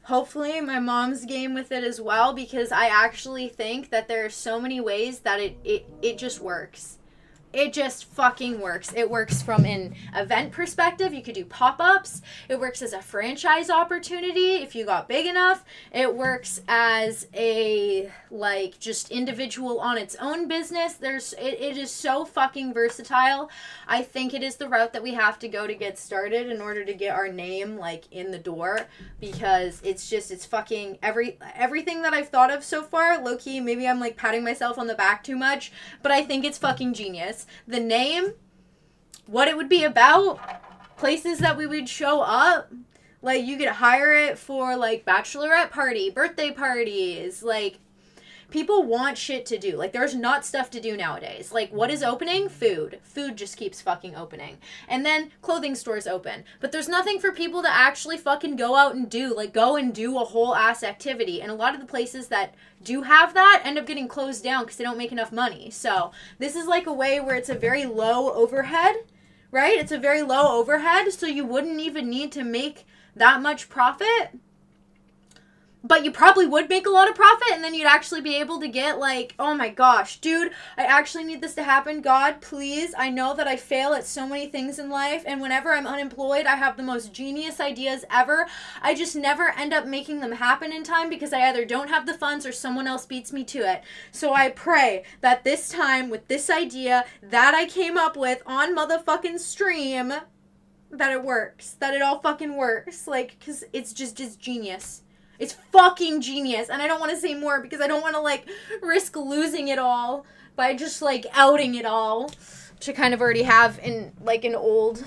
hopefully my mom's game with it as well, because I actually think that there are so many ways that it just works. It just fucking works. It works from an event perspective. You could do pop-ups. It works as a franchise opportunity if you got big enough. It works as a, like, just individual on its own business. It is so fucking versatile. I think it is the route that we have to go to get started in order to get our name, like, in the door, because it's fucking everything that I've thought of so far. Low-key, maybe I'm, like, patting myself on the back too much, but I think it's fucking genius. The name, what it would be about, places that we would show up, like, you could hire it for, like, bachelorette party, birthday parties, like, people want shit to do. Like, there's not stuff to do nowadays. Like, what is opening? Food just keeps fucking opening. And then clothing stores open, but there's nothing for people to actually fucking go out and do, like, go and do a whole ass activity. And a lot of the places that do have that end up getting closed down because they don't make enough money. So this is like a way where it's a very low overhead, right? It's a very low overhead, so you wouldn't even need to make that much profit. But you probably would make a lot of profit, and then you'd actually be able to get, like, oh my gosh, dude, I actually need this to happen. God, please. I know that I fail at so many things in life, and whenever I'm unemployed, I have the most genius ideas ever. I just never end up making them happen in time because I either don't have the funds or someone else beats me to it. So I pray that this time, with this idea that I came up with on motherfucking stream, that it works. That it all fucking works. Like, because it's genius. It's fucking genius. And I don't want to say more because I don't want to, like, risk losing it all by just, like, outing it all. Which I kind of already have in, like, an old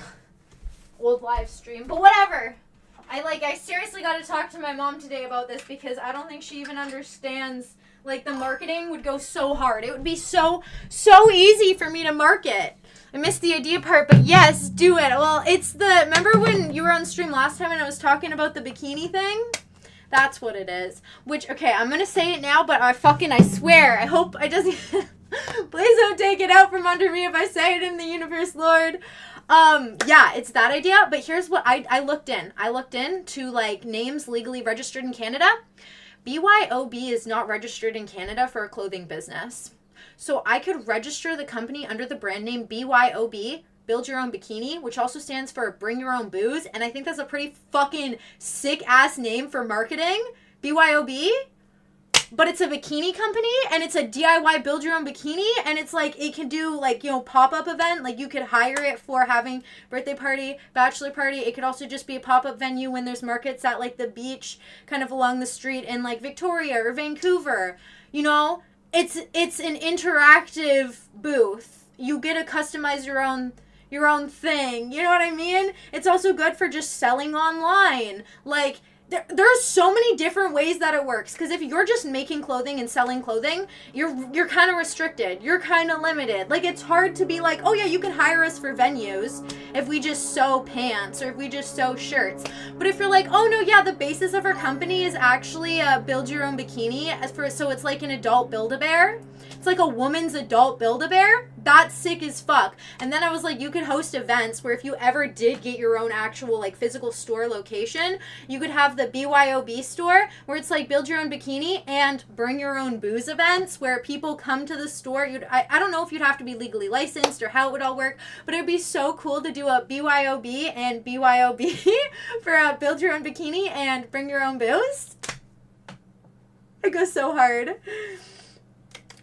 live stream. But whatever. I seriously got to talk to my mom today about this because I don't think she even understands. Like, the marketing would go so hard. It would be so easy for me to market. I missed the idea part, but yes, do it. Well, remember when you were on stream last time and I was talking about the bikini thing? That's what it is. Which, okay, I'm gonna say it now, but I swear, I hope I doesn't, please don't take it out from under me if I say it in the universe, Lord. Yeah, it's that idea, but here's what I looked in. I looked into, like, names legally registered in Canada. BYOB is not registered in Canada for a clothing business. So I could register the company under the brand name BYOB, Build Your Own Bikini, which also stands for Bring Your Own Booze, and I think that's a pretty fucking sick-ass name for marketing, BYOB, but it's a bikini company, and it's a DIY Build Your Own Bikini, and it's like, it can do, like, you know, pop-up event, like, you could hire it for having birthday party, bachelor party. It could also just be a pop-up venue when there's markets at, like, the beach, kind of along the street in, like, Victoria or Vancouver, you know? It's an interactive booth. You get to customize your own thing. You know what I mean? It's also good for just selling online. Like, there's so many different ways that it works. Because if you're just making clothing and selling clothing, you're kind of restricted. You're kind of limited. Like, it's hard to be like, oh yeah, you can hire us for venues if we just sew pants or if we just sew shirts. But if you're like, oh no, yeah, the basis of our company is actually Build Your Own Bikini, so it's like an adult Build-A-Bear. It's like a woman's adult Build-A-Bear. That's sick as fuck. And then I was like, you could host events where if you ever did get your own actual, like, physical store location, you could have the BYOB store where it's like Build Your Own Bikini and Bring Your Own Booze events where people come to the store. I don't know if you'd have to be legally licensed or how it would all work, but it would be so cool to do a BYOB and BYOB for Build Your Own Bikini and Bring Your Own Booze. It goes so hard.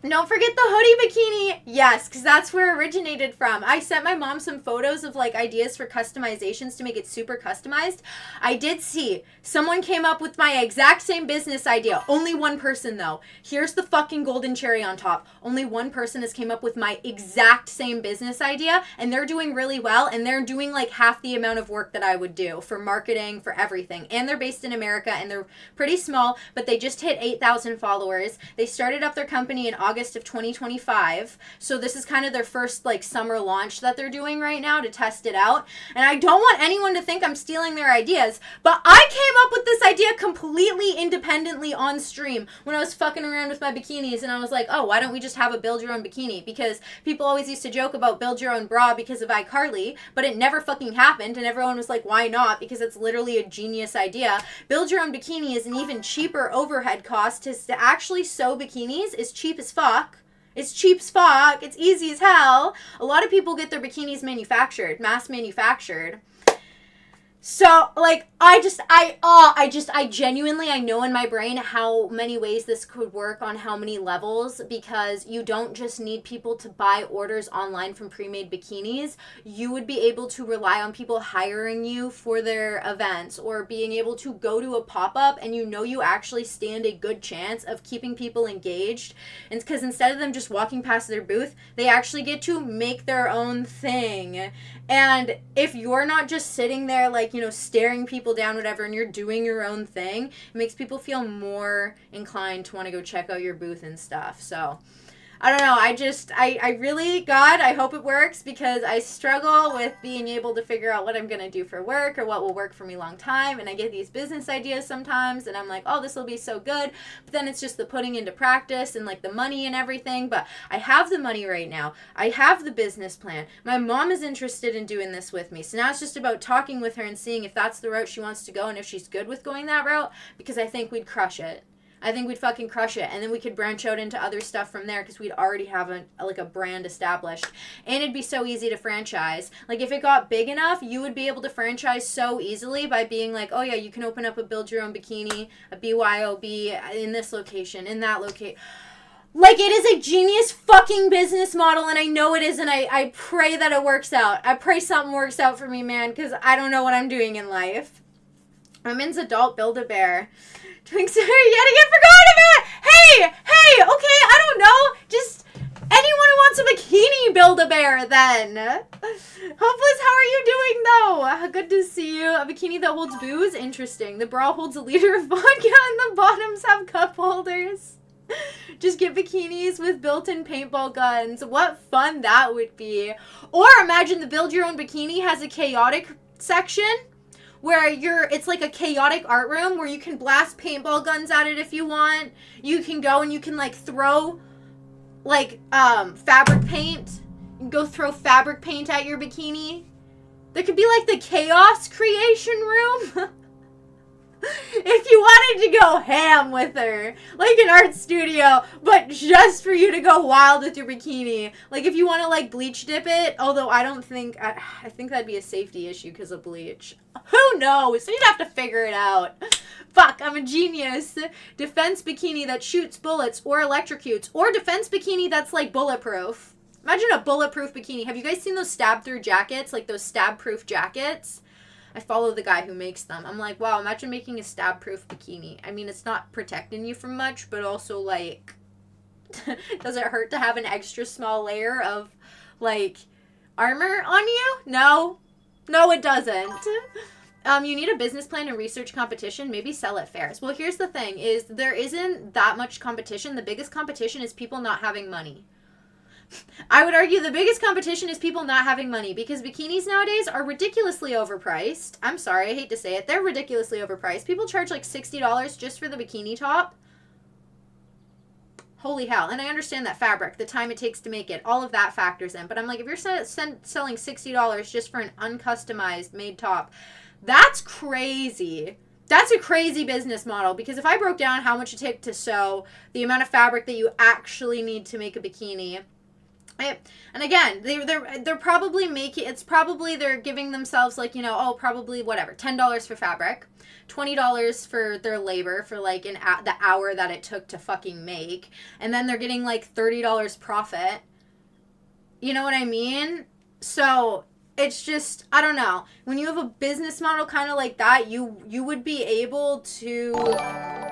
Don't forget the hoodie bikini. Yes, because that's where it originated from. I sent my mom some photos of, like, ideas for customizations to make it super customized. I did see someone came up with my exact same business idea. Only one person, though. Here's the fucking golden cherry on top. Only one person has came up with my exact same business idea, and they're doing really well, and they're doing, like, half the amount of work that I would do for marketing, for everything. And they're based in America, and they're pretty small, but they just hit 8,000 followers. They started up their company in August August of 2025. So this is kind of their first like summer launch that they're doing right now to test it out. And I don't want anyone to think I'm stealing their ideas, but I came up with this idea completely independently on stream when I was fucking around with my bikinis, and I was like, oh, why don't we just have a build your own bikini? Because people always used to joke about build your own bra because of iCarly, but it never fucking happened, and everyone was like, why not? Because it's literally a genius idea. Build your own bikini is an even cheaper overhead cost. To actually sew bikinis is cheap as fuck. It's cheap as fuck. It's easy as hell. A lot of people get their bikinis manufactured, mass manufactured. So, like, I genuinely, I know in my brain how many ways this could work on how many levels, because you don't just need people to buy orders online from pre-made bikinis. You would be able to rely on people hiring you for their events, or being able to go to a pop-up and you know you actually stand a good chance of keeping people engaged. And because instead of them just walking past their booth, they actually get to make their own thing. And if you're not just sitting there, like, you know, staring people down, whatever, and you're doing your own thing, it makes people feel more inclined to want to go check out your booth and stuff. So, I don't know. I really, God, I hope it works, because I struggle with being able to figure out what I'm going to do for work or what will work for me long time. And I get these business ideas sometimes and I'm like, oh, this will be so good. But then it's just the putting into practice and like the money and everything. But I have the money right now. I have the business plan. My mom is interested in doing this with me. So now it's just about talking with her and seeing if that's the route she wants to go and if she's good with going that route, because I think we'd crush it. I think we'd fucking crush it, and then we could branch out into other stuff from there, because we'd already have a brand established, and it'd be so easy to franchise. Like, if it got big enough, you would be able to franchise so easily by being like, oh yeah, you can open up a build your own bikini, a BYOB in this location, in that location. Like, it is a genius fucking business model, and I know it is, and I pray that it works out. I pray something works out for me, man, because I don't know what I'm doing in life. Women's adult Build-A-Bear. Twinks are yet again forgotten about. Hey, okay, I don't know. Just anyone who wants a bikini Build-A-Bear, then. Hopeless, how are you doing, though? Good to see you. A bikini that holds booze? Interesting. The bra holds a liter of vodka, and the bottoms have cup holders. Just get bikinis with built-in paintball guns. What fun that would be. Or imagine the build your own bikini has a chaotic section, where it's like a chaotic art room where you can blast paintball guns at it if you want. You can go and you can like throw like fabric paint. You can go throw fabric paint at your bikini. There could be like the chaos creation room. If you wanted to go ham with her, like an art studio, but just for you to go wild with your bikini. Like, if you want to, like, bleach dip it, although I think that'd be a safety issue because of bleach. Who knows? You'd have to figure it out. Fuck, I'm a genius. Defense bikini that shoots bullets or electrocutes, or defense bikini that's, like, bulletproof. Imagine a bulletproof bikini. Have you guys seen those stab-through jackets? Like, those stab-proof jackets? I follow the guy who makes them. I'm like, wow, imagine making a stab-proof bikini. I mean, it's not protecting you from much, but also, like, does it hurt to have an extra small layer of, like, armor on you? No. No, it doesn't. You need a business plan and research competition. Maybe sell at fairs. Well, here's the thing, is there isn't that much competition. The biggest competition is people not having money. I would argue the biggest competition is people not having money, because bikinis nowadays are ridiculously overpriced. I'm sorry, I hate to say it. They're ridiculously overpriced. People charge like $60 just for the bikini top. Holy hell. And I understand that fabric, the time it takes to make it, all of that factors in. But I'm like, if you're selling $60 just for an uncustomized made top, that's crazy. That's a crazy business model, because if I broke down how much it takes to sew, the amount of fabric that you actually need to make a bikini, and again, they're probably they're giving themselves like, you know, oh, probably whatever, $10 for fabric, $20 for their labor for like the hour that it took to fucking make, and then they're getting like $30 profit. You know what I mean? So it's just, I don't know. When you have a business model kind of like that, you would be able to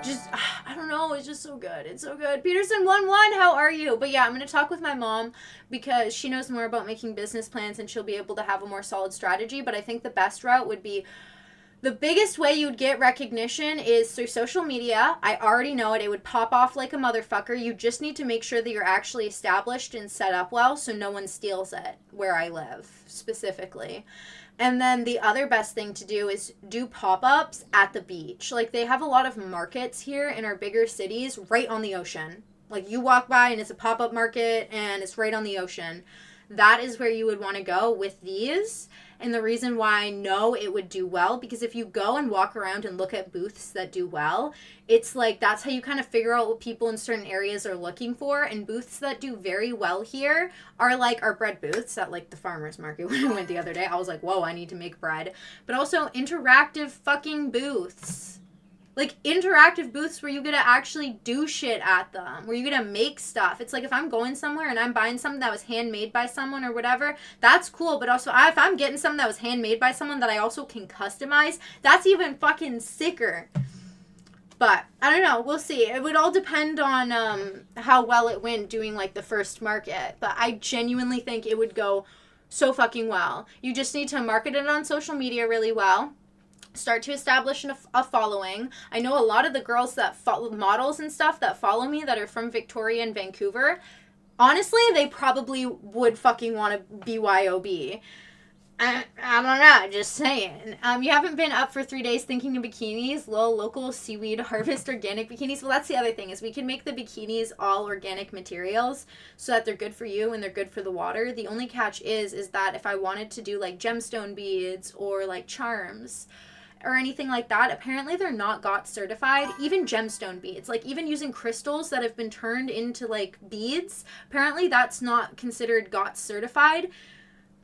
just, I don't know, it's just so good. It's so good. Peterson11, how are you? But yeah, I'm going to talk with my mom because she knows more about making business plans and she'll be able to have a more solid strategy. But I think the best route would be The biggest way you'd get recognition is through social media. I already know it. It would pop off like a motherfucker. You just need to make sure that you're actually established and set up well so no one steals it where I live specifically. And then the other best thing to do is do pop-ups at the beach. Like, they have a lot of markets here in our bigger cities right on the ocean. Like, you walk by and it's a pop-up market and it's right on the ocean. That is where you would want to go with these. And the reason why I know it would do well, because if you go and walk around and look at booths that do well, it's like that's how you kind of figure out what people in certain areas are looking for. And booths that do very well here are like our bread booths at like the farmer's market when I went the other day. I was like, whoa, I need to make bread. But also interactive fucking booths. Like, interactive booths where you get to actually do shit at them, where you get to make stuff. It's like if I'm going somewhere and I'm buying something that was handmade by someone or whatever, that's cool. But also, if I'm getting something that was handmade by someone that I also can customize, that's even fucking sicker. But, I don't know. We'll see. It would all depend on how well it went doing, like, the first market. But I genuinely think it would go so fucking well. You just need to market it on social media really well. Start to establish a following. I know a lot of the girls that follow, models and stuff that follow me that are from Victoria and Vancouver, honestly, they probably would fucking want to BYOB. I don't know, just saying. You haven't been up for 3 days thinking of bikinis, local seaweed harvest organic bikinis. Well, that's the other thing, is we can make the bikinis all organic materials so that they're good for you and they're good for the water. The only catch is that if I wanted to do like gemstone beads or like charms or anything like that, apparently they're not GOTS certified. Even gemstone beads, like even using crystals that have been turned into like beads, apparently that's not considered GOTS certified,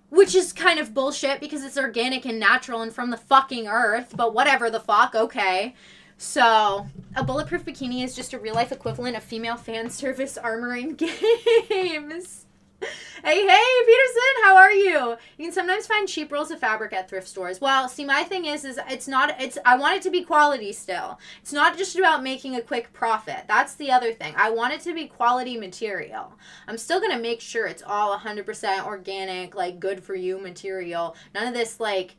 which is kind of bullshit because it's organic and natural and from the fucking earth, but whatever the fuck, okay. So, a bulletproof bikini is just a real life equivalent of female fan service armor in games. Hey, Peterson, how are you? You can sometimes find cheap rolls of fabric at thrift stores. Well, see, my thing is I want it to be quality still. It's not just about making a quick profit. That's the other thing. I want it to be quality material. I'm still going to make sure it's all 100% organic, like, good for you material. None of this, like,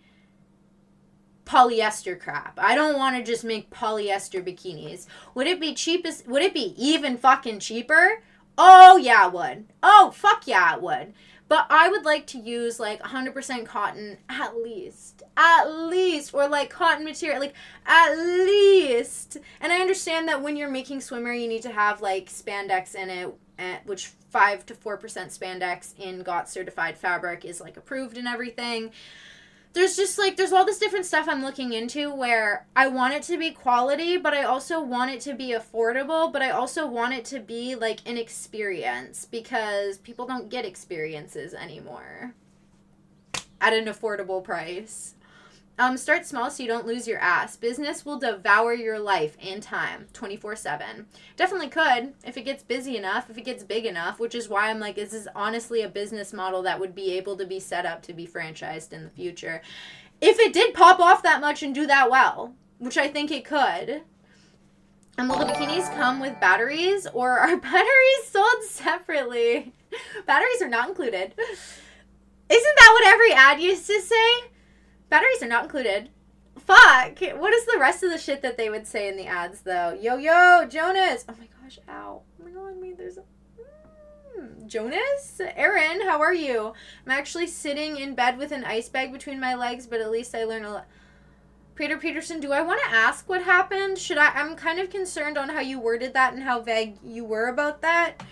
polyester crap. I don't want to just make polyester bikinis. Would it be even fucking cheaper? Oh, yeah, it would. Oh, fuck yeah, it would. But I would like to use, like, 100% cotton at least. Or, like, cotton material, like, at least. And I understand that when you're making swimwear, you need to have, like, spandex in it, which 5 to 4% spandex in GOTS certified fabric is, like, approved and everything. There's just, like, there's all this different stuff I'm looking into where I want it to be quality, but I also want it to be affordable, but I also want it to be, like, an experience because people don't get experiences anymore at an affordable price. Start small so you don't lose your ass. Business will devour your life and time 24/7. Definitely could if it gets busy enough, if it gets big enough, which is why I'm like, this is honestly a business model that would be able to be set up to be franchised in the future. If it did pop off that much and do that well, which I think it could. And will the bikinis come with batteries or are batteries sold separately? Batteries are not included. Isn't that what every ad used to say? Batteries are not included. Fuck. What is the rest of the shit that they would say in the ads, though? Yo, Jonas. Oh, my gosh. Ow. Oh, my God. There's a... Jonas? Aaron, how are you? I'm actually sitting in bed with an ice bag between my legs, but at least I learned a lot. Peterson, do I want to ask what happened? I'm kind of concerned on how you worded that and how vague you were about that.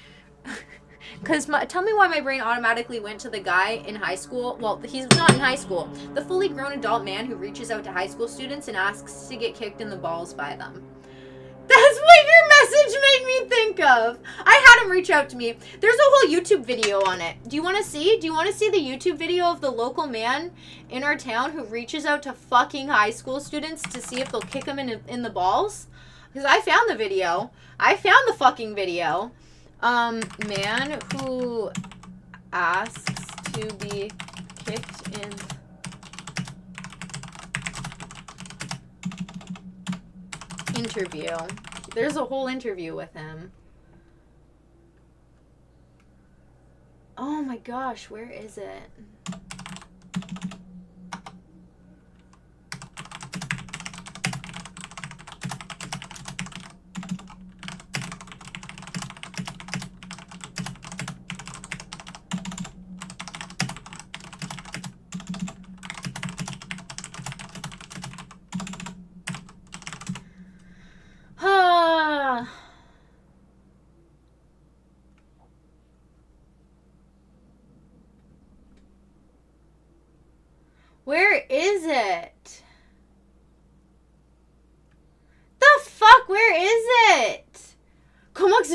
Because tell me why my brain automatically went to the guy in high school. Well, he's not in high school. The fully grown adult man who reaches out to high school students and asks to get kicked in the balls by them. That's what your message made me think of. I had him reach out to me. There's a whole YouTube video on it. Do you want to see? Do you want to see the YouTube video of the local man in our town who reaches out to fucking high school students to see if they'll kick him in the balls? Because I found the video. I found the fucking video. Man who asks to be kicked in interview. There's a whole interview with him. Oh my gosh, where is it?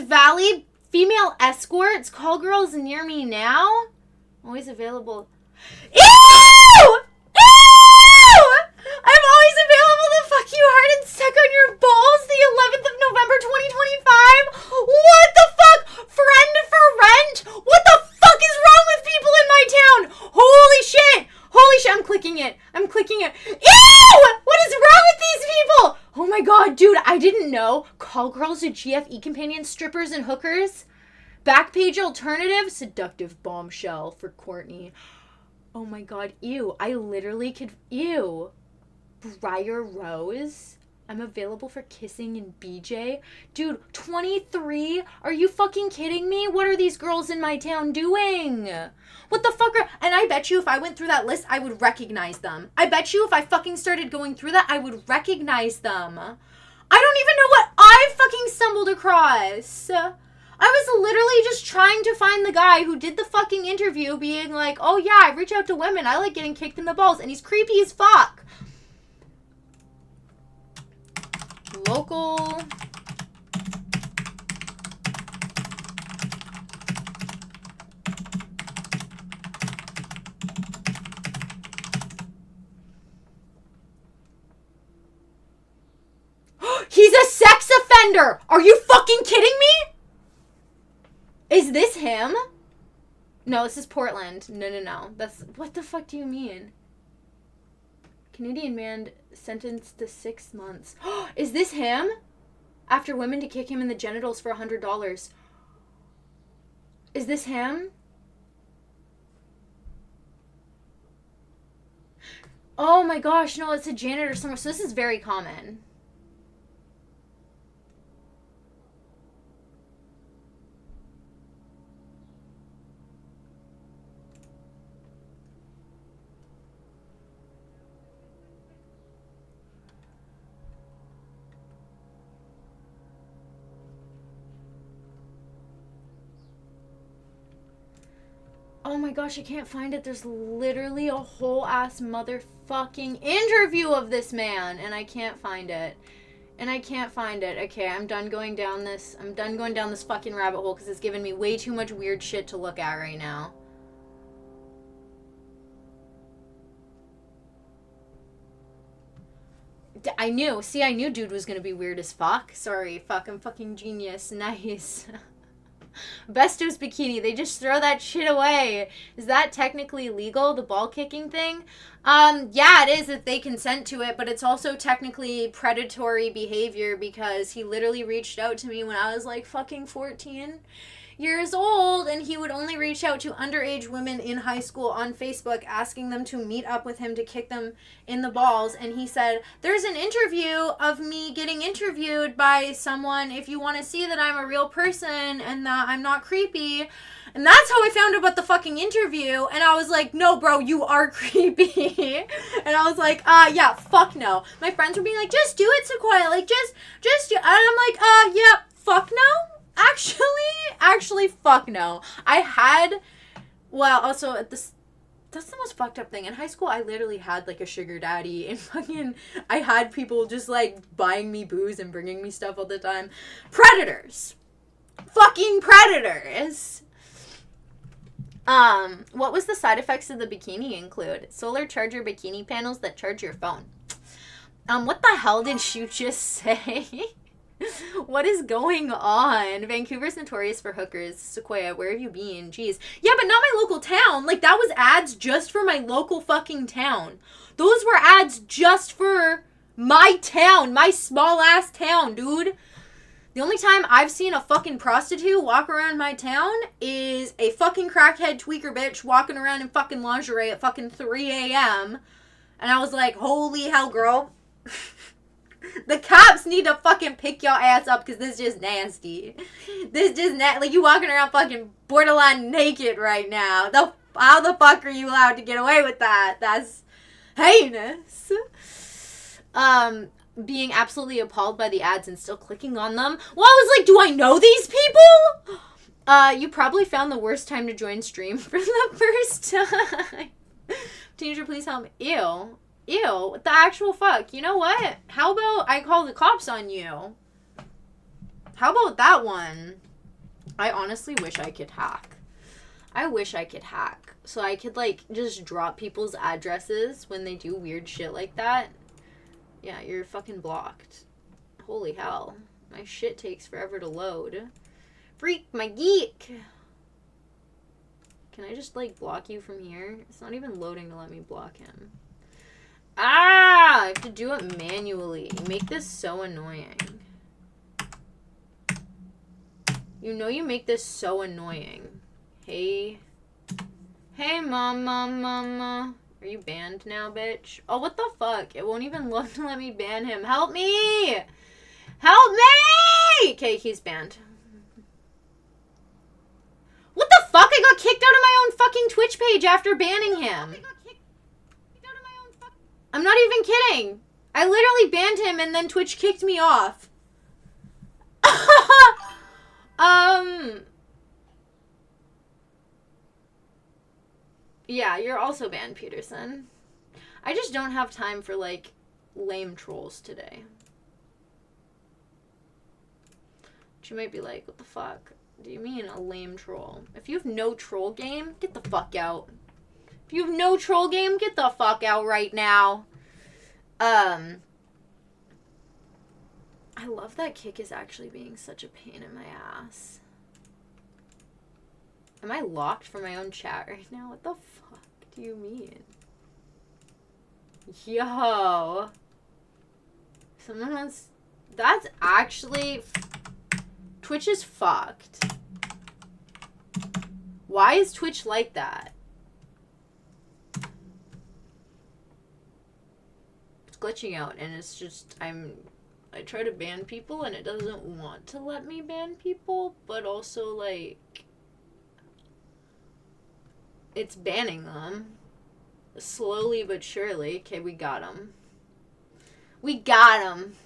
Valley female escorts. Call girls near me now. Always available. Ew! Ew! I'm always available to fuck you hard and suck on your balls the 11th of November 2025. What the fuck? Friend for rent? What the fuck is wrong with people in my town? Holy shit! Holy shit, I'm clicking it. I'm clicking it. Ew! What is wrong with these people? Oh my god, dude, I didn't know. Call girls to GFE companions, strippers, and hookers. Backpage alternative, seductive bombshell for Courtney. Oh my god, ew. I literally could, ew. Briar Rose. I'm available for kissing and BJ. Dude, 23? Are you fucking kidding me? What are these girls in my town doing? What the fuck are... And I bet you if I went through that list, I would recognize them. I bet you if I fucking started going through that, I would recognize them. I don't even know what I fucking stumbled across. I was literally just trying to find the guy who did the fucking interview being like, oh yeah, I reach out to women. I like getting kicked in the balls. And he's creepy as fuck. Local. He's a sex offender! Are you fucking kidding me? Is this him? No, this is Portland. No. That's... What the fuck do you mean? Canadian man sentenced to 6 months. Is this him? After women to kick him in the genitals for $100. Is this him? Oh my gosh, no, it's a janitor somewhere. So this is very common. Oh my gosh, I can't find it. There's literally a whole ass motherfucking interview of this man, and I can't find it. Okay, I'm done going down this. Fucking rabbit hole because it's giving me way too much weird shit to look at right now. I knew dude was gonna be weird as fuck. Sorry, fuck, I'm fucking genius. Nice. Bestos bikini, they just throw that shit away. Is that technically legal, the ball kicking thing? Yeah, it is if they consent to it, but it's also technically predatory behavior because he literally reached out to me when I was like fucking 14 years old, and he would only reach out to underage women in high school on Facebook asking them to meet up with him to kick them in the balls. And he said, there's an interview of me getting interviewed by someone if you want to see that I'm a real person and that I'm not creepy. And that's how I found out about the fucking interview. And I was like, no, bro, you are creepy. And I was like, yeah, fuck no. My friends were being like, just do it, Sequoia. Like, just do it. And I'm like, yeah, fuck no. Actually, fuck no. I had, well, also, that's the most fucked up thing. In high school, I literally had, like, a sugar daddy, and fucking, I had people just, like, buying me booze and bringing me stuff all the time. Predators. Fucking predators. What was the side effects of the bikini include? Solar charger bikini panels that charge your phone. What the hell did you just say? What is going on? Vancouver's notorious for hookers. Sequoia, where have you been? Jeez. Yeah, but not my local town. Like, that was ads just for my local fucking town. Those were ads just for my town. My small-ass town, dude. The only time I've seen a fucking prostitute walk around my town is a fucking crackhead tweaker bitch walking around in fucking lingerie at fucking 3 a.m. And I was like, holy hell, girl. The cops need to fucking pick your ass up because this is just nasty. This just like you walking around fucking borderline naked right now. How the fuck are you allowed to get away with that? That's heinous. Being absolutely appalled by the ads and still clicking on them. Well, I was like, do I know these people? You probably found the worst time to join stream for the first time. Teenager, please help me. Ew, what the actual fuck? You know what? How about I call the cops on you? How about that one? I honestly wish I could hack. I wish I could hack. So I could, like, just drop people's addresses when they do weird shit like that. Yeah, you're fucking blocked. Holy hell. My shit takes forever to load. Freak my geek! Can I just, like, block you from here? It's not even loading to let me block him. Ah! I have to do it manually. You make this so annoying. You know you make this so annoying. Hey. Hey, mama. Are you banned now, bitch? Oh, what the fuck? It won't even look to let me ban him. Help me! Help me! Okay, he's banned. What the fuck? I got kicked out of my own fucking Twitch page after banning him. I'm not even kidding. I literally banned him and then Twitch kicked me off. Yeah, you're also banned, Peterson. I just don't have time for, like, lame trolls today. But you might be like, what the fuck do you mean a lame troll? If you have no troll game, get the fuck out. If you have no troll game, get the fuck out right now. I love that Kick is actually being such a pain in my ass. Am I locked from my own chat right now? What the fuck do you mean? Yo. Someone wants... That's actually... Twitch is fucked. Why is Twitch like that? It's glitching out and it's just... I try to ban people and it doesn't want to let me ban people, but also, like... It's banning them. Slowly but surely. Okay, we got him. We got him.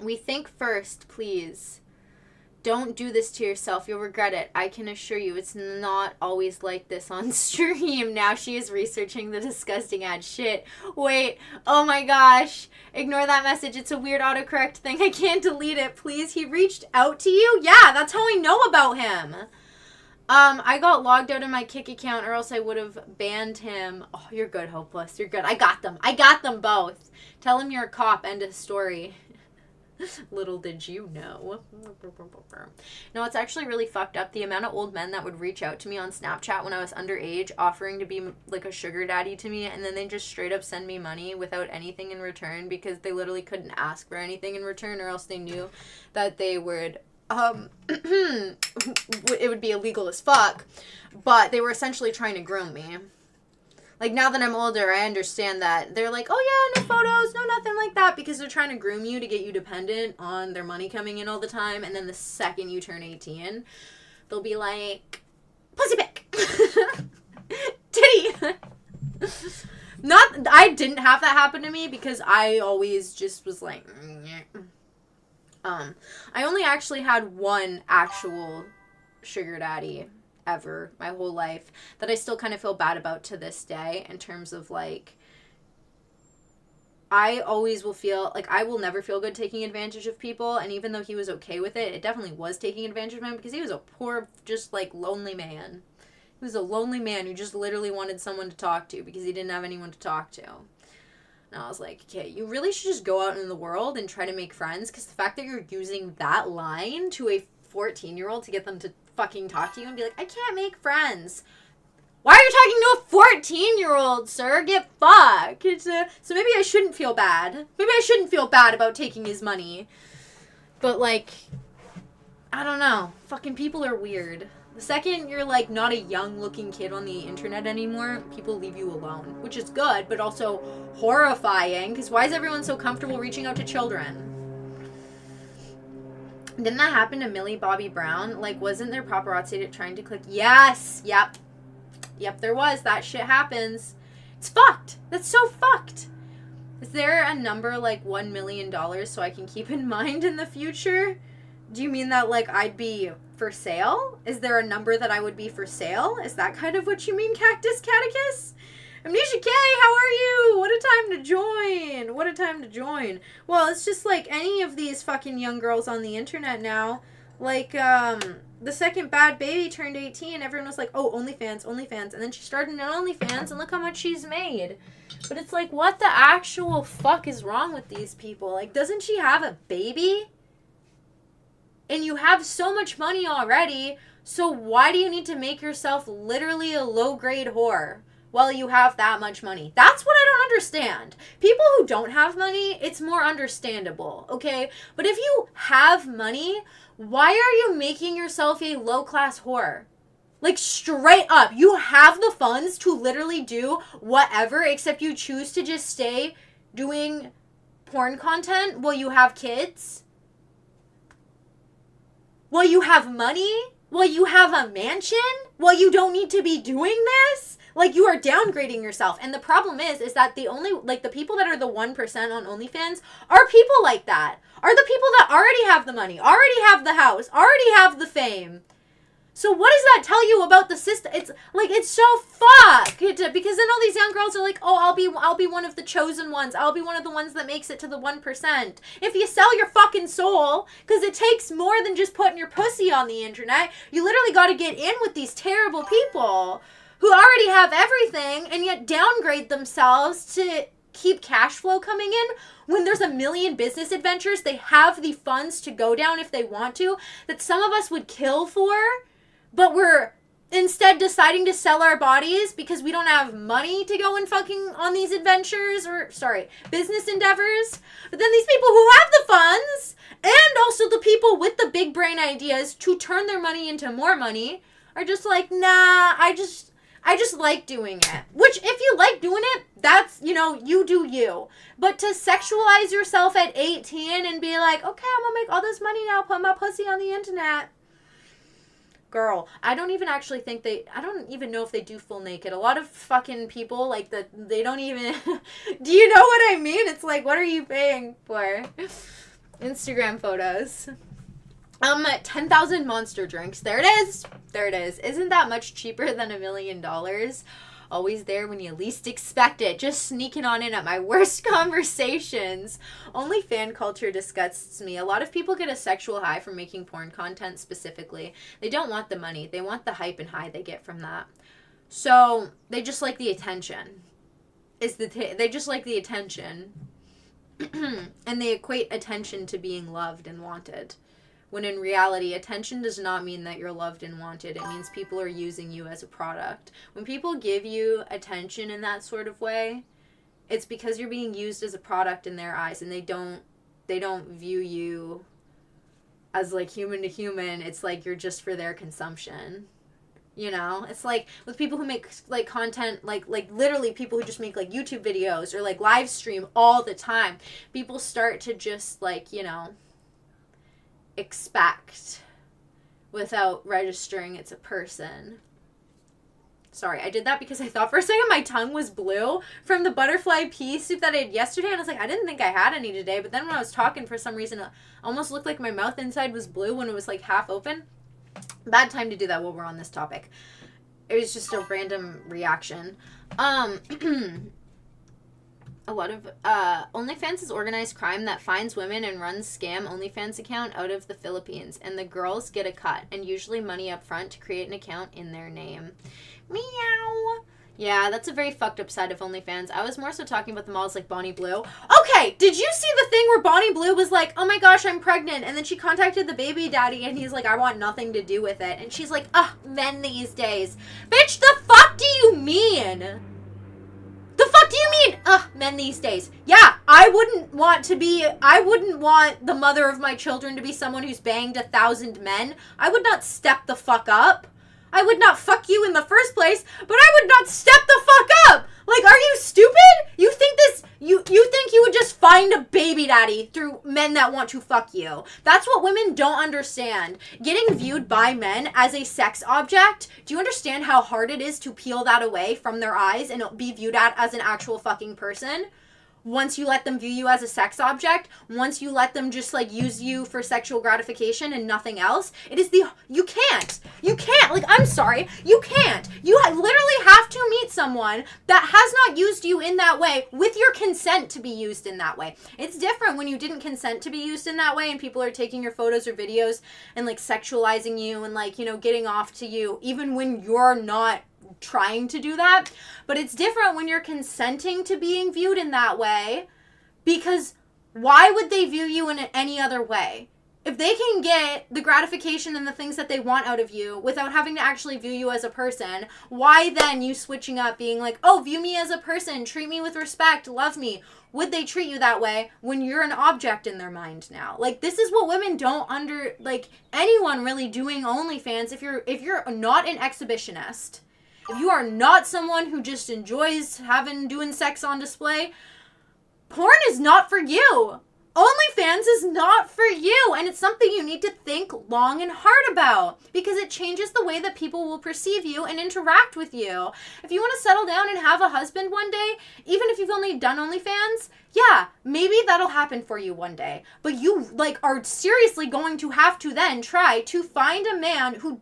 We think first, please. Don't do this to yourself. You'll regret it. I can assure you it's not always like this on stream. Now she is researching the disgusting ad. Shit. Wait. Oh my gosh. Ignore that message. It's a weird autocorrect thing. I can't delete it. Please. He reached out to you? Yeah, that's how I know about him. I got logged out of my Kick account or else I would have banned him. Oh, you're good, Hopeless. You're good. I got them. I got them both. Tell him you're a cop. End of story. Little did you know. No, it's actually really fucked up. The amount of old men that would reach out to me on Snapchat when I was underage offering to be like a sugar daddy to me, and then they just straight up send me money without anything in return because they literally couldn't ask for anything in return or else they knew that they would it would be illegal as fuck, but they were essentially trying to groom me. Like, now that I'm older, I understand that they're like, oh yeah, no photos, no nothing like that, because they're trying to groom you to get you dependent on their money coming in all the time, and then the second you turn 18, they'll be like, pussy pic, titty. I didn't have that happen to me because I always just was like, I only actually had one actual sugar daddy ever my whole life that I still kind of feel bad about to this day in terms of, like, I always will feel like I will never feel good taking advantage of people, and even though he was okay with it, it definitely was taking advantage of him because he was a poor, just, like, lonely man. He was a lonely man who just literally wanted someone to talk to because he didn't have anyone to talk to. And I was like, okay, you really should just go out in the world and try to make friends, because the fact that you're using that line to a 14-year-old to get them to fucking talk to you and be like, I can't make friends. Why are you talking to a 14-year-old, sir? Get fucked. So maybe I shouldn't feel bad. Maybe I shouldn't feel bad about taking his money. But, like, I don't know. Fucking people are weird. The second you're, like, not a young-looking kid on the internet anymore, people leave you alone. Which is good, but also horrifying, because why is everyone so comfortable reaching out to children? Didn't that happen to Millie Bobby Brown? Like, wasn't there paparazzi trying to click? Yes! Yep. Yep, there was. That shit happens. It's fucked. That's so fucked. Is there a number, like, $1 million so I can keep in mind in the future? Do you mean that, like, I'd be for sale? Is there a number that I would be for sale? Is that kind of what you mean, Cactus Catechus? Amnesia K, how are you? What a time to join. What a time to join. Well, it's just like any of these fucking young girls on the internet now. Like, the second Bad Baby turned 18, everyone was like, oh, OnlyFans, OnlyFans. And then she started an OnlyFans, and look how much she's made. But it's like, what the actual fuck is wrong with these people? Like, doesn't she have a baby? And you have so much money already, so why do you need to make yourself literally a low-grade whore while you have that much money? That's what I don't understand. People who don't have money, it's more understandable, okay? But if you have money, why are you making yourself a low-class whore? Like, straight up, you have the funds to literally do whatever, except you choose to just stay doing porn content while you have kids? While you have money? While you have a mansion? While you don't need to be doing this? Like, you are downgrading yourself. And the problem is that the only, like, the people that are the 1% on OnlyFans are people like that. Are the people that already have the money, already have the house, already have the fame. So what does that tell you about the system? It's like, it's so fucked, because then all these young girls are like, oh, I'll be one of the chosen ones. I'll be one of the ones that makes it to the 1%. If you sell your fucking soul, because it takes more than just putting your pussy on the internet, you literally got to get in with these terrible people who already have everything and yet downgrade themselves to keep cash flow coming in when there's a million business adventures they have the funds to go down if they want to, that some of us would kill for, but we're instead deciding to sell our bodies because we don't have money to go and fucking on these adventures business endeavors. But then these people who have the funds and also the people with the big brain ideas to turn their money into more money are just like, nah, I just like doing it. Which, if you like doing it, that's, you do you. But to sexualize yourself at 18 and be like, okay, I'm gonna make all this money now, put my pussy on the internet. Girl, I don't even know if they do full naked. A lot of fucking people, like, they don't even, do you know what I mean? It's like, what are you paying for? Instagram photos. 10,000 Monster drinks. There it is. Isn't that much cheaper than $1 million? Always there when you least expect it. Just sneaking on in at my worst conversations. Only fan culture disgusts me. A lot of people get a sexual high from making porn content specifically. They don't want the money. They want the hype and high they get from that. So they just like the attention. They just like the attention. And they equate attention to being loved and wanted. When in reality, attention does not mean that you're loved and wanted. It means people are using you as a product. When people give you attention in that sort of way, it's because you're being used as a product in their eyes, and they don't view you as, like, human to human. It's like you're just for their consumption. It's like with people who make, like, content, like literally people who just make, like, YouTube videos or, like, live stream all the time. People start to just, like, expect without registering it's a person. Sorry, I did that because I thought for a second my tongue was blue from the butterfly pea soup that I had yesterday, and I was like, I didn't think I had any today, but then when I was talking, for some reason it almost looked like my mouth inside was blue when it was, like, half open. Bad time to do that while we're on this topic. It was just a random reaction. A lot of OnlyFans is organized crime that finds women and runs scam OnlyFans account out of the Philippines, and the girls get a cut and usually money up front to create an account in their name. Meow. Yeah, that's a very fucked up side of OnlyFans. I was more so talking about the models like Bonnie Blue. Okay, did you see the thing where Bonnie Blue was like, oh my gosh, I'm pregnant, and then she contacted the baby daddy and he's like, I want nothing to do with it, and she's like, men these days. Bitch, the fuck do you mean? The fuck do you mean, men these days? Yeah, I wouldn't want the mother of my children to be someone who's banged 1,000 men. I would not step the fuck up. I would not fuck you in the first place, but I would not step the fuck up. Like, are you stupid? You think you think you would just find a baby daddy through men that want to fuck you? That's what women don't understand. Getting viewed by men as a sex object, do you understand how hard it is to peel that away from their eyes and be viewed at as an actual fucking person? once you let them view you as a sex object, once you let them just like use you for sexual gratification and nothing else, you can't, like, I'm sorry, you can't. You literally have to meet someone that has not used you in that way with your consent to be used in that way. It's different when you didn't consent to be used in that way and people are taking your photos or videos and like sexualizing you and like, you know, getting off to you even when you're not trying to do that. But it's different when you're consenting to being viewed in that way, because why would they view you in any other way? If they can get the gratification and the things that they want out of you without having to actually view you as a person, why then you switching up being like, oh, view me as a person, treat me with respect, love me? Would they treat you that way when you're an object in their mind now? Like, this is what women don't anyone really doing OnlyFans, if you're not an exhibitionist, if you are not someone who just enjoys doing sex on display, porn is not for you. OnlyFans is not for you, and it's something you need to think long and hard about, because it changes the way that people will perceive you and interact with you. If you want to settle down and have a husband one day, even if you've only done OnlyFans, yeah, maybe that'll happen for you one day. But you are seriously going to have to then try to find a man who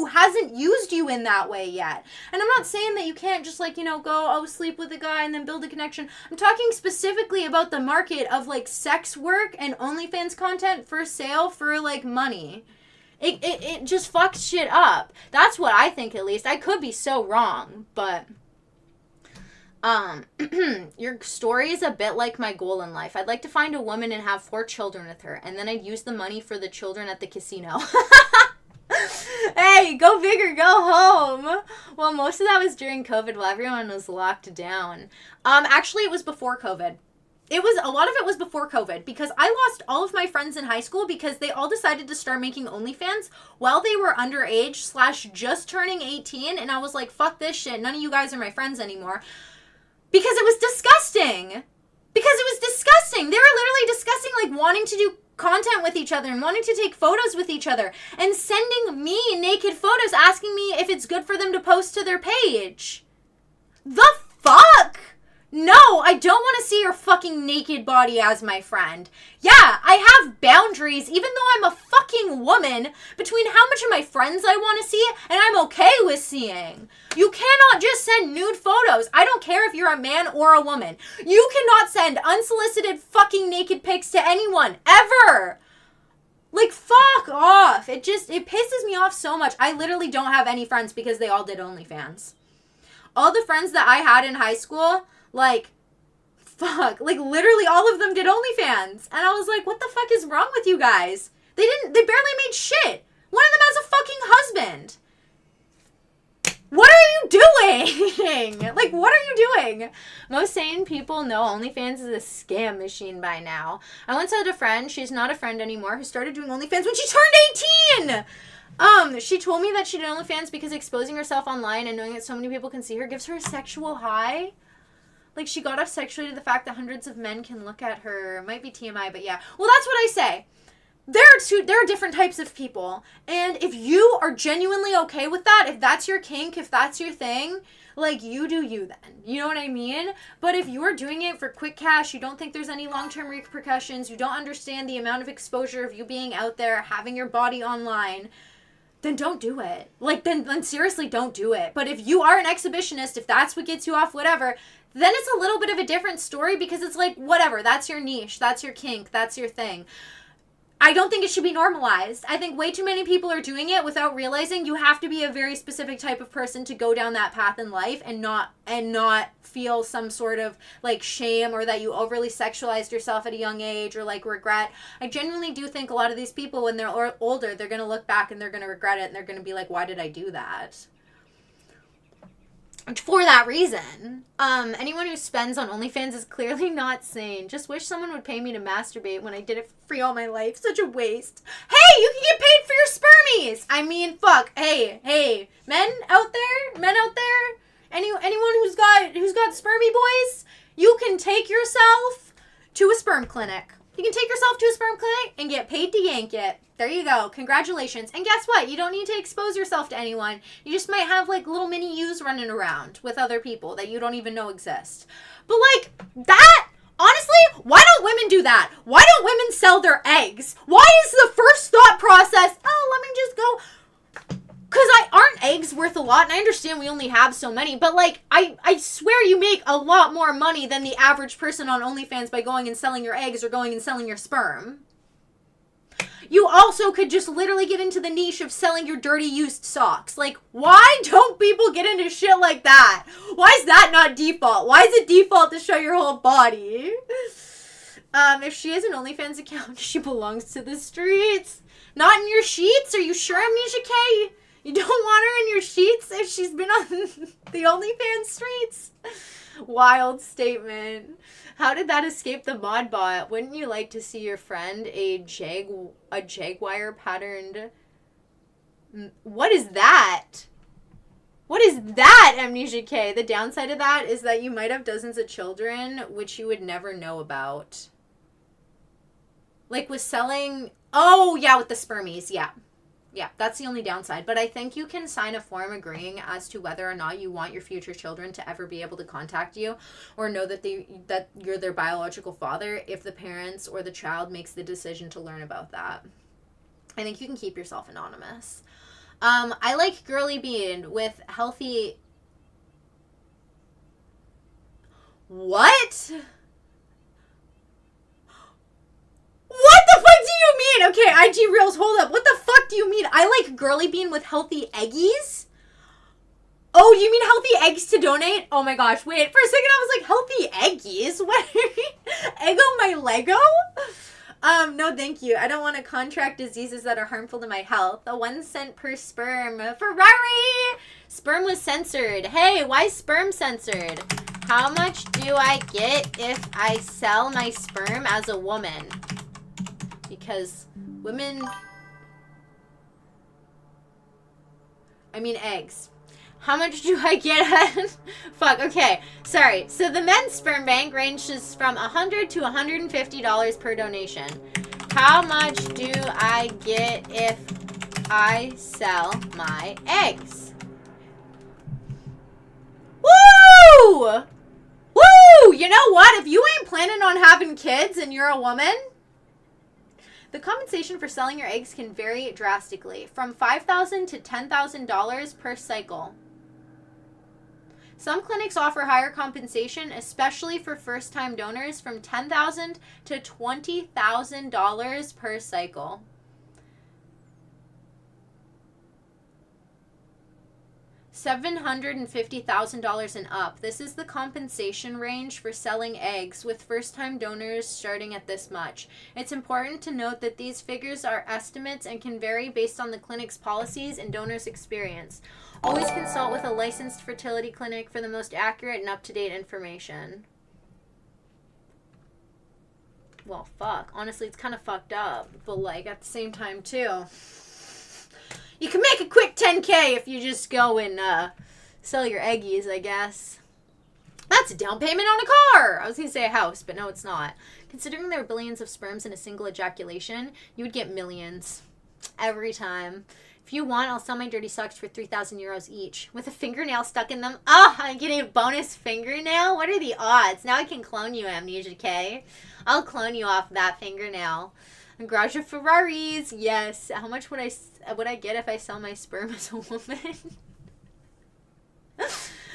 hasn't used you in that way yet. And I'm not saying that you can't just go sleep with a guy and then build a connection. I'm talking specifically about the market of sex work and OnlyFans content for sale for money. It just fucks shit up. That's what I think, at least. I could be so wrong, but your story is a bit like my goal in life. I'd like to find a woman and have 4 children with her, and then I'd use the money for the children at the casino. Hey, go big or go home. Well, most of that was during COVID while everyone was locked down. Actually, it was before COVID. A lot of it was before COVID, because I lost all of my friends in high school because they all decided to start making OnlyFans while they were underage / just turning 18, and I was like, fuck this shit. None of you guys are my friends anymore. Because it was disgusting. They were literally discussing wanting to do content with each other and wanting to take photos with each other and sending me naked photos asking me if it's good for them to post to their page. The fuck? No, I don't want to see your fucking naked body as my friend. Yeah, I have boundaries, even though I'm a fucking woman, between how much of my friends I want to see and I'm okay with seeing. You cannot just send nude photos. I don't care if you're a man or a woman. You cannot send unsolicited fucking naked pics to anyone, ever. Fuck off. It pisses me off so much. I literally don't have any friends because they all did OnlyFans. All the friends that I had in high school, literally all of them did OnlyFans. And I was like, what the fuck is wrong with you guys? They barely made shit. One of them has a fucking husband. What are you doing? What are you doing? Most sane people know OnlyFans is a scam machine by now. I once had a friend, she's not a friend anymore, who started doing OnlyFans when she turned 18! She told me that she did OnlyFans because exposing herself online and knowing that so many people can see her gives her a sexual high. She got off sexually to the fact that hundreds of men can look at her. It might be TMI, but yeah. Well, that's what I say. There are different types of people. And if you are genuinely okay with that, if that's your kink, if that's your thing, you do you then. You know what I mean? But if you're doing it for quick cash, you don't think there's any long-term repercussions, you don't understand the amount of exposure of you being out there, having your body online, then don't do it. Then seriously, don't do it. But if you are an exhibitionist, if that's what gets you off, whatever, then it's a little bit of a different story, because it's whatever, that's your niche, that's your kink, that's your thing. I don't think it should be normalized. I think way too many people are doing it without realizing you have to be a very specific type of person to go down that path in life and not feel some sort of shame, or that you overly sexualized yourself at a young age, or regret. I genuinely do think a lot of these people, when they're older, they're going to look back and they're going to regret it, and they're going to be like, why did I do that? For that reason. Anyone who spends on OnlyFans is clearly not sane. Just wish someone would pay me to masturbate when I did it for free all my life. Such a waste. Hey, you can get paid for your spermies. I mean, fuck. Hey, men out there, anyone who's got spermy boys, you can take yourself to a sperm clinic. You can take yourself to a sperm clinic and get paid to yank it. There you go. Congratulations. And guess what? You don't need to expose yourself to anyone. You just might have like little mini yous running around with other people that you don't even know exist. But like that, honestly, why don't women do that? Why don't women sell their eggs? Why is the first thought process, oh, let me just go... Because aren't eggs worth a lot? And I understand we only have so many, but like, I swear you make a lot more money than the average person on OnlyFans by going and selling your eggs or going and selling your sperm. You also could just literally get into the niche of selling your dirty used socks. Like, why don't people get into shit like that? Why is that not default? Why is it default to show your whole body? If she has an OnlyFans account, she belongs to the streets. Not in your sheets? Are you sure, Amnesia K? You don't want her in your sheets if she's been on the OnlyFans streets? Wild statement. How did that escape the mod bot? Wouldn't you like to see your friend a jaguar patterned... What is that? What is that, Amnesia K? The downside of that is that you might have dozens of children, which you would never know about. Like with selling... Oh, yeah, with the spermies, yeah. Yeah, that's the only downside. But I think you can sign a form agreeing as to whether or not you want your future children to ever be able to contact you or know that you're their biological father if the parents or the child makes the decision to learn about that. I think you can keep yourself anonymous. I like Girly Bean with healthy... What? What the fuck do you mean? Okay, IG Reels, hold up. What the fuck do you mean? I like Girly Bean with healthy eggies? Oh, you mean healthy eggs to donate? Oh my gosh, wait. For a second I was like, healthy eggies? What? Eggo my Lego? No thank you. I don't want to contract diseases that are harmful to my health. A 1 cent per sperm. Ferrari! Sperm was censored. Hey, why is sperm censored? How much do I get if I sell my sperm as a woman? Because women... I mean eggs. How much do I get? Fuck, okay. Sorry. So the men's sperm bank ranges from $100 to $150 per donation. How much do I get if I sell my eggs? Woo! Woo! You know what? If you ain't planning on having kids and you're a woman... The compensation for selling your eggs can vary drastically, from $5,000 to $10,000 per cycle. Some clinics offer higher compensation, especially for first-time donors, from $10,000 to $20,000 per cycle. $750,000 and up. This is the compensation range for selling eggs, with first-time donors starting at this much. It's important to note that these figures are estimates and can vary based on the clinic's policies and donors' experience. Always consult with a licensed fertility clinic for the most accurate and up-to-date information. Well, fuck. Honestly, it's kind of fucked up, but like at the same time too. You can make a quick 10K if you just go and sell your eggies, I guess. That's a down payment on a car. I was going to say a house, but no, it's not. Considering there are billions of sperms in a single ejaculation, you would get millions every time. If you want, I'll sell my dirty socks for 3,000 euros each. With a fingernail stuck in them. Ah, I'm getting a bonus fingernail? What are the odds? Now I can clone you, Amnesia K. I'll clone you off that fingernail. And garage of Ferraris, yes. How much would I get if I sell my sperm as a woman?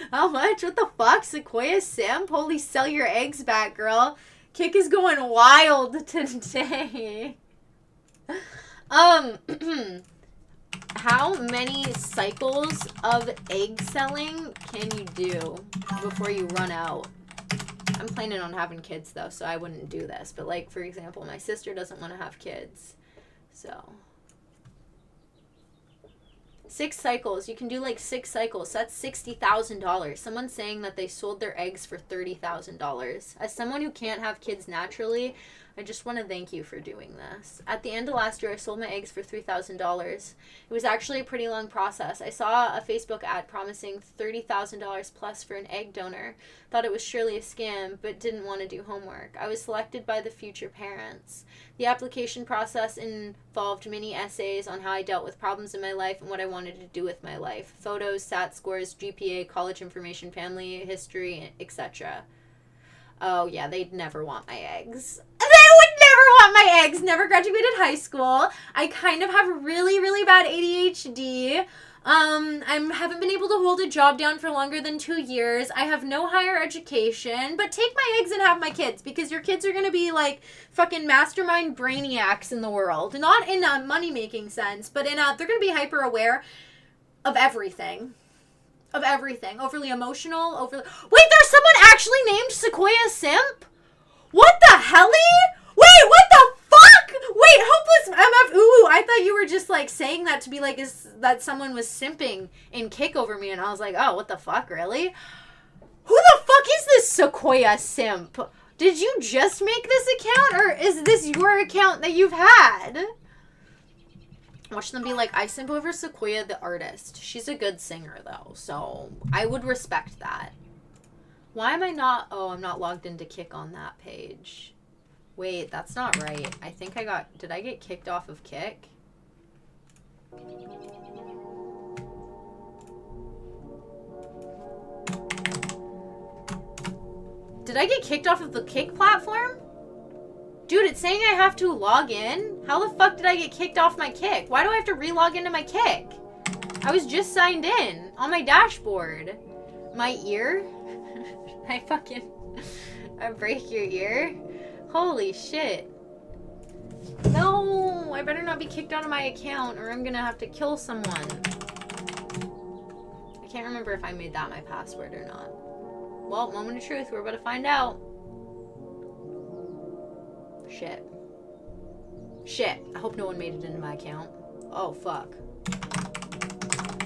How much? What the fuck? Sequoia Simp? Holy, sell your eggs back, girl. Kick is going wild today. How many cycles of egg selling can you do before you run out? I'm planning on having kids, though, so I wouldn't do this. But, like, for example, my sister doesn't want to have kids. So, 6 cycles. You can do, like, 6 cycles. So that's $60,000. Someone's saying that they sold their eggs for $30,000. As someone who can't have kids naturally, I just want to thank you for doing this. At the end of last year, I sold my eggs for $3,000. It was actually a pretty long process. I saw a Facebook ad promising $30,000 plus for an egg donor. Thought it was surely a scam, but didn't want to do homework. I was selected by the future parents. The application process involved many essays on how I dealt with problems in my life and what I wanted to do with my life. Photos, SAT scores, GPA, college information, family history, etc. Oh, yeah, they'd never want my eggs. They would never want my eggs. Never graduated high school. I kind of have really, really bad ADHD. I haven't been able to hold a job down for longer than 2 years. I have no higher education. But take my eggs and have my kids, because your kids are going to be, like, fucking mastermind brainiacs in the world. Not in a money-making sense, but in a, they're going to be hyper-aware of everything. Of everything. Overly emotional, overly... Wait, there's someone actually named Sequoia Simp? What the helly? Wait, what the fuck? Wait, Hopeless MF... Ooh, I thought you were just, like, saying that to be like, that someone was simping in Kick over me, and I was like, oh, what the fuck, really? Who the fuck is this Sequoia Simp? Did you just make this account, or is this your account that you've had? Watch them be like, I simp over Sequoia the artist. She's a good singer, though, so I would respect that. Why am I not... Oh, I'm not logged into Kick on that page. Wait, that's not right. I think I got... Did I get kicked off of Kick? Did I get kicked off of the Kick platform? Dude, it's saying I have to log in? How the fuck did I get kicked off my Kick? Why do I have to re-log into my Kick? I was just signed in on my dashboard. My ear? I break your ear? Holy shit. No, I better not be kicked out of my account or I'm gonna have to kill someone. I can't remember if I made that my password or not. Well, moment of truth, we're about to find out. Shit. Shit. I hope no one made it into my account. Oh, fuck.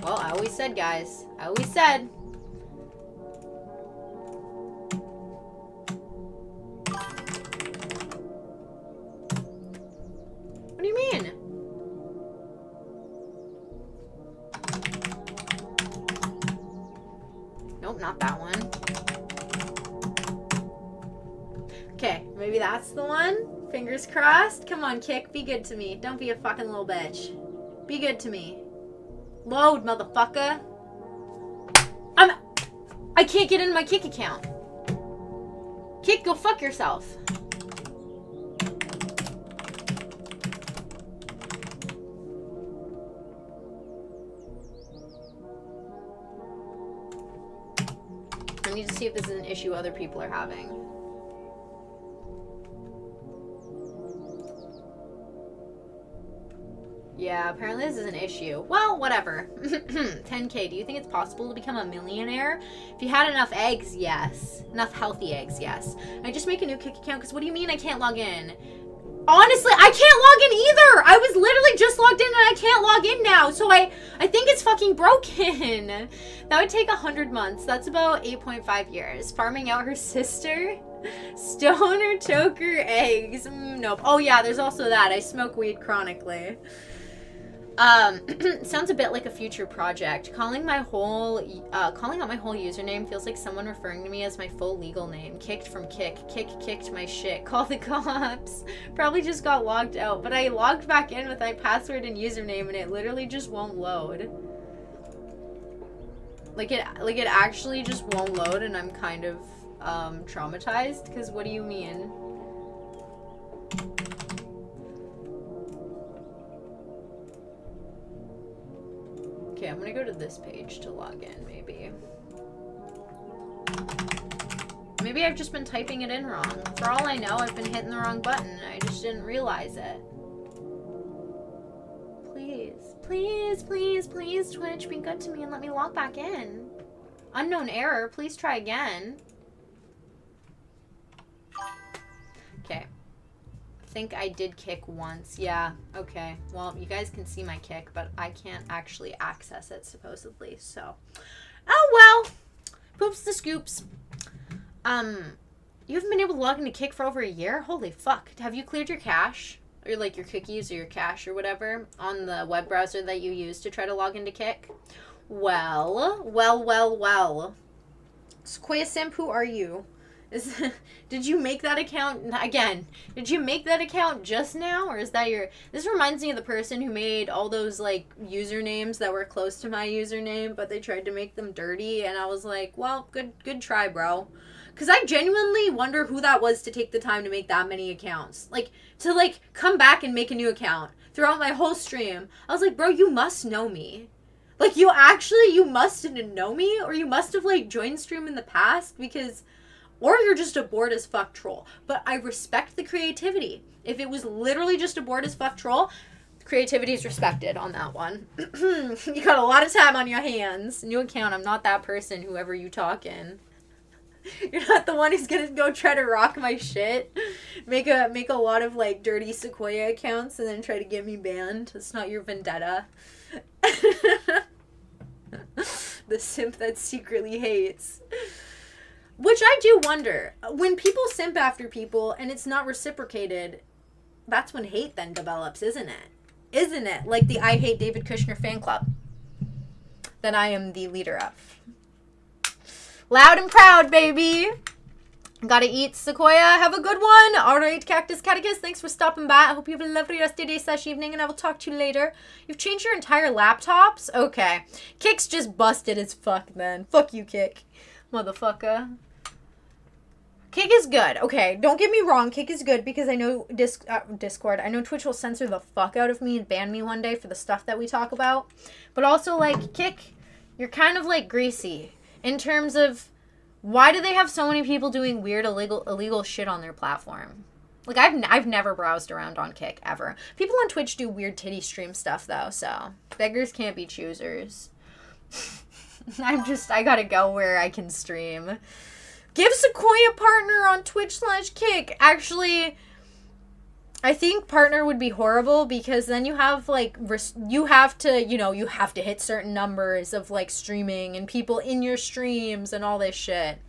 Well, I always said, guys. I always said. What do you mean? Nope, not that one. Okay, maybe that's the one. Fingers crossed. Come on, Kick. Be good to me. Don't be a fucking little bitch. Be good to me. Load, motherfucker. I can't get into my Kick account. Kick, go fuck yourself. I need to see if this is an issue other people are having. Yeah, apparently this is an issue. Well, whatever. 10K, do you think it's possible to become a millionaire? If you had enough eggs, yes. Enough healthy eggs, yes. I just make a new Kick account, because what do you mean I can't log in? Honestly, I can't log in either! I was literally just logged in and I can't log in now, so I think it's fucking broken. That would take 100 months. That's about 8.5 years. Farming out her sister? Stoner choker eggs. Nope. Oh yeah, there's also that. I smoke weed chronically. Sounds a bit like a future project. Calling out my whole username feels like someone referring to me as my full legal name. Kicked from Kick. Kicked my shit. Call the cops. Probably just got logged out, but I logged back in with my password and username and it literally just won't load. Like it actually just won't load and I'm kind of, traumatized, because what do you mean? Okay, I'm gonna go to this page to log in, maybe. Maybe I've just been typing it in wrong. For all I know, I've been hitting the wrong button and I just didn't realize it. Please, please, please, please, Twitch, be good to me and let me log back in. Unknown error, please try again. Okay. I think I did Kick once. Yeah, okay. Well, you guys can see my Kick, but I can't actually access it, supposedly, so. Oh, well. Poops the scoops. You You haven't been able to log into Kick for over a year? Holy fuck. Have you cleared your cache? Or like your cookies or your cache or whatever on the web browser that you use to try to log into Kick? Well. Sequoia Simp, who are you? Did you make that account again? Did you make that account just now, or is that your? This reminds me of the person who made all those like usernames that were close to my username, but they tried to make them dirty, and I was like, well, good try, bro. Because I genuinely wonder who that was to take the time to make that many accounts, like to like come back and make a new account throughout my whole stream. I was like, bro, you must know me. Like, you must know me, or you must have, like, joined stream in the past, because, or you're just a bored as fuck troll. But I respect the creativity. If it was literally just a bored as fuck troll, creativity is respected on that one. You got a lot of time on your hands. New account, I'm not that person, whoever you talking. You're not the one who's gonna go try to rock my shit. Make a lot of, like, dirty Sequoia accounts and then try to get me banned. It's not your vendetta. The simp that secretly hates. Which I do wonder. When people simp after people and it's not reciprocated, that's when hate then develops, isn't it? Isn't it? Like the I Hate David Kushner fan club that I am the leader of. Loud and proud, baby. Gotta eat, Sequoia. Have a good one. All right, Cactus Catechus, thanks for stopping by. I hope you have a lovely rest of your day / evening, and I will talk to you later. You've changed your entire laptops? Okay. Kick's just busted as fuck, then. Fuck you, Kick. Motherfucker. Kick is good. Okay, don't get me wrong. Kick is good because I know Discord. I know Twitch will censor the fuck out of me and ban me one day for the stuff that we talk about. But also, like, Kick, you're kind of, like, greasy in terms of why do they have so many people doing weird illegal shit on their platform? Like, I've never browsed around on Kick, ever. People on Twitch do weird titty stream stuff, though, so beggars can't be choosers. I gotta go where I can stream. Give Sequoia partner on Twitch /Kick. Actually, I think partner would be horrible because then you have, like, you have to hit certain numbers of, like, streaming and people in your streams and all this shit.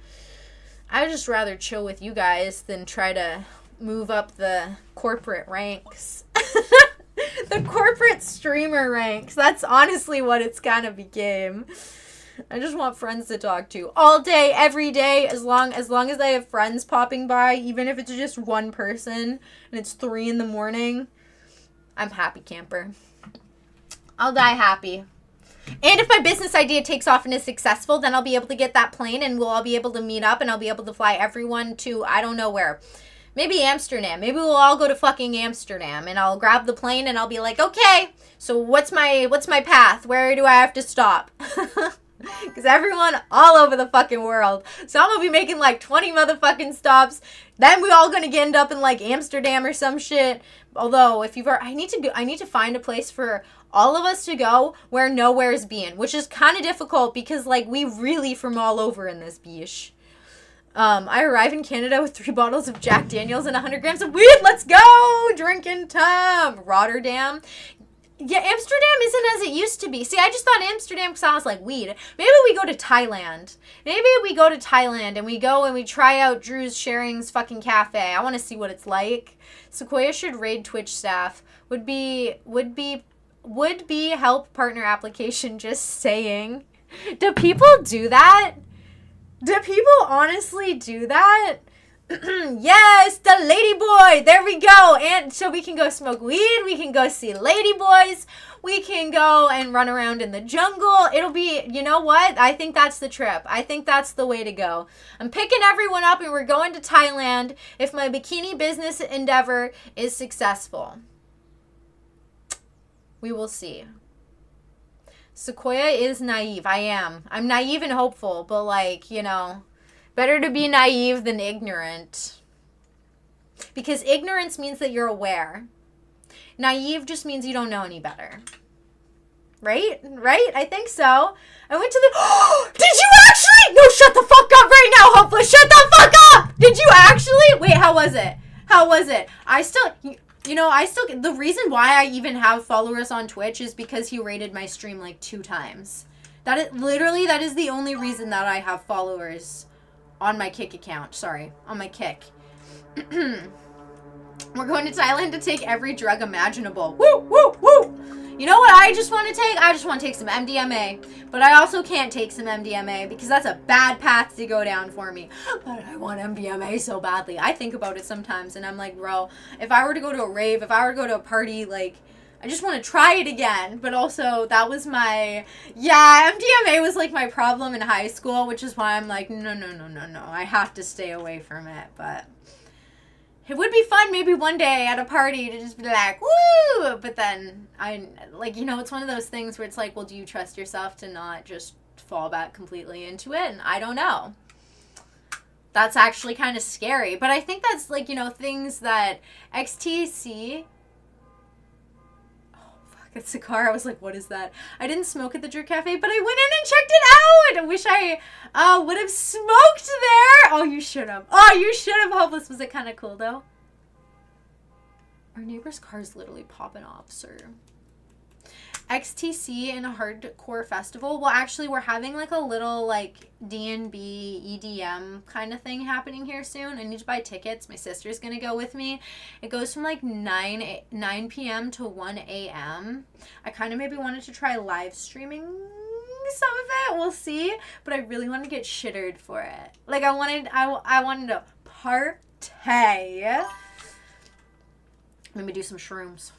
I'd just rather chill with you guys than try to move up the corporate ranks. The corporate streamer ranks. That's honestly what it's kind of became. I just want friends to talk to all day, every day, as long as I have friends popping by, even if it's just one person and it's 3 a.m, I'm happy camper. I'll die happy. And if my business idea takes off and is successful, then I'll be able to get that plane and we'll all be able to meet up and I'll be able to fly everyone to, I don't know where. Maybe Amsterdam. Maybe we'll all go to fucking Amsterdam and I'll grab the plane and I'll be like, okay, so what's my path? Where do I have to stop? Because everyone all over the fucking world. So I'm going to be making like 20 motherfucking stops. Then we all going to end up in like Amsterdam or some shit. Although, if you've I need to find a place for all of us to go where nowhere's being. Which is kind of difficult because like we really from all over in this beach. I arrive in Canada with 3 bottles of Jack Daniels and 100 grams of weed. Let's go! Drinking time. Rotterdam. Yeah, Amsterdam isn't as it used to be. See, I just thought Amsterdam sounds like weed. Maybe we go to Thailand. Maybe we go to Thailand and we go and we try out Drew's Sharing's fucking cafe. I want to see what it's like. Sequoia should raid Twitch staff. Would be help partner application, just saying. Do people do that? Do people honestly do that? Yes, the Ladyboy. There we go. And so we can go smoke weed. We can go see Ladyboys. We can go and run around in the jungle. It'll be, you know what? I think that's the trip. I think that's the way to go. I'm picking everyone up and we're going to Thailand if my bikini business endeavor is successful. We will see. Sequoia is naive. I am. I'm naive and hopeful, but like, you know, better to be naive than ignorant. Because ignorance means that you're aware. Naive just means you don't know any better. Right? Right? I think so. I went to the... Did you actually? No, shut the fuck up right now, Hopeless. Shut the fuck up! Did you actually? Wait, how was it? How was it? The reason why I even have followers on Twitch is because he rated my stream like 2 times. That is the only reason that I have followers On my Kik account. Sorry. On my Kik. We're going to Thailand to take every drug imaginable. Woo, woo, woo! You know what I just want to take? I just want to take some MDMA. But I also can't take some MDMA because that's a bad path to go down for me. But I want MDMA so badly. I think about it sometimes and I'm like, bro, if I were to go to a rave, if I were to go to a party, like, I just want to try it again. But also, that was my, MDMA was like my problem in high school, which is why I'm like, no. I have to stay away from it. But it would be fun maybe one day at a party to just be like, woo! But then, it's one of those things where it's like, well, do you trust yourself to not just fall back completely into it? And I don't know. That's actually kind of scary. But I think that's, like, things that XTC... Oh, fuck, it's a car. I was like, what is that? I didn't smoke at the Drew Cafe, but I went in and checked it out! I wish I would have smoked there! Oh, you should have. Hopeless. Was it kind of cool, though? Our neighbor's car's literally popping off, sir. XTC in a hardcore festival. Well, actually, we're having like a little like D&B EDM kind of thing happening here soon. I need to buy tickets. My sister's gonna go with me. It goes from like 9 p.m. to 1 a.m. I kind of maybe wanted to try live streaming some of it. We'll see. But I really want to get shittered for it. Like I wanted to partay. Maybe do some shrooms.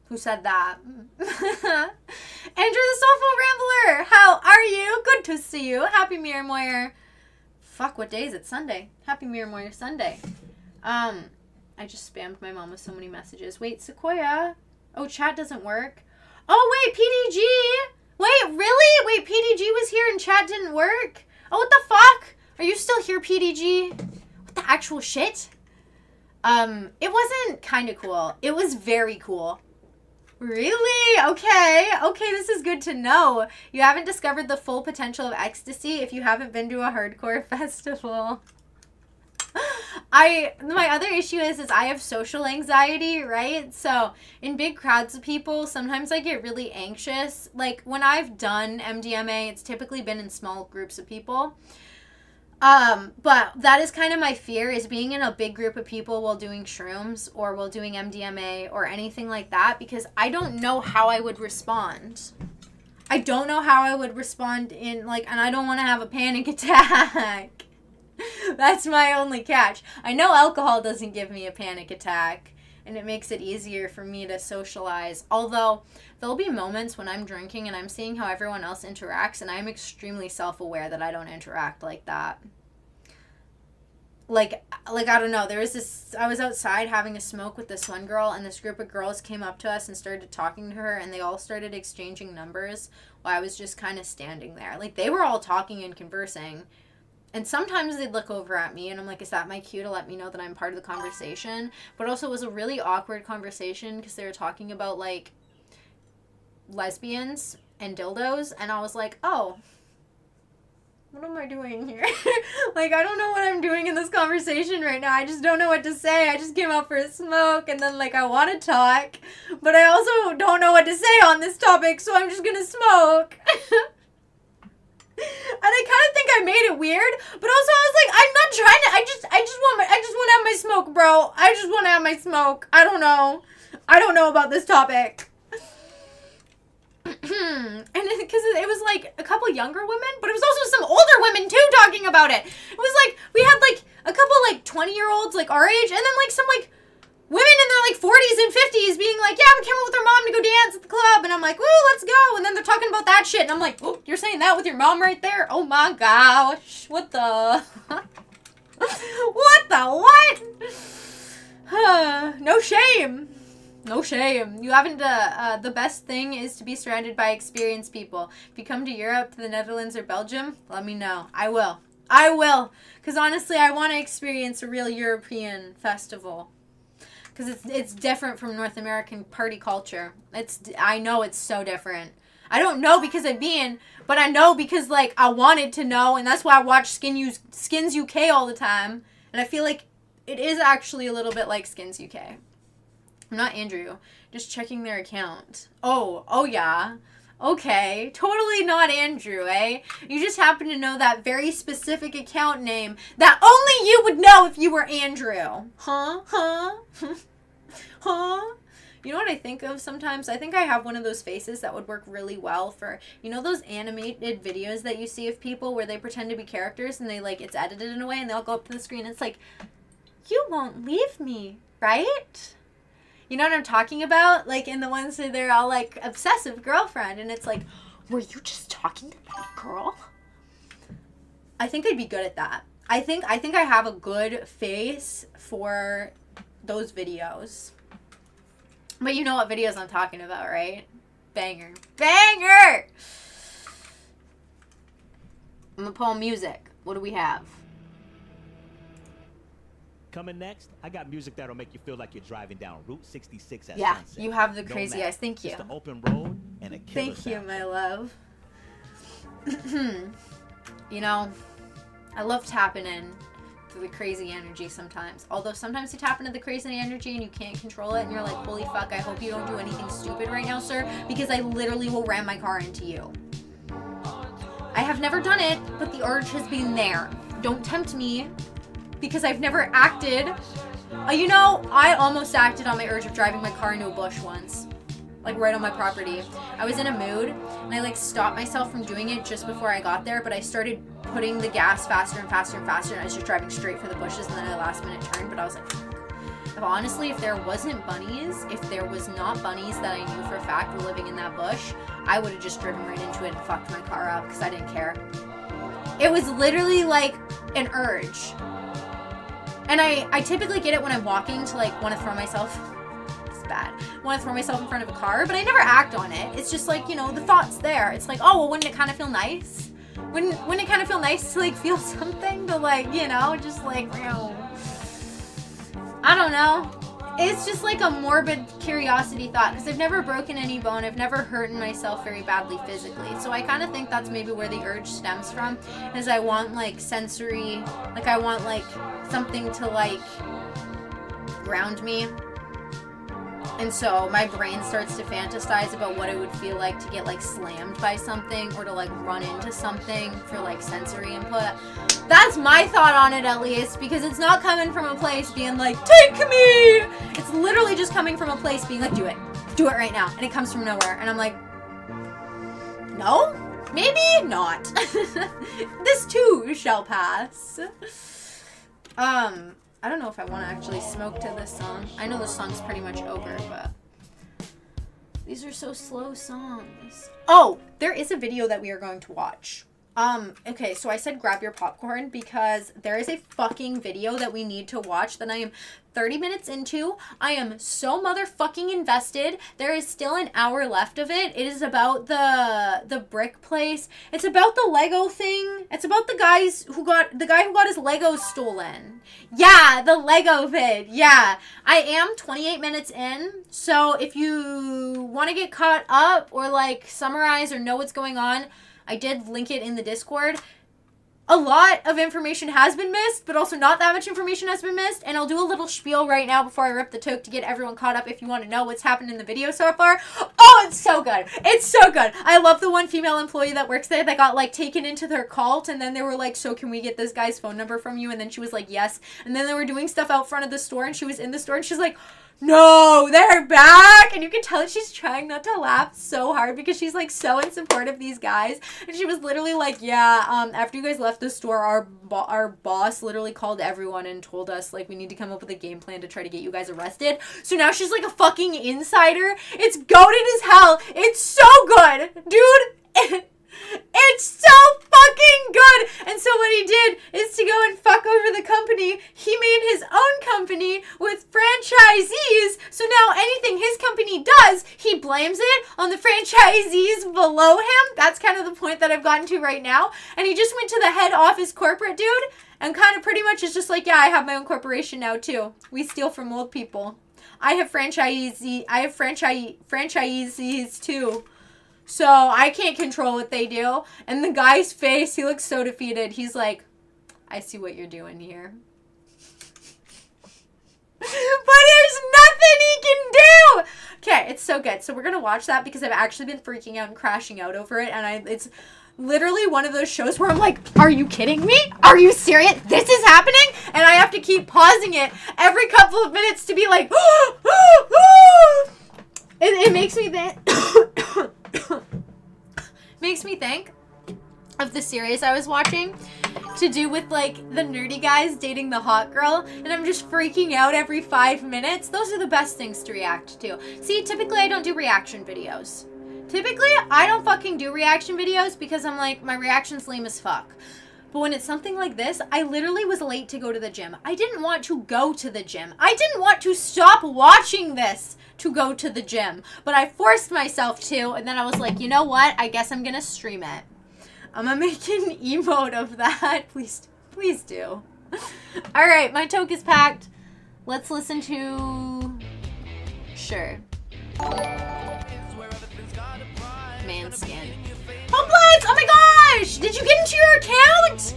Who said that? Andrew the Soulful Rambler! How are you? Good to see you. Happy Mirror Moyer. Fuck, what day is it? Sunday. Happy Mirror Moyer Sunday. I just spammed my mom with so many messages. Wait, Sequoia. Oh, chat doesn't work. Oh, wait, PDG. Wait, really? Wait, PDG was here and chat didn't work? Oh, what the fuck? Are you still here, PDG? What the actual shit? It wasn't kind of cool. It was very cool. Really? Okay, this is good to know. You haven't discovered the full potential of ecstasy if you haven't been to a hardcore festival. My other issue is I have social anxiety, right? So in big crowds of people, sometimes I get really anxious. Like when I've done MDMA, it's typically been in small groups of people. But that is kind of my fear, is being in a big group of people while doing shrooms or while doing MDMA or anything like that, because I don't know how I would respond. I don't know how I would respond and I don't want to have a panic attack. That's my only catch. I know alcohol doesn't give me a panic attack, and it makes it easier for me to socialize. Although, there'll be moments when I'm drinking and I'm seeing how everyone else interacts, and I'm extremely self-aware that I don't interact like that. Like I don't know, I was outside having a smoke with this one girl, and this group of girls came up to us and started talking to her, and they all started exchanging numbers while I was just kind of standing there. Like, they were all talking and conversing, and sometimes they'd look over at me, and I'm like, is that my cue to let me know that I'm part of the conversation? But also, it was a really awkward conversation because they were talking about, like, lesbians and dildos, and I was like, oh, what am I doing here? Like, I don't know what I'm doing in this conversation right now. I just don't know what to say. I just came out for a smoke, and then, I want to talk, but I also don't know what to say on this topic, so I'm just gonna smoke. And I kind of think I made it weird, but also I was like, I'm not trying to, I just want to have my smoke, bro. I just want to have my smoke. I don't know about this topic. And because it was a couple younger women, but it was also some older women too talking about it. It was we had a couple 20-year-olds our age, and then some women in their 40s and 50s being yeah, we came out with our mom to go dance at the club, and I'm like, woo, let's go. And then they're talking about that shit, and I'm like, oh, you're saying that with your mom right there? Oh my gosh, what the what? No shame. No shame. You haven't, the best thing is to be surrounded by experienced people. If you come to Europe, to the Netherlands, or Belgium, let me know. I will. Because honestly, I want to experience a real European festival. Because it's different from North American party culture. I know it's so different. I don't know because I've been, but I know because, I wanted to know, and that's why I watch Skins UK all the time. And I feel like it is actually a little bit like Skins UK. I'm not Andrew. Just checking their account. Oh yeah. Okay, totally not Andrew, eh? You just happen to know that very specific account name that only you would know if you were Andrew. Huh? Huh? You know what I think of sometimes? I think I have one of those faces that would work really well for, you know, those animated videos that you see of people where they pretend to be characters and they, like, it's edited in a way and they all go up to the screen and it's like, you won't leave me, right? You know what I'm talking about? Like, in the ones that they're all, like, obsessive girlfriend and it's like, were you just talking to that girl? I think I'd be good at that. I think I have a good face for those videos. But you know what videos I'm talking about, right? Banger. Banger! I'm gonna pull music. What do we have? Coming next, I got music that'll make you feel like you're driving down Route 66 at yeah, sunset. you have the crazy eyes. Thank you. It's the open road and a killer Thank you, soundtrack. my love. You know, I love tapping in to the crazy energy sometimes. Although sometimes you tap into the crazy energy and you can't control it and you're like, holy fuck, I hope you don't do anything stupid right now, sir, because I literally will ram my car into you. I have never done it, but the urge has been there. Don't tempt me, because I've never acted. You know, I almost acted on my urge of driving my car into a bush once. Like, right on my property. I was in a mood, and I, like, stopped myself from doing it just before I got there, but I started putting the gas faster and faster and faster, and I was just driving straight for the bushes, and then I last-minute turned, but I was like, if honestly, if there wasn't bunnies, if there was not bunnies that I knew for a fact were living in that bush, I would have just driven right into it and fucked my car up, because I didn't care. It was literally, like, an urge. And I typically get it when I'm walking to, like, want to throw myself, it's bad, want to throw myself in front of a car, but I never act on it. It's just like, you know, the thought's there. It's like, oh, well, wouldn't it kind of feel nice? Wouldn't it kind of feel nice to, like, feel something to, like, you know, just, like, you know, I don't know. It's just, like, a morbid curiosity thought, because I've never broken any bone. I've never hurt myself very badly physically. So I kind of think that's maybe where the urge stems from, is I want, like, sensory, like, I want, like, something to, like, ground me. And so my brain starts to fantasize about what it would feel like to get, like, slammed by something or to, like, run into something for, like, sensory input. That's my thought on it, at least, because it's not coming from a place being like, take me! It's literally just coming from a place being like, do it right now. And it comes from nowhere. And I'm like, no? Maybe not. This too shall pass. I don't know if I want to actually smoke to this song. I know this song's pretty much over, but these are so slow songs. Oh, there is a video that we are going to watch. Okay, so I said grab your popcorn because there is a fucking video that we need to watch that I am 30 minutes into. I am so motherfucking invested. There is still an hour left of it. It is about the brick place. It's about the Lego thing. It's about the guy who got his Legos stolen. Yeah, the Lego vid. Yeah. I am 28 minutes in. So if you want to get caught up or like summarize or know what's going on, I did link it in the Discord. A lot of information has been missed, but also not that much information has been missed. And I'll do a little spiel right now before I rip the toke to get everyone caught up if you want to know what's happened in the video so far. Oh, it's so good. It's so good. I love the one female employee that works there that got, like, taken into their cult. And then they were like, so can we get this guy's phone number from you? And then she was like, yes. And then they were doing stuff out front of the store. And she was in the store and she's like, no, they're back. And you can tell she's trying not to laugh so hard because she's like so in support of these guys. And she was literally like, yeah, after you guys left the store, our boss literally called everyone and told us like we need to come up with a game plan to try to get you guys arrested. So now she's like a fucking insider. It's goated as hell. It's so good, dude. It's so fucking good. And so what he did is to go and fuck over the company. He made his own company with franchisees. So now anything his company does, he blames it on the franchisees below him. That's kind of the point that I've gotten to right now. And he just went to the head office corporate dude and kind of pretty much is just like, yeah, I have my own corporation now too. We steal from old people. I have franchisees too. So I can't control what they do. And the guy's face, he looks so defeated. He's like, I see what you're doing here. But there's nothing he can do. Okay, it's so good. So we're gonna watch that because I've actually been freaking out and crashing out over it, and it's literally one of those shows where I'm like, are you kidding me? Are you serious? This is happening? And I have to keep pausing it every couple of minutes to be like, it makes me think makes me think of the series I was watching to do with like the nerdy guys dating the hot girl, and I'm just freaking out every 5 minutes. Those are the best things to react to. See, typically I don't do reaction videos. Typically I don't fucking do reaction videos because I'm like, my reaction's lame as fuck. But when it's something like this, I literally was late to go to the gym. I didn't want to go to the gym. I didn't want to stop watching this to go to the gym. But I forced myself to, and then I was like, you know what? I guess I'm gonna stream it. I'm gonna make an emote of that. Please do. Alright, my toke is packed. Let's listen to... Sure. Manskin. Homeblades! Oh my gosh! Did you get into your account?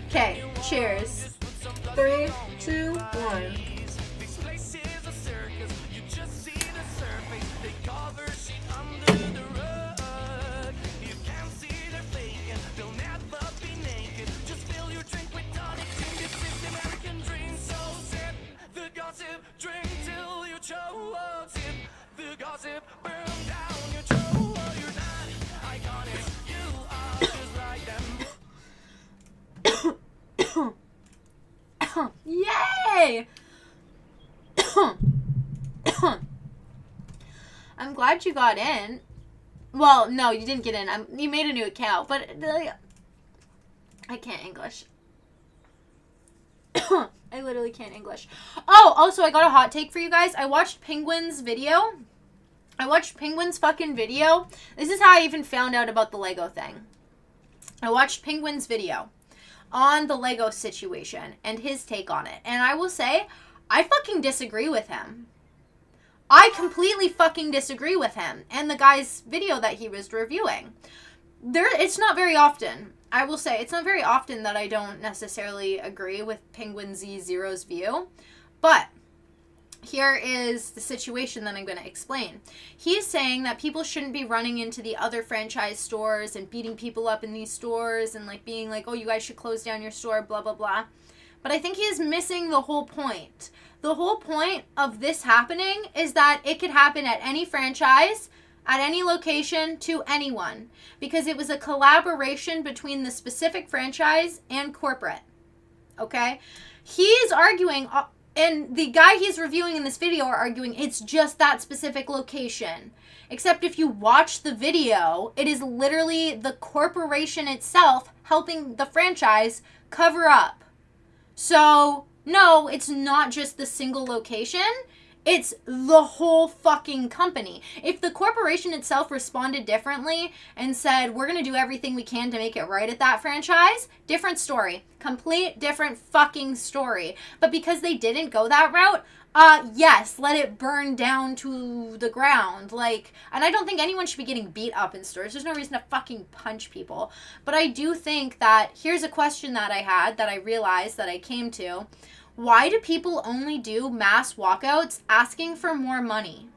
Okay, cheers. 3, 2, 1. Drink till you choke, sip the gossip, burn down your throat. You're not iconic, you are just like them. Yay! I'm glad you got in. Well, no, you didn't get in. You made a new account, but I can't English. I literally can't English. Oh, also, I got a hot take for you guys. I watched Penguin's video. I watched Penguin's fucking video. This is how I even found out about the Lego thing. I watched Penguin's video on the Lego situation and his take on it. And I will say, I fucking disagree with him. I completely fucking disagree with him and the guy's video that he was reviewing. It's not very often. I will say, it's not very often that I don't necessarily agree with Penguin Z0's view, but here is the situation that I'm going to explain. He's saying that people shouldn't be running into the other franchise stores and beating people up in these stores and like being like, oh, you guys should close down your store, blah, blah, blah. But I think he is missing the whole point. The whole point of this happening is that it could happen at any franchise, at any location, to anyone, because it was a collaboration between the specific franchise and corporate. Okay? He's arguing, and the guy he's reviewing in this video are arguing it's just that specific location. Except if you watch the video, it is literally the corporation itself helping the franchise cover up. So, no, it's not just the single location. It's the whole fucking company. If the corporation itself responded differently and said, we're going to do everything we can to make it right at that franchise, different story. Complete different fucking story. But because they didn't go that route, yes, let it burn down to the ground. Like, and I don't think anyone should be getting beat up in stores. There's no reason to fucking punch people. But I do think that, here's a question that I had that I realized that I came to. Why do people only do mass walkouts asking for more money?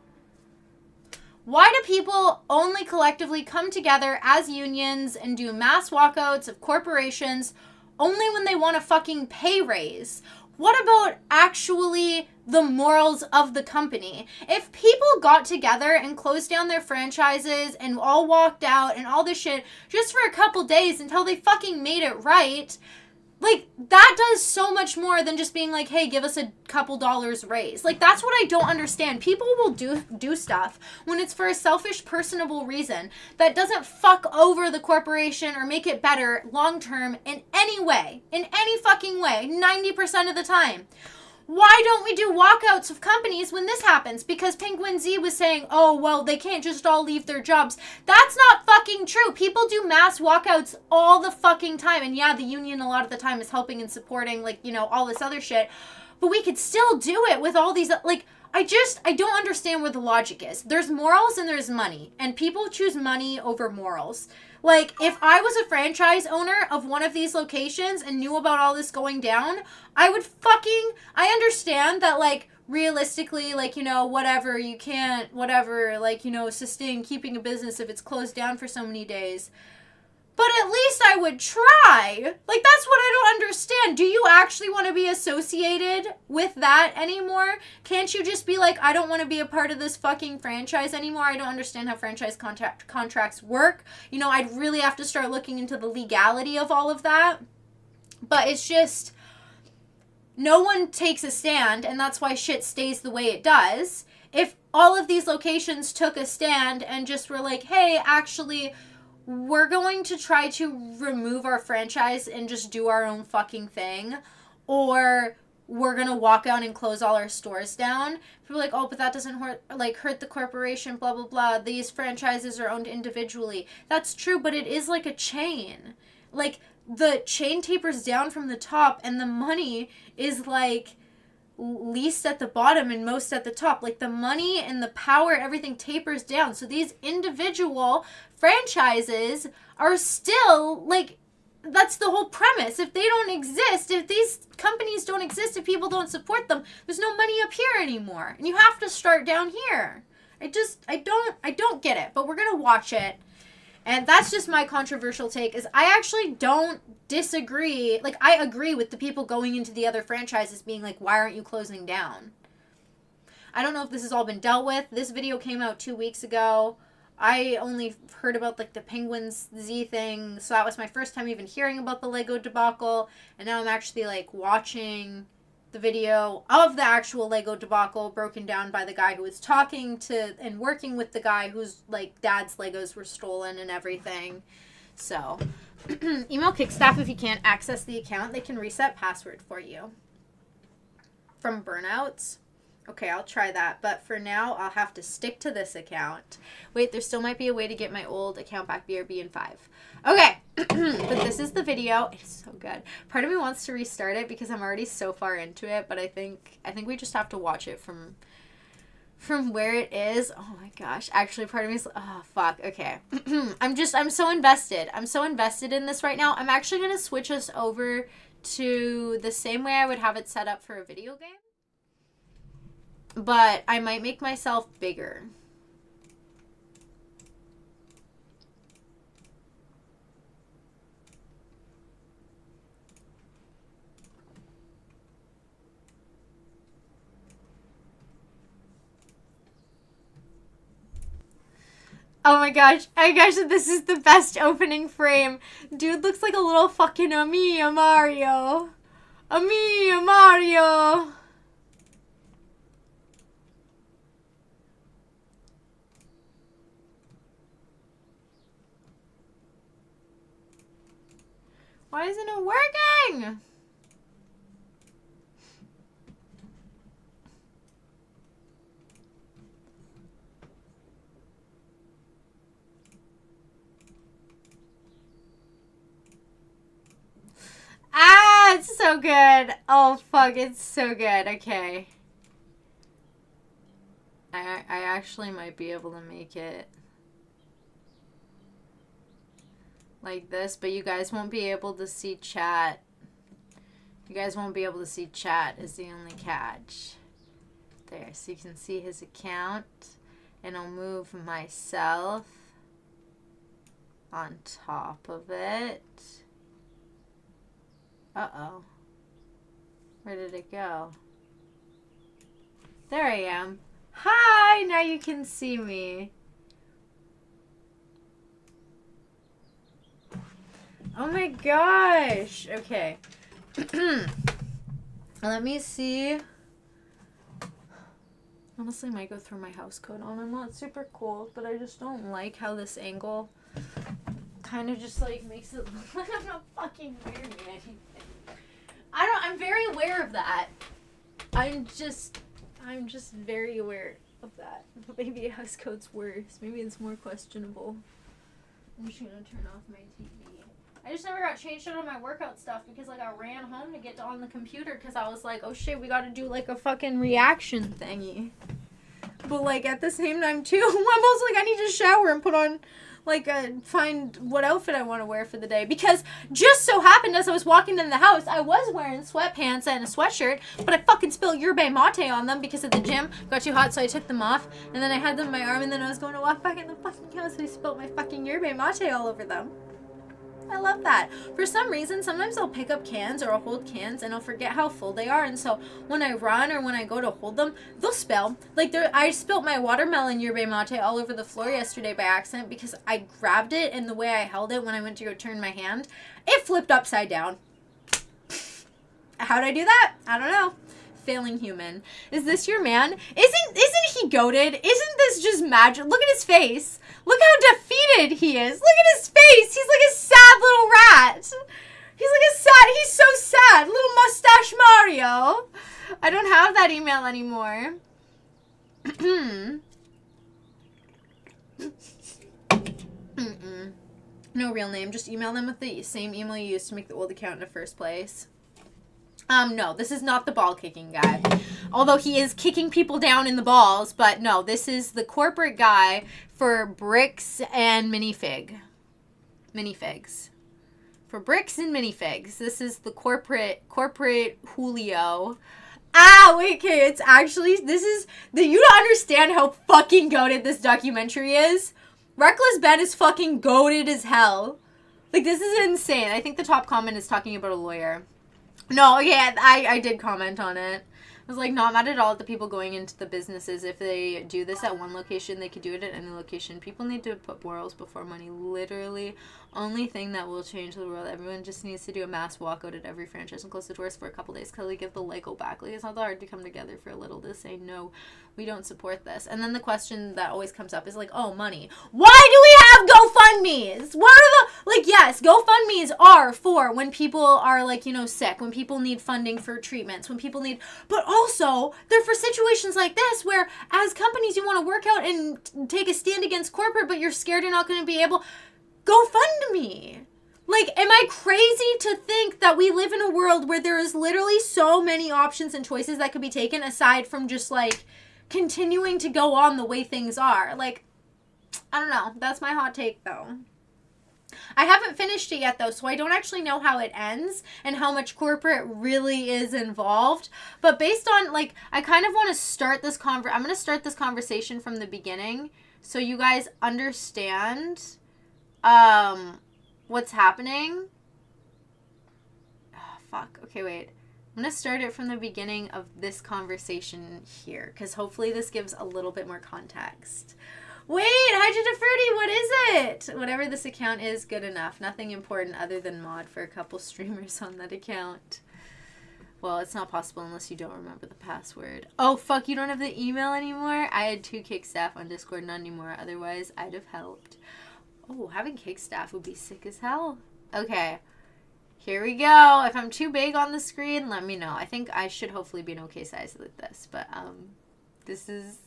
Why do people only collectively come together as unions and do mass walkouts of corporations only when they want a fucking pay raise? What about actually the morals of the company? If people got together and closed down their franchises and all walked out and all this shit just for a couple days until they fucking made it right, like, that does so much more than just being like, hey, give us a couple dollars raise. Like, that's what I don't understand. People will do stuff when it's for a selfish, personable reason that doesn't fuck over the corporation or make it better long-term in any way. In any fucking way. 90% of the time. Why don't we do walkouts of companies when this happens? Because Penguin Z was saying, oh, well, they can't just all leave their jobs. That's not fucking true. People do mass walkouts all the fucking time. And yeah, the union a lot of the time is helping and supporting, like, you know, all this other shit. But we could still do it with all these, like, I don't understand where the logic is. There's morals and there's money. And people choose money over morals. Like, if I was a franchise owner of one of these locations and knew about all this going down, I understand that, like, realistically, like, you know, whatever, you can't, whatever, like, you know, sustain keeping a business if it's closed down for so many days. But at least I would try. Like, that's what I don't understand. Do you actually want to be associated with that anymore? Can't you just be like, I don't want to be a part of this fucking franchise anymore? I don't understand how franchise contracts work. You know, I'd really have to start looking into the legality of all of that. But it's just, no one takes a stand, and that's why shit stays the way it does. If all of these locations took a stand and just were like, hey, actually, we're going to try to remove our franchise and just do our own fucking thing, or we're going to walk out and close all our stores down. People are like, oh, but that doesn't hurt the corporation, blah, blah, blah. These franchises are owned individually. That's true, but it is like a chain. Like, the chain tapers down from the top, and the money is like least at the bottom and most at the top. Like, the money and the power, everything tapers down. So these individual franchises are still, like, that's the whole premise. If they don't exist, if these companies don't exist, if people don't support them, there's no money up here anymore. And you have to start down here. I don't get it, but we're going to watch it. And that's just my controversial take, is I actually don't disagree. Like, I agree with the people going into the other franchises being like, why aren't you closing down? I don't know if this has all been dealt with. This video came out 2 weeks ago. I only heard about, like, the Penguins Z thing, so that was my first time even hearing about the Lego debacle, and now I'm actually, like, watching the video of the actual Lego debacle broken down by the guy who was talking to and working with the guy whose, like, dad's Legos were stolen and everything. So, email Kickstaff if you can't access the account. They can reset password for you. From burnouts. Okay, I'll try that, but for now, I'll have to stick to this account. Wait, there still might be a way to get my old account back, BRB in 5. Okay, but this is the video. It's so good. Part of me wants to restart it because I'm already so far into it, but I think we just have to watch it from where it is. Oh my gosh. Actually, part of me is, oh, fuck. Okay. I'm so invested. I'm so invested in this right now. I'm actually going to switch us over to the same way I would have it set up for a video game. But I might make myself bigger. Oh my gosh, this is the best opening frame. Dude looks like a little fucking Amiya Mario. Amiya Mario. Why isn't it working? Ah, it's so good. Oh, fuck, it's so good. Okay. I actually might be able to make it like this, but you guys won't be able to see chat. You guys won't be able to see chat is the only catch. There, so you can see his account, and I'll move myself on top of it. Uh-oh. Where did it go? There I am. Hi! Now you can see me. Oh my gosh. Okay. Let me see. Honestly, I might go throw my house coat on. I'm not super cool, but I just don't like how this angle kind of just like makes it look like I'm not fucking wearing anything. I'm very aware of that. I'm just very aware of that. But maybe a house coat's worse. Maybe it's more questionable. I'm just gonna turn off my TV. I just never got changed out of my workout stuff because, like, I ran home to get on the computer because I was like, oh shit, we gotta do, like, a fucking reaction thingy. But like at the same time too, I'm also like I need to shower and put on like find what outfit I want to wear for the day, because just so happened as I was walking in the house, I was wearing sweatpants and a sweatshirt, but I fucking spilled yerba mate on them because at the gym got too hot, so I took them off, and then I had them on my arm, and then I was going to walk back in the fucking house, and I spilled my fucking yerba mate all over them. I love that. For some reason, sometimes I'll pick up cans or I'll hold cans and I'll forget how full they are, and so when I run or when I go to hold them, they'll spill. Like I spilled my watermelon yerba mate all over the floor yesterday by accident because I grabbed it, and the way I held it when I went to go turn my hand, it flipped upside down. How'd I do that? I don't know. Failing human. Is this your man? Isn't he goated? Isn't this just magic? Look at his face. Look how defeated he is. Look at his face. He's like a sad little rat. He's so sad. Little mustache Mario. I don't have that email anymore. No real name. Just email them with the same email you used to make the old account in the first place. No, this is not the ball kicking guy. Although he is kicking people down in the balls, but no, this is the corporate guy for Brix and Minifigs. For Brix and Minifigs. This is the corporate Julio. Wait, okay, it's actually, you don't understand how fucking goated this documentary is. Reckless Ben is fucking goated as hell. Like, this is insane. I think the top comment is talking about a lawyer. No, yeah, I did comment on it. I was like, not mad at all at the people going into the businesses. If they do this at one location, they could do it at any location. People need to put morals before money. Literally, only thing that will change the world. Everyone just needs to do a mass walkout at every franchise and close the doors for a couple days. Kelly, give the Lego back. Like, it's not that hard to come together for a little to say, no, we don't support this. And then the question that always comes up is like, oh, money. Why do we have GoFundMes? What are the, like, yes, GoFundMes are for when people are, like, you know, sick, when people need funding for treatments, when people need, but also they're for situations like this where as companies you want to work out and take a stand against corporate, but you're scared you're not going to be able. GoFundMe. Like, am I crazy to think that we live in a world where there is literally so many options and choices that could be taken aside from just like continuing to go on the way things are? Like, I don't know. That's my hot take though. I haven't finished it yet though, so I don't actually know how it ends and how much corporate really is involved. But based on, like, I kind of want to start this I'm going to start this conversation from the beginning so you guys understand what's happening. Oh, fuck. Okay, wait. I'm going to start it from the beginning of this conversation here because hopefully this gives a little bit more context. Wait, Hydra Fruity, what is it? Whatever this account is, good enough. Nothing important other than mod for a couple streamers on that account. Well, it's not possible unless you don't remember the password. Oh, fuck, you don't have the email anymore? I had 2 Kick staff on Discord, none anymore. Otherwise, I'd have helped. Oh, having Kick staff would be sick as hell. Okay, here we go. If I'm too big on the screen, let me know. I think I should hopefully be an okay size like this, but this is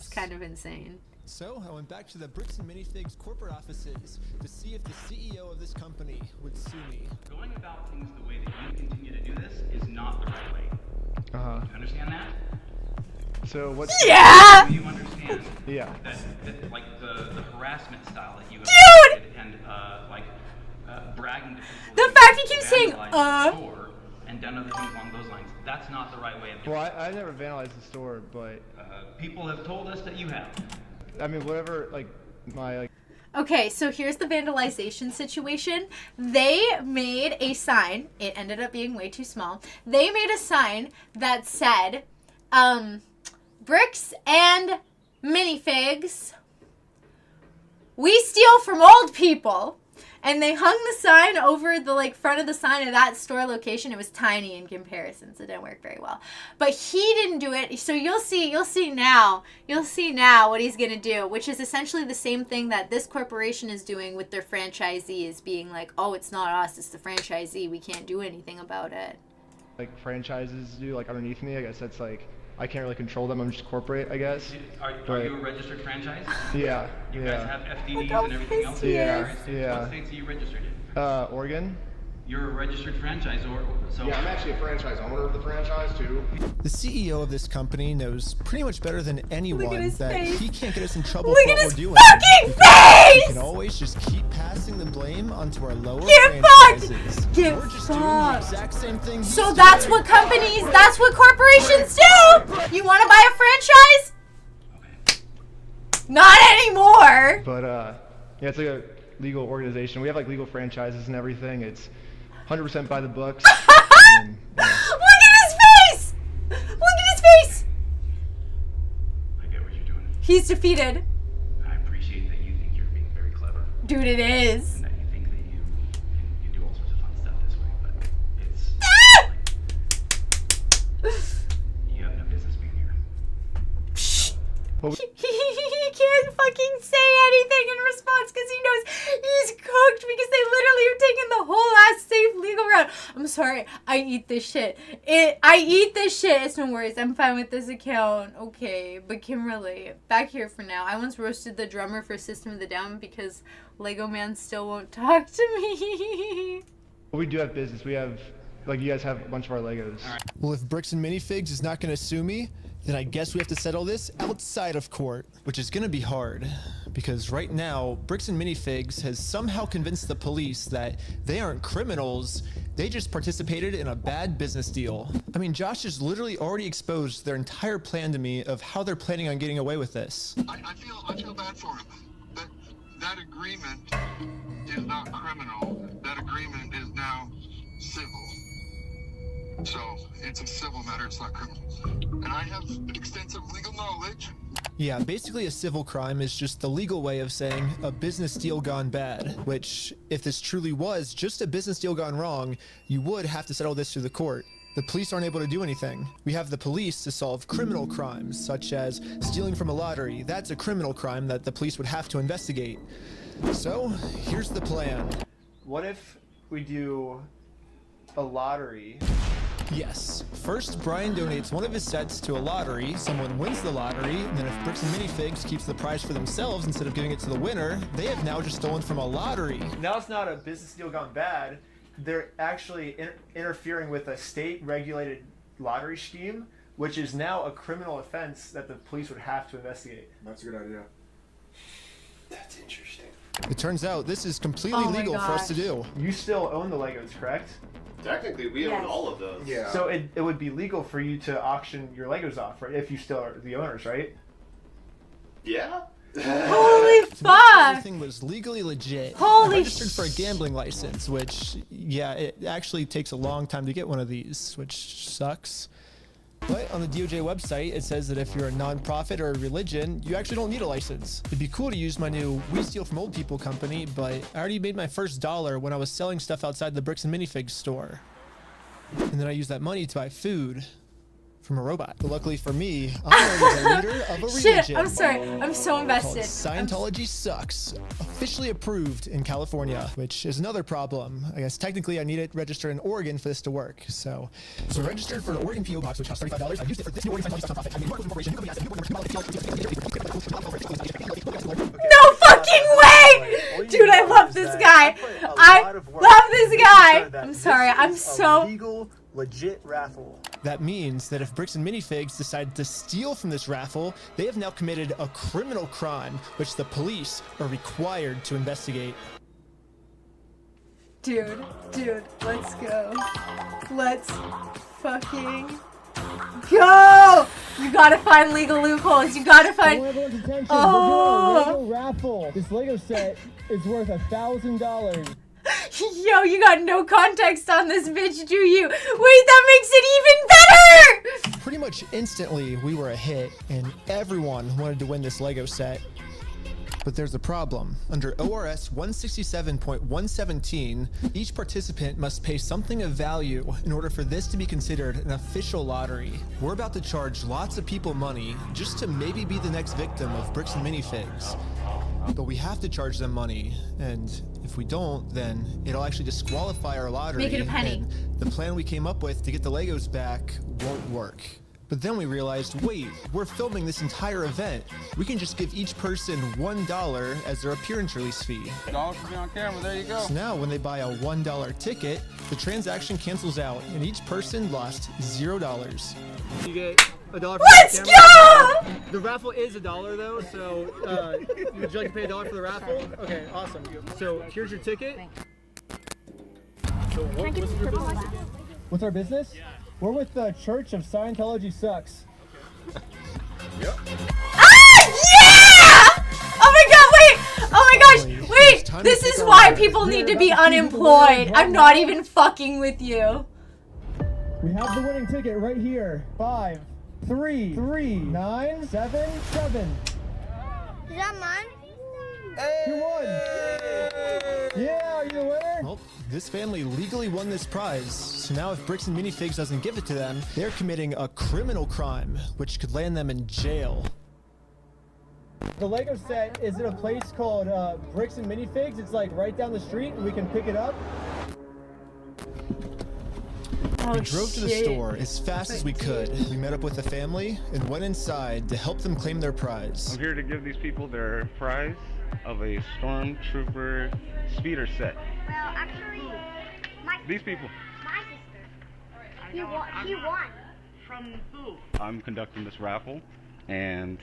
kind of insane. So I went back to the Brix and Minifigs corporate offices to see if the CEO of this company would sue me. Going about things the way that you continue to do this is not the right way. Do you understand that? So what? Yeah! Do you understand? Yeah. That like the harassment style that you Dude! and bragging to people. The fact he keeps saying, store and done other things along those lines. That's not the right way of doing Well, I never vandalized the store, but people have told us that you have. I mean, whatever, like, my, like... Okay, so here's the vandalization situation. They made a sign. It ended up being way too small. They made a sign that said, Brix and Minifigs, we steal from old people. And they hung the sign over the, like, front of the sign of that store location. It was tiny in comparison, so it didn't work very well. But he didn't do it, so you'll see now what he's gonna do, which is essentially the same thing that this corporation is doing with their franchisees, being like, oh, it's not us, it's the franchisee, we can't do anything about it. Like, franchises do, like, underneath me, I guess that's, like, I can't really control them, I'm just corporate, I guess. Are you a registered franchise? Yeah, You yeah. guys have FDDs and everything else? Yeah, yeah. What states are you registered in? Oregon. You're a registered franchisor, so Yeah, I'm actually a franchise owner of the franchise too. The CEO of this company knows pretty much better than anyone his that face. he can't get us in trouble Look for at what his we're doing. fucking because We face! can always just keep passing the blame onto our lower Get franchises. fucked! Get We're just doing the fucked! exact same thing. he's So that's doing. what companies, that's what corporations do! You wanna buy a franchise? Not anymore! But yeah, it's like a legal organization. We have like legal franchises and everything. It's 100% by the books. And, yeah. Look at his face! Look at his face! I get what you're doing. He's defeated. I appreciate that you think you're being very clever Dude, it is. and that you think that you can do all sorts of fun stuff this way, but it's Ah! you have no business being here. He can't fucking say anything in response because he knows he's cooked because they literally have taken the whole ass safe legal route. I'm sorry. I eat this shit. I eat this shit. It's no worries. I'm fine with this account. Okay. But Kimberly, back here for now. I once roasted the drummer for System of the Down because Lego Man still won't talk to me. But we do have business. We have, like, you guys have a bunch of our Legos. Well, if Bricks and Minifigs is not going to sue me, then I guess we have to settle this outside of court, which is going to be hard. Because right now, Bricks and Minifigs has somehow convinced the police that they aren't criminals, they just participated in a bad business deal. I mean, Josh has literally already exposed their entire plan to me of how they're planning on getting away with this. I feel bad for him. That agreement is not criminal. That agreement is now civil. So it's a civil matter, it's not criminal. And I have extensive legal knowledge. Yeah, basically a civil crime is just the legal way of saying a business deal gone bad, which, if this truly was just a business deal gone wrong, you would have to settle this through the court. The police aren't able to do anything. We have the police to solve criminal crimes, such as stealing from a lottery. That's a criminal crime that the police would have to investigate. So, here's the plan. What if we do a lottery? Yes. First, Brian donates one of his sets to a lottery, someone wins the lottery, and then if Bricks and Minifigs keeps the prize for themselves instead of giving it to the winner, they have now just stolen from a lottery. Now it's not a business deal gone bad. They're actually interfering with a state-regulated lottery scheme, which is now a criminal offense that the police would have to investigate. That's a good idea. That's interesting. It turns out this is completely Oh my legal for us to gosh. do. You still own the Legos, correct? Technically, we own all of those. Yeah. So it would be legal for you to auction your Legos off, right? If you still are the owners, right? Yeah? Holy To make sure fuck! everything was legally legit. Holy I registered for a gambling license, which, yeah, it actually takes a long time to get one of these, which sucks. But on the DOJ website, it says that if you're a nonprofit or a religion, you actually don't need a license. It'd be cool to use my new We Steal From Old People company, but I already made my first $1 when I was selling stuff outside the Bricks and Minifigs store. And then I used that money to buy food from a robot. But luckily for me, I'm a leader of a religion. Shit, I'm sorry. I'm so Called invested. Scientology Sucks, officially approved in California, which is another problem. I guess technically I need it registered in Oregon for this to work. So I registered for an Oregon PO box, which costs $35. I used it for this new Oregon Scientology nonprofit. I made Oregon Corporation, new company asset, No fucking way! Dude, I love this guy. I love this guy. I'm sorry. I'm so. legal, legit raffle. That means that if Bricks and Minifigs decide to steal from this raffle, they have now committed a criminal crime, which the police are required to investigate. Dude, let's go. Let's fucking go! You gotta find legal loopholes. You gotta find. Everyone's attention. Oh. We're doing a Lego raffle. This Lego set is worth $1,000. Yo, you got no context on this bitch, do you? Wait, that makes it even better! Pretty much instantly, we were a hit, and everyone wanted to win this Lego set. But there's a problem. Under ORS 167.117, each participant must pay something of value in order for this to be considered an official lottery. We're about to charge lots of people money just to maybe be the next victim of Bricks and Minifigs. But we have to charge them money, and if we don't, then it'll actually disqualify our lottery. Make it a penny. And the plan we came up with to get the Legos back won't work. But then we realized, wait, we're filming this entire event. We can just give each person $1 as their appearance release fee. $1 for being on camera, there you go. So now when they buy a $1 ticket, the transaction cancels out and each person lost $0. You get $1 for Let's the camera. go! The raffle is $1 though, so would you like to pay $1 for the raffle? Okay, awesome. So here's your ticket. So what's your business? What's our business? We're with the Church of Scientology Sucks. Yep. Yeah! Oh my god, wait! Oh my gosh, wait! time to This pick is our why winner. people need to be Yeah, that's the unemployed. winner. I'm not even fucking with you. We have the winning ticket right here. 5, 3, 3, 9, 7, 7. Is that mine? You won! Yeah, are you the winner? Well, this family legally won this prize, so now if Bricks and Minifigs doesn't give it to them, they're committing a criminal crime, which could land them in jail. The Lego set is at a place called Bricks and Minifigs. It's like right down the street, and we can pick it up. We drove to the store as fast as we could. We met up with the family and went inside to help them claim their prize. I'm here to give these people their prize of a Stormtrooper speeder set. Well, actually, These people. my sister. He won. From who? I'm conducting this raffle, and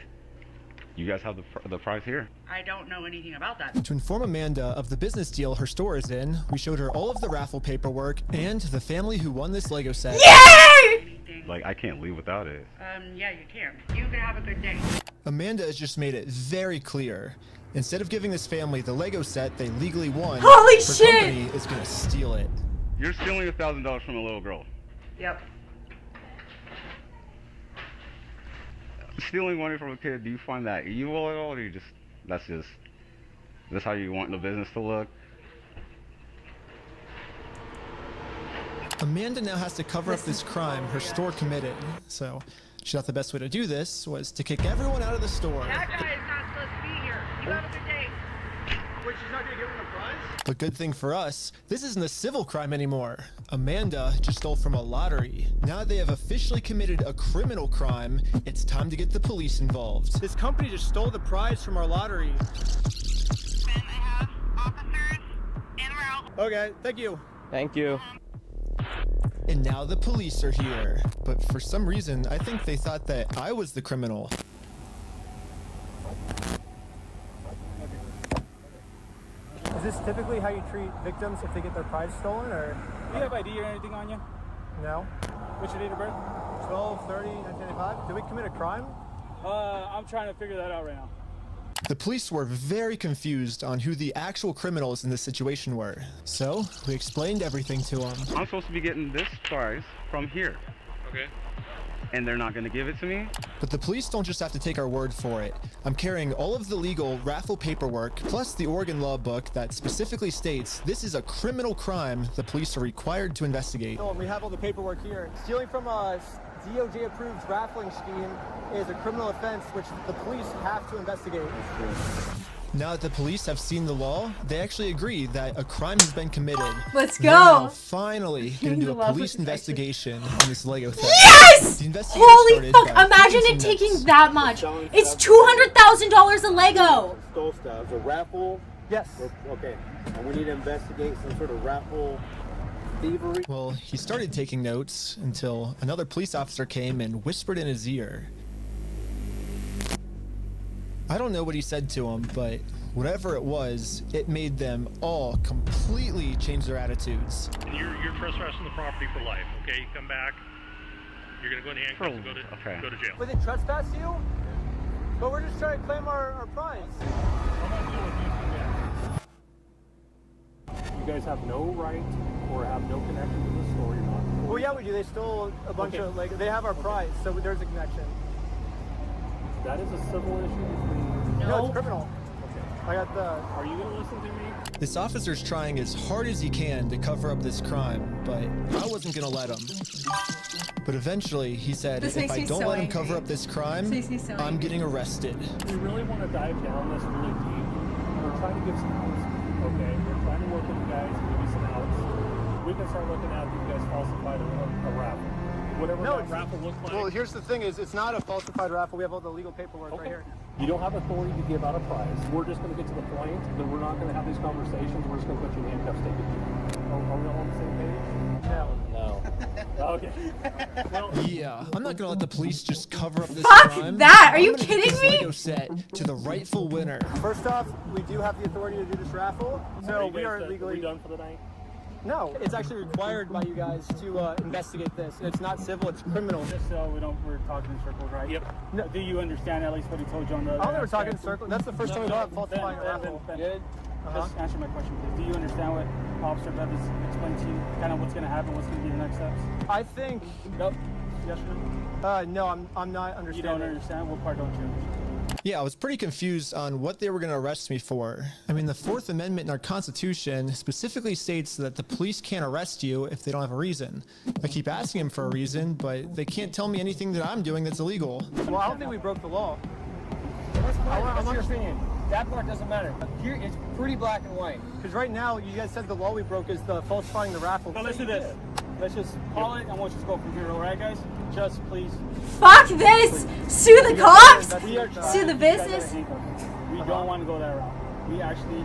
you guys have the prize here. I don't know anything about that. To inform Amanda of the business deal her store is in, we showed her all of the raffle paperwork and the family who won this Lego set. Yay! Like, I can't leave without it. Yeah, you can. You can have a good day. Amanda has just made it very clear. Instead of giving this family the Lego set they legally won, Holy her shit! company is gonna steal it. You're stealing $1,000 from a little girl. Yep. Stealing money from a kid, do you find that evil at all, or do you just, that's how you want the business to look? Amanda now has to cover up this crime her store committed. So she thought the best way to do this was to kick everyone out of the store. That guy is not supposed to be here. You have a good day. Wait, she's not gonna give him a prize? But good thing for us, this isn't a civil crime anymore. Amanda just stole from a lottery. Now that they have officially committed a criminal crime, it's time to get the police involved. This company just stole the prize from our lottery. I have officers en route. Okay, thank you. Thank you. And now the police are here. But for some reason, I think they thought that I was the criminal. Is this typically how you treat victims if they get their prize stolen, or? Do you have ID or anything on you? No. What's your date of birth? 12/30/1995. Did we commit a crime? I'm trying to figure that out right now. The police were very confused on who the actual criminals in this situation were. So we explained everything to them. I'm supposed to be getting this prize from here. Okay. And they're not gonna give it to me? But the police don't just have to take our word for it. I'm carrying all of the legal raffle paperwork, plus the Oregon law book that specifically states this is a criminal crime the police are required to investigate. No, we have all the paperwork here. Stealing from a DOJ-approved raffling scheme is a criminal offense which the police have to investigate. Now that the police have seen the law, they actually agree that a crime has been committed. Let's They're now go! finally gonna do The a law police protection. investigation on this Lego theft. Yes! The investigation Holy started fuck! by Imagine taking it some taking notes. that much. It's $200,000 a Lego. Stole stuff. It's a raffle. Yes. Okay. And we need to investigate some sort of raffle thievery. Well, he started taking notes until another police officer came and whispered in his ear. I don't know what he said to him, but whatever it was, it made them all completely change their attitudes. And you're trespassing the property for life, okay? You come back, you're gonna go in handcuffs and go to jail. Was it trespass you? But we're just trying to claim our prize. You guys have no right or have no connection to the store. You're not. Well, yeah, we do. They stole a bunch of, like, they have our prize, so there's a connection. That is a civil issue between. No, it's criminal. I got the. Are you gonna listen to me? This officer's trying as hard as he can to cover up this crime, but I wasn't gonna let him. But eventually, he said, This if makes I me don't so let him angry. cover up this crime, This makes me so I'm angry. getting arrested. We really want to dive down this really deep. We're trying to give some outs. Okay, we're trying to work with you guys and give you some outs. We can start looking at if you guys falsified a raffle. whatever No, that raffle looks like. Well, here's the thing: it's not a falsified raffle. We have all the legal paperwork right here. You don't have authority to give out a prize. We're just going to get to the point. Then we're not going to have these conversations. We're just going to put you in handcuffs, take it. Are we all on the same page? No. Okay. Well, Yeah, I'm not gonna let the police just cover up this Fuck crime. that! Are I'm you gonna kidding give this me? Lego set to the rightful winner. First off, we do have the authority to do this raffle, so we are legally done for the night. No, it's actually required by you guys to investigate this. It's not civil; it's criminal. Just so we're talking in circles, right? Yep. No, do you understand at least what he told you on the? I don't think we're talking in circles. That's the first time we got falsifying a raffle. Good. Just answer my question, please. Do you understand what Officer Bev has explained to you? Kind of what's going to happen, what's going to be the next steps? I think. Nope. Yes or no? No, I'm not understanding. You don't understand? What part don't you? Yeah, I was pretty confused on what they were going to arrest me for. I mean, the Fourth Amendment in our Constitution specifically states that the police can't arrest you if they don't have a reason. I keep asking them for a reason, but they can't tell me anything that I'm doing that's illegal. Well, I don't think we broke the law. What's your opinion? That part doesn't matter. Here, it's pretty black and white. Because right now, you guys said the law we broke is the falsifying the raffle. So let's do this. Let's just call it, and we'll just go from here, all right, guys? Just please. Fuck this! Sue the cops! Sue the business. We don't want to go that route. We actually.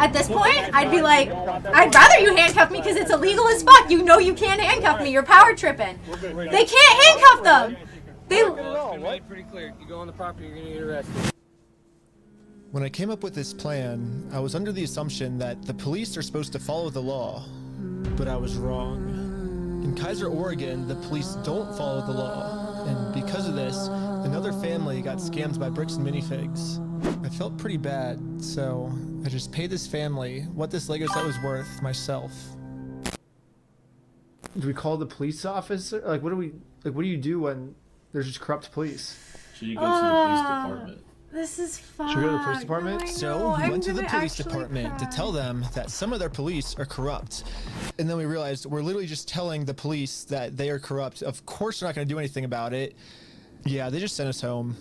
At this point, I'd be like, I'd rather you handcuff me because it's illegal as fuck. You know you can't handcuff me. You're power tripping. They can't handcuff them. They. Pretty clear. You go on the property, you're gonna get arrested. When I came up with this plan, I was under the assumption that the police are supposed to follow the law, but I was wrong. In Kaiser, Oregon, the police don't follow the law, and because of this, another family got scammed by Bricks and Minifigs. I felt pretty bad, so I just paid this family what this Lego set was worth myself. Do we call the police officer? Like, what do you do when there's just corrupt police? Should you go to the police department? This is fun. Should we go to the police department? So we went to the police department to tell them that some of their police are corrupt. And then we realized we're literally just telling the police that they are corrupt. Of course they're not going to do anything about it. Yeah, they just sent us home.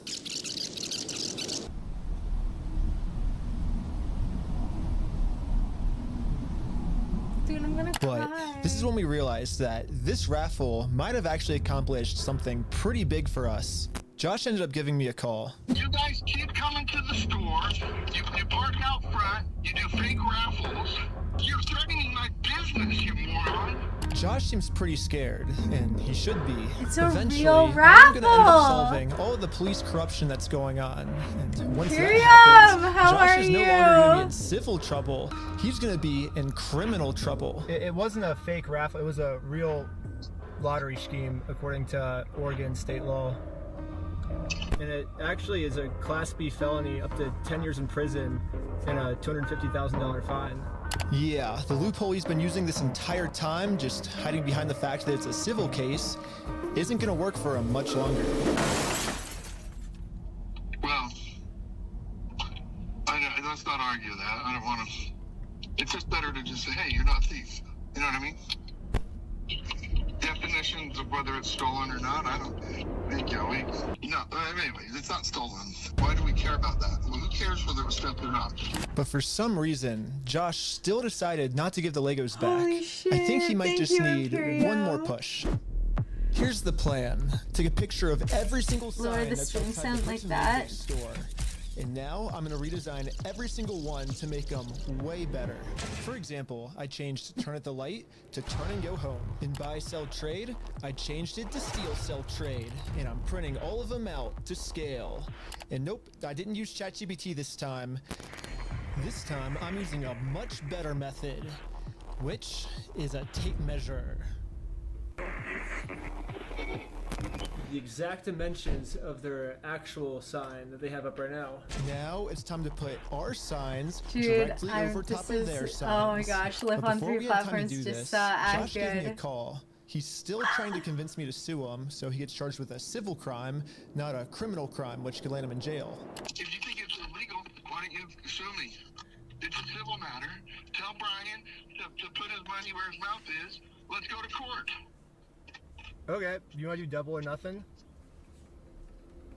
Dude, I'm gonna But cry. this is when we realized that this raffle might have actually accomplished something pretty big for us. Josh ended up giving me a call. You guys keep coming to the stores. You park out front. You do fake raffles. You're threatening my business, you moron. Josh seems pretty scared, and he should be. It's a Eventually, real I'm gonna end up raffle. solving all of the police corruption that's going on. And once Miriam, that happens, how Josh are is no longer going to be you? in civil trouble. He's going to be in criminal trouble. It wasn't a fake raffle. It was a real lottery scheme, according to Oregon state law. And it actually is a Class B felony, up to 10 years in prison and a $250,000 fine. Yeah, the loophole he's been using this entire time, just hiding behind the fact that it's a civil case, isn't going to work for him much longer. Well, let's not argue that. I don't want to. It's just better to just say, hey, you're not a thief. You know what I mean? Definitions of whether it's stolen or not, I don't think. No, anyways, it's not stolen. Why do we care about that? Well, who cares whether it was theft or not? But for some reason, Josh still decided not to give the Legos back. Holy shit, I think he might thank just you, need Imperium. one more push. Here's the plan. Take a picture of every single sign Lord, the that's string outside sound the like Bricks and that. Minifigs store. And now I'm going to redesign every single one to make them way better. For example, I changed Turn at the Light to Turn and Go Home. In Buy, Sell, Trade, I changed it to Steal, Sell, Trade. And I'm printing all of them out to scale. And nope, I didn't use ChatGPT this time. This time, I'm using a much better method, which is a tape measure. The exact dimensions of their actual sign that they have up right now. Now it's time to put our signs Dude, directly over top of their signs. oh my gosh, live But on before 3 we have time to platforms do just this, as Josh gave me a good. call. He's still trying to convince me to sue him, so he gets charged with a civil crime, not a criminal crime, which could land him in jail. If you think it's illegal, why don't you sue me? It's a civil matter. Tell Brian to put his money where his mouth is. Let's go to court. Okay, you want to do double or nothing?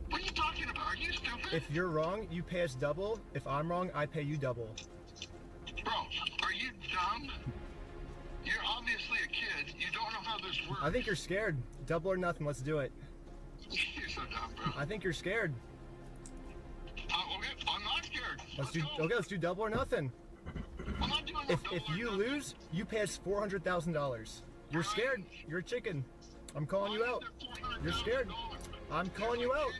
What are you talking about? Are you stupid? If you're wrong, you pay us double. If I'm wrong, I pay you double. Bro, are you dumb? You're obviously a kid. You don't know how this works. I think you're scared. Double or nothing. Let's do it. You're so dumb, bro. I think you're scared. Okay, I'm not scared. Let's do double or nothing. I'm not doing If you lose, you pay us $400,000. You're scared. You're a chicken. I'm calling you out. You're scared. I'm calling you out.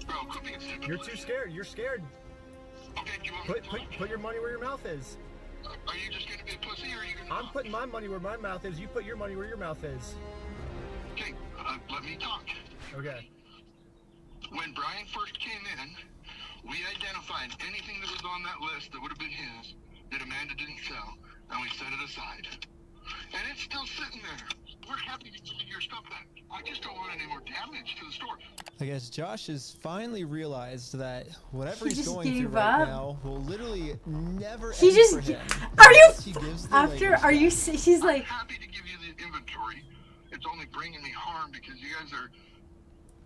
Bro, quit being stupid. You're too scared. You're scared. Okay, do you want Put your money where your mouth is. Are you just gonna be a pussy or are you gonna I'm putting my money where my mouth is. You put your money where your mouth is. Okay, let me talk. Okay. When Brian first came in, we identified anything that was on that list that would have been his that Amanda didn't sell, and we set it aside. And it's still sitting there. We're happy to give you your stuff back. I just don't want any more damage to the store. I guess Josh has finally realized that whatever He he's just going through gave right up. now will literally never He end just. for him. Are you? He gives the After. Legos Are you? back. She's like. I'm happy to give you the inventory. It's only bringing me harm because you guys are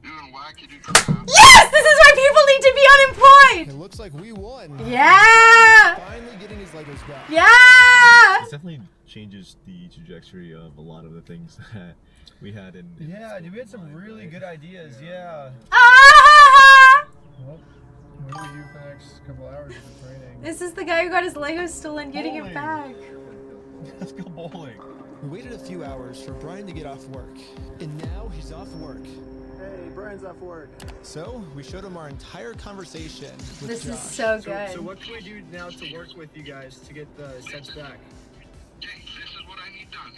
doing wacky crap. Yes! This is why people need to be unemployed! It looks like we won. Yeah! Finally getting his Legos back. Yeah! This definitely changes the trajectory of a lot of the things that we had in Yeah, dude, we had some really good ideas. Yeah. Ah! Well, what do we do for the next couple hours of training? This is the guy who got his Legos stolen getting it back. Let's go bowling. We waited a few hours for Brian to get off work, and now he's off work. Hey, Brian's off work. So we showed him our entire conversation with This Josh. is so good. So what can we do now to work with you guys to get the sets back? Okay, this is what I need done.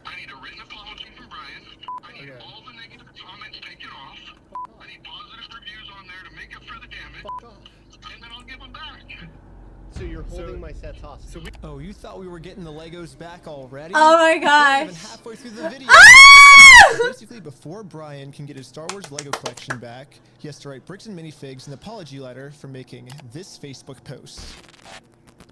I need a written apology from Brian. I need all the negative comments taken off. I need positive reviews on there to make up for the damage. And then I'll give them back. So you're holding my sets hostage. Oh, you thought we were getting the Legos back already? Oh my We're not even gosh. halfway through the video. Basically, before Brian can get his Star Wars Lego collection back, he has to write Bricks and Minifigs an apology letter for making this Facebook post.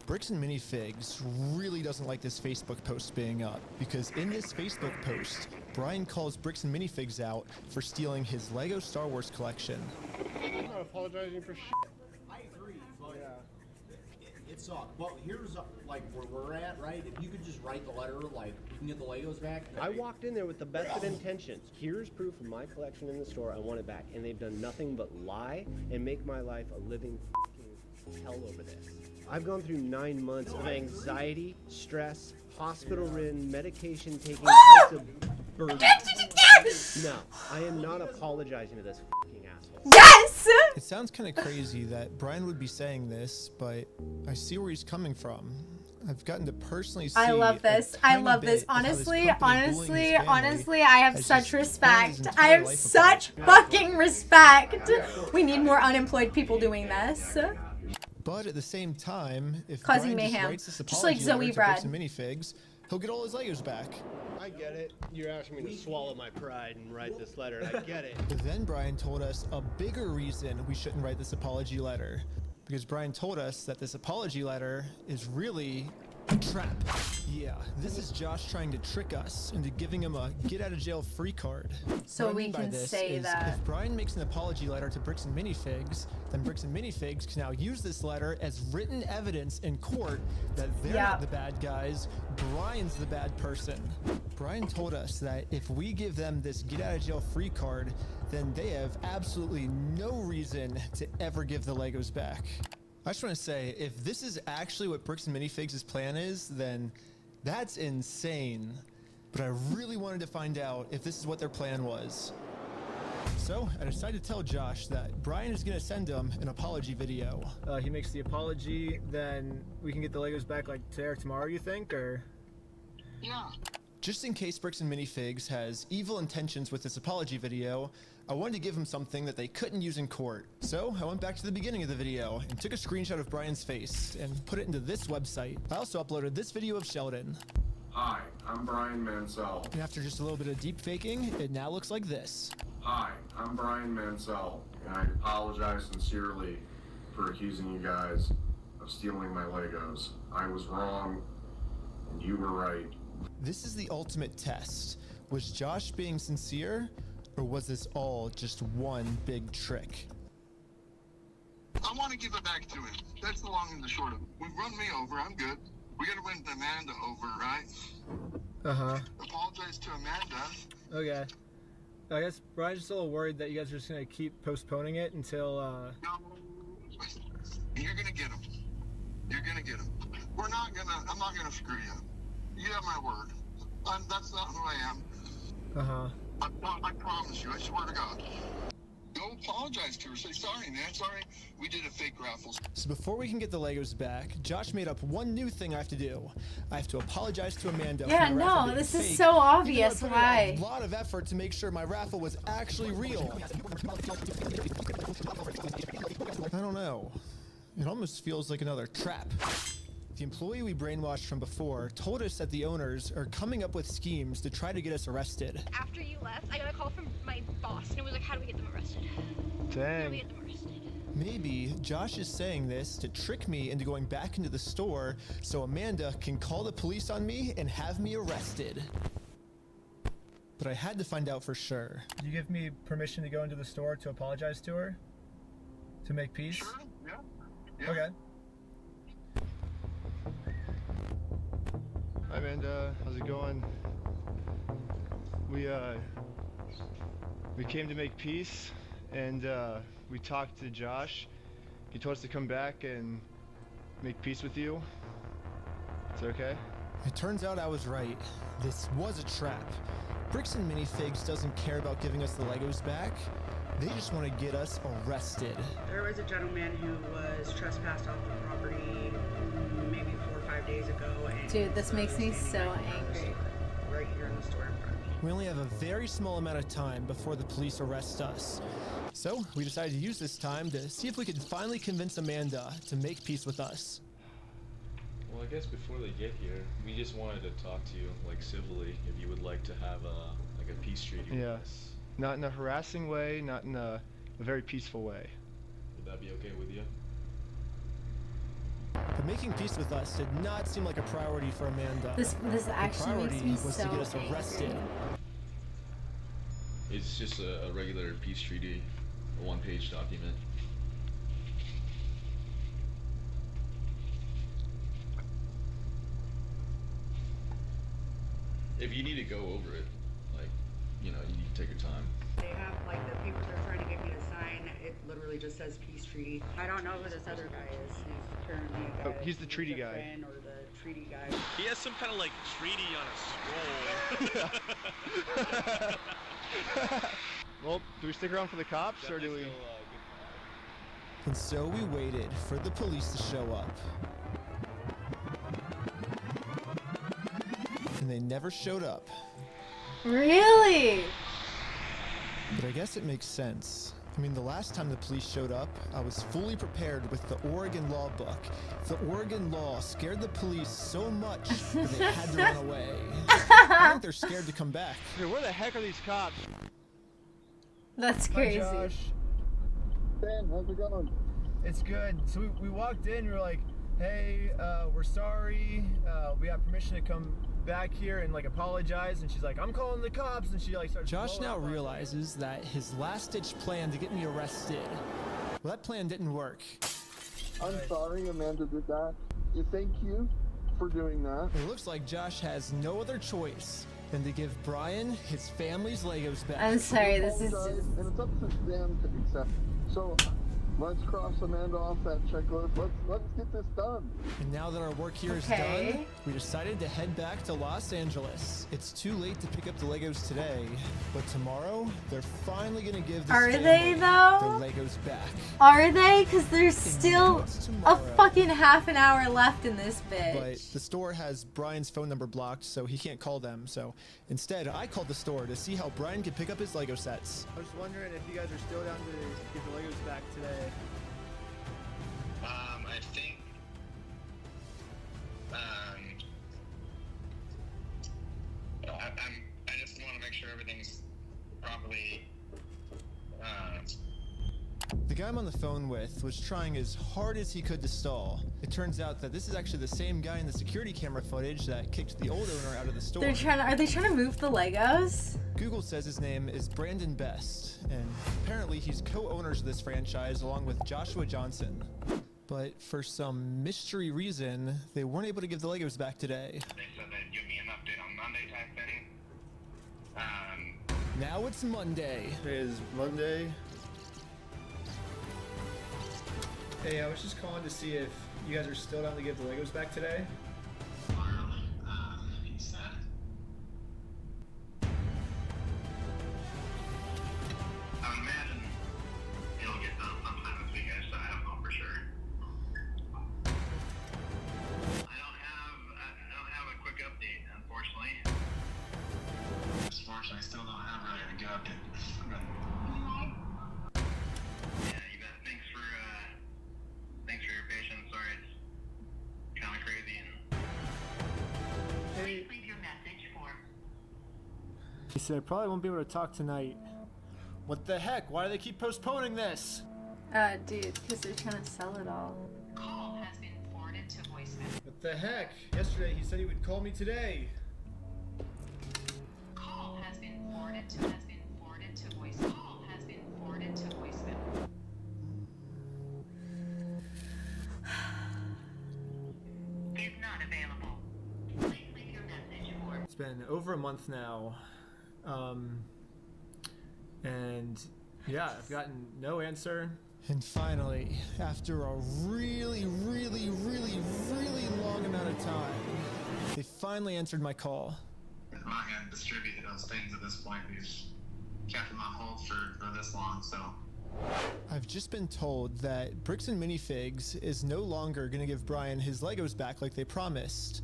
Bricks and Minifigs really doesn't like this Facebook post being up, because in this Facebook post, Brian calls Bricks and Minifigs out for stealing his Lego Star Wars collection. I'm not apologizing for shit. I agree, but it sucked. But here's like where we're at, right? If you could just write the letter, like we can get the Legos back. I walked in there with the best of intentions. Here's proof of my collection in the store. I want it back, and they've done nothing but lie and make my life a living fucking hell over this. I've gone through 9 months of anxiety, stress, hospital-ridden, medication-taking types of burden. No, I am not apologizing to this fucking asshole. Yes! It sounds kind of crazy that Brian would be saying this, but I see where he's coming from. I've gotten to personally see. I love this. I love this. Honestly, I have such respect. I have such fucking respect. We need more unemployed people doing this. But at the same time, if Causing Brian mayhem. just writes this Just like apology Zoe letter to Brad. Bricks and Minifigs, he'll get all his Legos back. I get it. You're asking me to swallow my pride and write this letter, and I get it. But then Brian told us a bigger reason we shouldn't write this apology letter. Because Brian told us that this apology letter is really a trap. Yeah, this is Josh trying to trick us into giving him a get-out-of-jail-free card. So What I we mean by can this say is that. if Brian makes an apology letter to Bricks and Minifigs, then Bricks and Minifigs can now use this letter as written evidence in court that they're Yeah. not the bad guys, Brian's the bad person. Brian told us that if we give them this get-out-of-jail-free card, then they have absolutely no reason to ever give the Legos back. I just want to say, if this is actually what Bricks and Minifigs' plan is, then that's insane. But I really wanted to find out if this is what their plan was. So I decided to tell Josh that Brian is going to send him an apology video. He makes the apology, then we can get the Legos back like today or tomorrow, you think, or? Yeah. Just in case Bricks and Minifigs has evil intentions with this apology video, I wanted to give him something that they couldn't use in court. So I went back to the beginning of the video and took a screenshot of Brian's face and put it into this website. I also uploaded this video of Sheldon. Hi, I'm Brian Mansell. And after just a little bit of deep faking, it now looks like this. Hi, I'm Brian Mansell, and I apologize sincerely for accusing you guys of stealing my Legos. I was wrong, and you were right. This is the ultimate test. Was Josh being sincere, or was this all just one big trick? I want to give it back to him. That's the long and the short of it. We've run me over. I'm good. We gotta win Amanda over, right? Uh-huh. Apologize to Amanda. Okay. I guess Brian's just a little worried that you guys are just gonna keep postponing it until, You're gonna get him. You're gonna get him. I'm not gonna screw you. You have my word. That's not who I am. Uh-huh. I promise you, I swear to God. Go apologize to her. Say, sorry, man. Sorry, we did a fake raffle. So before we can get the Legos back, Josh made up one new thing I have to do. I have to apologize to Amanda. Yeah, for my raffle no, being this is fake, so even though I obvious. put in Why? a lot of effort to make sure my raffle was actually real. I don't know. It almost feels like another trap. The employee we brainwashed from before told us that the owners are coming up with schemes to try to get us arrested. After you left, I got a call from my boss, and it was like, how do we get them arrested? How do we Dang. get them arrested? Maybe Josh is saying this to trick me into going back into the store so Amanda can call the police on me and have me arrested. But I had to find out for sure. Do you give me permission to go into the store to apologize to her? To make peace? Sure, yeah. Okay. Hi Amanda, how's it going? We came to make peace, and we talked to Josh. He told us to come back and make peace with you. Is that okay? It turns out I was right. This was a trap. Bricks and Minifigs doesn't care about giving us the Legos back. They just want to get us arrested. There was a gentleman who was trespassed off the property maybe 4 or 5 days ago. And Dude, this makes me so angry. Right here in the store in front of me. We only have a very small amount of time before the police arrest us. So we decided to use this time to see if we could finally convince Amanda to make peace with us. Well, I guess before they get here, we just wanted to talk to you, like civilly, if you would like to have a peace treaty with Yeah. us. Not in a harassing way, not in a very peaceful way. Would that be okay with you? But making peace with us did not seem like a priority for Amanda. This actually makes priority me was so to get us angry. arrested. It's just a regular peace treaty, a one-page document. If you need to go over it, like, you know, you need to take your time. They have, like, the papers they're trying to get me to sign. It literally just says peace treaty. I don't know who this other guy is. He's apparently a guy. Oh, he's the treaty who's a guy. friend or the treaty guy. He has some kind of like treaty on a scroll. Well, do we stick around for the cops, or do we? And so we waited for the police to show up. And they never showed up. Really? But I guess it makes sense. I mean, the last time the police showed up, I was fully prepared with the Oregon law book. The Oregon law scared the police so much that they had to run away. I think they're scared to come back. Dude, where the heck are these cops? That's Hi, crazy. Josh. Dan, how's it going? It's good. So we walked in, we were like, hey, we're sorry. We have permission to come back here and like apologize. And she's like, I'm calling the cops. And she like starts Josh blowing now up on realizes that his last-ditch plan to get me arrested, well, that plan didn't work. I'm sorry Amanda did that. Thank you for doing that. It looks like Josh has no other choice than to give Brian his family's Legos back. I'm sorry, this is Apologize, just... and it's up to them to accept. So let's cross Amanda off that checklist. Let's get this done. And now that our work here is Okay. done, we decided to head back to Los Angeles. It's too late to pick up the Legos today, but tomorrow they're finally gonna give this Are family they, though? their Legos back. Are they? Because there's still what's a tomorrow? fucking half an hour left in this bitch. But the store has Brian's phone number blocked, so he can't call them. So instead, I called the store to see how Brian could pick up his Lego sets. I was just wondering if you guys are still down to get the Legos back today. I think, I just want to make sure everything's properly, The guy I'm on the phone with was trying as hard as he could to stall. It turns out that this is actually the same guy in the security camera footage that kicked the old owner out of the store. Are they trying to move the Legos? Google says his name is Brandon Best, and apparently he's co-owners of this franchise along with Joshua Johnson. but for some mystery reason, they weren't able to give the Legos back today. They said they'd give me an update on Monday type thing. Now it's Monday. It is Monday. Hey, I was just calling to see if you guys are still down to give the Legos back today. He said. I would imagine it'll get done sometime this week, so I don't know for sure. I don't have a quick update, unfortunately. Unfortunately, I still don't have really a good update. Yeah, you bet. Thanks for your patience. Sorry, it's kind of crazy. Hey. Leave your message for. He said I probably won't be able to talk tonight. What the heck? Why do they keep postponing this? Dude, because they're trying to sell it all. Call has been forwarded to voicemail. What the heck? Yesterday he said he would call me today. Call has been forwarded to voicemail. Call has been forwarded to voicemail. Is not available. Please leave your message for. It's been over a month now. And yeah, I've gotten no answer. And finally, after a really long amount of time, they finally answered my call. I'm not going to distribute those things at this point. We've kept them on hold for this long, so. I've just been told that Bricks and Minifigs is no longer going to give Brian his Legos back like they promised.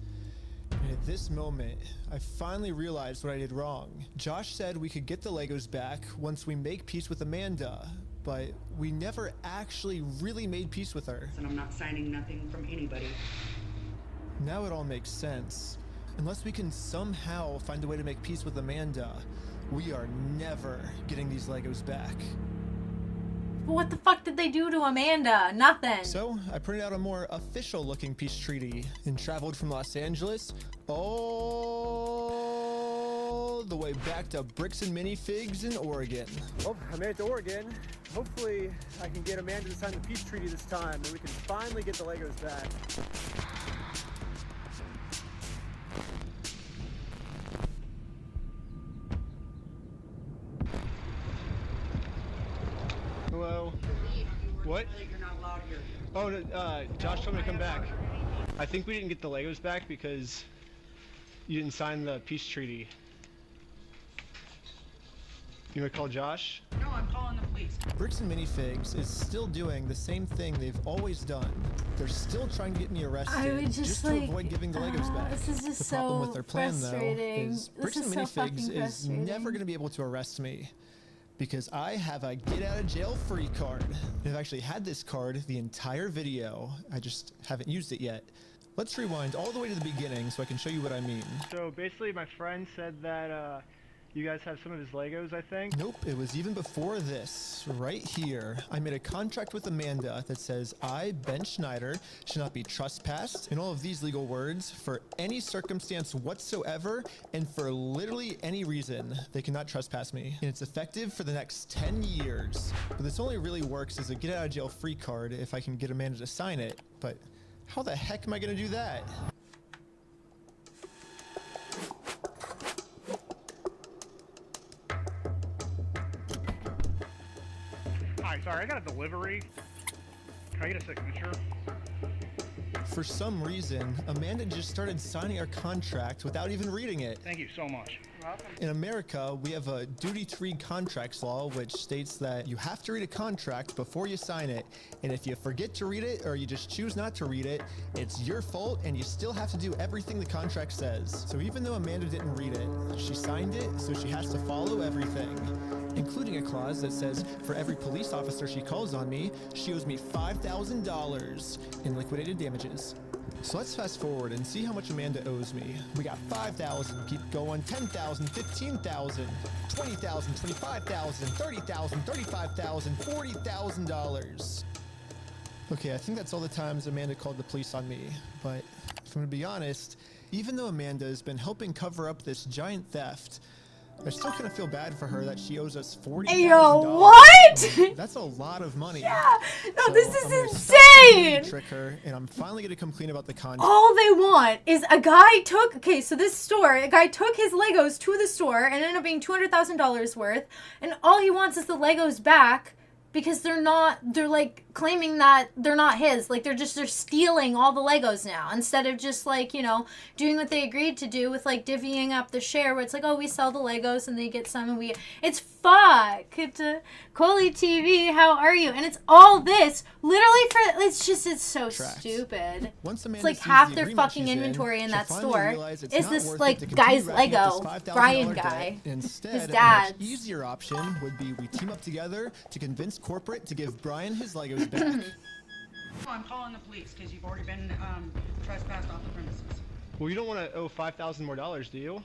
And at this moment, I finally realized what I did wrong. Josh said we could get the Legos back once we make peace with Amanda, but we never actually really made peace with her. And I'm not signing nothing from anybody. Now it all makes sense. Unless we can somehow find a way to make peace with Amanda, we are never getting these Legos back. But what the fuck did they do to Amanda? Nothing. So I printed out a more official looking peace treaty and traveled from Los Angeles all the way back to Bricks and Minifigs in Oregon. Well, I made it to Oregon. Hopefully I can get Amanda to sign the peace treaty this time and we can finally get the Legos back. Hello. What? You're not allowed here. Oh, no, Josh told me to come back. I think we didn't get the Legos back because you didn't sign the peace treaty. You want to call Josh? No, I'm calling the police. Bricks and Minifigs is still doing the same thing they've always done. They're still trying to get me arrested I would just to avoid giving the Legos back. This is just the problem so with their plan, though, frustrating. is This Bricks is and so Minifigs fucking is frustrating. never going to be able to arrest me because I have a get-out-of-jail-free card. I've actually had this card the entire video. I just haven't used it yet. Let's rewind all the way to the beginning so I can show you what I mean. So basically my friend said that you guys have some of his Legos, I think? Nope, it was even before this, right here. I made a contract with Amanda that says I, Ben Schneider, should not be trespassed, and all of these legal words, for any circumstance whatsoever, and for literally any reason. They cannot trespass me, and it's effective for the next 10 years. But this only really works as a get-out-of-jail-free card if I can get Amanda to sign it, but how the heck am I gonna do that? Hi, sorry, I got a delivery. Can I get a signature? For some reason, Amanda just started signing our contract without even reading it. Thank you so much. You're welcome. In America, we have a duty to read contracts law, which states that you have to read a contract before you sign it. And if you forget to read it or you just choose not to read it, it's your fault and you still have to do everything the contract says. So even though Amanda didn't read it, she signed it, so she has to follow everything, including a clause that says for every police officer she calls on me, she owes me $5,000 in liquidated damages. So let's fast forward and see how much Amanda owes me. We got $5,000, keep going, $10,000, $15,000, $20,000, $25,000, $30,000, $35,000, $40,000. Okay, I think that's all the times Amanda called the police on me, but if I'm gonna be honest, even though Amanda has been helping cover up this giant theft, I still kind of feel bad for her that she owes us $40,000. Yo, what? That's a lot of money. Yeah. No, So this I'm is gonna stop trying to insane. trick her, and I'm finally gonna come clean about the contract. All they want is a guy took, okay, so this store, a guy took his Legos to the store and ended up being $200,000 worth, and all he wants is the Legos back because they're like claiming that they're not his. Like they're stealing all the Legos now instead of just like, you know, doing what they agreed to do with like divvying up the share where it's like, oh, we sell the Legos and they get some and it's fuck. It's Coley TV, how are you? And it's all this literally it's so Tracks. stupid. Once It's Amanda like sees half the their agreement fucking she's inventory in she'll that finally store realize it's is not this worth it like to continue guy's racking up Lego, this $5,000 Brian debt. guy. Instead, His a much dad's. easier option would be we team up together to convince corporate to give Brian his Legos back. I'm calling the police because you've already been trespassed off the premises. Well, you don't want to owe $5,000 more, do you?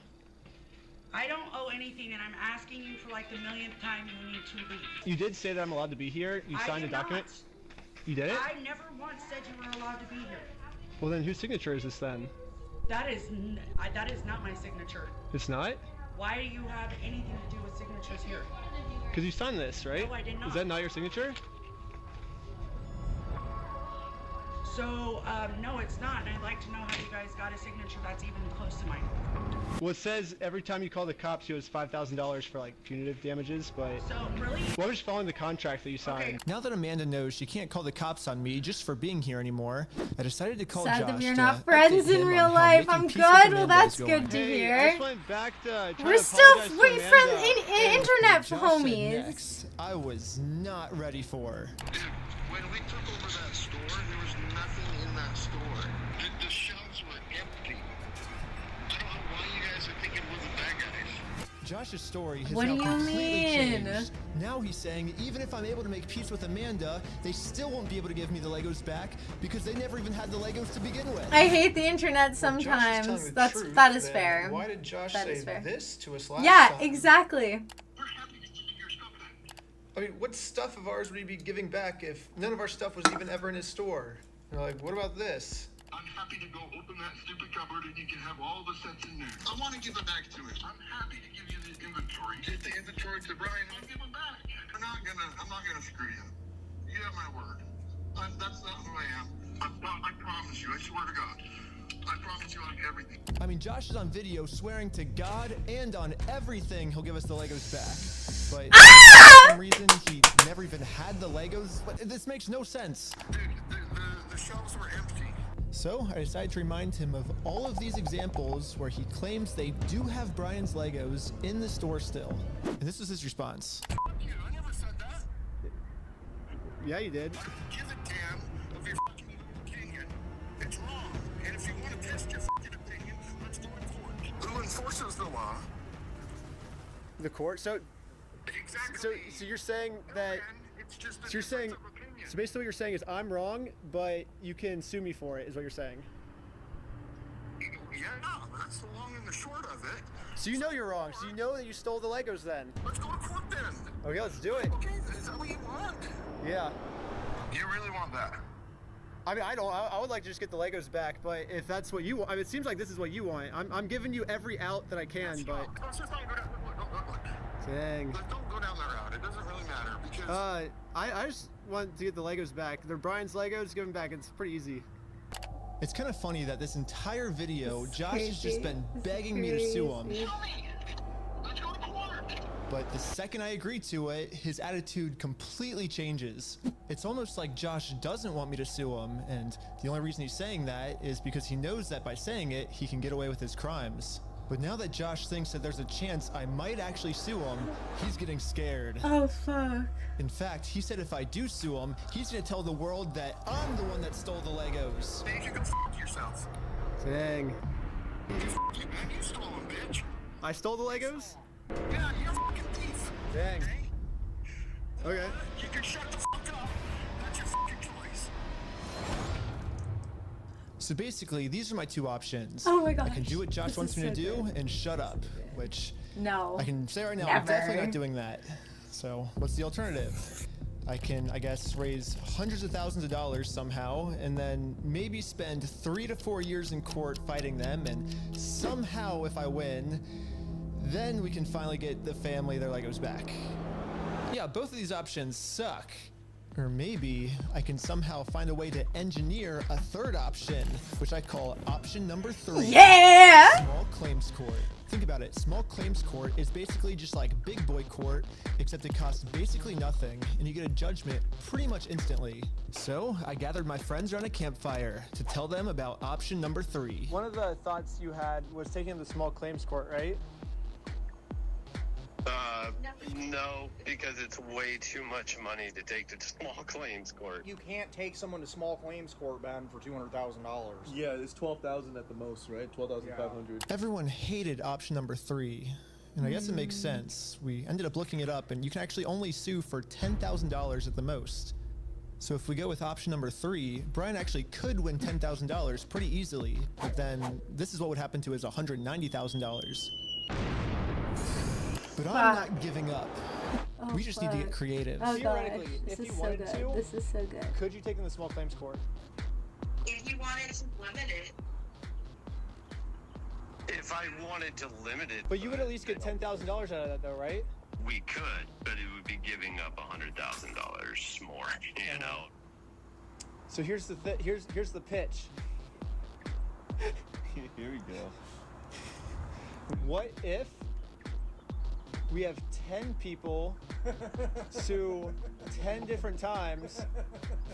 I don't owe anything, and I'm asking you for like the millionth time you need to leave. You did say that I'm allowed to be here. You I signed a did document. not. You did it? I never once said you were allowed to be here. Well, then whose signature is this then? That is not my signature. It's not? Why do you have anything to do with signatures here? Because you signed this, right? No, I did not. Is that not your signature? So, no, it's not, and I'd like to know how you guys got a signature that's even close to mine. Well, it says every time you call the cops, you owe us $5,000 for like punitive damages, but. So, really? Well, I'm just following the contract that you signed. Now that Amanda knows she can't call the cops on me just for being here anymore, I decided to call Sad Josh that we're to not update friends in him real on how life. making I'm peace with good. Amanda Well, that's is going. good to Hey, hear. I just went back to try We're to still apologize to friends Amanda. internet Josh said homies. next, I was not ready for. When we took over that store, there was nothing in that store. The shelves were empty. I don't know why you guys are thinking we're the bad guys. Josh's story has What now do you completely mean? changed. Now he's saying even if I'm able to make peace with Amanda, they still won't be able to give me the Legos back because they never even had the Legos to begin with. I hate the internet Josh is telling sometimes. the That truth, is then fair. Why did Josh That say is fair. this to us last Yeah, time? exactly. I mean, what stuff of ours would he be giving back if none of our stuff was even ever in his store? You're like, what about this? I'm happy to go open that stupid cupboard and you can have all the sets in there. I want to give it back to him. I'm happy to give you the inventory. Get the inventory to Brian. I'll give him back. I'm not gonna screw you. You have my word. That's not who I am. I promise you. I swear to God. I promise you on everything. I mean, Josh is on video swearing to God and on everything he'll give us the Legos back. But for some reason, he never even had the Legos. But this makes no sense. Dude, the shelves were empty. So I decided to remind him of all of these examples where he claims they do have Brian's Legos in the store still. And this was his response. I never said that. Yeah, you did. Give a damn of your fucking opinion. It's wrong. And if you want to test your fucking opinion, let's go in court. Who enforces the law? The court. So Exactly. So you're saying that. It's just a So you're saying. difference of opinion. So basically, what you're saying is I'm wrong, but you can sue me for it. Is what you're saying. Yeah, that's the long and the short of it. So you know you're wrong. So you know that you stole the Legos then. Let's go to court then. Okay, let's do it. Okay, is that what you want? Yeah. You really want that? I mean, I don't. I would like to just get the Legos back, but if that's what you want, I mean, it seems like this is what you want. I'm giving you every out that I can, but. Let's just not go down. Look. Dang. Don't go down that route. It doesn't really matter because. I just want to get the Legos back. They're Brian's Legos. Give them back. It's pretty easy. It's kind of funny that this entire video, Josh has crazy. just been This is begging me to sue him. crazy. Let's go to court. But the second I agree to it, his attitude completely changes. It's almost like Josh doesn't want me to sue him, and the only reason he's saying that is because he knows that by saying it, he can get away with his crimes. But now that Josh thinks that there's a chance I might actually sue him, he's getting scared. Oh, fuck. In fact, he said if I do sue him, he's gonna tell the world that I'm the one that stole the Legos. You can fuck yourself. Dang. You stole them, bitch. I stole the Legos? Yeah, you're a fucking thief. Dang. Okay. You can shut the fuck up. That's your fucking choice. So basically, these are my two options. Oh my I gosh, can do what Josh this wants is me to so do good. and shut up, which No. I can say right now, Never. I'm definitely not doing that. So what's the alternative? I can, I guess, raise hundreds of thousands of dollars somehow, and then maybe spend 3 to 4 years in court fighting them, and somehow, if I win, Then we can finally get the family their Legos back. Yeah, both of these options suck. Or maybe I can somehow find a way to engineer a third option, which I call option number 3. Yeah! Small claims court. Think about it. Small claims court is basically just like big boy court, except it costs basically nothing, and you get a judgment pretty much instantly. So I gathered my friends around a campfire to tell them about option number 3. One of the thoughts you had was taking the small claims court, right? No, because it's way too much money to take to small claims court. You can't take someone to small claims court, Ben, for $200,000. Yeah, it's 12,000 at the most, right? 12,500. Everyone hated option number 3, and I guess it makes sense. We ended up looking it up, and you can actually only sue for $10,000 at the most. So if we go with option number 3, Brian actually could win $10,000 pretty easily, but then this is what would happen to his $190,000. But I'm not giving up. We just need to get creative. Oh, Theoretically, gosh. if This you is so wanted good. to, This is so good. could you take them to small claims court? If you wanted to limit it. If I wanted to limit it, But you would at least get $10,000 out of that, though, right? we could, but it would be giving up $100,000 more, you know? So here's the here's the pitch. Here we go. What if we have 10 people sue 10 different times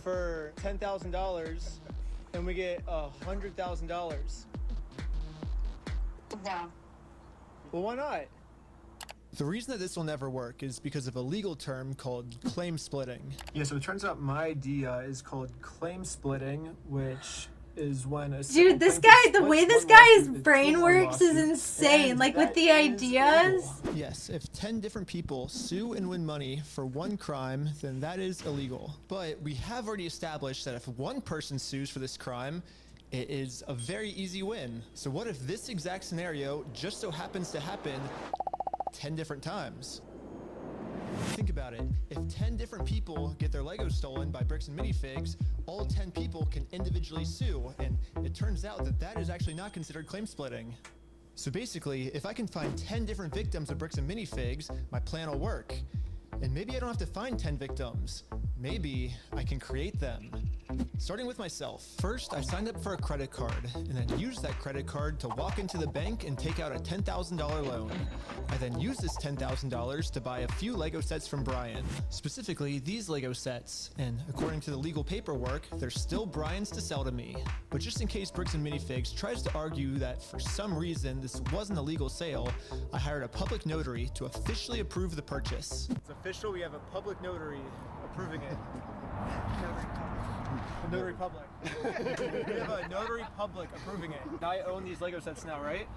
for $10,000 and we get $100,000? No. Well, why not? The reason that this will never work is because of a legal term called claim splitting. Yeah, so it turns out my idea is called claim splitting, which is when a Dude, this guy, the way this guy's brain works is insane. Like with the ideas. Yes, if 10 different people sue and win money for one crime, then that is illegal. But we have already established that if one person sues for this crime, it is a very easy win. So what if this exact scenario just so happens to happen 10 different times? Think about it. If 10 different people get their Legos stolen by Bricks and Minifigs, all 10 people can individually sue, and it turns out that that is actually not considered claim splitting. So basically, if I can find 10 different victims of Bricks and Minifigs, my plan will work. And maybe I don't have to find 10 victims. Maybe I can create them. Starting with myself. First, I signed up for a credit card and then used that credit card to walk into the bank and take out a $10,000 loan. I then used this $10,000 to buy a few Lego sets from Brian. Specifically, these Lego sets. And according to the legal paperwork, they're still Brian's to sell to me. But just in case Bricks and Minifigs tries to argue that for some reason this wasn't a legal sale, I hired a public notary to officially approve the purchase. It's official, we have a public notary approving it. A notary public. We have a notary public approving it. I own these Lego sets now, right?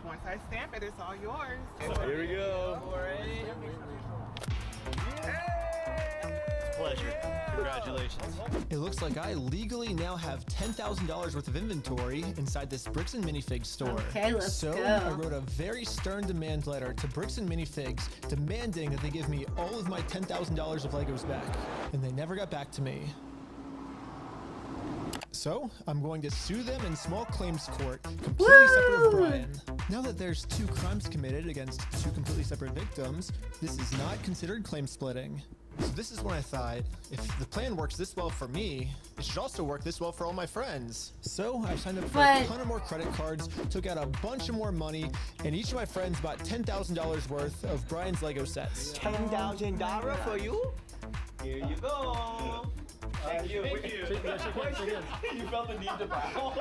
Once I stamp it, it's all yours. Here we go. Pleasure. Congratulations. It looks like I legally now have $10,000 worth of inventory inside this Bricks and Minifigs store. Okay, let's so go. I wrote a very stern demand letter to Bricks and Minifigs demanding that they give me all of my $10,000 of Legos back. And they never got back to me. So, I'm going to sue them in small claims court, completely separate of Brian. Now that there's 2 crimes committed against 2 completely separate victims, this is not considered claim splitting. So this is when I thought, if the plan works this well for me, it should also work this well for all my friends. So I signed up for a ton of more credit cards, took out a bunch of more money, and each of my friends bought $10,000 worth of Brian's Lego sets. $10,000 for you? Here you go. Thank you. You felt the need to bow.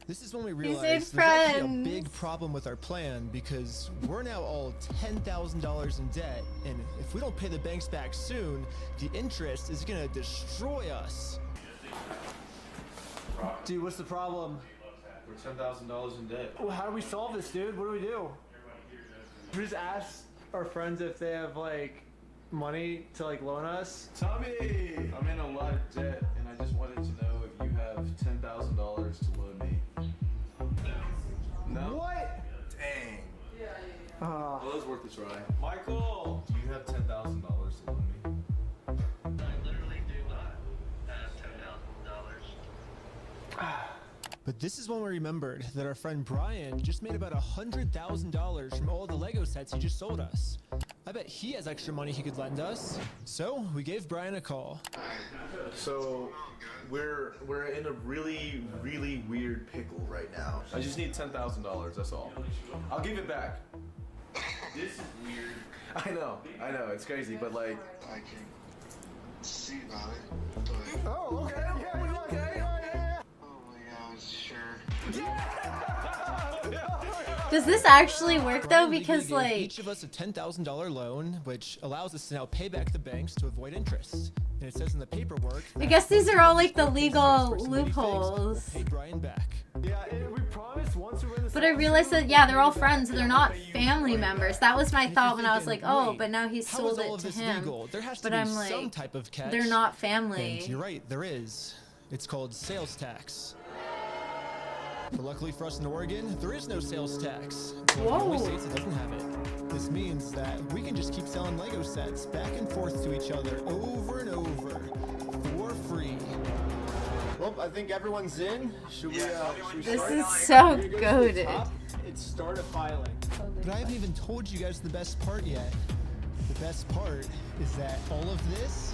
This is when we These realized ain't there's actually a friends. big problem with our plan because we're now all $10,000 in debt, and if we don't pay the banks back soon, the interest is gonna destroy us. Dude, what's the problem? We're $10,000 in debt. Well, how do we solve this, dude? What do we do? We just ask our friends if they have, like, money to, like, loan us? Tommy! I'm in a lot of debt, and I just wanted to know if you have $10,000 to loan me. No? What? Dang. Oh. Well, it was worth a try. Michael! Do you have $10,000 to loan me? But this is when we remembered that our friend Brian just made about $100,000 from all the Lego sets he just sold us. I bet he has extra money he could lend us. So we gave Brian a call. So we're in a really weird pickle right now. I just need $10,000. That's all. I'll give it back. This is weird. I know, it's crazy, but like. I can see about it. But... Oh, okay. Oh my God, sure. Does this actually work though? Because Gave like each of us a $10,000 loan, which allows us to now pay back the banks to avoid interest. And it says in the paperwork. I guess these are all like the legal loopholes. Pay Brian back. Yeah, we promised once we were in the But I realized that yeah, they're all friends. They're not family members. That was my thought when I was like, oh, but now he's How is sold all it of to this him. legal? There has to But be I'm like, some type of catch. they're not family. And you're right, there is. It's called sales tax. But luckily for us in Oregon, there is no sales tax. It's one of the only states that doesn't have it. This means that we can just keep selling Lego sets back and forth to each other over and over for free. Well, I think everyone's in. Should we This start? is so Here goes to the goated. top. It's started filing. But I haven't even told you guys the best part yet. The best part is that all of this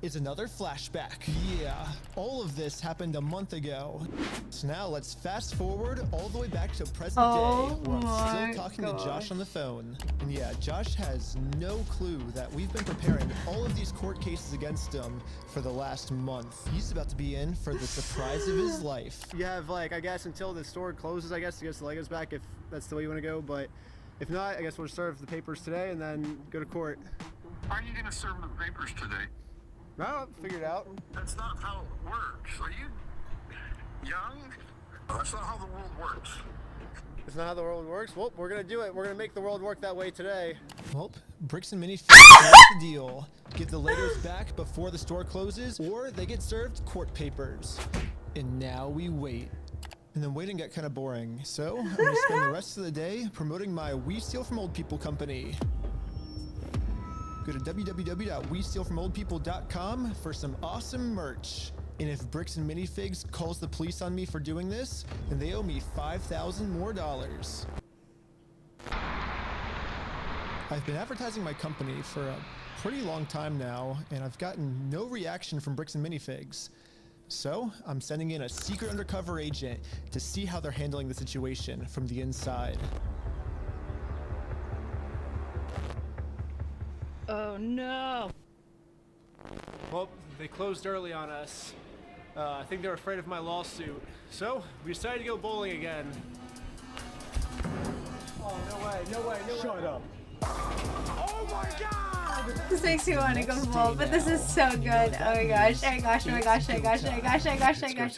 is another flashback. Yeah, all of this happened a month ago. So now let's fast forward all the way back to present day, where I'm still talking to Josh on the phone. And yeah, Josh has no clue that we've been preparing all of these court cases against him for the last month. He's about to be in for the surprise of his life. You have like, I guess until the store closes, I guess, to get the Legos back if that's the way you want to go. But if not, I guess we'll serve the papers today and then go to court. Are you going to serve the papers today? No, figured out. That's not how it works. Are you young? That's not how the world works. It's not how the world works. Well, we're gonna do it. We're gonna make the world work that way today. Well, Bricks and Minifigs, that's the deal. Get the Legos back before the store closes, or they get served court papers. And now we wait. And then waiting got kind of boring, so I'm gonna spend the rest of the day promoting my We Steal From Old People company. Go to www.westealfromoldpeople.com for some awesome merch. And if Bricks and Minifigs calls the police on me for doing this, then they owe me $5,000 more. I've been advertising my company for a pretty long time now, and I've gotten no reaction from Bricks and Minifigs. So I'm sending in a secret undercover agent to see how they're handling the situation from the inside. Oh no! Well, they closed early on us. I think they're afraid of my lawsuit. So, we decided to go bowling again. Oh, no way, no way, no way. Shut up. Oh my God! This makes me want to go bowl, but this is so good. Oh my gosh, oh my gosh, oh my gosh, oh my gosh, oh my gosh, oh my gosh, oh my gosh.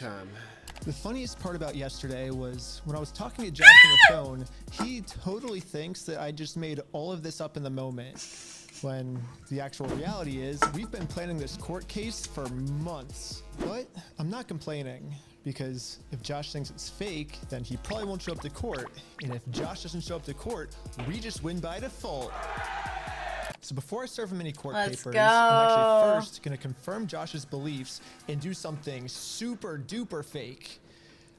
The funniest part about yesterday was when I was talking to Josh on the phone, he totally thinks that I just made all of this up in the moment. When the actual reality is, we've been planning this court case for months. But I'm not complaining, because if Josh thinks it's fake, then he probably won't show up to court. And if Josh doesn't show up to court, we just win by default. So before I serve him any court papers, I'm actually first gonna confirm Josh's beliefs and do something super duper fake.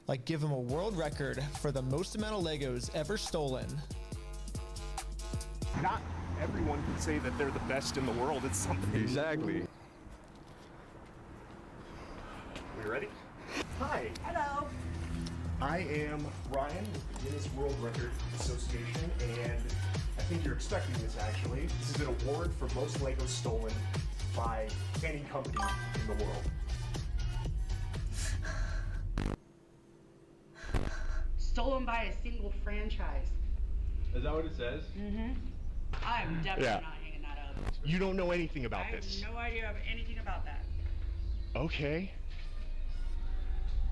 Like give him a world record for the most amount of Legos ever stolen. Not everyone can say that they're the best in the world. It's something. Exactly. We ready? Hi. Hello. I am Ryan with the Guinness World Record Association, and I think you're expecting this actually. This is an award for most Legos stolen by any company in the world. Stolen by a single franchise. Is that what it says? Mm-hmm. I'm definitely Yeah. not hanging that up. You don't know anything about I this. have no idea of anything about that. Okay.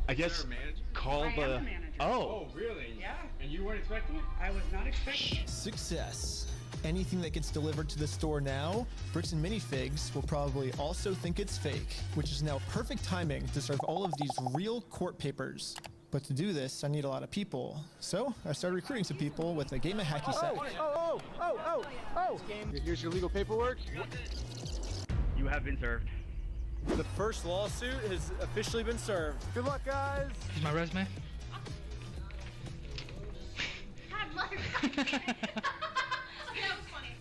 I guess there a manager? call I am the. the manager. Oh. Really? Yeah. And you weren't expecting it? I was not expecting it. Success. Anything that gets delivered to the store now, Bricks and Minifigs will probably also think it's fake, which is now perfect timing to serve all of these real court papers. But to do this, I need a lot of people. So I started recruiting some people with a game of hacky sack. Oh! Here's your legal paperwork. You have been served. The first lawsuit has officially been served. Good luck, guys. Here's my resume.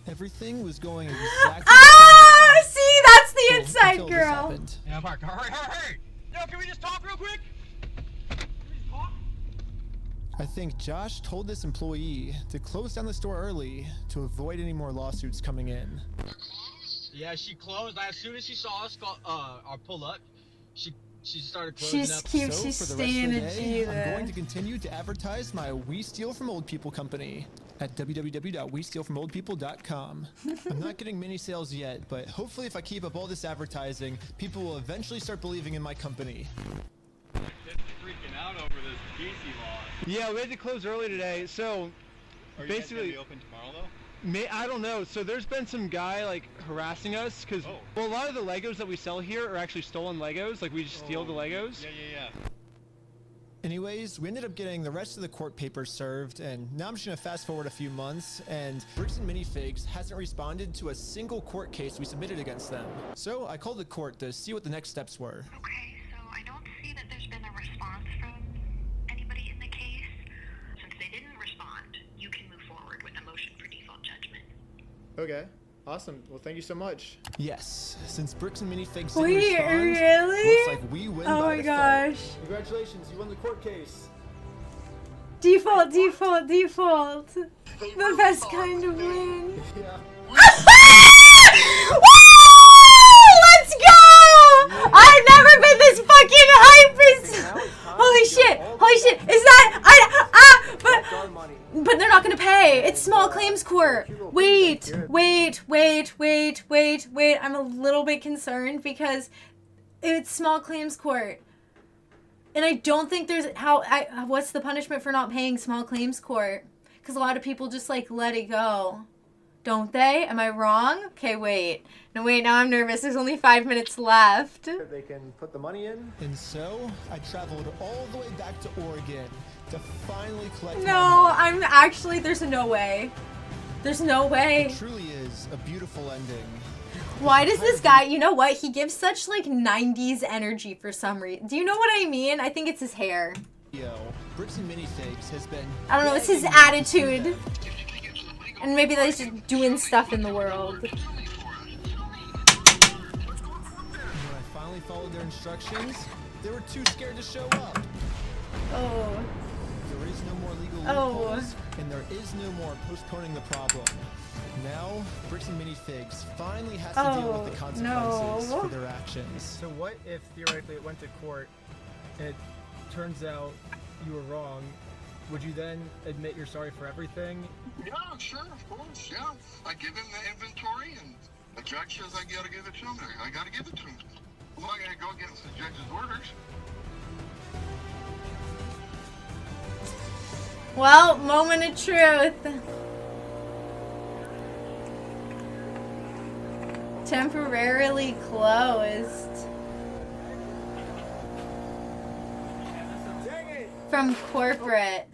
Everything was going exactly Ah, see, that's the inside until this girl. happened. Yeah, Mark, hurry! Yo, can we just talk real quick? I think Josh told this employee to close down the store early to avoid any more lawsuits coming in. Yeah, she closed. As soon as she saw us pull up, she started closing She's up. cute. So She's for the rest staying of a the day, G I'm there. going to continue to advertise my We Steal From Old People company at www.westealfromoldpeople.com. I'm not getting many sales yet, but hopefully if I keep up all this advertising, people will eventually start believing in my company. Just freaking out over this PC law. Yeah, we had to close early today, so Are you guys basically gonna be open tomorrow though? I don't know. So there's been some guy like harassing us because well, a lot of the Legos that we sell here are actually stolen Legos. Like we just steal the Legos. Yeah. Anyways, we ended up getting the rest of the court papers served, and now I'm just gonna fast forward a few months, and Bricks and Minifigs hasn't responded to a single court case we submitted against them. So I called the court to see what the next steps were. Okay, so I don't see that there's been a response from anybody in the case. Since they didn't respond, you can move forward with a motion for default judgment. Okay, awesome. Well, thank you so much. Yes, since Bricks and Minifigs didn't Wait, respond, really? looks like we win Oh by my default. gosh. Congratulations, you won the court case. Default. The best kind of win. Yeah. Let's go! I've never been this fucking hype. Holy shit! Is that but they're not gonna pay. It's small claims court. Wait. I'm a little bit concerned because it's small claims court. And I don't think there's what's the punishment for not paying small claims court? Because a lot of people just like let it go. Don't they? Am I wrong? Okay, wait. No, wait, now I'm nervous. There's only 5 minutes left. They can put the money in. And so I traveled all the way back to Oregon to finally collect my No, money. I'm actually, there's no way. There's no way. It truly is a beautiful ending. Why does this guy, you know what? He gives such like 90s energy for some reason. Do you know what I mean? I think it's his hair. Bricks and Minifigs has been I don't know, it's his attitude. And maybe they're just doing stuff in the world. When I finally followed their instructions, they were too scared to show up. Oh. There is no more legal Oh. loopholes, and there is no more postponing the problem. Now, Bricks and Minifigs finally has to deal with the consequences no. for their actions. So what if theoretically it went to court and it turns out you were wrong? Would you then admit you're sorry for everything? Yeah, sure, of course. Yeah, I give him the inventory, and the judge says I gotta give it to him. I gotta give it to him. I'm not gonna go against the judge's orders. Well, moment of truth. Temporarily closed. From corporate.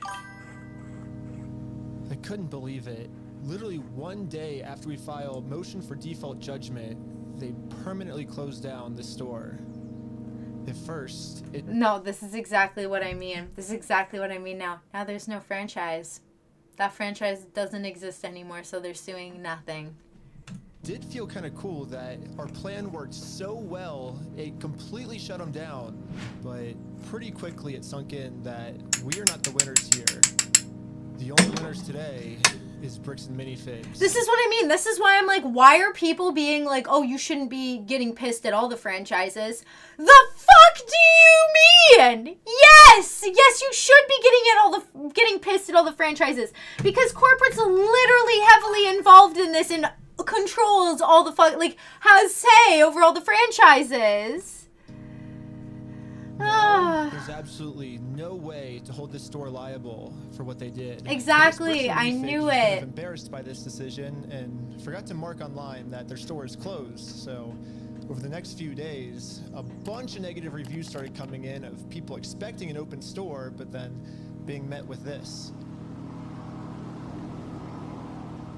I couldn't believe it. Literally one day after we filed motion for default judgment, they permanently closed down the store. At first, it No, this is exactly what I mean. This is exactly what I mean now. Now there's no franchise. That franchise doesn't exist anymore, so they're suing nothing. did feel kind of cool that our plan worked so well, it completely shut them down. But pretty quickly it sunk in that we are not the winners here. The only winners today is Bricks and Minifigs. This is what I mean. This is why I'm like, why are people being like, oh, you shouldn't be getting pissed at all the franchises? The fuck do you mean? Yes, you should be getting pissed at all the franchises because corporate's literally heavily involved in this and controls all the has say over all the franchises. No, there's absolutely no way to hold this store liable for what they did. Exactly, Bricks and I Minifigs knew was kind of it. embarrassed by this decision and forgot to mark online that their store is closed. So over the next few days, a bunch of negative reviews started coming in of people expecting an open store, but then being met with this.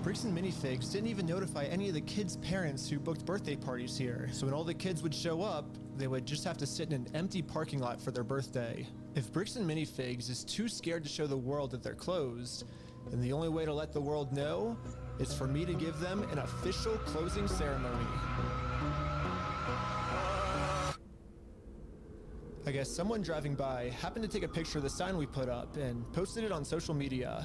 Bricks and Minifigs didn't even notify any of the kids' parents who booked birthday parties here. So when all the kids would show up, they would just have to sit in an empty parking lot for their birthday. If Bricks and Minifigs is too scared to show the world that they're closed, then the only way to let the world know is for me to give them an official closing ceremony. I guess someone driving by happened to take a picture of the sign we put up and posted it on social media.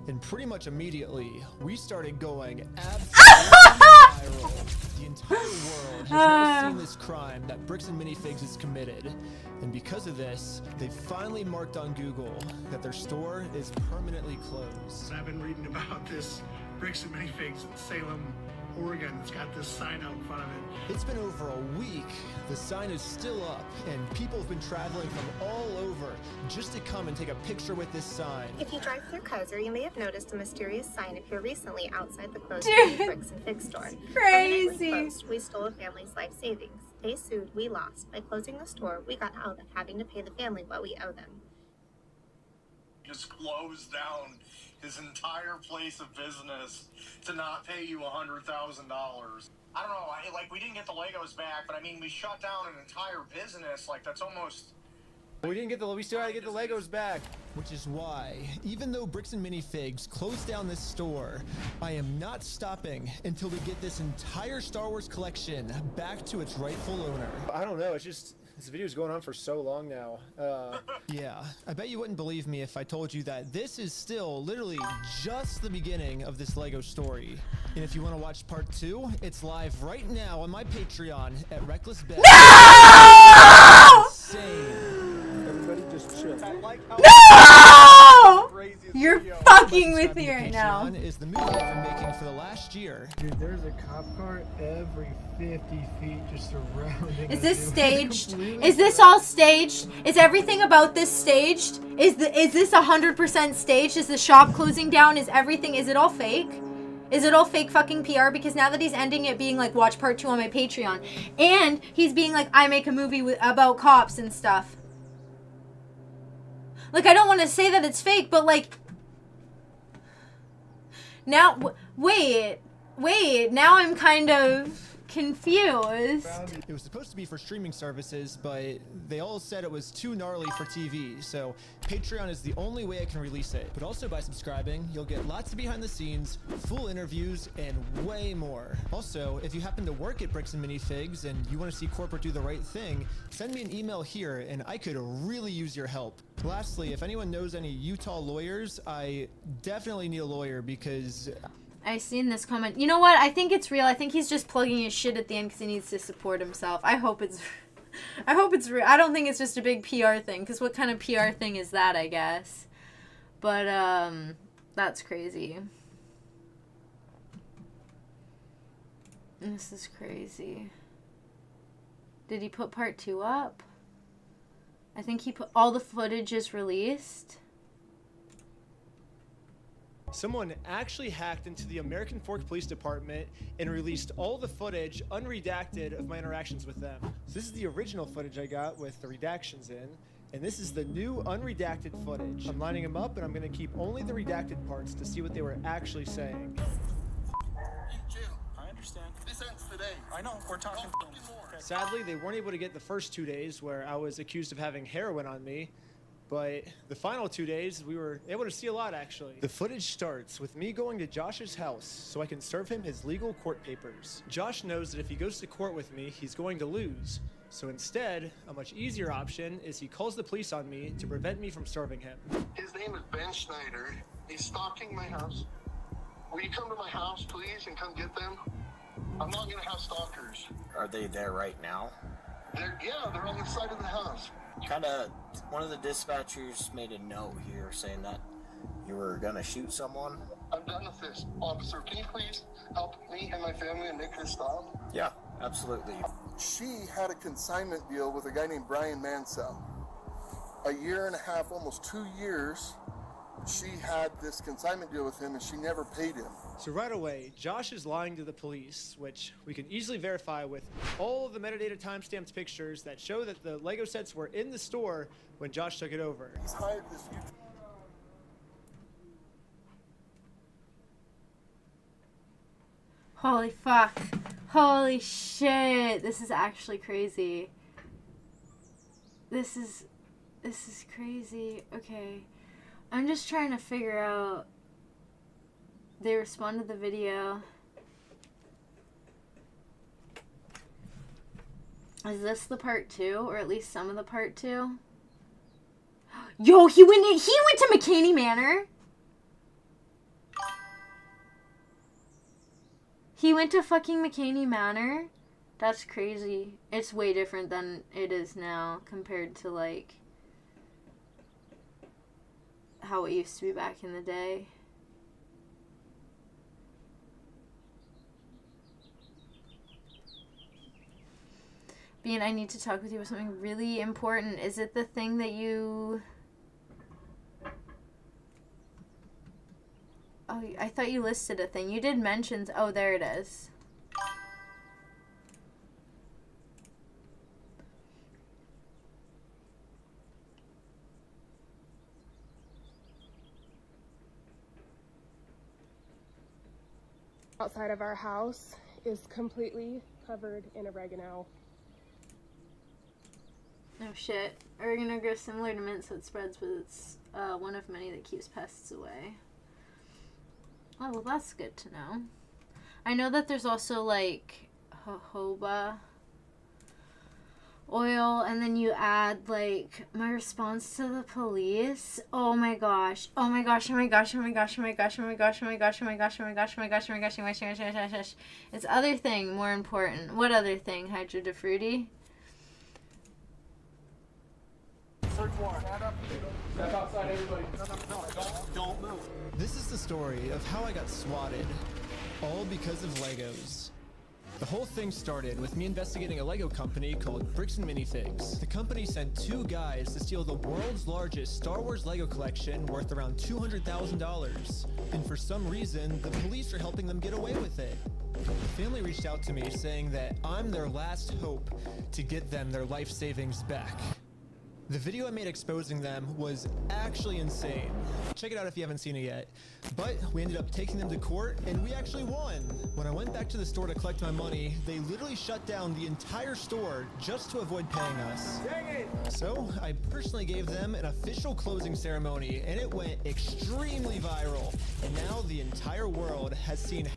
And pretty much immediately, we started going absolutely viral. The entire world has now seen this crime that Bricks and Minifigs has committed. And because of this, they finally marked on Google that their store is permanently closed. I've been reading about this Bricks and Minifigs in Salem, Oregon that's got this sign out in front of it. It's been over a week. The sign is still up, and people have been traveling from all over just to come and take a picture with this sign. If you drive through Kozer, you may have noticed a mysterious sign appear recently outside the closed Dude. Bricks and Figs store. Crazy. When it was closed, we stole a family's life savings. They sued, we lost. By closing the store, we got out of having to pay the family what we owe them. Just closed down his entire place of business to not pay you $100,000. I don't know, like we didn't get the Legos back, but I mean we shut down an entire business. Like that's almost. We still gotta get the Legos back. Which is why, even though Bricks and Minifigs closed down this store, I am not stopping until we get this entire Star Wars collection back to its rightful owner. I don't know. It's just this video's going on for so long now. Yeah, I bet you wouldn't believe me if I told you that this is still literally just the beginning of this Lego story. And if you want to watch part 2, it's live right now on my Patreon at Reckless Bet. No! Everybody just chill. No! You're fucking with me right now. Patreon is the movie I've been making for the last year. Dude, there's a cop car every 50 feet just surrounding. Is this staged? Is this all staged? Is everything about this staged? Is this 100% staged? Is the shop closing down? Is it all fake? Is it all fake fucking PR? Because now that he's ending it being like, watch part 2 on my Patreon, and he's being like, I make a movie about cops and stuff. Like, I don't want to say that it's fake, but like, now, wait, now I'm kind of confused. It was supposed to be for streaming services, but they all said it was too gnarly for TV, so Patreon is the only way I can release it. But also by subscribing, you'll get lots of behind the scenes, full interviews, and way more. Also, if you happen to work at Bricks and Minifigs and you want to see corporate do the right thing, send me an email here and I could really use your help. Lastly, if anyone knows any Utah lawyers, I definitely need a lawyer because I seen this comment. You know what? I think it's real. I think he's just plugging his shit at the end because he needs to support himself. I hope it's real. I don't think it's just a big PR thing, because what kind of PR thing is that, I guess? But, that's crazy. This is crazy. Did he put part 2 up? I think he put all the footage is released. Someone actually hacked into the American Fork Police Department and released all the footage unredacted of my interactions with them. So this is the original footage I got with the redactions in, and this is the new unredacted footage. I'm lining them up and I'm gonna keep only the redacted parts to see what they were actually saying. I understand. This ends today. I know. We're talking more. Sadly, they weren't able to get the first 2 days where I was accused of having heroin on me. But the final 2 days, we were able to see a lot, actually. The footage starts with me going to Josh's house so I can serve him his legal court papers. Josh knows that if he goes to court with me, he's going to lose. So instead, a much easier option is he calls the police on me to prevent me from serving him. His name is Ben Schneider. He's stalking my house. Will you come to my house, please, and come get them? I'm not going to have stalkers. Are they there right now? They're on the side of the house. One of the dispatchers made a note here saying that you were gonna shoot someone. I'm done with this. Officer, can you please help me and my family and make this stop? Yeah, absolutely. She had a consignment deal with a guy named Brian Mansell. A year and a half, almost 2 years, she had this consignment deal with him and she never paid him. So right away, Josh is lying to the police, which we can easily verify with all of the metadata timestamped pictures that show that the Lego sets were in the store when Josh took it over. He's hired this Holy fuck. Holy shit. This is actually crazy. This is crazy. Okay. I'm just trying to figure out. They responded to the video. Is this the part 2, or at least some of the part 2? Yo, he went to McCaney Manor. He went to fucking McCaney Manor. That's crazy. It's way different than it is now compared to like how it used to be back in the day. Bean, I need to talk with you about something really important. Is it the thing that you... Oh, I thought you listed a thing. You did mention... Oh, there it is. Outside of our house is completely covered in oregano. No shit. Oregano grows similar to mint, so it spreads, but it's one of many that keeps pests away. Oh, well, that's good to know. I know that there's also, like, jojoba oil, and then you add, like, my response to the police. Oh my gosh. Oh my gosh. Oh my gosh. Oh my gosh. Oh my gosh. Oh my gosh. Oh my gosh. Oh my gosh. Oh my gosh. Oh my gosh. Oh my gosh. Oh my gosh. Oh my gosh. Oh my gosh. It's other thing more important. What other thing? Hydro de fruity? Search warrant. Step outside, everybody. Don't move. This is the story of how I got swatted, all because of Legos. The whole thing started with me investigating a Lego company called Bricks and Minifigs. The company sent 2 guys to steal the world's largest Star Wars Lego collection worth around $200,000. And for some reason, the police are helping them get away with it. The family reached out to me saying that I'm their last hope to get them their life savings back. The video I made exposing them was actually insane. Check it out if you haven't seen it yet. But we ended up taking them to court, and we actually won. When I went back to the store to collect my money, they literally shut down the entire store just to avoid paying us. Dang it! So I personally gave them an official closing ceremony, and it went extremely viral. And now the entire world has seen...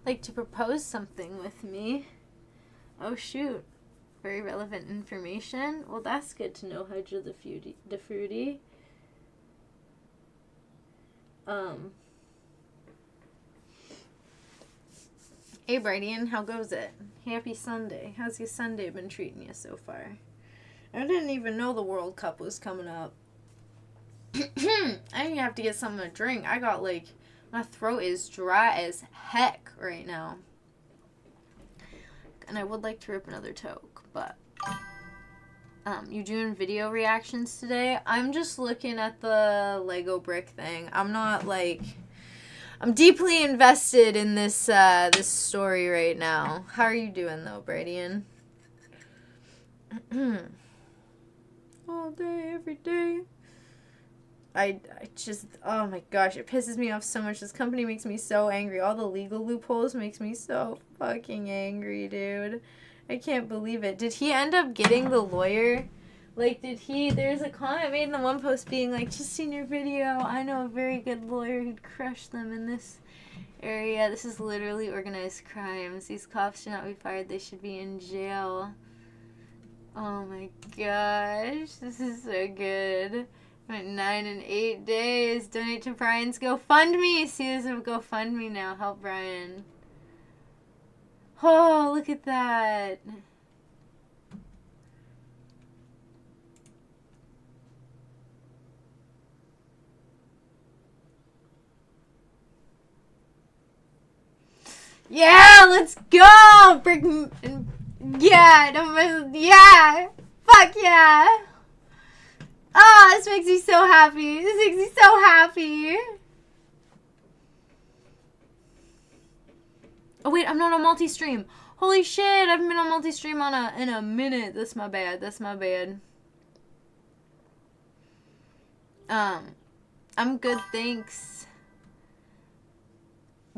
Like to propose something with me. Oh shoot. Very relevant information. Well, that's good to know, Hydra the Fruity. Hey, Brightian, how goes it? Happy Sunday. How's your Sunday been treating you so far? I didn't even know the World Cup was coming up. I didn't have to get something to drink. I got, like, my throat is dry as heck right now. And I would like to rip another toke, but you doing video reactions today? I'm just looking at the Lego brick thing. I'm not like, I'm deeply invested in this this story right now. How are you doing though, Brightian? All day, every day. I just, oh my gosh, it pisses me off so much. This company makes me so angry. All the legal loopholes makes me so fucking angry, dude. I can't believe it. Did he end up getting the lawyer? Like, there's a comment made in the one post being like, just seen your video. I know a very good lawyer who'd crush them in this area. This is literally organized crimes. These cops should not be fired. They should be in jail. Oh my gosh, this is so good. 9 and 8 days. Donate to Brian's GoFundMe. See, there's a GoFundMe now. Help Brian. Oh, look at that. Yeah, let's go. Yeah. Fuck yeah. Oh, this makes me so happy. This makes me so happy. Oh, wait, I'm not on multi-stream. Holy shit, I haven't been on multi-stream in a minute. That's my bad. That's my bad. I'm good, thanks.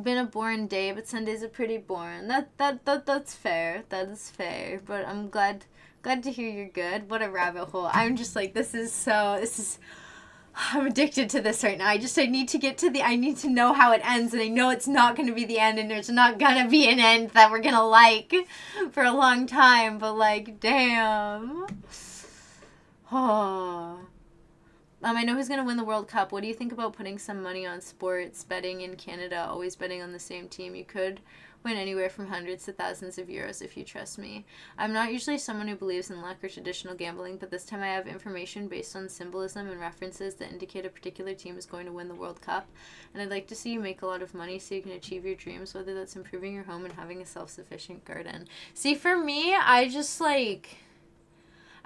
Been a boring day, but Sundays are pretty boring. That's fair. That is fair. But I'm glad Glad to hear you're good. What a rabbit hole. I'm just like, I'm addicted to this right now. I need to know how it ends, and I know it's not going to be the end, and there's not going to be an end that we're going to like for a long time, but like, damn. Oh. I know who's going to win the World Cup. What do you think about putting some money on sports betting in Canada, always betting on the same team? You could win anywhere from hundreds to thousands of euros if you trust me. I'm not usually someone who believes in luck or traditional gambling, but this time I have information based on symbolism and references that indicate a particular team is going to win the World Cup, and I'd like to see you make a lot of money so you can achieve your dreams, whether that's improving your home and having a self-sufficient garden. See, for me, I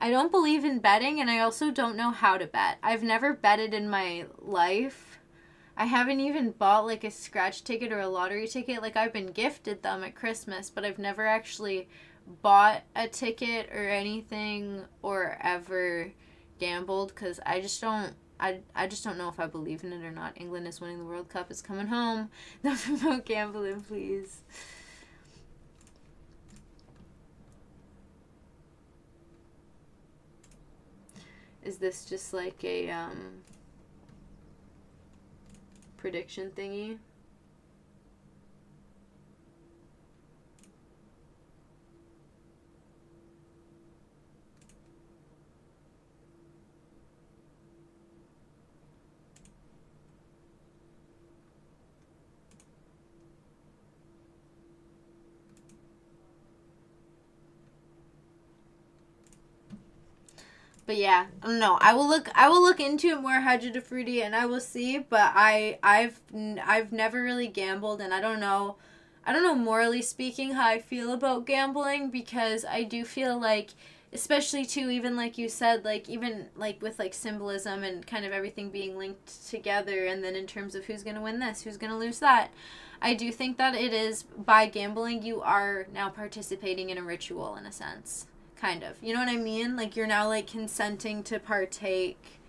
don't believe in betting, and I also don't know how to bet. I've never betted in my life. I haven't even bought like a scratch ticket or a lottery ticket. Like, I've been gifted them at Christmas, but I've never actually bought a ticket or anything or ever gambled, because I just don't know if I believe in it or not. England is winning the World Cup. It's coming home. Nothing about gambling, please. Is this just like a prediction thingy? But yeah, I don't know. I will look into it more, Hajjah Fruity, and I will see. But I've never really gambled, and I don't know morally speaking how I feel about gambling, because I do feel like, especially too, even like you said, like even like with like symbolism and kind of everything being linked together, and then in terms of who's gonna win this, who's gonna lose that, I do think that it is, by gambling you are now participating in a ritual in a sense. Kind of. You know what I mean? Like, you're now, like, consenting to partake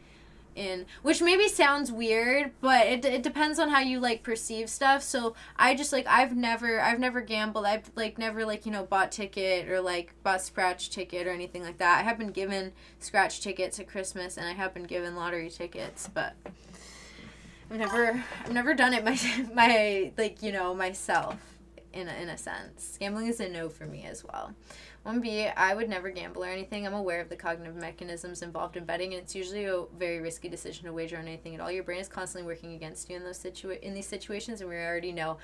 in... Which maybe sounds weird, but it depends on how you, like, perceive stuff. So, I just, like, I've never gambled. I've, like, never, like, you know, bought ticket or, like, bought scratch ticket or anything like that. I have been given scratch tickets at Christmas, and I have been given lottery tickets, but... I've never done it myself, in a sense. Gambling is a no for me as well. 1B, I would never gamble or anything. I'm aware of the cognitive mechanisms involved in betting, and it's usually a very risky decision to wager on anything at all. Your brain is constantly working against you in these situations, and we already know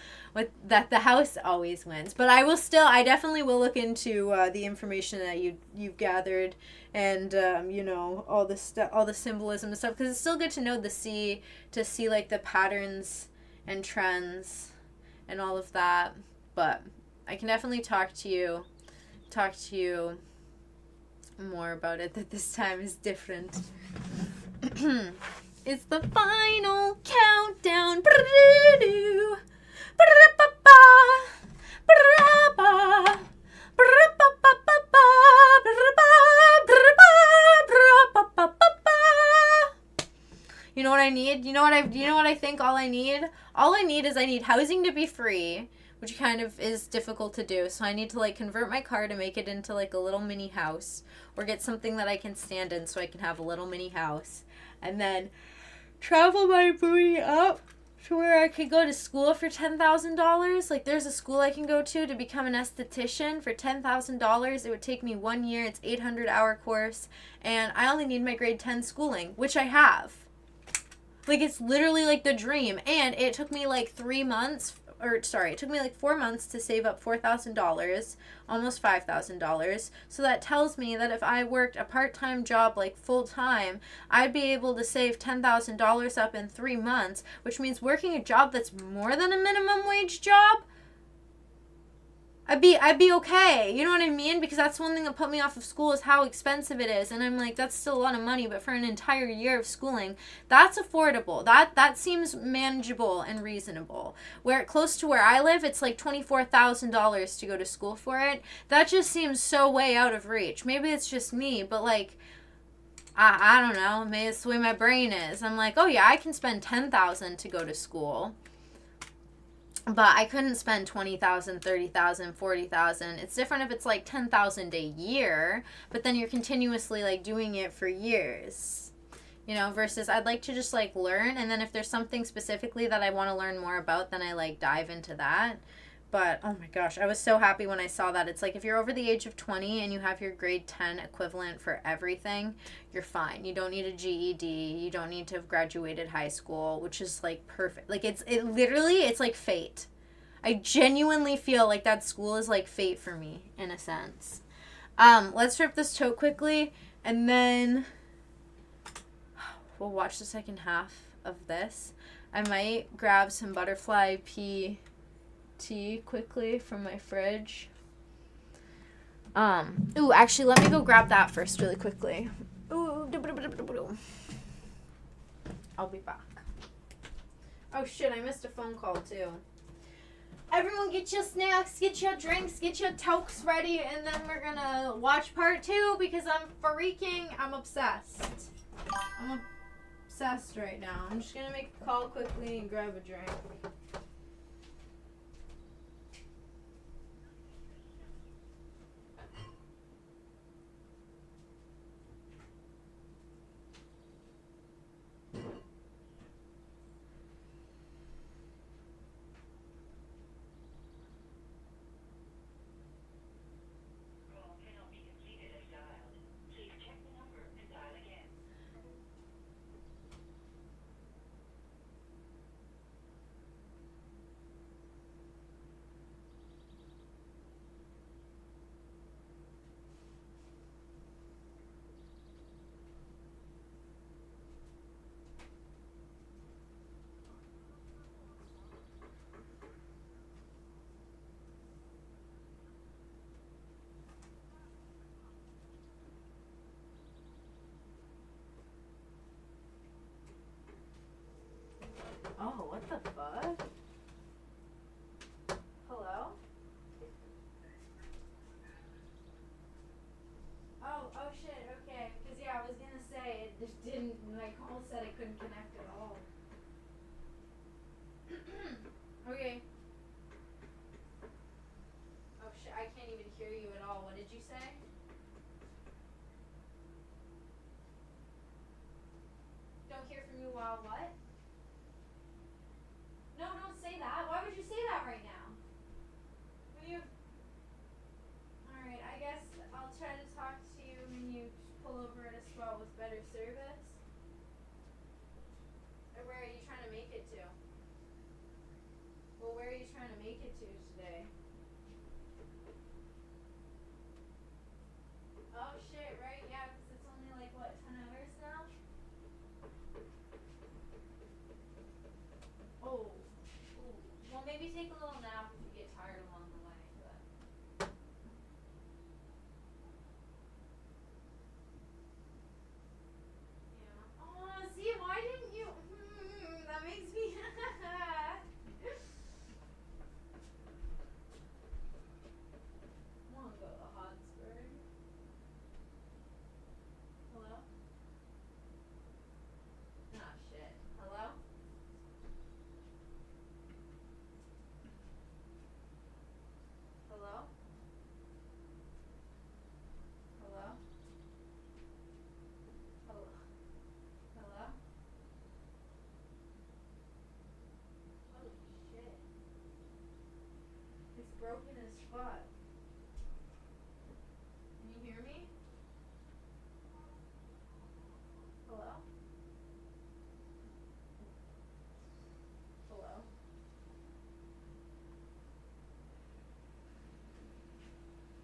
that the house always wins. But I definitely will look into the information that you've gathered, and you know, all the symbolism and stuff, because it's still good to know to see like the patterns and trends and all of that. But I can definitely talk to you more about it, that this time is different. It's the final countdown. You know what I need? You know what I think all I need? All I need is housing to be free, which kind of is difficult to do. So I need to, like, convert my car to make it into, like, a little mini house, or get something that I can stand in so I can have a little mini house, and then travel my booty up to where I could go to school for $10,000. Like, there's a school I can go to become an esthetician for $10,000. It would take me 1 year. It's 800-hour course, and I only need my grade 10 schooling, which I have. Like, it's literally, like, the dream. And it took me, like, 4 months to save up $4,000, almost $5,000. So that tells me that if I worked a part-time job, like, full-time, I'd be able to save $10,000 up in 3 months, which means working a job that's more than a minimum wage job, I'd be okay. You know what I mean? Because that's one thing that put me off of school, is how expensive it is. And I'm like, that's still a lot of money, but for an entire year of schooling, that's affordable. That seems manageable and reasonable. Where close to where I live, it's like $24,000 to go to school for it. That just seems so way out of reach. Maybe it's just me, but like, I don't know. Maybe it's the way my brain is. I'm like, oh yeah, I can spend $10,000 to go to school. But I couldn't spend 20,000, 30,000, 40,000. It's different if it's like 10,000 a year, but then you're continuously like doing it for years. You know, versus I'd like to just like learn, and then if there's something specifically that I want to learn more about, then I like dive into that. But oh my gosh, I was so happy when I saw that. It's like if you're over the age of 20 and you have your grade 10 equivalent for everything, you're fine. You don't need a GED. You don't need to have graduated high school, which is like perfect. Like it's like fate. I genuinely feel like that school is like fate for me in a sense. Let's rip this tote quickly and then we'll watch the second half of this. I might grab some butterfly pea tea quickly from my fridge. Ooh, actually, let me go grab that first really quickly. Ooh, I'll be back. Oh shit, I missed a phone call too. Everyone get your snacks, get your drinks, get your tokes ready, and then we're gonna watch part 2 because I'm obsessed. I'm obsessed right now. I'm just gonna make a call quickly and grab a drink. Oh, what the fuck? Hello? Oh shit, okay. Because, yeah, I was gonna say, it just didn't, my call said I couldn't connect at all. Okay. Oh shit, I can't even hear you at all. What did you say? Don't hear from you while what? No, don't say that. Why would you say that right now? When you... Alright, I guess I'll try to talk to you when you pull over at a spot with better service. Or where are you trying to make it to? Well, where are you trying to make it to today? Oh shit, right? Yeah, because it's only like, what, 10 hours now? Oh. Well, maybe take a little nap if you get tired along the way, but... Yeah. Oh, see, why didn't you... that makes me... I wanna go to Hotsburg. Hello? Ah, shit. Hello? Hello? Hello? Hello? Hello? Holy shit. It's broken as fuck. Can you hear me? Hello? Hello?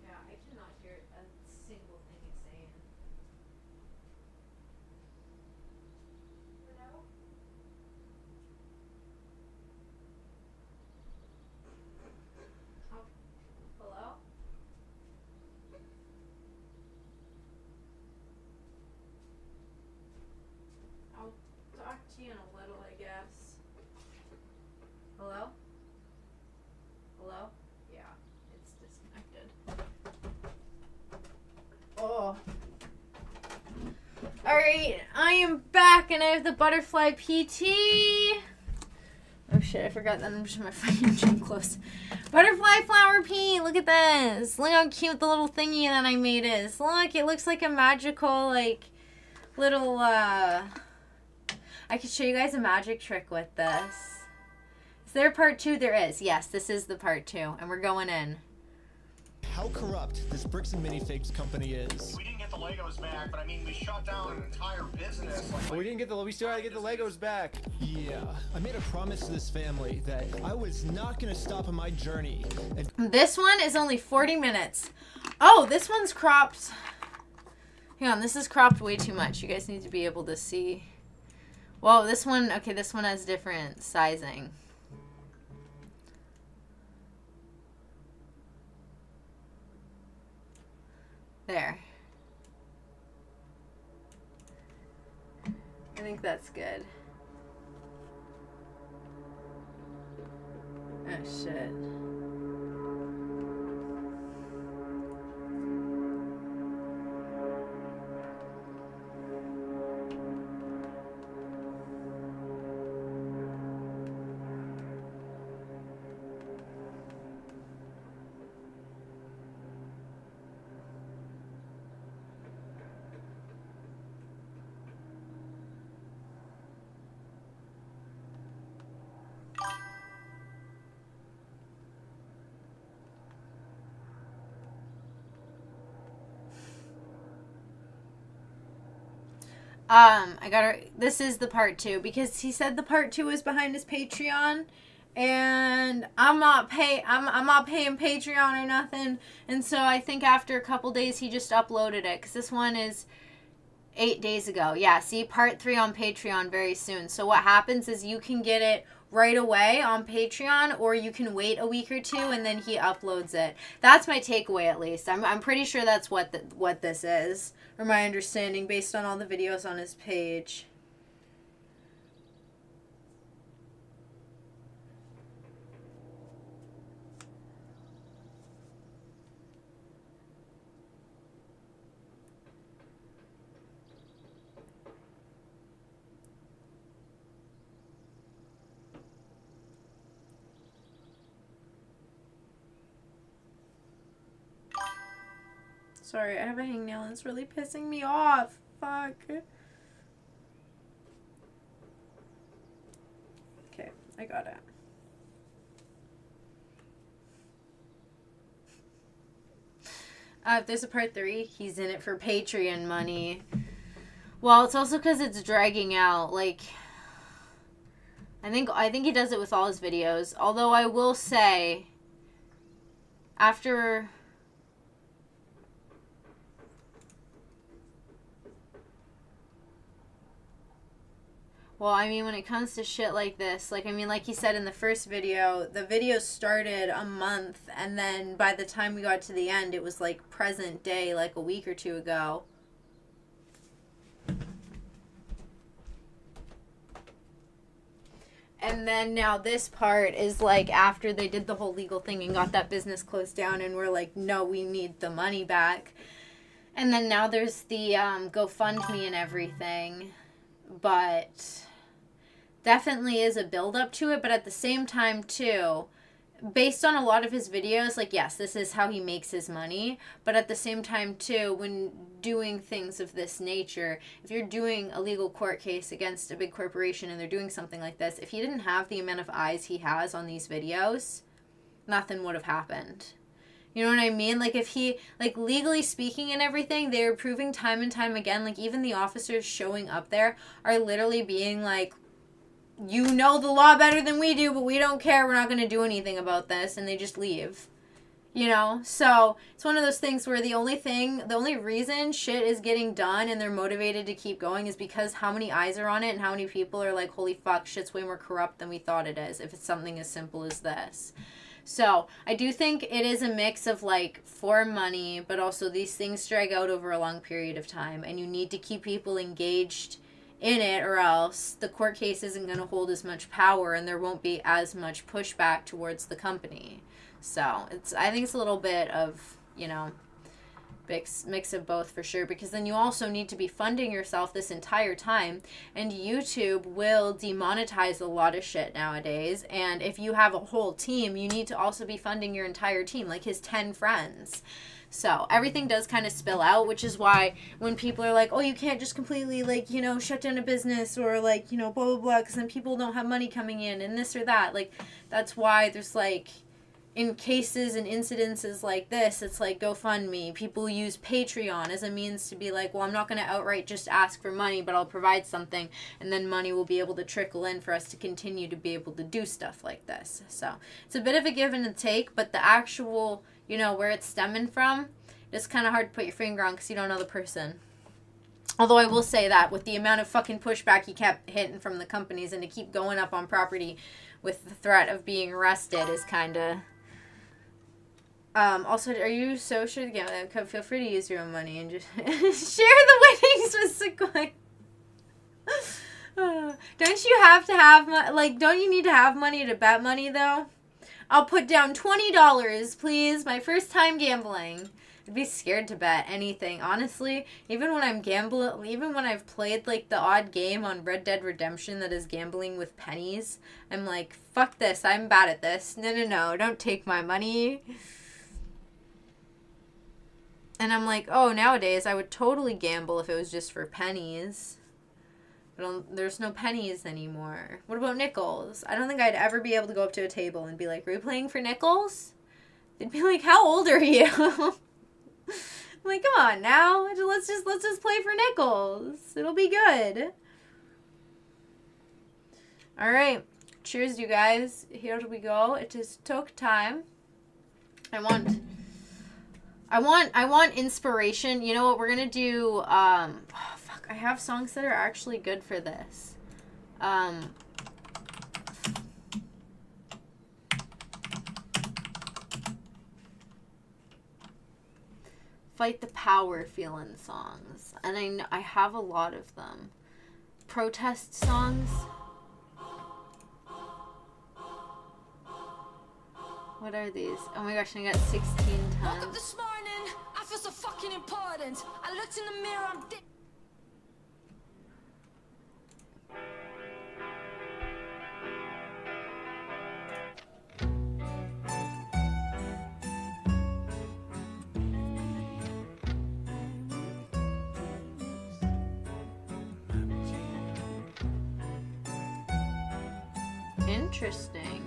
Yeah, I cannot hear a single thing it's saying. Hello? Oh, hello? I'll talk to you in a little, I guess. Hello? Hello? Yeah, it's disconnected. Oh. Alright, I am back and I have the butterfly PT. Oh shit. shit, I forgot that I'm just in my fucking gym clothes. Butterfly flower pea, look at this. Look how cute the little thingy that I made is. Look, it looks like a magical, like, little, I could show you guys a magic trick with this. Is there a part 2? There is. Yes, this is the part 2, and we're going in. How corrupt this Bricks and Minifigs company is. We didn't get the Legos back, but I mean, we shut down an entire business. We still gotta get the Legos back. Yeah, I made a promise to this family that I was not gonna stop on my journey. And This one is only 40 minutes. Oh, this one's cropped. Hang on, this is cropped way too much. You guys need to be able to see. Whoa, this one, okay, this one has different sizing. There. I think that's good. Oh, shit. This is the part 2 because he said the part 2 is behind his Patreon, and I'm not paying Patreon or nothing, and so I think after a couple days he just uploaded it because this one is 8 days ago. Yeah, see, part 3 on Patreon very soon. So what happens is you can get it right away on Patreon, or you can wait a week or 2 and then he uploads it. That's my takeaway, at least. I'm pretty sure that's what this is, or my understanding based on all the videos on his page. Sorry, I have a hangnail and it's really pissing me off. Fuck. Okay, I got it. If there's a part 3, he's in it for Patreon money. Well, it's also because it's dragging out. Like, I think he does it with all his videos. Although I will say, after... Well, I mean, when it comes to shit like this, like, I mean, like he said in the first video, the video started a month, and then by the time we got to the end, it was, like, present day, like, a week or 2 ago. And then now this part is, like, after they did the whole legal thing and got that business closed down, and we're like, no, we need the money back. And then now there's the GoFundMe and everything. But definitely is a build up to it, but at the same time too, based on a lot of his videos, like, yes, this is how he makes his money, but at the same time too, when doing things of this nature, if you're doing a legal court case against a big corporation and they're doing something like this, if he didn't have the amount of eyes he has on these videos, nothing would have happened. You know what I mean? Like, if he, like, legally speaking and everything, they're proving time and time again, like, even the officers showing up there are literally being like, you know the law better than we do, but we don't care, we're not going to do anything about this, and they just leave. You know? So, it's one of those things where the only reason shit is getting done and they're motivated to keep going is because how many eyes are on it and how many people are like, holy fuck, shit's way more corrupt than we thought it is, if it's something as simple as this. So, I do think it is a mix of, like, for money, but also these things drag out over a long period of time, and you need to keep people engaged in it, or else the court case isn't going to hold as much power, and there won't be as much pushback towards the company. So, I think it's a little bit of, you know, mix of both for sure, because then you also need to be funding yourself this entire time, and YouTube will demonetize a lot of shit nowadays. And if you have a whole team, you need to also be funding your entire team, like his 10 friends. So everything does kind of spill out, which is why when people are like, oh, you can't just completely, like, you know, shut down a business or, like, you know, blah blah blah, because then people don't have money coming in and this or that, like, that's why there's, like, in cases and incidences like this, it's like GoFundMe. People use Patreon as a means to be like, well, I'm not going to outright just ask for money, but I'll provide something, and then money will be able to trickle in for us to continue to be able to do stuff like this. So it's a bit of a give and a take, but the actual, you know, where it's stemming from, it's kind of hard to put your finger on because you don't know the person. Although I will say that with the amount of fucking pushback he kept hitting from the companies, and to keep going up on property with the threat of being arrested is kind of... also, are you so sure the game? Feel free to use your own money and just share the winnings with Sequoia. Don't you have to have don't you need to have money to bet money though? I'll put down $20, please. My first time gambling. I'd be scared to bet anything, honestly. Even when I'm gambling, even when I've played like the odd game on Red Dead Redemption that is gambling with pennies, I'm like, fuck this. I'm bad at this. No, don't take my money. And I'm like, oh, nowadays I would totally gamble if it was just for pennies. But there's no pennies anymore. What about nickels? I don't think I'd ever be able to go up to a table and be like, are we playing for nickels? They'd be like, how old are you? I'm like, come on now. Let's just play for nickels. It'll be good. All right. Cheers, you guys. Here we go. It is talk time. I want inspiration. You know what? We're going to do, I have songs that are actually good for this. Fight the power feeling songs. And I have a lot of them. Protest songs. What are these? Oh my gosh, I got 16 tons. Woke up this morning, I feel so fucking important. I looked in the mirror, I'm dead. Interesting.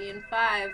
And 5.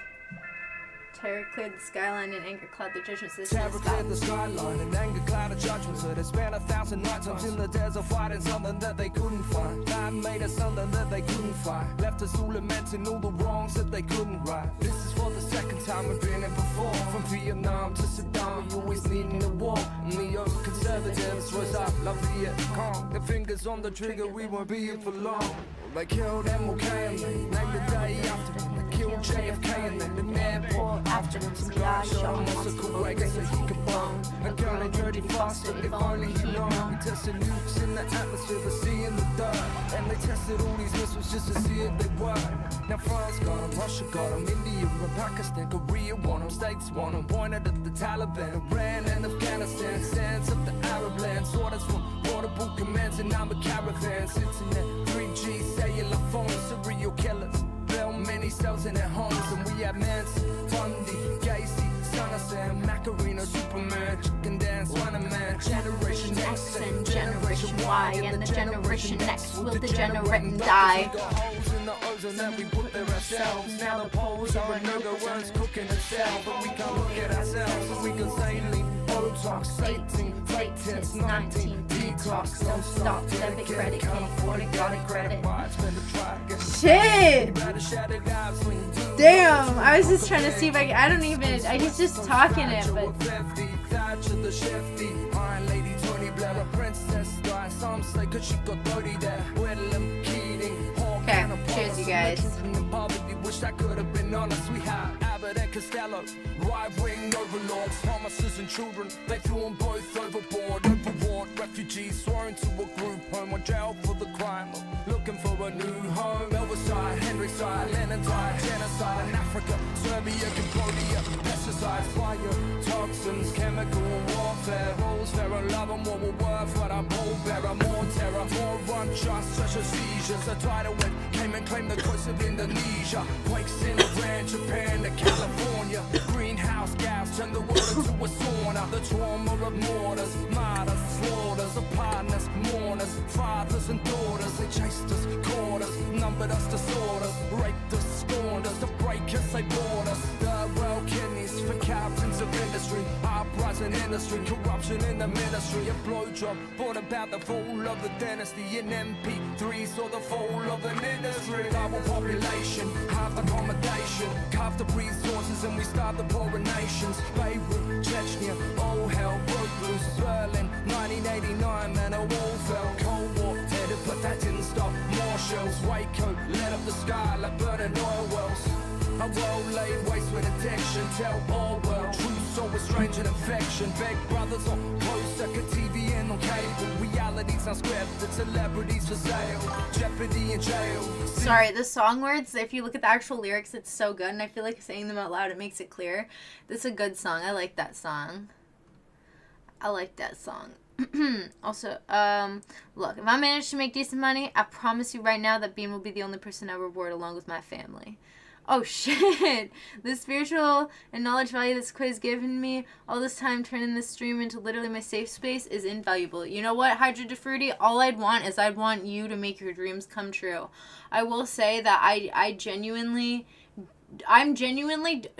Terror cleared the skyline and anger cloud the judgment system. Terror cleared the skyline and anger cloud the judgment. So they spent 1,000 nights in the desert fighting something that they couldn't find. Man made us something that they couldn't find. Left us all lamenting all the wrongs that they couldn't right. This is for the second time we've been in before. From Vietnam to Saddam, we always needing a war. And the old conservatives rose up like Viet Cong. Their fingers on the trigger, we won't be here for long. They killed MLK and they named the day after him. They killed JFK and then the airport after him. Some guy shot Monica Wagner so he could bomb. A girl in dirty faster, if only he known. We tested nukes in the atmosphere, but see in the dark. And they tested all these missiles just to see if they work. Now France got them, Russia got them, India and Pakistan, Korea want them, States want them. Pointed at the Taliban, Iran and Afghanistan. Sands of the Arab lands, orders from portable commands and I'm a caravan. Internet, 3G, cellular phones, serial killers. Built many cells in their homes and we have Manson, Bundy, Gacy, Son of Sam, Macarena, Superman, Chicken Dance, Running Man, Generation X and Generation Y and the Generation X will degenerate and die. We got holes in the ozone that we put there ourselves. Now the poles are a no-go worms cooking itself, but we can't look at ourselves and we can saline. Botox, 18, fake tips, 19, detox, don't stop, debit, credit, can't afford it, got it, credit. Shit! Damn, I was just trying to see if I don't even, he's just talking it, but. Okay, cheers you guys. Wish I could have been honest, we had Abbott and Costello, right-wing overlords, promises and children, they threw them both overboard, court. Refugees sworn to a group home or jail for the crime. Looking for a new home. Elverside, Henryside, Lenintide, genocide in Africa, Serbia, Cambodia, pesticides, fire, toxins, chemical warfare, rules, fair and love and what will worth, what I bold bearer, more terror, more unjust, such as seizures. A tidal wave came and claimed the coast of Indonesia. Quakes in Iran, Japan to California. Greenhouse gas turned the world into a sauna. The trauma of mortars, martyrs, slaughters, of partners, mourners, fathers and daughters. They chased us, caught us, numbered us, disordered, raped us, scorned us, to break us, they bought us. The world kidneys for captains of industry, uprising industry, corruption in the ministry. A blowjob brought about the fall of the dynasty. In MP3 saw the fall of an industry. Global population, half accommodation, carved up resources and we starved the poorer nations. Beirut, Chechnya, all hell broke loose. Berlin, 1989, man, a wall fell. Cold War headed, but that didn't stop. More shells, Waco, lit up the sky like burning oil wells. A world laid waste with addiction, tell all world. Truth so strange and affection. Big brothers on closed circuit TV and on cable. Realities unscripted, celebrities for sale. Jeopardy in jail. Sorry, the song words, if you look at the actual lyrics, it's so good, and I feel like saying them out loud, it makes it clear. This is a good song. I like that song. I like that song. Also, look, if I manage to make decent money, I promise you right now that Beam will be the only person I reward along with my family. Oh shit! The spiritual and knowledge value this quiz given me all this time, turning this stream into literally my safe space, is invaluable. You know what, Hydra DeFruity? All I'd want you to make your dreams come true. I will say that I genuinely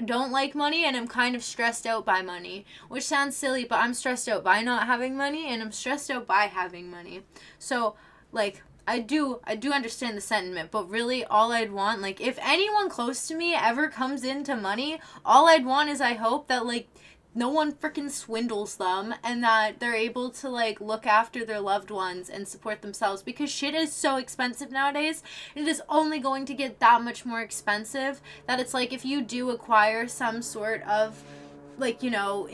don't like money, and I'm kind of stressed out by money, which sounds silly, but I'm stressed out by not having money, and I'm stressed out by having money. So, like, I do understand the sentiment, but really all I'd want, like, if anyone close to me ever comes into money, all I'd want is I hope that, like, no one freaking swindles them and that they're able to, like, look after their loved ones and support themselves, because shit is so expensive nowadays. It is only going to get that much more expensive that it's like if you do acquire some sort of, like, you know,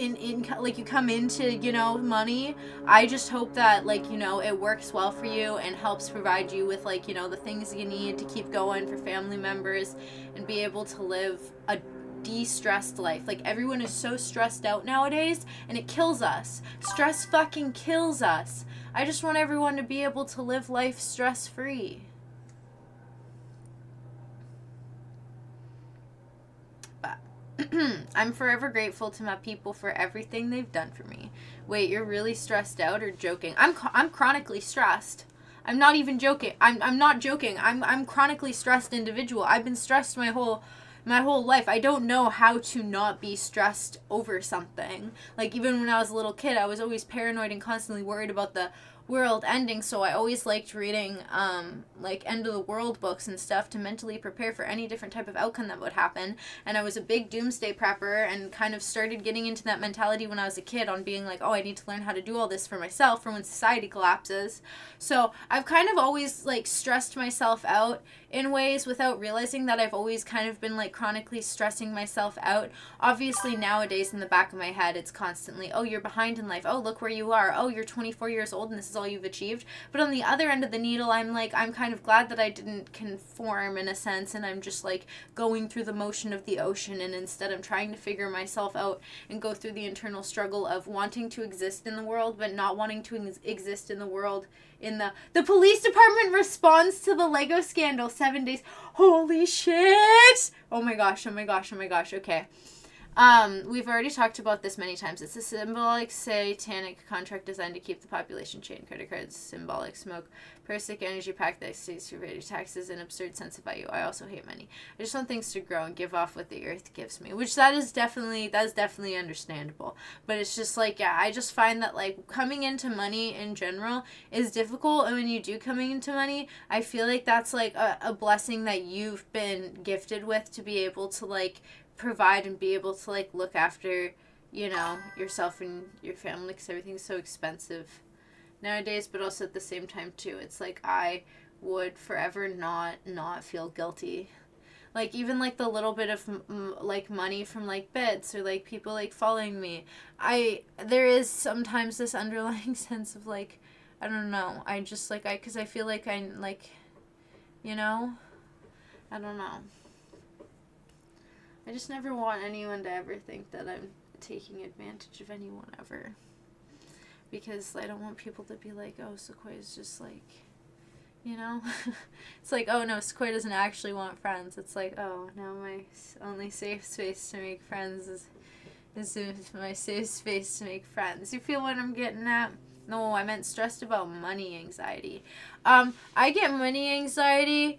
like you come into, you know, money, I just hope that, like, you know, it works well for you and helps provide you with, like, you know, the things you need to keep going for family members and be able to live a de-stressed life. Like, everyone is so stressed out nowadays and it kills us. Stress fucking kills us. I just want everyone to be able to live life stress-free. I'm forever grateful to my people for everything they've done for me. Wait, you're really stressed out or joking? I'm chronically stressed. I'm not even joking. I'm not joking. I'm chronically stressed individual. I've been stressed my whole life. I don't know how to not be stressed over something. Like, even when I was a little kid, I was always paranoid and constantly worried about the world ending, so I always liked reading like end of the world books and stuff to mentally prepare for any different type of outcome that would happen. And I was a big doomsday prepper and kind of started getting into that mentality when I was a kid on being like, oh, I need to learn how to do all this for myself for when society collapses. So I've kind of always, like, stressed myself out in ways without realizing that I've always kind of been, like, chronically stressing myself out. Obviously nowadays in the back of my head it's constantly, oh, you're behind in life, oh, look where you are, oh, you're 24 years old and this is all you've achieved. But on the other end of the needle, I'm kind of glad that I didn't conform in a sense, and I'm just, like, going through the motion of the ocean, and instead I'm trying to figure myself out and go through the internal struggle of wanting to exist in the world but not wanting to exist in the world. In the police department responds to the Lego scandal 7 days. Holy shit! Oh my gosh, okay. We've already talked about this many times. It's a symbolic satanic contract designed to keep the population chained. Credit cards, symbolic smoke, parasitic energy pack that states through taxes, an absurd sense of value. I also hate money. I just want things to grow and give off what the earth gives me, which that is definitely understandable. But it's just like, yeah, I just find that, like, coming into money in general is difficult, and when you do coming into money, I feel like that's, like, a blessing that you've been gifted with to be able to, like, provide and be able to, like, look after, you know, yourself and your family, because everything's so expensive nowadays. But also at the same time too, it's like I would forever not feel guilty. Like, even, like, the little bit of, like, money from, like, bits or, like, people, like, following me. There is sometimes this underlying sense of, like, I don't know. I just, like, because I feel like I'm, like, you know? I don't know. I just never want anyone to ever think that I'm taking advantage of anyone ever. Because I don't want people to be like, oh, Sequoia's just, like, you know? It's like, oh, no, Sequoia doesn't actually want friends. It's like, oh, now my only safe space to make friends is my safe space to make friends. You feel what I'm getting at? No, I meant stressed about money anxiety. I get money anxiety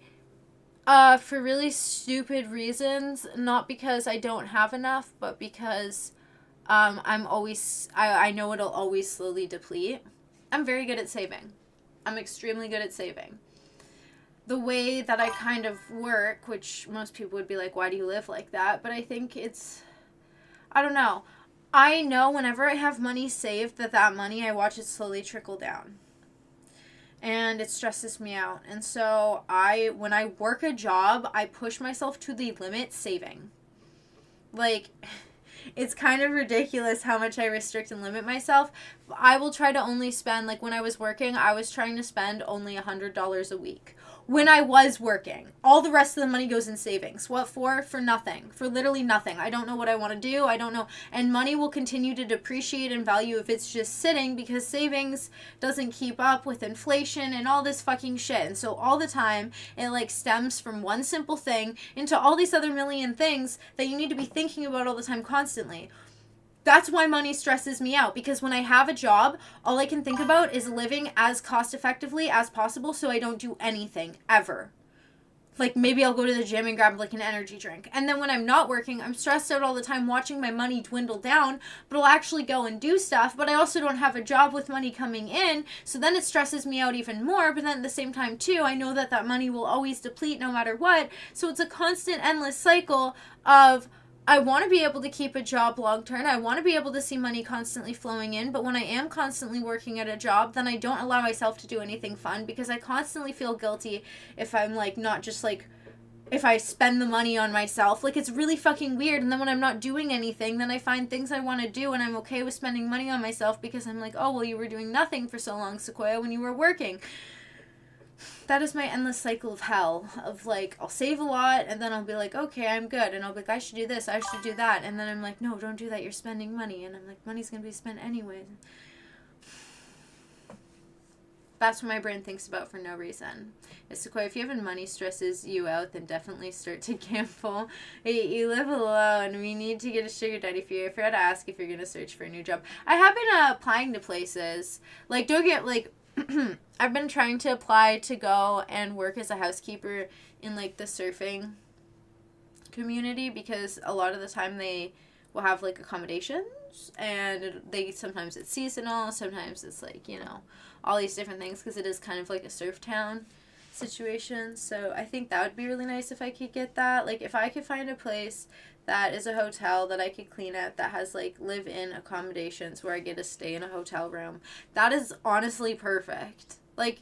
for really stupid reasons. Not because I don't have enough, but because I know it'll always slowly deplete. I'm very good at saving. I'm extremely good at saving. The way that I kind of work, which most people would be like, why do you live like that? But I think I don't know. I know whenever I have money saved that money, I watch it slowly trickle down. And it stresses me out. And so when I work a job, I push myself to the limit saving. Like, it's kind of ridiculous how much I restrict and limit myself. I will try to only spend, like, when I was working, I was trying to spend only $100 a week. When I was working, all the rest of the money goes in savings. What for? For nothing. For literally nothing. I don't know what I want to do. I don't know. And money will continue to depreciate in value if it's just sitting, because savings doesn't keep up with inflation and all this fucking shit. And so all the time, it, like, stems from one simple thing into all these other million things that you need to be thinking about all the time constantly. That's why money stresses me out, because when I have a job, all I can think about is living as cost effectively as possible so I don't do anything, ever. Like, maybe I'll go to the gym and grab, like, an energy drink. And then when I'm not working, I'm stressed out all the time watching my money dwindle down, but I'll actually go and do stuff, but I also don't have a job with money coming in, so then it stresses me out even more. But then at the same time, too, I know that money will always deplete no matter what, so it's a constant, endless cycle of, I want to be able to keep a job long term. I want to be able to see money constantly flowing in. But when I am constantly working at a job, then I don't allow myself to do anything fun, because I constantly feel guilty if I'm, like, not just, like, if I spend the money on myself. Like, it's really fucking weird. And then when I'm not doing anything, then I find things I want to do, and I'm okay with spending money on myself, because I'm like, oh, well, you were doing nothing for so long, Sequoia, when you were working. That is my endless cycle of hell, of, like, I'll save a lot, and then I'll be like, okay, I'm good, and I'll be like, I should do this, I should do that, and then I'm like, no, don't do that, you're spending money, and I'm like, money's gonna be spent anyway. That's what my brain thinks about for no reason. It's Sequoia, if you have money stresses you out, then definitely start to gamble. Hey, you live alone, we need to get a sugar daddy for you. I forgot to ask if you're gonna search for a new job. I have been applying to places, like, don't get, like, I've been trying to apply to go and work as a housekeeper in, like, the surfing community, because a lot of the time they will have, like, accommodations, and sometimes it's seasonal, sometimes it's, like, you know, all these different things, because it is kind of like a surf town situation. So I think that would be really nice if I could get that. Like, if I could find a place that is a hotel that I could clean at, that has, like, live-in accommodations where I get to stay in a hotel room, that is honestly perfect. Like,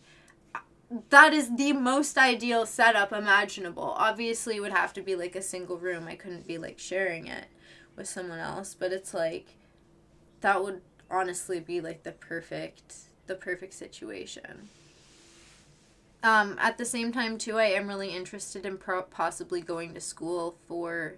that is the most ideal setup imaginable. Obviously, it would have to be, like, a single room. I couldn't be, like, sharing it with someone else, but it's, like, that would honestly be, like, the perfect situation. At the same time, too, I am really interested in possibly going to school for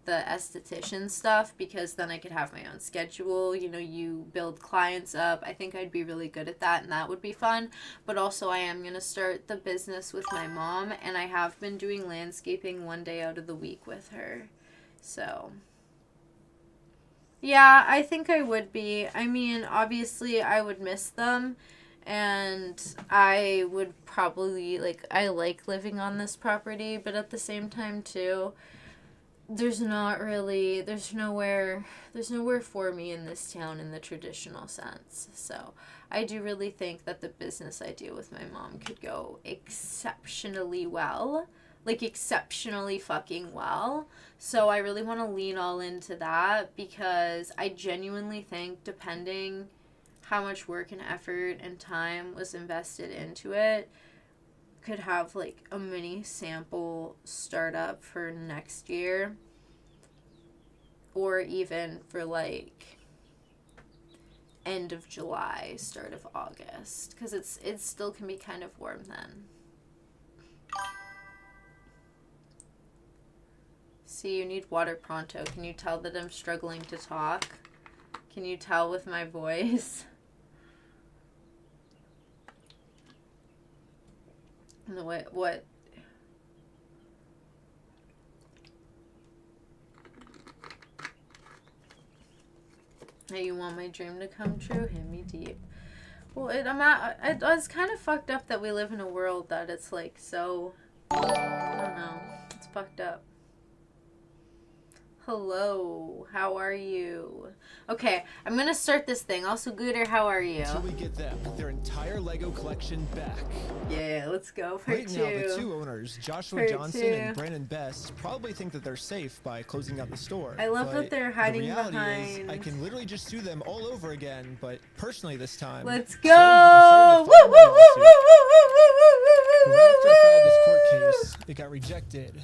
the esthetician stuff, because then I could have my own schedule. You know, you build clients up. I think I'd be really good at that, and that would be fun. But also, I am going to start the business with my mom, and I have been doing landscaping one day out of the week with her. So, yeah, I think I would be. I mean, obviously, I would miss them, and I would probably, like, I like living on this property, but at the same time, too, there's nowhere for me in this town in the traditional sense. So I do really think that the business I do with my mom could go exceptionally well, like exceptionally fucking well. So I really want to lean all into that, because I genuinely think, depending how much work and effort and time was invested into it, could have like a mini sample startup for next year, or even for like end of July, start of August, because it still can be kind of warm then. See, you need water pronto. Can you tell that I'm struggling to talk? Can you tell with my voice? No, what? Hey, you want my dream to come true? Hit me deep. Well, it's kind of fucked up that we live in a world that it's like so, I don't know, it's fucked up. Hello, how are you? Okay, I'm gonna start this thing. Also, Gooder, how are you? Until we get them, their entire Lego collection back. Yeah, let's go for Right now, the two owners, Joshua Johnson and Brandon Best, probably think that they're safe by closing down the store. I love that they're hiding the reality behind. Is, I can literally just sue them all over again, but personally this time. Let's go! Woo, woo, woo, woo, woo, woo, woo, right after I filed this court case, it got rejected.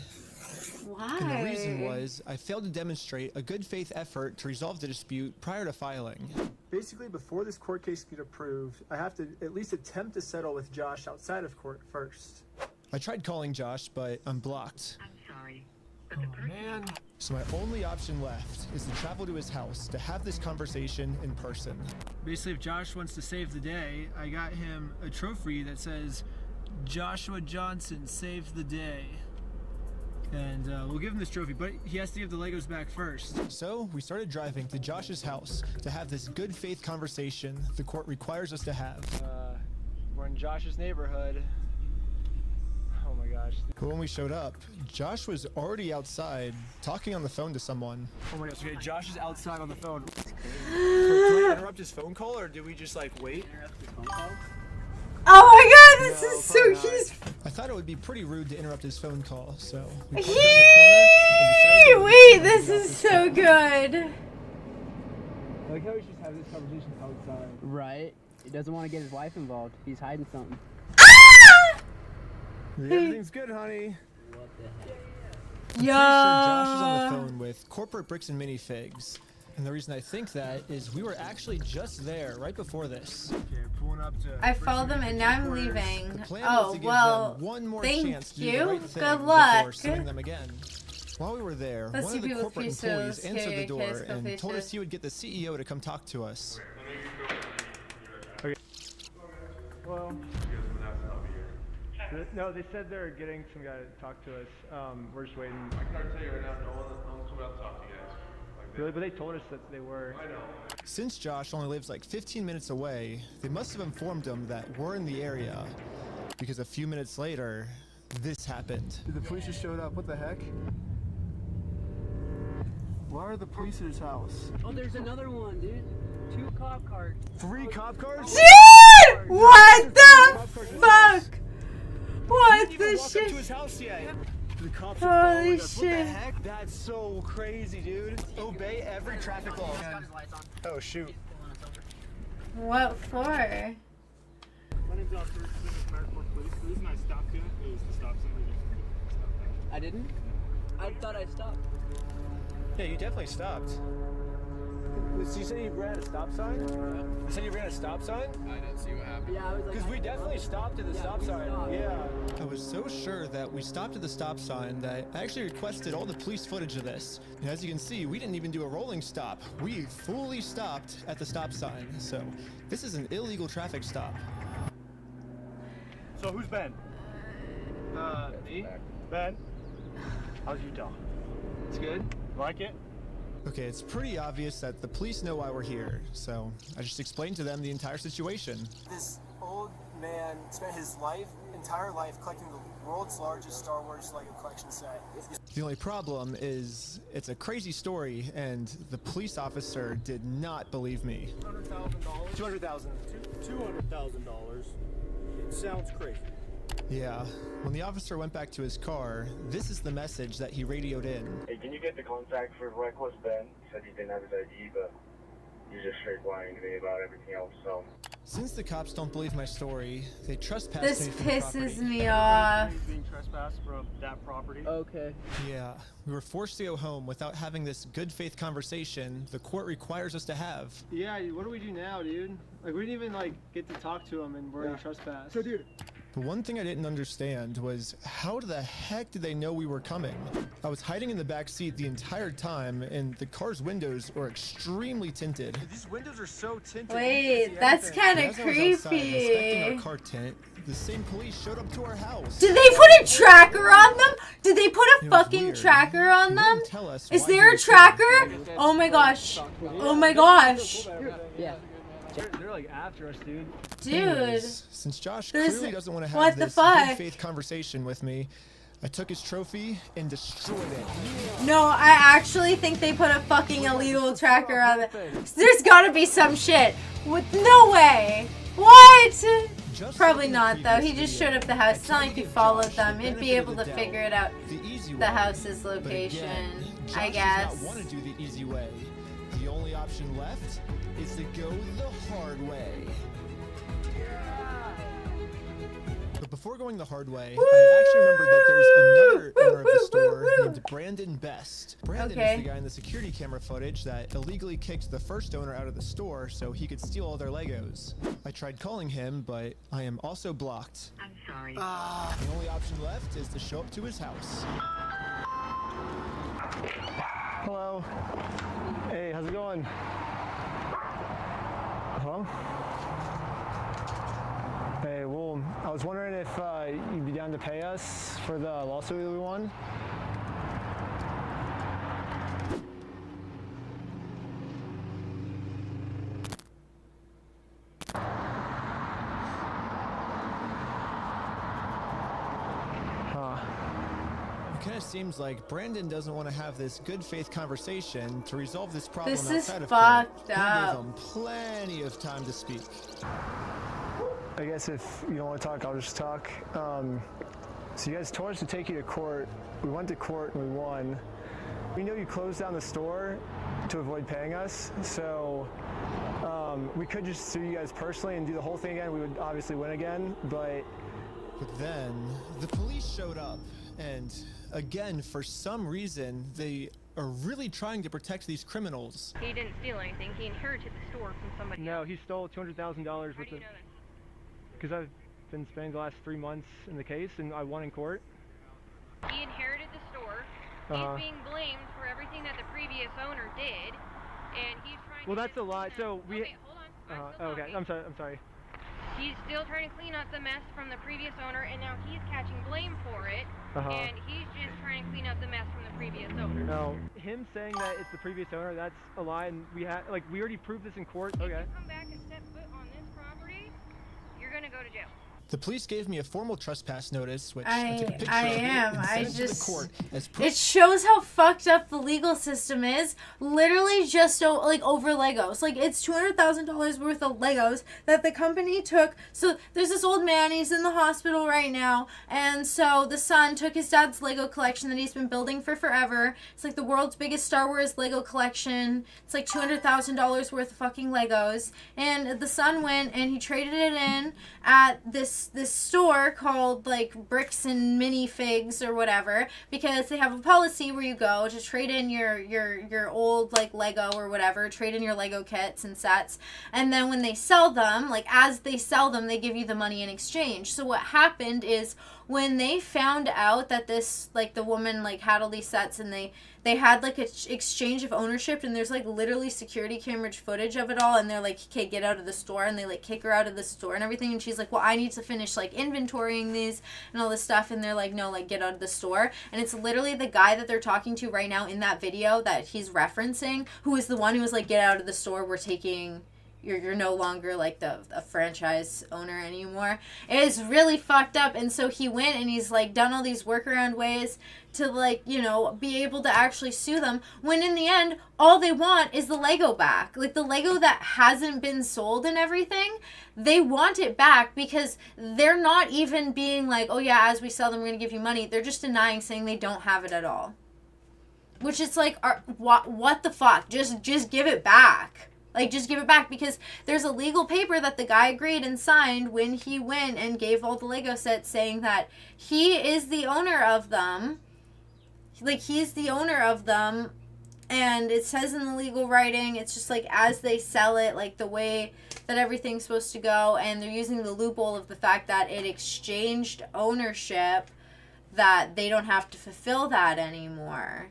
Why? And the reason was I failed to demonstrate a good faith effort to resolve the dispute prior to filing. Basically, before this court case gets approved, I have to at least attempt to settle with Josh outside of court first. I tried calling Josh, but I'm blocked. I'm sorry. Oh man. So my only option left is to travel to his house to have this conversation in person. Basically, if Josh wants to save the day, I got him a trophy that says, Joshua Johnson saved the day. And we'll give him this trophy, but he has to give the Legos back first. So we started driving to Josh's house to have this good faith conversation the court requires us to have. We're in Josh's neighborhood. Oh my gosh. But when we showed up, Josh was already outside talking on the phone to someone. Oh my gosh, okay, Josh is outside on the phone. Do we interrupt his phone call, or do we just like wait? Interrupt his phone call? Oh my god, this is so he's. I thought it would be pretty rude to interrupt his phone call, so we Wait, this is so good. I like how we just have this conversation outside. Right. He doesn't want to get his wife involved. He's hiding something. Everything's good, honey. What the heck? I'm pretty sure Josh is on the phone with Corporate Bricks and Minifigs. And the reason I think that is we were actually just there right before this. Okay, pulling up to I followed them and now I'm leaving. The plan Oh, was to give well, them one more thank chance to you. do the right thing Good before luck. suing them again. While we were there, Let's one see of the people with corporate pesos. employees answered Okay, the door okay, and let's go told us faces. he would get the CEO to come talk to us. Okay. Well, no, they said they're getting some guy to talk to us. We're just waiting. I can already tell you right now, no one's coming out to talk to you guys. Really? But they told us that they were. I know. Since Josh only lives like 15 minutes away, they must have informed him that we're in the area. Because a few minutes later, this happened. The police just showed up. What the heck? Why are the police at his house? Oh, there's another one, dude. 2 cop cars. 3 cop cars? Dude! What the fuck? What the walk shit? up to his house yet. The cops Holy are following us. What the shit. heck? That's so crazy, dude. Obey every traffic law. Oh shoot. What for? My name's Officer. This is Maricourt Police. The reason I stopped you is to stop somebody that stop that. I didn't? I thought I stopped. Yeah, you definitely stopped. So you said you ran a stop sign? You said you ran a stop sign? I didn't see what happened. Yeah, I was like. Because we definitely stopped at the stop sign. stopped. Yeah. I was so sure that we stopped at the stop sign that I actually requested all the police footage of this. And as you can see, we didn't even do a rolling stop. We fully stopped at the stop sign. So this is an illegal traffic stop. So who's Ben? Me? Ben? How's Utah? It's good. Like it? Okay, it's pretty obvious that the police know why we're here. So I just explained to them the entire situation. This old man spent his entire life collecting the world's largest Star Wars Lego collection set. The only problem is it's a crazy story and the police officer did not believe me. $200,000. $200,000. It sounds crazy. Yeah, when the officer went back to his car, this is the message that he radioed in. Hey, can you get the contact for Reckless Ben? He said he didn't have his ID, but you're just straight lying to me about everything else, so. Since the cops don't believe my story, they trespassed This me from the pisses property. me off. He's being trespassed from that property. Okay. Yeah, we were forced to go home without having this good faith conversation the court requires us to have. Yeah, what do we do now, dude? Like, we didn't even, like, get to talk to him and we're in trespass. So, dude, The one thing I didn't understand was how the heck did they know we were coming? I was hiding in the back seat the entire time, and the car's windows were extremely tinted. These windows are so tinted. Wait, that's kind of As I was outside inspecting creepy. our car tint, the same police showed up to our house. Did they put a tracker on them? Did they put a It was fucking weird. tracker on He them? wouldn't tell us Is why there he a was tracker? there. Oh my gosh. Oh my gosh. Yeah. They're like after us, dude. Dude. Anyways, since Josh There's- clearly doesn't want to have what the this fuck? good faith conversation with me, I took his trophy and destroyed it. No, I actually think they put a fucking illegal tracker on it. There's gotta be some shit. With no way. What? Probably not though. He just showed up the house. It's not like he followed them. He'd be able to figure it out. The house's location, I guess. Does not want to do the easy way. The only option left is to go the hard way. But before going the hard way, I actually remembered that there's another owner of the store named Brandon Best. Brandon is the guy in the security camera footage that illegally kicked the first owner out of the store so he could steal all their Legos. I tried calling him, but I am also blocked. I'm sorry. The only option left is to show up to his house. Hello. Hey, how's it going? Hello? Hey, well, I was wondering if you'd be down to pay us for the lawsuit that we won. Huh. It kind of seems like Brandon doesn't want to have this good faith conversation to resolve this problem This is outside of fucked court. up. He gave him plenty of time to speak. I guess if you don't want to talk, I'll just talk. So you guys told us to take you to court. We went to court and we won. We know you closed down the store to avoid paying us, so we could just sue you guys personally and do the whole thing again. We would obviously win again, but then the police showed up, and again, for some reason, they are really trying to protect these criminals. He didn't steal anything. He inherited the store from somebody No, else. he stole $200,000 worth of. Because I've been spending the last 3 months in the case, and I won in court. He inherited the store. Uh-huh. He's being blamed for everything that the previous owner did, and he's trying Well, to that's a lie. So we. Okay, hold on. Okay, I'm sorry. He's still trying to clean up the mess from the previous owner, and now he's catching blame for it, Uh-huh. and he's just trying to clean up the mess from the previous owner. No, him saying that it's the previous owner, that's a lie, and we already proved this in court. Okay. If you come back and step foot on this property, you're gonna go to jail. The police gave me a formal trespass notice, which I took a picture am. of it and I sent it to the just. court as proof. It shows how fucked up the legal system is. Literally just like over Legos. Like it's $200,000 worth of Legos that the company took. So there's this old man. He's in the hospital right now, and so the son took his dad's Lego collection that he's been building for forever. It's like the world's biggest Star Wars Lego collection. It's like $200,000 worth of fucking Legos. And the son went and he traded it in at this store called like Bricks and Minifigs or whatever, because they have a policy where you go to trade in your old like Lego or whatever, trade in your Lego kits and sets, and then when they sell them, like as they sell them, they give you the money in exchange. So what happened is when they found out that this like the woman like had all these sets and they had like an exchange of ownership, and there's like literally security camera footage of it all, and they're like, okay, get out of the store, and they like kick her out of the store and everything, and she's like, well, I need to finish like inventorying these and all this stuff, and they're like, no, like get out of the store. And it's literally the guy that they're talking to right now in that video that he's referencing, who is the one who was like, get out of the store, we're taking you're no longer like a franchise owner anymore. It is really fucked up. And so he went and he's like done all these workaround ways to like, you know, be able to actually sue them, when in the end all they want is the Lego back. Like the Lego that hasn't been sold and everything, they want it back, because they're not even being like, oh yeah, as we sell them we're gonna give you money. They're just denying, saying they don't have it at all, which is like, what the fuck, just give it back. Like, just give it back, because there's a legal paper that the guy agreed and signed when he went and gave all the Lego sets, saying that he is the owner of them. Like, he's the owner of them, and it says in the legal writing, it's just, like, as they sell it, like, the way that everything's supposed to go, and they're using the loophole of the fact that it exchanged ownership, that they don't have to fulfill that anymore.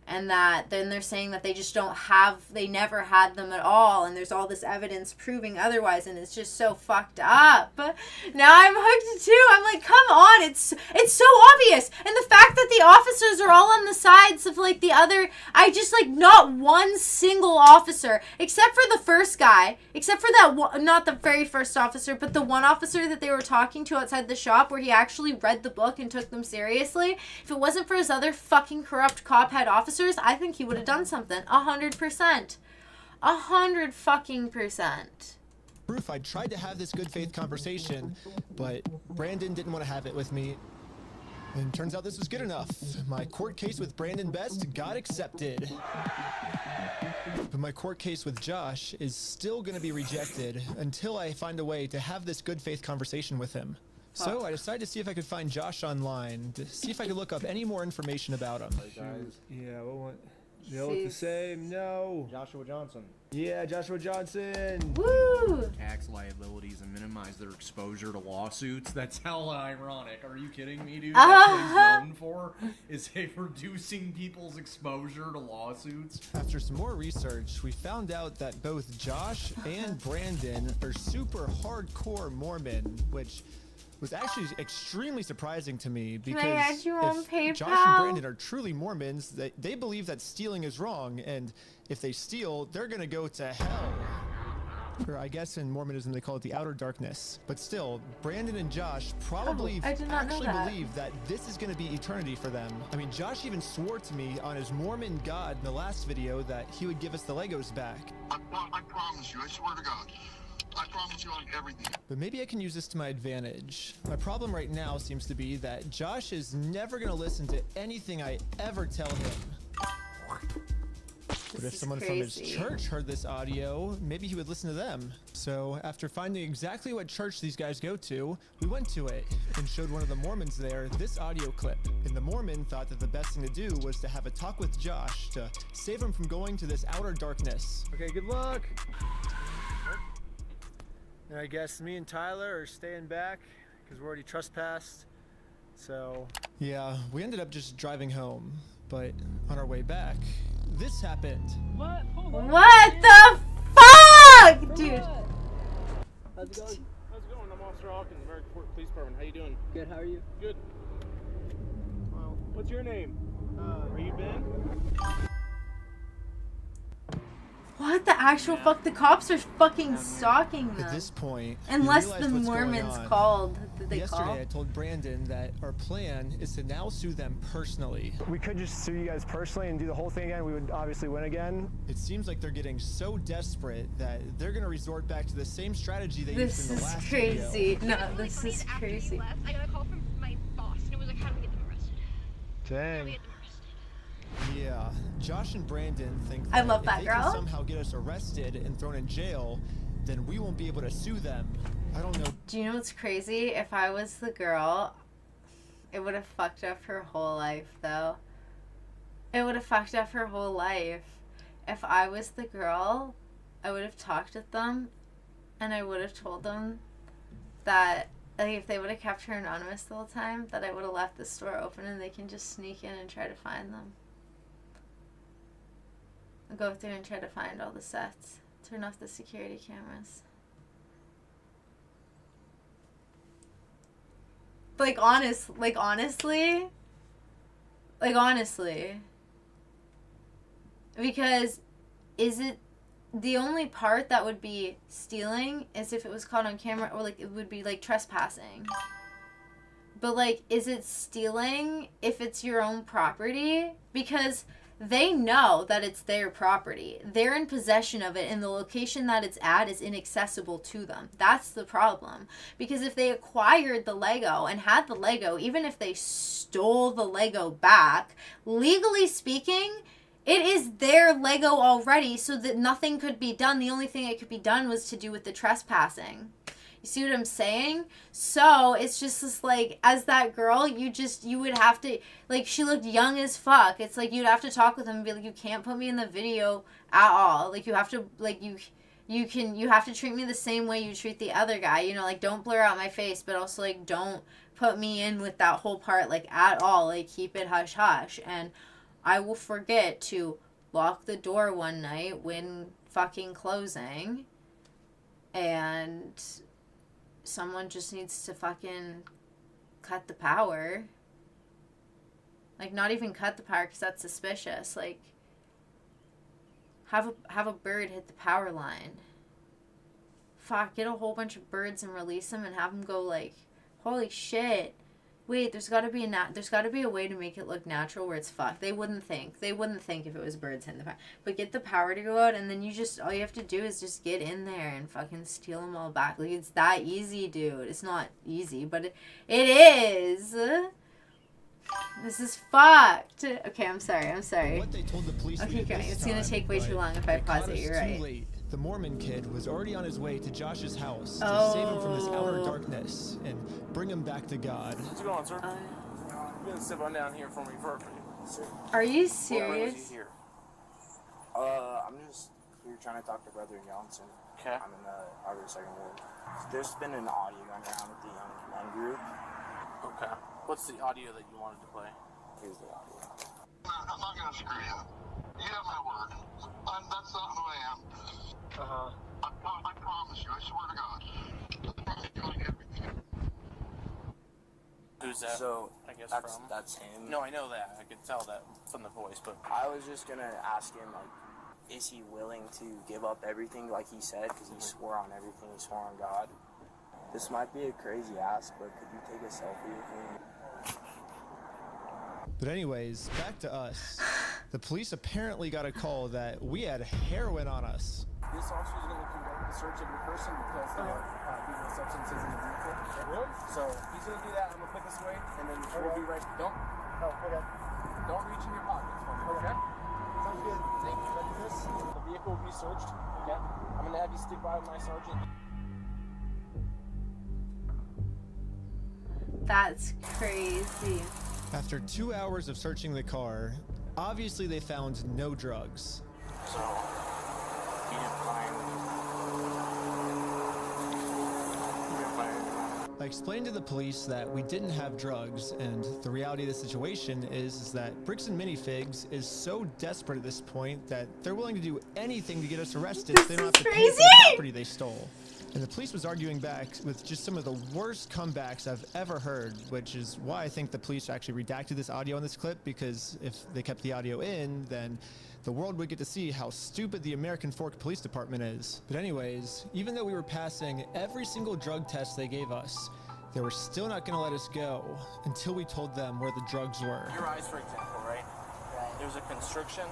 And that then they're saying that they just don't have, they never had them at all, and there's all this evidence proving otherwise, and it's just so fucked up. Now I'm hooked too. I'm like, come on, it's so obvious. And the fact that the officers are all on the sides of, like, the other, I just, like, not one single officer, except for the first guy, except for that one, not the very first officer, but the one officer that they were talking to outside the shop, where he actually read the book and took them seriously. If it wasn't for his other fucking corrupt cop head officers, I think he would have done something. 100%. 100% Proof I tried to have this good faith conversation, but Brandon didn't want to have it with me. And turns out this was good enough. My court case with Brandon Best got accepted. But my court case with Josh is still going to be rejected until I find a way to have this good faith conversation with him. So I decided to see if I could find Josh online, to see if I could look up any more information about him. Yeah, they all look the same. No. Joshua Johnson. Yeah, Joshua Johnson. Woo! Tax liabilities and minimize their exposure to lawsuits. That's hella ironic. Are you kidding me, dude? That's what he's known for, is reducing people's exposure to lawsuits. After some more research, we found out that both Josh and Brandon are super hardcore Mormon, which was actually extremely surprising to me, because Can I add you on if PayPal? Josh and Brandon are truly Mormons, they believe that stealing is wrong, and if they steal, they're gonna go to hell. Or I guess in Mormonism they call it the outer darkness. But still, Brandon and Josh probably I did not know actually that. believe that this is gonna be eternity for them. I mean, Josh even swore to me on his Mormon God in the last video that he would give us the Legos back. I promise you, I swear to God. I promise you on everything. But maybe I can use this to my advantage. My problem right now seems to be that Josh is never gonna listen to anything I ever tell him. But if someone from his church heard this audio, maybe he would listen to them. So after finding exactly what church these guys go to, we went to it and showed one of the Mormons there this audio clip. And the Mormon thought that the best thing to do was to have a talk with Josh to save him from going to this outer darkness. Okay, good luck. And I guess me and Tyler are staying back because we're already trespassed. So yeah, we ended up just driving home. But on our way back, this happened. What? What the fuck, dude? How's it going? How's it going? I'm Officer Hawkins, American Port Police Department. How you doing? Good, how are you? Good. Well, what's your name? Are you Ben? What the actual fuck? The cops are fucking stalking them. At this point, Unless you the realize what's going Mormons on. called. Did they Yesterday, call? I told Brandon that our plan is to now sue them personally. We could just sue you guys personally and do the whole thing again. We would obviously win again. It seems like they're getting so desperate that they're going to resort back to the same strategy they This used in the is last crazy. video. No, this is crazy. I got a call from my boss, and it was like, how do we get them arrested? Dang. Yeah, Josh and Brandon think I that love if that they girl. can somehow get us arrested and thrown in jail, then we won't be able to sue them. I don't know. Do you know what's crazy? If I was the girl, it would have fucked up her whole life, though. It would have fucked up her whole life. If I was the girl, I would have talked with them, and I would have told them that, like, if they would have kept her anonymous the whole time, that I would have left the store open and they can just sneak in and try to find them. I'll go through and try to find all the sets. Turn off the security cameras. Like, honestly. Because is it the only part that would be stealing is if it was caught on camera, or like it would be like trespassing. But like, is it stealing if it's your own property? Because they know that it's their property. They're in possession of it, and the location that it's at is inaccessible to them. That's the problem. Because if they acquired the Lego and had the Lego, even if they stole the Lego back, legally speaking, It is their Lego already, so that nothing could be done. The only thing it could be done was to do with the trespassing. You see what I'm saying? So it's just this, like, as that girl, you would have to, like, she looked young as fuck. It's like you'd have to talk with them and be like, you can't put me in the video at all. Like, you have to, like, you have to treat me the same way you treat the other guy. You know, like, don't blur out my face, but also, like, don't put me in with that whole part, like, at all. Like, keep it hush hush. And I will forget to lock the door one night when fucking closing, and someone just needs to fucking cut the power. Like, not even cut the power, because that's suspicious. Like, have a bird hit the power line. Fuck, get a whole bunch of birds and release them and have them go like, holy shit. Wait, there's got to be a way to make it look natural where it's fucked. They wouldn't think if it was birds hitting the power. But get the power to go out, and then all you have to do is just get in there and fucking steal them all back. Like, it's that easy, dude. It's not easy, but it is. This is fucked. Okay, I'm sorry. What they told the police Okay, great. It's gonna take way too long if I pause it. You're right. Late. The Mormon kid was already on his way to Josh's house to save him from this outer darkness and bring him back to God. What's going on, sir? You gonna sit on down here for me for Are you serious? Here? I'm just here trying to talk to Brother Johnson. Okay. I'm in the Harbor Second Ward. There's been an audio going around with the young men group. Okay. What's the audio that you wanted to play? Here's the audio. I'm not gonna screw you. You have my word. That's not who I am. I promise you. I swear to God. Who's that? So I guess that's him. No, I know that. I could tell that from the voice, but I was just gonna ask him, like, is he willing to give up everything like he said? Because he swore on everything. He swore on God. This might be a crazy ask, but could you take a selfie with me? But anyways, back to us. The police apparently got a call that we had heroin on us. this officer is going to conduct the search of your person because there are illegal substances in the vehicle. Really? So he's going to do that. I'm going to put this away, and then we'll be right. Don't reach in your pockets for me. Okay. Sounds good. Thank you. Ready for this? The vehicle will be searched. Okay. I'm going to have you stick by with my sergeant. That's crazy. After 2 hours of searching the car, obviously they found no drugs. So, he didn't find I explained to the police that we didn't have drugs, and the reality of the situation is that Bricks and Minifigs is so desperate at this point that they're willing to do anything to get us arrested so they don't have to pay for the property they stole. And the police was arguing back with just some of the worst comebacks I've ever heard, which is why I think the police actually redacted this audio in this clip, because if they kept the audio in, then the world would get to see how stupid the American Fork Police Department is. But anyways, even though we were passing every single drug test they gave us, they were still not going to let us go until we told them where the drugs were. Your eyes, for example, right? There's a constriction,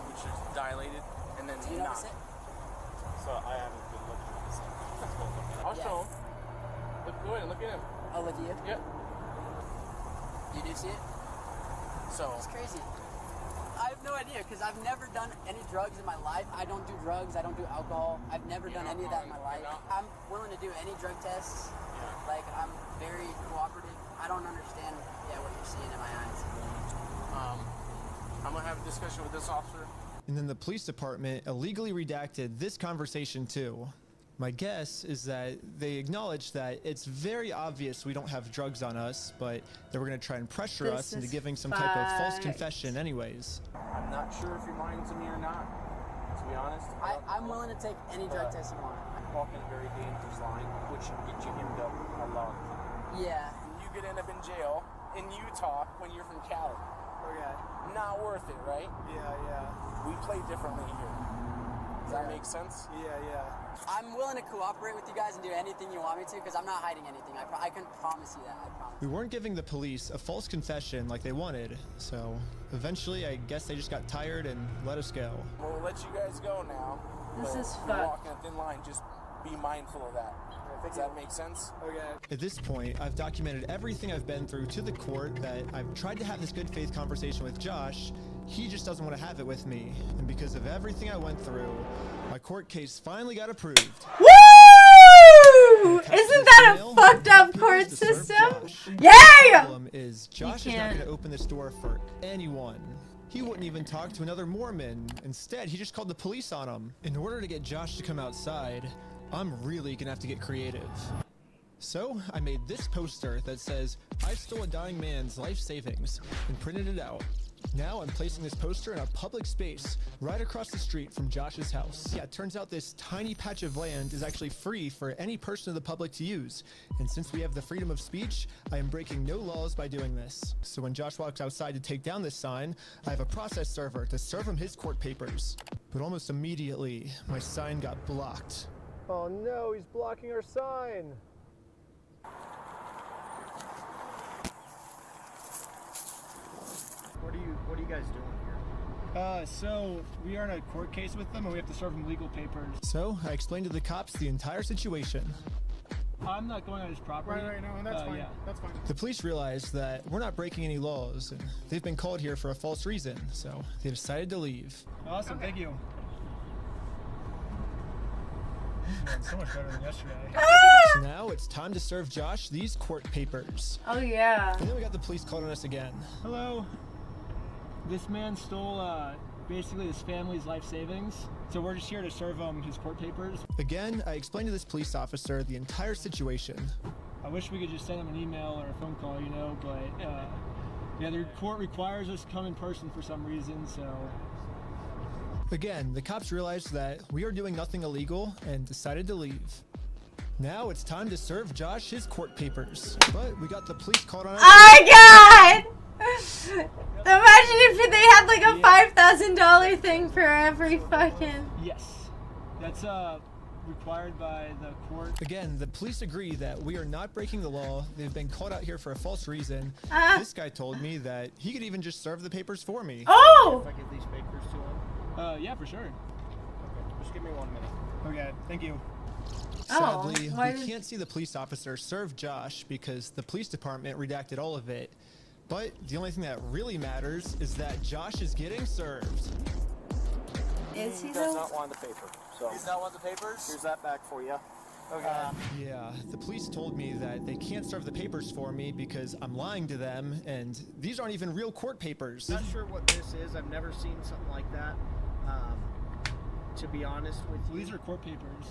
which is dilated, and then Do you notice it? So I haven't been looking at this. I'll show him. Go ahead and look at him. I'll look at you? Yep. You do see it? So. It's crazy. I have no idea, because I've never done any drugs in my life. I don't do drugs. I don't do alcohol. I've never done any of that in my life. I'm willing to do any drug tests. Like, I'm very cooperative. I don't understand, what you're seeing in my eyes. I'm going to have a discussion with this officer. And then the police department illegally redacted this conversation too. My guess is that they acknowledged that it's very obvious we don't have drugs on us, but they were going to try and pressure us into giving some type of false confession anyways. I'm not sure if you're lying to me or not, to be honest. I'm willing to take any drug test you want. I'm walking a very dangerous line, which can get you hemmed up a lot. Yeah. And you could end up in jail in Utah when you're from Cali. Okay. Not worth it, right? Yeah. We play differently here. Does that make sense? Yeah. I'm willing to cooperate with you guys and do anything you want me to, because I'm not hiding anything. I can promise you that. I promise. We weren't giving the police a false confession like they wanted, so eventually I guess they just got tired and let us go. We'll let you guys go now. This is you're fucked. walking a thin line. Just be mindful of that. Does that make sense? Okay. At this point, I've documented everything I've been through to the court, that I've tried to have this good faith conversation with Josh. He just doesn't want to have it with me. And because of everything I went through, my court case finally got approved. Woo! Isn't that a fucked up court system? Yeah! The problem is Josh is not going to open this door for anyone. He wouldn't even talk to another Mormon. Instead, he just called the police on him. In order to get Josh to come outside, I'm really gonna have to get creative. So I made this poster that says, "I stole a dying man's life savings," and printed it out. Now I'm placing this poster in a public space right across the street from Josh's house. Yeah, it turns out this tiny patch of land is actually free for any person of the public to use. And since we have the freedom of speech, I am breaking no laws by doing this. So when Josh walks outside to take down this sign, I have a process server to serve him his court papers. But almost immediately, my sign got blocked. Oh no, he's blocking our sign. What are you guys doing here? So we are in a court case with them and we have to serve them legal papers. So I explained to the cops the entire situation. I'm not going on his property. Right, no, that's fine. Yeah. That's fine. The police realized that we're not breaking any laws, and they've been called here for a false reason, so they decided to leave. Awesome, thank you. Man, so much better than yesterday. So now it's time to serve Josh these court papers. Oh yeah. And then we got the police called on us again. Hello. This man stole basically his family's life savings, so we're just here to serve him his court papers. Again, I explained to this police officer the entire situation. I wish we could just send him an email or a phone call, you know, but yeah, the court requires us to come in person for some reason, so. Again, the cops realized that we are doing nothing illegal and decided to leave. Now it's time to serve Josh his court papers. But we got the police called on us. Oh my god! Imagine if they had like a $5,000 thing for every fucking... Yes. That's required by the court. Again, the police agree that we are not breaking the law. They've been called out here for a false reason. This guy told me that he could even just serve the papers for me. Oh! If I give these papers to him? Yeah, for sure. Okay, just give me 1 minute. Okay, thank you. Sadly, we can't see the police officer serve Josh because the police department redacted all of it. But the only thing that really matters is that Josh is getting served. Is he does not want the paper. So He's not want the papers? here's that back for you. Okay. Yeah, the police told me that they can't serve the papers for me because I'm lying to them, and these aren't even real court papers. Not sure what this is. I've never seen something like that. To be honest with you. These are court papers.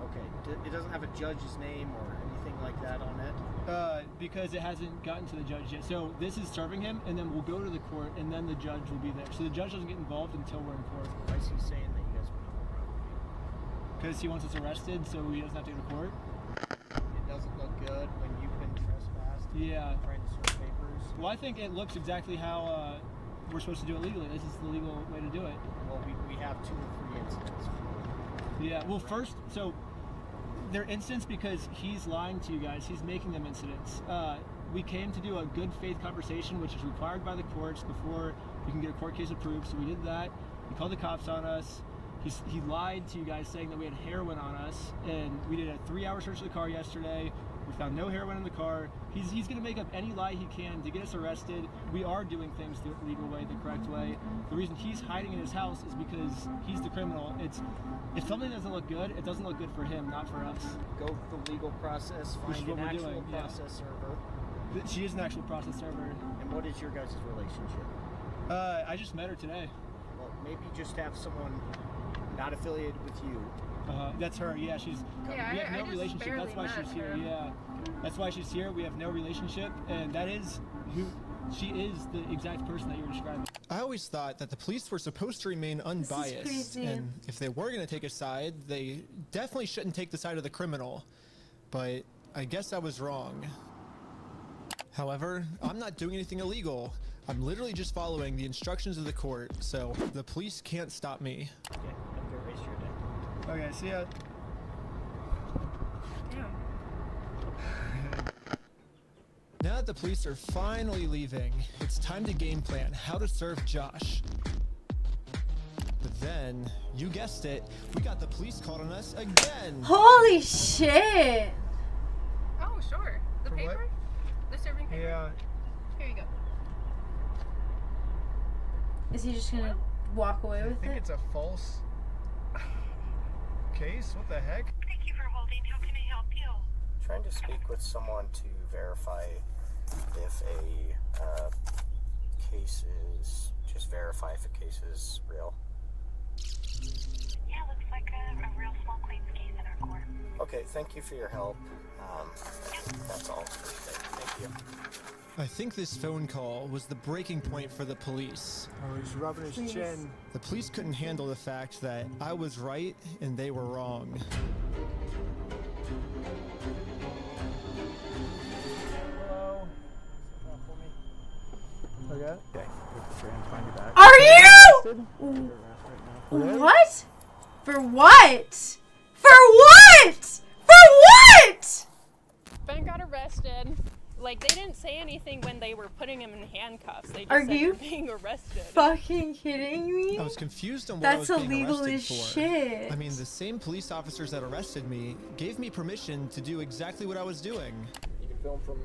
Okay. It doesn't have a judge's name or anything like that on it? Because it hasn't gotten to the judge yet. So this is serving him, and then we'll go to the court, and then the judge will be there. So the judge doesn't get involved until we're in court. Why is he saying that you guys want to go around? Because he wants us arrested, so he doesn't have to go to court. It doesn't look good when you've been trespassed. Yeah. Trying to serve papers. Well, I think it looks exactly how we're supposed to do it legally. This is the legal way to do it. Well, we have 2 or 3 incidents. Yeah. Well, first, so they're incidents because he's lying to you guys. He's making them incidents. We came to do a good faith conversation, which is required by the courts before you can get a court case approved. So we did that. He called the cops on us. He lied to you guys saying that we had heroin on us, and we did a 3-hour search of the car yesterday. We found no heroin in the car. He's going to make up any lie he can to get us arrested. We are doing things the legal way, the correct way. The reason he's hiding in his house is because he's the criminal. If something doesn't look good, it doesn't look good for him, not for us. Go the legal process, find an actual process server. She is an actual process server. And what is your guys' relationship? I just met her today. Well, maybe just have someone not affiliated with you. That's her. Yeah, we have no relationship. That's why she's here. Yeah, that's why she's here. We have no relationship, and that is who she is. The exact person that you were describing. I always thought that the police were supposed to remain unbiased, and if they were going to take a side, they definitely shouldn't take the side of the criminal. But I guess I was wrong. However, I'm not doing anything illegal. I'm literally just following the instructions of the court, so the police can't stop me. Okay, have a good rest of your day. Okay, see ya. Now that the police are finally leaving, it's time to game plan how to serve Josh. But then, you guessed it, we got the police called on us again. Holy shit! Oh, sure. The For paper? what? The serving paper? Yeah. Here you go. Is he just gonna walk away I with think it? it's a false case. What the heck? Thank you for holding. How can I help you? Trying to speak with someone to verify if a case is, just verify if a case is real. Yeah, looks like a real small claims case in our court. Okay, thank you for your help. That's all for today. Thank you. I think this phone call was the breaking point for the police. Oh, he's rubbing his chin. The police couldn't handle the fact that I was right and they were wrong. Hello. Okay. Okay. Find you back. Are you? What? For what? For what? For what? Ben got arrested. Like, they didn't say anything when they were putting him in handcuffs. They just Are said you you're being arrested. fucking kidding me? I was confused on what That's I was being illegal arrested as for. shit. I mean, the same police officers that arrested me gave me permission to do exactly what I was doing. You can film from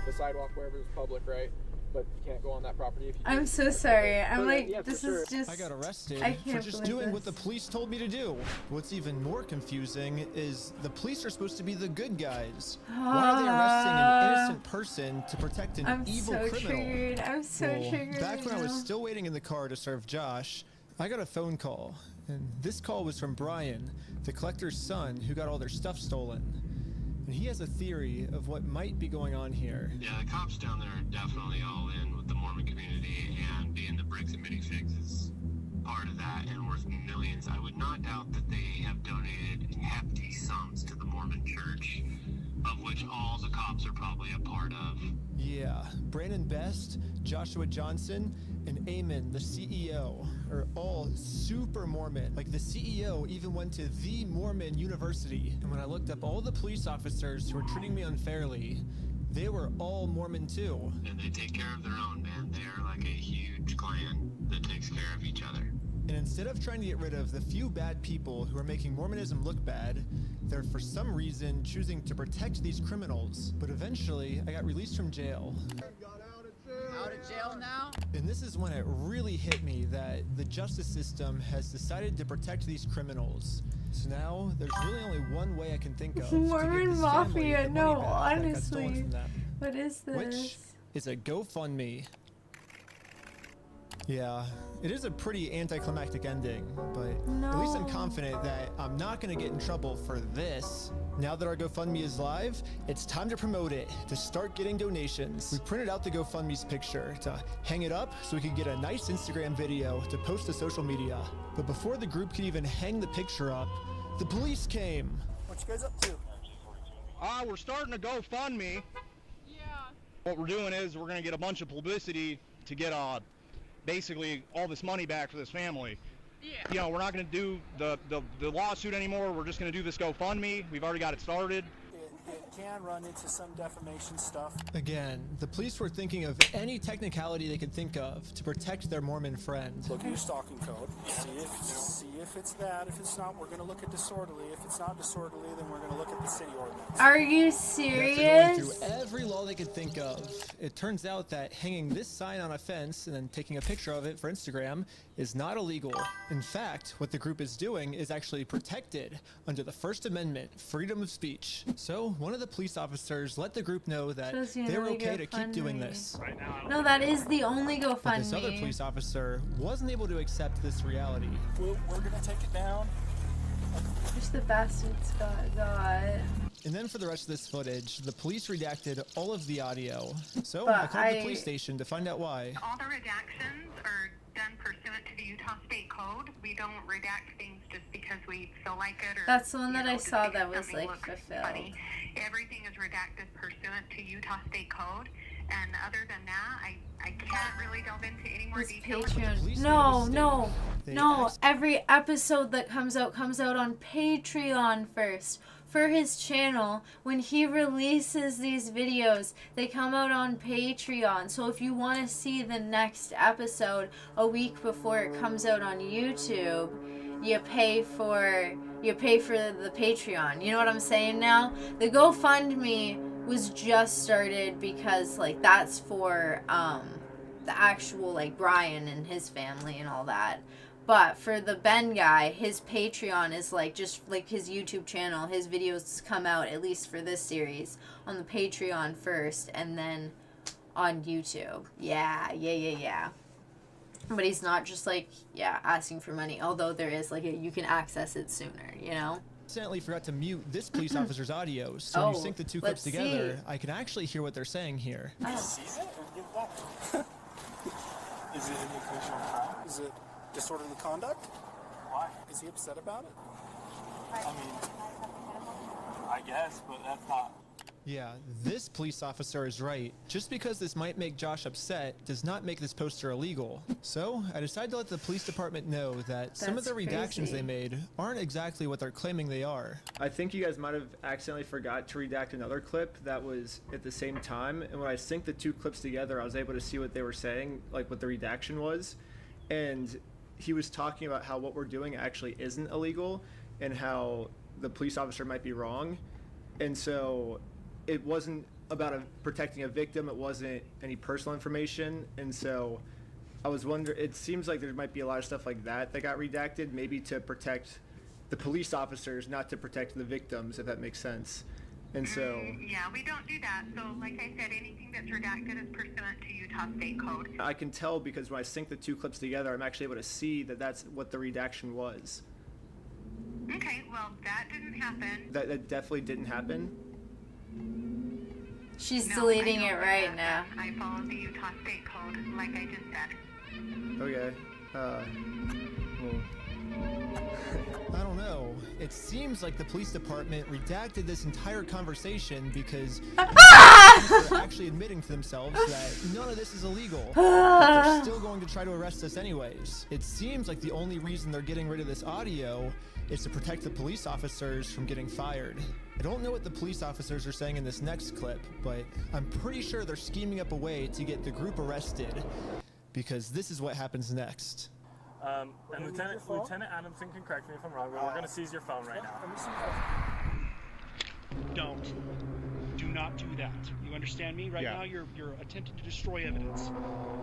the sidewalk wherever it's public, right? But you can't go on that property if you I'm do. so sorry. I'm But, like, yeah, for this sure. is just. I got arrested I for can't just believe doing what this. the police told me to do. What's even more confusing is the police are supposed to be the good guys. Why are they arresting an innocent person to protect an I'm evil so criminal? triggered. I'm so Well, triggered. back when I was now. still waiting in the car to serve Josh, I got a phone call. And this call was from Brian, the collector's son who got all their stuff stolen. And he has a theory of what might be going on here. Yeah, the cops down there are definitely all in with the Mormon community, and being the bricks and minifigs is part of that and worth millions. I would not doubt that they have donated hefty sums to the Mormon church, of which all the cops are probably a part of. Yeah, Brandon Best, Joshua Johnson, and Eamon, the CEO, are all super Mormon. Like, the CEO even went to the Mormon University. And when I looked up all the police officers who were treating me unfairly, they were all Mormon too. And they take care of their own, man. They're like a huge clan that takes care of each other. And instead of trying to get rid of the few bad people who are making Mormonism look bad, they're for some reason choosing to protect these criminals. But eventually, I got released from jail. Out of jail now? And this is when it really hit me that the justice system has decided to protect these criminals. So now, there's really only one way I can think of to give Mormon this family Mafia, the no, money back that got stolen honestly. from them. What is this? Which is a GoFundMe. Yeah, it is a pretty anticlimactic ending, but at least I'm confident that I'm not going to get in trouble for this. Now that our GoFundMe is live, it's time to promote it, to start getting donations. We printed out the GoFundMe's picture to hang it up so we could get a nice Instagram video to post to social media. But before the group could even hang the picture up, the police came. What you guys up to? We're starting a GoFundMe. Yeah. What we're doing is we're going to get a bunch of publicity to get basically all this money back for this family. Yeah. You know, we're not going to do the lawsuit anymore. We're just going to do this GoFundMe. We've already got it started. It can run into some defamation stuff. Again, the police were thinking of any technicality they could think of to protect their Mormon friend. Look at your stalking code. See if it's that. If it's not, we're going to look at disorderly. If it's not disorderly, then we're going to look at the city ordinance. Are you After going serious? through every law they could think of, it turns out that hanging this sign on a fence and then taking a picture of it for Instagram is not illegal. In fact, what the group is doing is actually protected under the First Amendment, freedom of speech. So one of the police officers let the group know that Shows you they were really okay to keep doing GoFundMe. this. No, that is the only But this other GoFundMe. police officer wasn't able to accept this reality. We're going to take it down. Just the bastards got. And then for the rest of this footage, the police redacted all of the audio. So But I called the police station to find out why. All the redactions are done pursuant to the Utah State Code. We don't redact things just because we feel like it or That's the one that I just saw because that was something like looks fulfilled. funny. Everything is redacted pursuant to Utah State Code. And other than that, I can't really delve into any more This details. Patreon. No. Every episode that comes out on Patreon first. for his channel. When he releases these videos, they come out on Patreon. So if you want to see the next episode a week before it comes out on YouTube, you pay for the Patreon. You know what I'm saying now? The GoFundMe was just started because like that's for the actual like Brian and his family and all that. But for the Ben guy, his Patreon is like just like his YouTube channel. His videos come out, at least for this series, on the Patreon first and then on YouTube. Yeah. But he's not just like, asking for money. Although there is like you can access it sooner, you know? Accidentally forgot to mute this police officer's audio, so when you sync the two clips together, I can actually hear what they're saying here. He sees it or give it back? Is it an indication of crime? Is it disorderly conduct? Why? Is he upset about it? I mean, I guess, but that's not. Yeah, this police officer is right. Just because this might make Josh upset does not make this poster illegal. So, I decided to let the police department know that some of the redactions they made aren't exactly what they're claiming they are. I think you guys might have accidentally forgot to redact another clip that was at the same time, and when I synced the two clips together, I was able to see what they were saying, like what the redaction was, and he was talking about how what we're doing actually isn't illegal, and how the police officer might be wrong, and so it wasn't about protecting a victim, it wasn't any personal information, and so I was wondering, it seems like there might be a lot of stuff like that got redacted, maybe to protect the police officers, not to protect the victims, if that makes sense. And so... Yeah, we don't do that. So, like I said, anything that's redacted is pursuant to Utah State Code. I can tell because when I sync the two clips together, I'm actually able to see that that's what the redaction was. Okay, well, that didn't happen. That definitely didn't happen? She's deleting it right now. I follow the Utah State Code, like I just said. Okay. I don't know. It seems like the police department redacted this entire conversation because they're actually admitting to themselves that none of this is illegal. But they're still going to try to arrest us anyways. It seems like the only reason they're getting rid of this audio is to protect the police officers from getting fired. I don't know what the police officers are saying in this next clip, but I'm pretty sure they're scheming up a way to get the group arrested, because this is what happens next. And Lieutenant Adamson can correct me if I'm wrong, but we're going to seize your phone right now. Don't. Do not do that. You understand me? Right now you're attempting to destroy evidence.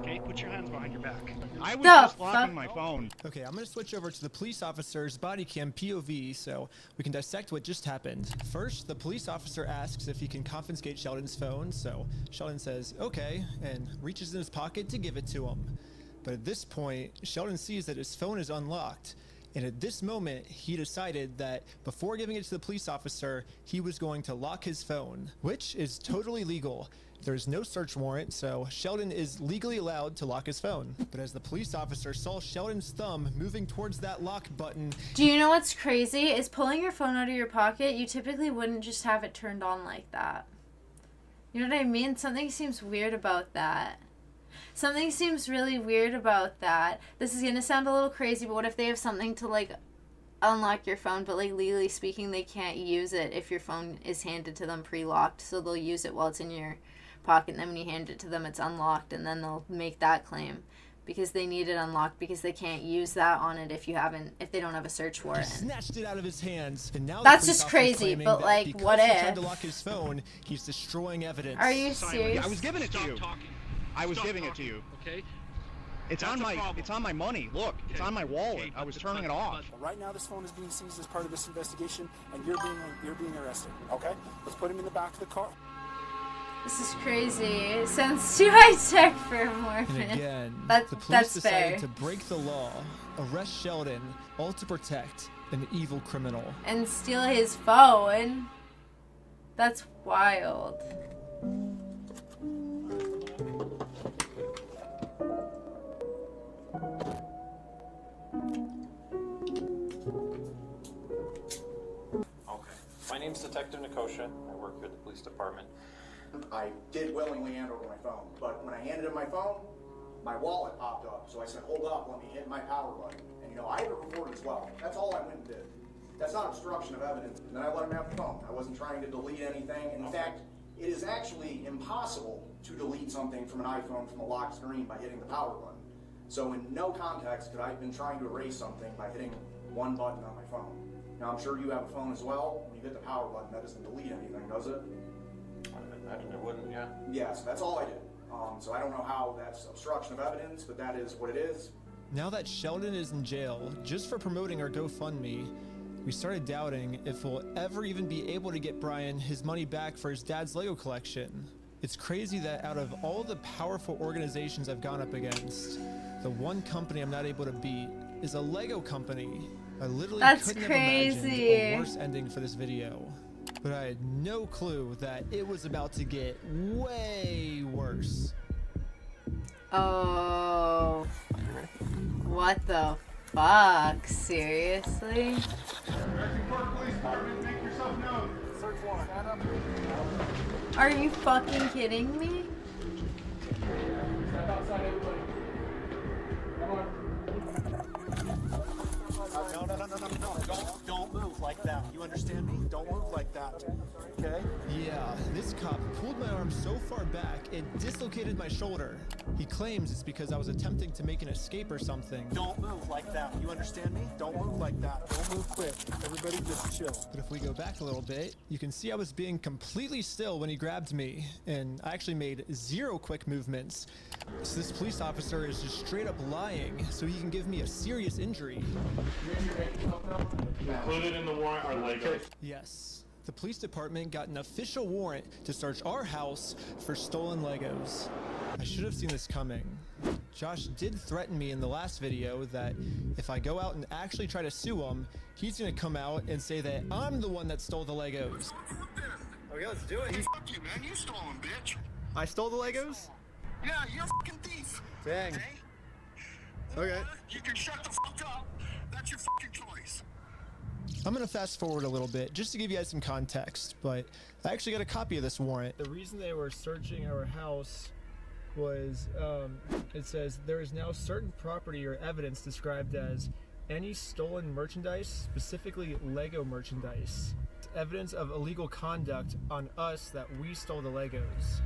Okay? Put your hands behind your back. I was just locking my phone. Okay, I'm gonna switch over to the police officer's body cam POV so we can dissect what just happened. First, the police officer asks if he can confiscate Sheldon's phone, so Sheldon says, okay, and reaches in his pocket to give it to him. But at this point, Sheldon sees that his phone is unlocked. And at this moment, he decided that before giving it to the police officer, he was going to lock his phone, which is totally legal. There's no search warrant, so Sheldon is legally allowed to lock his phone. But as the police officer saw Sheldon's thumb moving towards that lock button... Do you know what's crazy? Is pulling your phone out of your pocket, you typically wouldn't just have it turned on like that. You know what I mean? Something seems weird about that. Something seems really weird about that. This is gonna sound a little crazy, but what if they have something to like unlock your phone, but like legally speaking they can't use it if your phone is handed to them pre-locked, so they'll use it while it's in your pocket, and then when you hand it to them it's unlocked, and then they'll make that claim because they need it unlocked because they can't use that on it if they don't have a search warrant. He snatched it out of his hands, and now that's just crazy, but like what if? He tried to lock his phone, he's destroying evidence. Are you serious? Yeah, I was giving it to you. I was giving it to you. Okay. It's on my money. Look, it's on my wallet. I was turning it off. Right now, this phone is being seized as part of this investigation, and you're being arrested. Okay. Let's put him in the back of the car. This is crazy. It sounds too high tech for Mormon. And again, the police that's decided fair. to break the law, arrest Sheldon, all to protect an evil criminal. And steal his phone. That's wild. My name's Detective Nikosha. I work here at the police department. I did willingly hand over my phone, but when I handed him my phone, my wallet popped up. So I said, hold up, let me hit my power button. And I have it recorded as well. That's all I went and did. That's not obstruction of evidence. And then I let him have the phone. I wasn't trying to delete anything. In fact, it is actually impossible to delete something from an iPhone from a locked screen by hitting the power button. So in no context could I have been trying to erase something by hitting one button on my phone. Now I'm sure you have a phone as well. When you hit the power button, that doesn't delete anything, does it? I imagine it wouldn't, yeah. Yeah, so that's all I did. So I don't know how that's obstruction of evidence, but that is what it is. Now that Sheldon is in jail just for promoting our GoFundMe, we started doubting if we'll ever even be able to get Brian his money back for his dad's Lego collection. It's crazy that out of all the powerful organizations I've gone up against, the one company I'm not able to beat is a Lego company. I literally couldn't have imagined a worse ending for this video. But I had no clue that it was about to get way worse. Oh. What the fuck? Seriously? Are you fucking kidding me? Step outside, everybody. Come on. No. Don't move like that. You understand me? Don't move like that. Okay? Yeah, this cop pulled my arm so far back, it dislocated my shoulder. He claims it's because I was attempting to make an escape or something. Don't move like that. You understand me? Don't move like that. Don't move quick. Everybody just chill. But if we go back a little bit, you can see I was being completely still when he grabbed me, and I actually made 0 quick movements. So this police officer is just straight up lying so he can give me a serious injury. Included in the warrant are Legos. Yes. The police department got an official warrant to search our house for stolen Legos. I should have seen this coming. Josh did threaten me in the last video that if I go out and actually try to sue him, he's gonna come out and say that I'm the one that stole the Legos. Okay, let's do it. Fuck you, man. You stole them, bitch. I stole the Legos? Yeah, you're a fucking thief. Dang. Okay. You can shut the fuck up. That's your fucking choice. I'm gonna fast forward a little bit just to give you guys some context, but I actually got a copy of this warrant. The reason they were searching our house was, it says, there is now certain property or evidence described as any stolen merchandise, specifically Lego merchandise. Evidence of illegal conduct on us that we stole the Legos.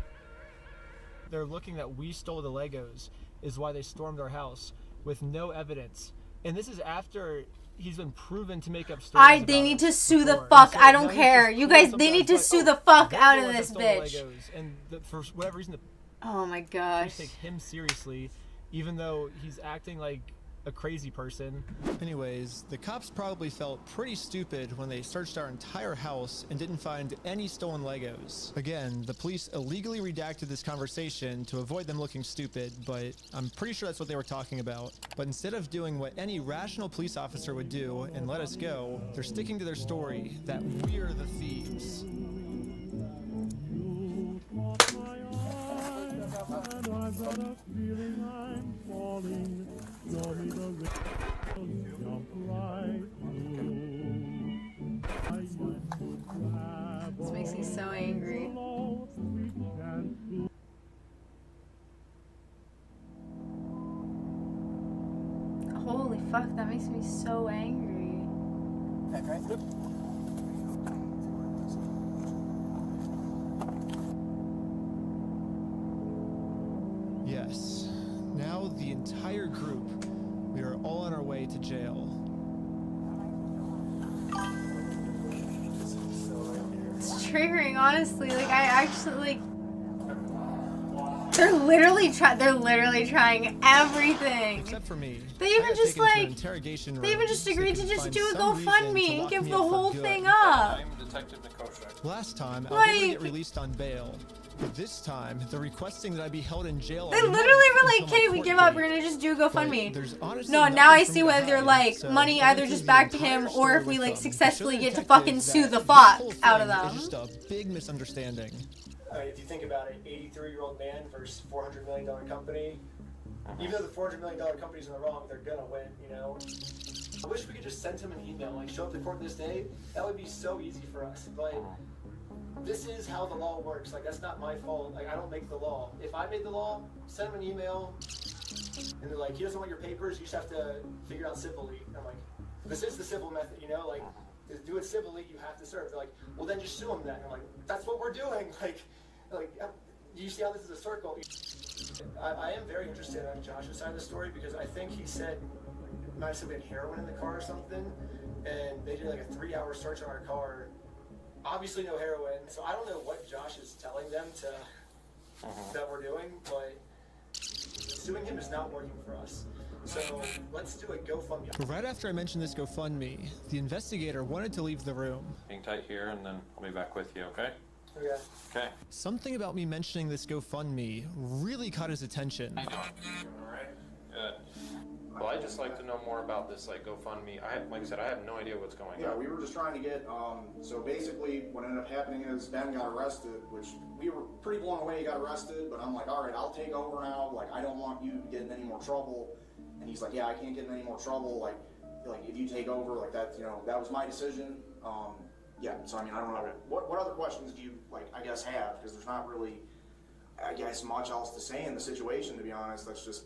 They're looking that we stole the Legos is why they stormed our house with no evidence. And this is after he's been proven to make up stories. They need to sue the fuck. I don't care. You guys, they need to sue the fuck out of this bitch. And for whatever reason, oh my gosh. Take him seriously, even though he's acting like a crazy person. Anyways, the cops probably felt pretty stupid when they searched our entire house and didn't find any stolen Legos. Again, the police illegally redacted this conversation to avoid them looking stupid, but I'm pretty sure that's what they were talking about. But instead of doing what any rational police officer would do and let us go, they're sticking to their story that we're the thieves. And I've got a feeling I'm falling. Show me the rhythm, jump right through. This makes me so angry. Holy fuck, that makes me so angry. Okay. Yes. Now the entire group, we are all on our way to jail. It's triggering, honestly. Like, I actually, like, they're literally trying everything. Except for me. They even just like, they even just agreed to just do a GoFundMe and give the whole thing up. I'm Detective Nikoshek. Last time, I Like- was able to get released on bail. But this time, they're requesting that I be held in jail. They literally were like, okay, we give up, we're gonna just do a GoFundMe. No, now I see why they're like, money either just back to him, or if we like successfully get to fucking sue the fuck out of them. It's just a big misunderstanding. If you think about it, 83-year-old man versus $400 million company. Even though the $400 million company's in the wrong, they're gonna win, you know? I wish we could just send him an email, like show up to court this day. That would be so easy for us. But this is how the law works. Like, that's not my fault. Like, I don't make the law. If I made the law, send him an email, and they're like, he doesn't want your papers, you just have to figure out civilly. I'm like, this is the civil method, you know? Like, to do it civilly, you have to serve. They're like, well, then just sue him then. I'm like, that's what we're doing. Like, you see how this is a circle? I am very interested on Josh's side of the story because I think he said might have been heroin in the car or something, and they did like a 3-hour search on our car. Obviously no heroin, so I don't know what Josh is telling them that we're doing, but suing him is not working for us. So let's do a GoFundMe. Right after I mentioned this GoFundMe, the investigator wanted to leave the room. Hang tight here, and then I'll be back with you, okay? Okay. Okay. Something about me mentioning this GoFundMe really caught his attention. All right. Good. Well, I'd just like to know more about this, like, GoFundMe. Like I said, I have no idea what's going on. Yeah, we were just trying to get, so basically what ended up happening is Ben got arrested, which we were pretty blown away he got arrested, but I'm like, all right, I'll take over now. Like, I don't want you to get in any more trouble. And he's like, yeah, I can't get in any more trouble. Like if you take over, like that, that was my decision. Yeah, so I mean, I don't know. What other questions do you, like, I guess, have? Because there's not really, I guess, much else to say in the situation, to be honest. That's just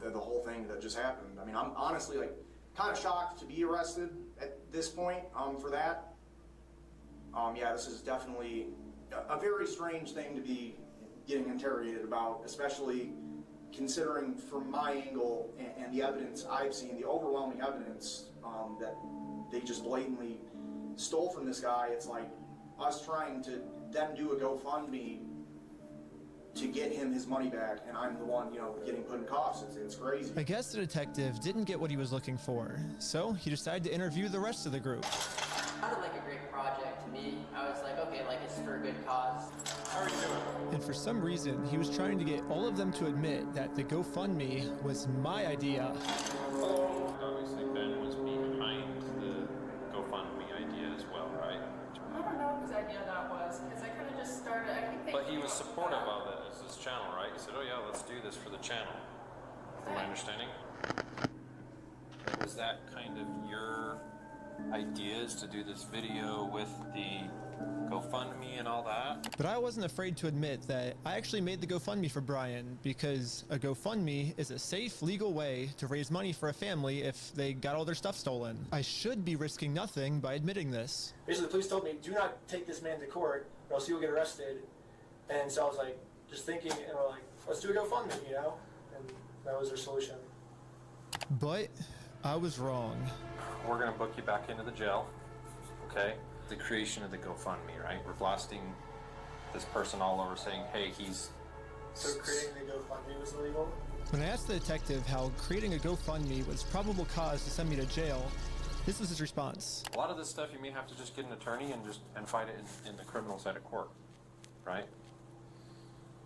the whole thing that just happened. I mean, I'm honestly, like, kind of shocked to be arrested at this point for that. Yeah, this is definitely a very strange thing to be getting interrogated about, especially considering from my angle and the evidence I've seen, the overwhelming evidence that they just blatantly stole from this guy. It's like us trying to then do a GoFundMe to get him his money back, and I'm the one, getting put in cuffs. It's crazy. I guess the detective didn't get what he was looking for, so he decided to interview the rest of the group. It sounded like a great project to me. I was like, okay, like it's for a good cause. How are you doing? And for some reason, he was trying to get all of them to admit that the GoFundMe was my idea. Obviously, Ben was behind the GoFundMe idea as well, right? I don't know whose idea that was, because I kind of just started, I think they... But he was supportive of it as his channel, right? He said, oh yeah, let's do this for the channel. From my understanding. Was that kind of your ideas to do this video with the GoFundMe and all that? But I wasn't afraid to admit that I actually made the GoFundMe for Brian because a GoFundMe is a safe, legal way to raise money for a family if they got all their stuff stolen. I should be risking nothing by admitting this. Basically, the police told me, do not take this man to court or else you'll get arrested. And so I was like, just thinking, and we're like, let's do a GoFundMe, And that was their solution. But I was wrong. We're gonna book you back into the jail, okay? The creation of the GoFundMe, right? We're blasting this person all over saying, hey, he's... So creating the GoFundMe was illegal? When I asked the detective how creating a GoFundMe was probable cause to send me to jail, this was his response. A lot of this stuff you may have to just get an attorney and fight it in the criminal side of court, right?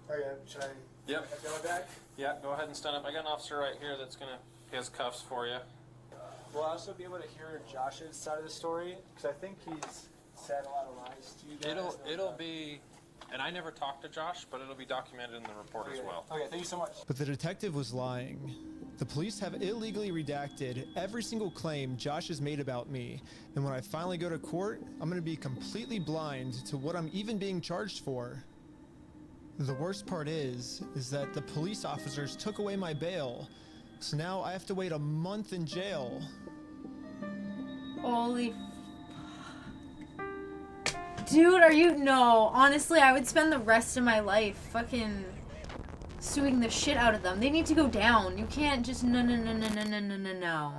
Okay, should I... Yep. Have my back? Yeah, go ahead and stand up. I got an officer right here that's gonna... He has cuffs for you. Will I also be able to hear Josh's side of the story? Because I think he's said a lot of lies to you guys. It'll be... And I never talked to Josh, but it'll be documented in the report as well. Okay, thank you so much. But the detective was lying. The police have illegally redacted every single claim Josh has made about me, and when I finally go to court, I'm going to be completely blind to what I'm even being charged for. The worst part is that the police officers took away my bail, so now I have to wait a month in jail. Holy dude, are you? No, honestly, I would spend the rest of my life fucking suing the shit out of them. They need to go down. You can't just no.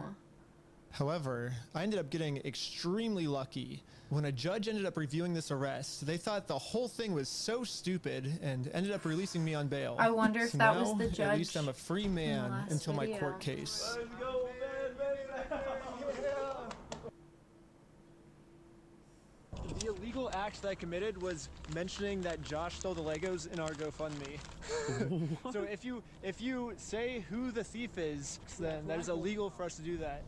However, I ended up getting extremely lucky. When a judge ended up reviewing this arrest, they thought the whole thing was so stupid and ended up releasing me on bail. I wonder if so that now, was the judge. At least I'm a free man until my video. court case. Let's go, man. The illegal act that I committed was mentioning that Josh stole the Legos in our GoFundMe. So if you say who the thief is, then that is illegal for us to do that.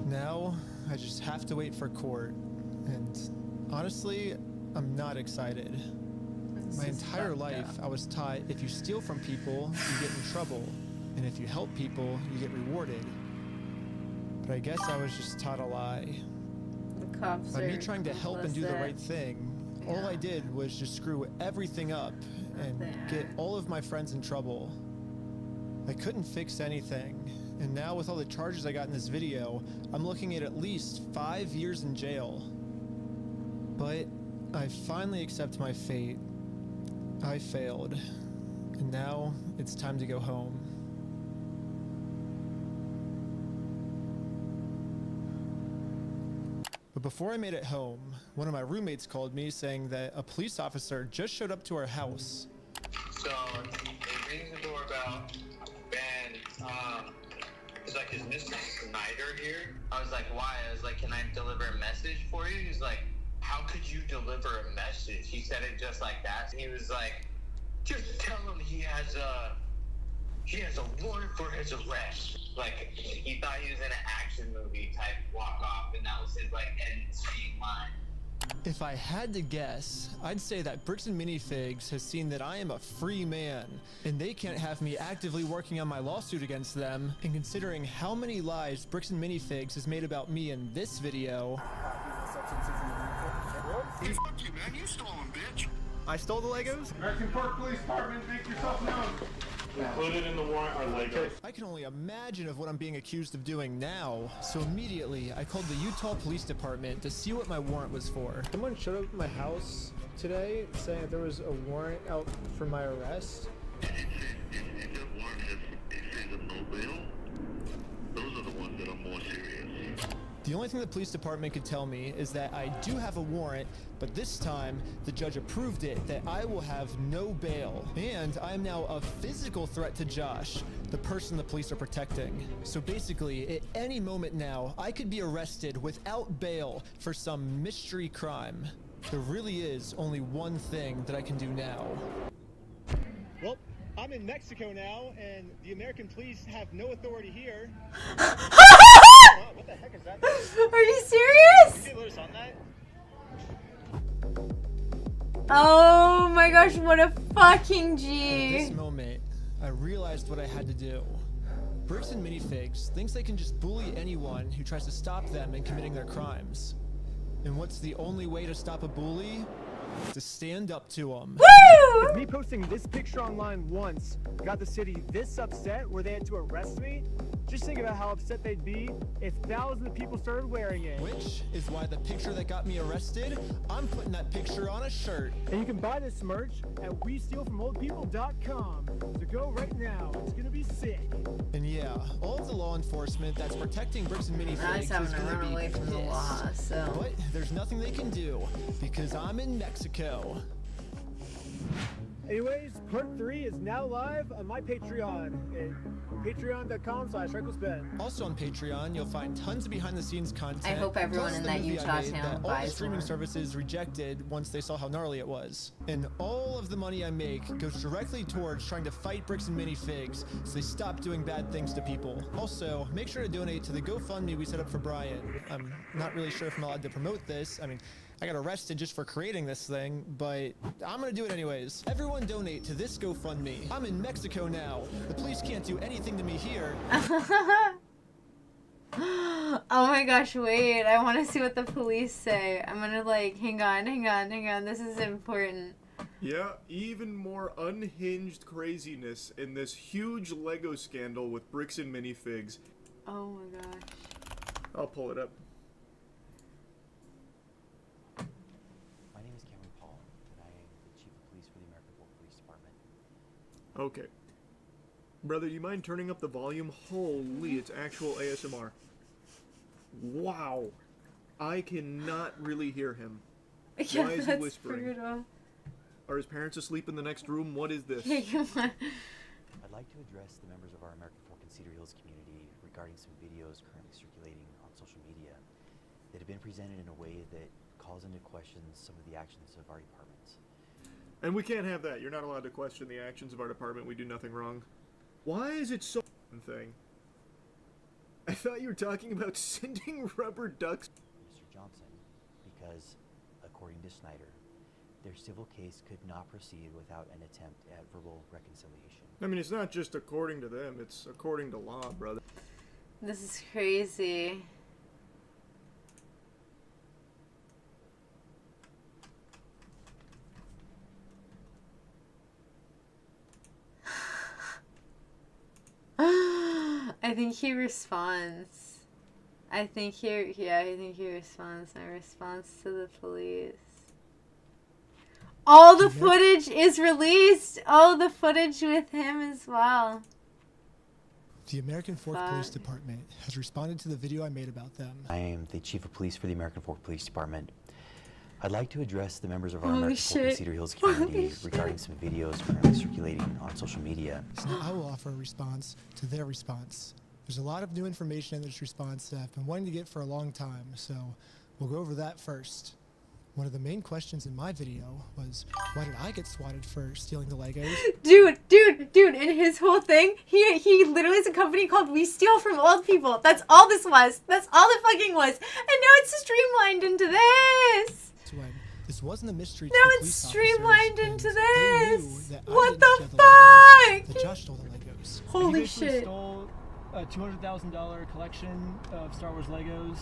Now, I just have to wait for court. And honestly, I'm not excited. My entire life, I was taught if you steal from people, you get in trouble. And if you help people, you get rewarded. But I guess I was just taught a lie. The cops By me trying to help and do the right thing, all I did was just screw everything up and get all of my friends in trouble. I couldn't fix anything, And now with all the charges I got in this video, I'm looking at least 5 years in jail. But I finally accept my fate. I failed. And now it's time to go home. But before I made it home, one of my roommates called me saying that a police officer just showed up to our house. So he rings the doorbell, and he's like, "Is Mr. Snyder here?" I was like, "Why?" I was like, "Can I deliver a message for you?" He's like, "How could you deliver a message?" He said it just like that. He was like, "Just tell him he has a warrant for his arrest." Like, he thought he was in an action movie type walk off, and that was his like end scene line. If I had to guess, I'd say that Bricks and Minifigs has seen that I am a free man, and they can't have me actively working on my lawsuit against them. And considering how many lies Bricks and Minifigs has made about me in this video, Fuck you, man. You stole them, bitch. I stole the Legos? American Park Police Department, make yourself known. Included in the warrant are Legos. I can only imagine of what I'm being accused of doing now. So immediately, I called the Utah Police Department to see what my warrant was for. Someone showed up at my house today saying that there was a warrant out for my arrest. If that warrant says a no bail, those are the ones that are more serious. The only thing the police department could tell me is that I do have a warrant, but this time the judge approved it that I will have no bail. And I am now a physical threat to Josh, the person the police are protecting. So basically, at any moment now, I could be arrested without bail for some mystery crime. There really is only one thing that I can do now. Well, I'm in Mexico now, and the American police have no authority here. What the heck is that? Are you serious? Did you notice on that? Oh my gosh, what a fucking At G. this moment, I realized what I had to do. Bricks and Minifigs thinks they can just bully anyone who tries to stop them in committing their crimes. And what's the only way to stop a bully? To stand up to them. Woo! If me posting this picture online once got the city this upset where they had to arrest me, just think about how upset they'd be if thousands of people started wearing it. Which is why the picture that got me arrested, I'm putting that picture on a shirt. And you can buy this merch at WeStealFromOldPeople.com. So go right now. It's gonna be sick. And yeah, all of the law enforcement that's protecting Bricks and Minifigs I was having is to gonna run be away from the pissed. law, so. But there's nothing they can do because I'm in Mexico. Anyways, part 3 is now live on my Patreon at patreon.com/RecklessBen. Also on Patreon, you'll find tons of behind-the-scenes content. I hope everyone plus in the that movie I Utah made town that all the buys streaming one. services rejected once they saw how gnarly it was. And all of the money I make goes directly towards trying to fight Bricks and Minifigs so they stop doing bad things to people. Also, make sure to donate to the GoFundMe we set up for Brian. I'm not really sure if I'm allowed to promote this. I mean, I got arrested just for creating this thing, but I'm gonna do it anyways. Everyone donate to this GoFundMe. I'm in Mexico now. The police can't do anything to me here. Oh my gosh, wait. I want to see what the police say. I'm gonna like, hang on. This is important. Yeah, even more unhinged craziness in this huge Lego scandal with Bricks and Minifigs. Oh my gosh. I'll pull it up. My name is Cameron Paul, and I am the Chief of Police for the American Fork Police Department. Okay. Brother, you mind turning up the volume? Holy, it's actual ASMR. Wow. I cannot really hear him. Yeah, Why is he that's whispering? brutal. Are his parents asleep in the next room? What is this? I'd like to address the members of our American Fork and Cedar Hills community regarding some videos currently circulating on social media that have been presented in a way that calls into question some of the actions of our departments. And we can't have that. You're not allowed to question the actions of our department. We do nothing wrong. Why is it so thing? I thought you were talking about sending rubber ducks. Mr. Johnson, because, according to Snyder, their civil case could not proceed without an attempt at verbal reconciliation. I mean, it's not just according to them, it's according to law, brother. This is crazy. I I think he responds. I think he responds. My response to the police. All the footage is released. All the footage with him as well. The American Fork Police Department has responded to the video I made about them. I am the Chief of Police for the American Fork Police Department. I'd like to address the members of our American Fork and Cedar Hills community regarding some videos currently circulating on social media. So I will offer a response to their response. There's a lot of new information in this response that I've been wanting to get for a long time, so we'll go over that first. One of the main questions in my video was, why did I get swatted for stealing the Legos? Dude, and his whole thing, he literally has a company called We Steal From Old People. That's all this was. That's all it fucking was. And now it's streamlined into this. When this wasn't a mystery to now the it's police streamlined officers, into and this. they knew that What I the didn't steal the Legos, fuck? that Josh stole the Legos. Holy He basically shit. stole a $200,000 collection of Star Wars Legos.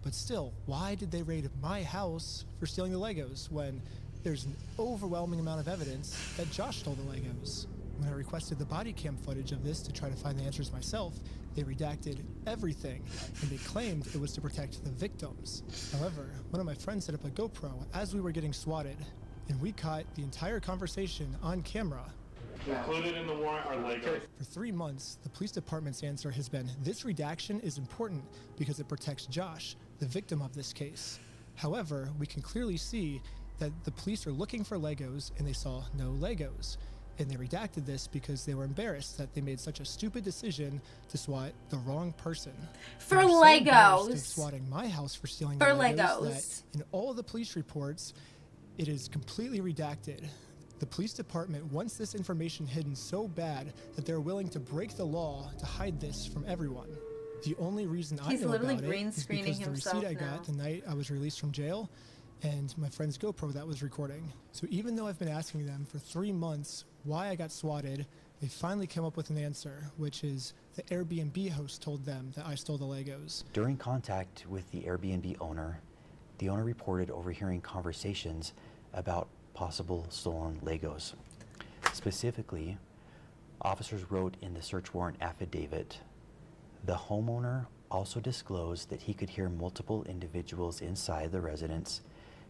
But still, why did they raid my house for stealing the Legos when there's an overwhelming amount of evidence that Josh stole the Legos? When I requested the body cam footage of this to try to find the answers myself, they redacted everything, and they claimed it was to protect the victims. However, one of my friends set up a GoPro as we were getting swatted, and we caught the entire conversation on camera. Included in the warrant are Legos. For 3 months, the police department's answer has been, this redaction is important because it protects Josh, the victim of this case. However, we can clearly see that the police are looking for Legos and they saw no Legos. And they redacted this because they were embarrassed that they made such a stupid decision to swat the wrong person. For They were so embarrassed Legos. of swatting my house for stealing For the Legos Legos. that in all of the police reports, it is completely redacted. The police department wants this information hidden so bad that they're willing to break the law to hide this from everyone. The only reason I He's know literally about green it is screening because the himself receipt I now. got the night I was released from jail and my friend's GoPro that was recording. So even though I've been asking them for 3 months why I got swatted, they finally came up with an answer, which is the Airbnb host told them that I stole the Legos. During contact with the Airbnb owner, the owner reported overhearing conversations about possible stolen Legos. Specifically, officers wrote in the search warrant affidavit, the homeowner also disclosed that he could hear multiple individuals inside the residence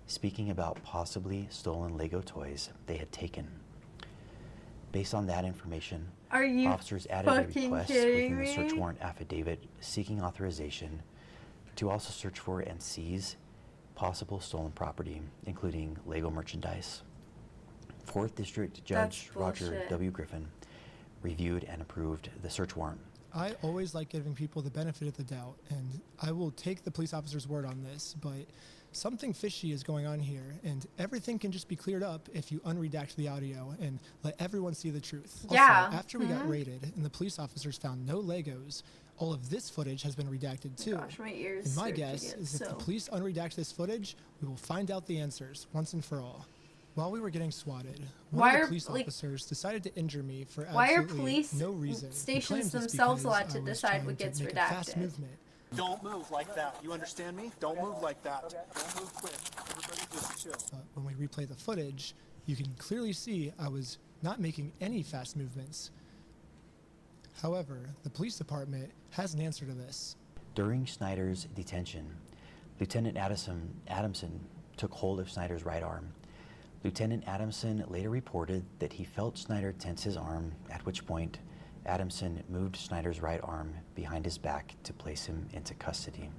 speaking about possibly stolen Lego toys they had taken. Based on that information, Are you officers added a fucking request kidding within the search me? warrant affidavit seeking authorization to also search for and seize possible stolen property, including Lego merchandise. 4th District Judge That's Roger bullshit. W. Griffin reviewed and approved the search warrant. I always like giving people the benefit of the doubt, and I will take the police officer's word on this, but something fishy is going on here, and everything can just be cleared up if you unredact the audio and let everyone see the truth. Yeah. Also, after we got raided and the police officers found no Legos, all of this footage has been redacted too. Gosh, my ears and my start to guess get is if the so- police unredact this footage, we will find out the answers once and for all. While we were getting swatted, one Why of are, the police like- officers decided to injure me for Why are absolutely police no reason. He stations claims it's themselves because allowed to I was decide trying what to gets make a fast redacted? movement. Don't move like that. You understand me? Don't move like that. Don't move quick. Everybody just chill. But when we replay the footage, you can clearly see I was not making any fast movements. However, the police department has an answer to this. During Snyder's detention, Lieutenant Adamson took hold of Snyder's right arm. Lieutenant Adamson later reported that he felt Snyder tense his arm, at which point Adamson moved Snyder's right arm behind his back to place him into custody.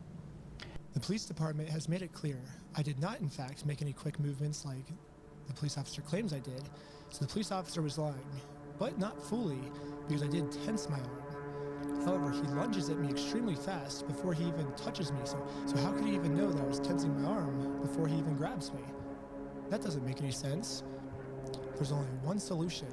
The police department has made it clear I did not, in fact, make any quick movements like the police officer claims I did, so the police officer was lying, but not fully, because I did tense my arm. However, he lunges at me extremely fast before he even touches me, so how could he even know that I was tensing my arm before he even grabs me? That doesn't make any sense. There's only one solution.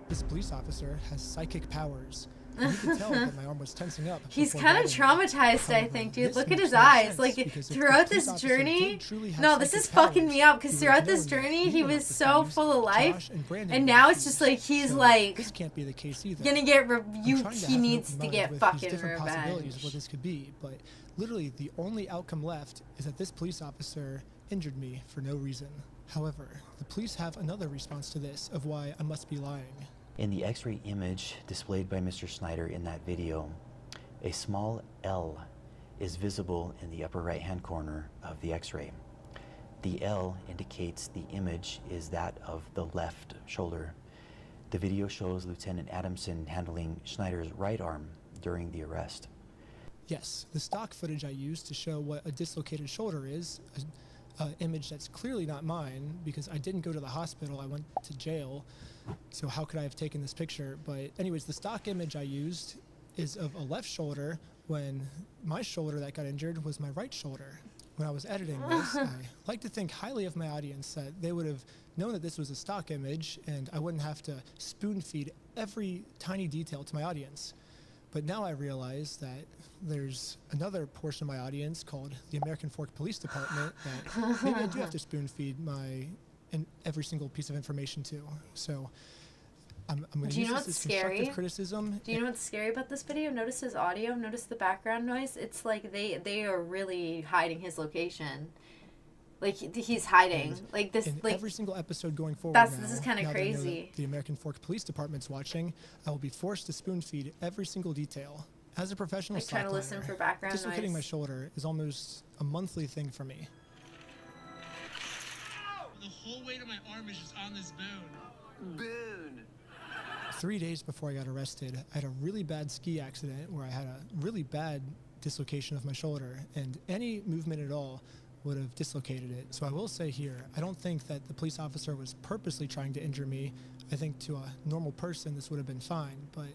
This police officer has psychic powers. And you could tell that my arm was tensing up. He's before kind of grabbing me. traumatized, I However, think, dude. this Look at makes his no eyes. sense, Like, because if the throughout police this officer journey, did truly have no, this psychic is fucking powers, me up, because he would throughout have this known that journey, we he were was not so the full of life, Josh and Brandon and were now the it's just thieves. like, he's So like, this can't be the case either. gonna get I'm rebuked. trying to He have an needs open to mind get with these fucking different possibilities of revenge. what this could be, but literally the only outcome left is that this police officer injured me for no reason. However, the police have another response to this of why I must be lying. In the X-ray image displayed by Mr. Snyder in that video, A small L is visible in the upper right-hand corner of the X-ray. The L indicates the image is that of the left shoulder. The video shows Lieutenant Adamson handling Schneider's right arm during the arrest. Yes, the stock footage I used to show what a dislocated shoulder is, an image that's clearly not mine because I didn't go to the hospital, I went to jail, so how could I have taken this picture? But anyways, the stock image I used is of a left shoulder when my shoulder that got injured was my right shoulder. When I was editing this, I like to think highly of my audience that they would have known that this was a stock image and I wouldn't have to spoon feed every tiny detail to my audience. But now I realize that there's another portion of my audience called the American Fork Police Department that maybe I do have to spoon feed every single piece of information to. So I'm going to use this as constructive criticism. Do you know what's scary about this video? Notice his audio. Notice the background noise. It's like they are really hiding his location. Like he's hiding. And like this. In like every single episode going forward. this is kind of crazy. The American Fork Police Department's watching. I will be forced to spoon feed every single detail. As a professional Like trying to listen for background dislocating noise. my shoulder is almost a monthly thing for me. The whole weight of my arm is just on this bone. Boone. 3 days before I got arrested, I had a really bad ski accident where I had a really bad dislocation of my shoulder, and any movement at all would have dislocated it. So I will say here, I don't think that the police officer was purposely trying to injure me. I think to a normal person this would have been fine, but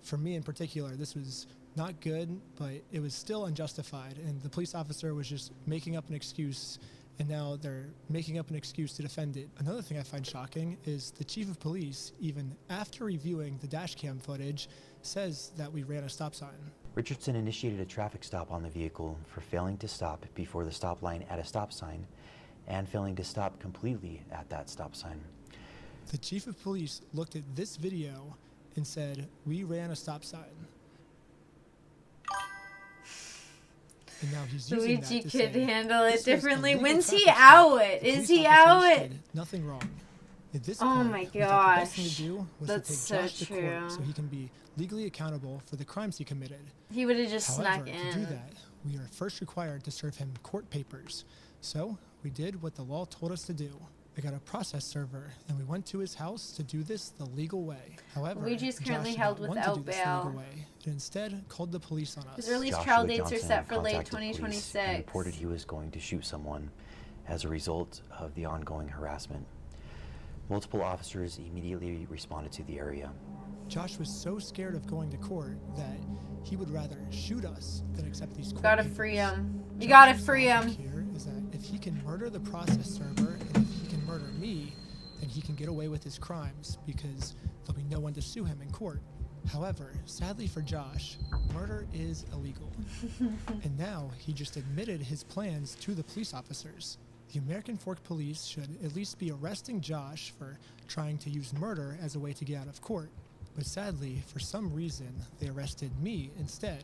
for me in particular, this was not good, but it was still unjustified, and the police officer was just making up an excuse, and now they're making up an excuse to defend it. Another thing I find shocking is the chief of police, even after reviewing the dash cam footage, says that we ran a stop sign. Richardson initiated a traffic stop on the vehicle for failing to stop before the stop line at a stop sign and failing to stop completely at that stop sign. The chief of police looked at this video and said, we ran a stop sign. And now he's using that Luigi to could say, handle it "This was differently. illegal When's he traffic out? stop. The Is police he officers out? did nothing wrong." At this Oh point, my we thought God. the best thing to do was That's to take so Josh to true. court so he can be legally accountable for the crimes he committed. He would have just However, snuck to do in. that, we are first required to serve him court papers. So we did what the law told us to do. I got a process server, and we went to his house to do this the legal way. However, Luigi's currently Josh held did not want without to do this the bail. legal way, and instead called the police on us. His earliest Joshua trial dates are Johnson set for late contacted police 2026. and reported he was going to shoot someone as a result of the ongoing harassment. Multiple officers immediately responded to the area. Josh was so scared of going to court that he would rather shoot us than accept these court Gotta papers. free him. You Josh's gotta free logic him. Here is that if he can murder the process server and if he can murder me, then he can get away with his crimes because there'll be no one to sue him in court. However, sadly for Josh, murder is illegal. And now he just admitted his plans to the police officers. The American Fork Police should at least be arresting Josh for trying to use murder as a way to get out of court. But sadly, for some reason, they arrested me instead.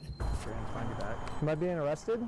Am I being arrested?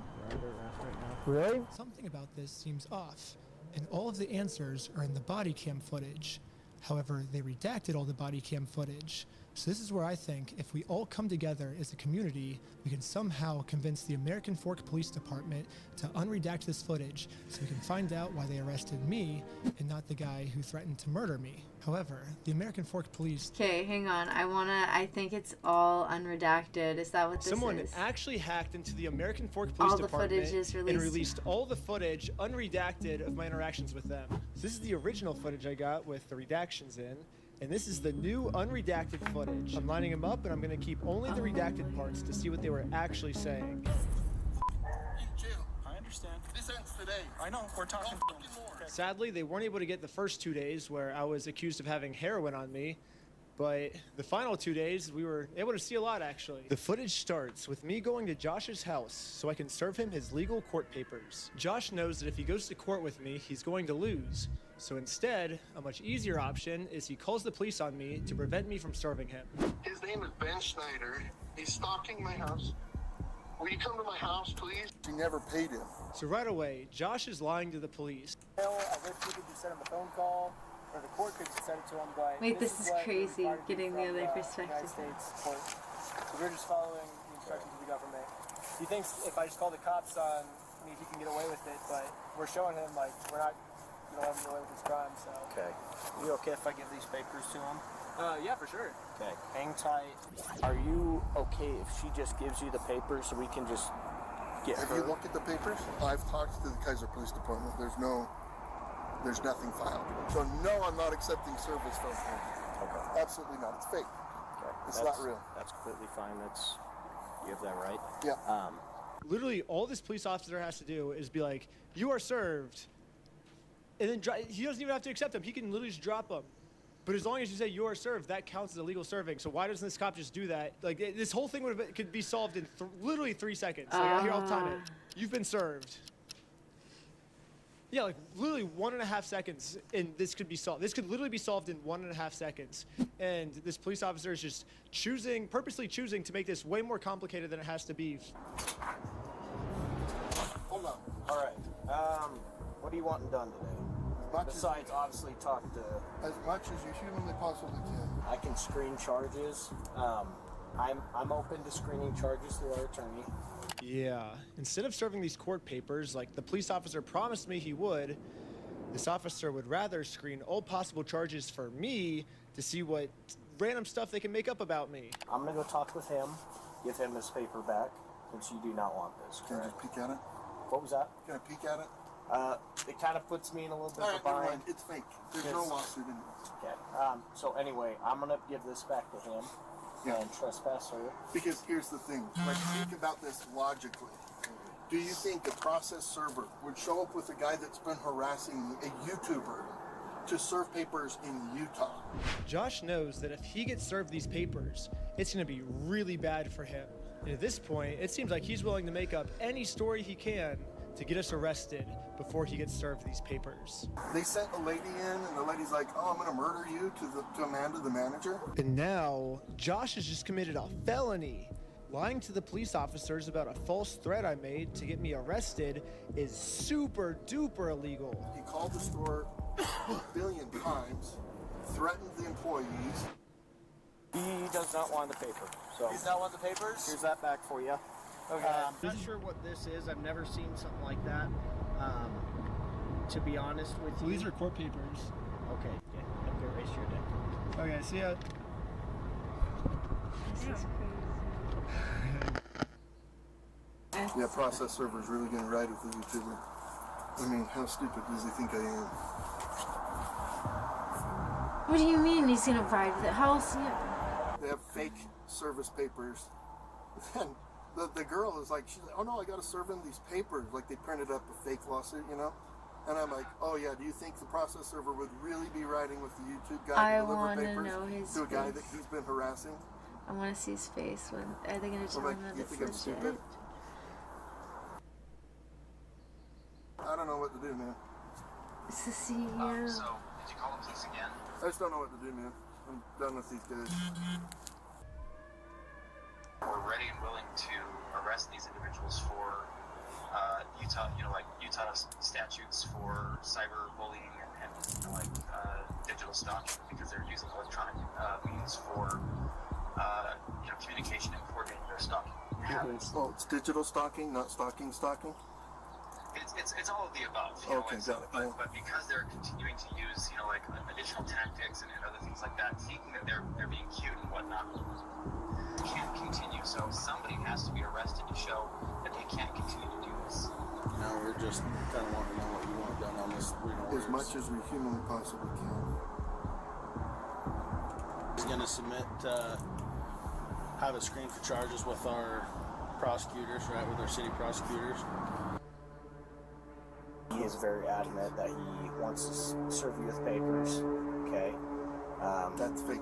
Really? Something about this seems off, and all of the answers are in the body cam footage. However, they redacted all the body cam footage. So this is where I think if we all come together as a community, we can somehow convince the American Fork Police Department to unredact this footage so we can find out why they arrested me and not the guy who threatened to murder me. However, the American Fork Police... Okay, hang on. I think it's all unredacted. Is that what this Someone is? actually hacked into the American Fork Police All the Department footage is and released. released all the footage unredacted of my interactions with them. So this is the original footage I got with the redactions in, and this is the new unredacted footage. I'm lining them up, and I'm going to keep only the redacted parts to see what they were actually saying. I understand. This ends today. I know. We're talking. Sadly, they weren't able to get the first 2 days where I was accused of having heroin on me, but the final 2 days, we were able to see a lot, actually. The footage starts with me going to Josh's house so I can serve him his legal court papers. Josh knows that if he goes to court with me, he's going to lose. So instead, a much easier option is he calls the police on me to prevent me from serving him. His name is Ben Schneider. He's stalking my house. Will you come to my house, please? He never paid him. So right away, Josh is lying to the police. I wish we could just send him a phone call, or the court could just send it to him, but Wait, this is what we're crazy, required to do getting the from, other United perspective. States court. So we're just following the instructions we got from me. He thinks if I just call the cops on me, he can get away with it, but we're showing him, like, we're not going to let him get away with his crime, so. Okay. You okay if I give these papers to him? Yeah, for sure. Okay. Hang tight. Are you okay if she just gives you the papers so we can just get Have her? you looked at the papers? I've talked to the Kaiser Police Department. There's nothing filed. So no, I'm not accepting service from him. Okay. Absolutely not. It's fake. Okay. It's not real. That's completely fine. You have that right? Yeah. Literally, all this police officer has to do is be like, "You are served," and then he doesn't even have to accept them. He can literally just drop them. But as long as you say "you are served," that counts as illegal serving. So why doesn't this cop just do that? Like, this whole thing could be solved in literally 3 seconds. Like, here, I'll time it. You've been served. Yeah, like literally 1.5 seconds, and this could be solved. This could literally be solved in 1.5 seconds. And this police officer is just purposely choosing to make this way more complicated than it has to be. Hold on. All right. What are you wanting done today? Besides, obviously, talk to... As much as you humanly possibly can. I can screen charges. I'm open to screening charges through our attorney. Yeah. Instead of serving these court papers like the police officer promised me he would, this officer would rather screen all possible charges for me to see what random stuff they can make up about me. I'm going to go talk with him, give him his paper back, since you do not want this. Can I just peek at it? What was that? Can I peek at it? It kind of puts me in a little bit All of right, a never bind. mind. It's fake. There's no lawsuit in it. Okay. So anyway, I'm going to give this back to him and trespasser. Because here's the thing. Like, think about this logically. Do you think a process server would show up with a guy that's been harassing a YouTuber to serve papers in Utah? Josh knows that if he gets served these papers, it's going to be really bad for him. And at this point, it seems like he's willing to make up any story he can to get us arrested before he gets served these papers. They sent a lady in, and the lady's like, "Oh, I'm going to murder you," to Amanda, the manager. And now, Josh has just committed a felony. Lying to the police officers about a false threat I made to get me arrested is super duper illegal. He called the store a billion times, threatened the employees. He does not want the paper. So He does not want the papers? Here's that back for you. Okay. Not sure what this is. I've never seen something like that. To be honest with you. These are court papers. Okay. Yeah. Have a good rest of your day. Okay, see ya. Yeah, process server's really going to ride with the YouTuber. I mean, how stupid does he think I am? What do you mean he's gonna ride with it? How else? They have fake service papers. And the girl is like, she's like, "Oh no, I got to serve them these papers." Like they printed up a fake lawsuit, you know? And I'm like, "Oh yeah, do you think the process server would really be riding with the YouTube guy I to deliver wanna papers know his to a guy face. that he's been harassing?" I want to see his face. When are they gonna tell like, him that you it's think I'm legit? stupid? I don't know what to do, man. It's the CEO. So, did you call the police again? I just don't know what to do, man. I'm done with these guys. We're ready and willing to arrest these individuals for Utah statutes for cyberbullying and digital stalking because they're using electronic means for communication and coordinating their stalking habits. Oh, it's digital stalking, not stalking. It's all of the above. Okay, got it. But because they're continuing to use additional tactics and other things like that, thinking that they're being cute and whatnot, can't continue. So somebody has to be arrested to show that they can't continue to do this. No, we're just kind of wanting to know what you want done on this. As much as we humanly possibly can. He's going to submit, have it screened for charges with our prosecutors, right, with our city prosecutors. He is very adamant that he wants to serve you with papers. Okay. That's fake.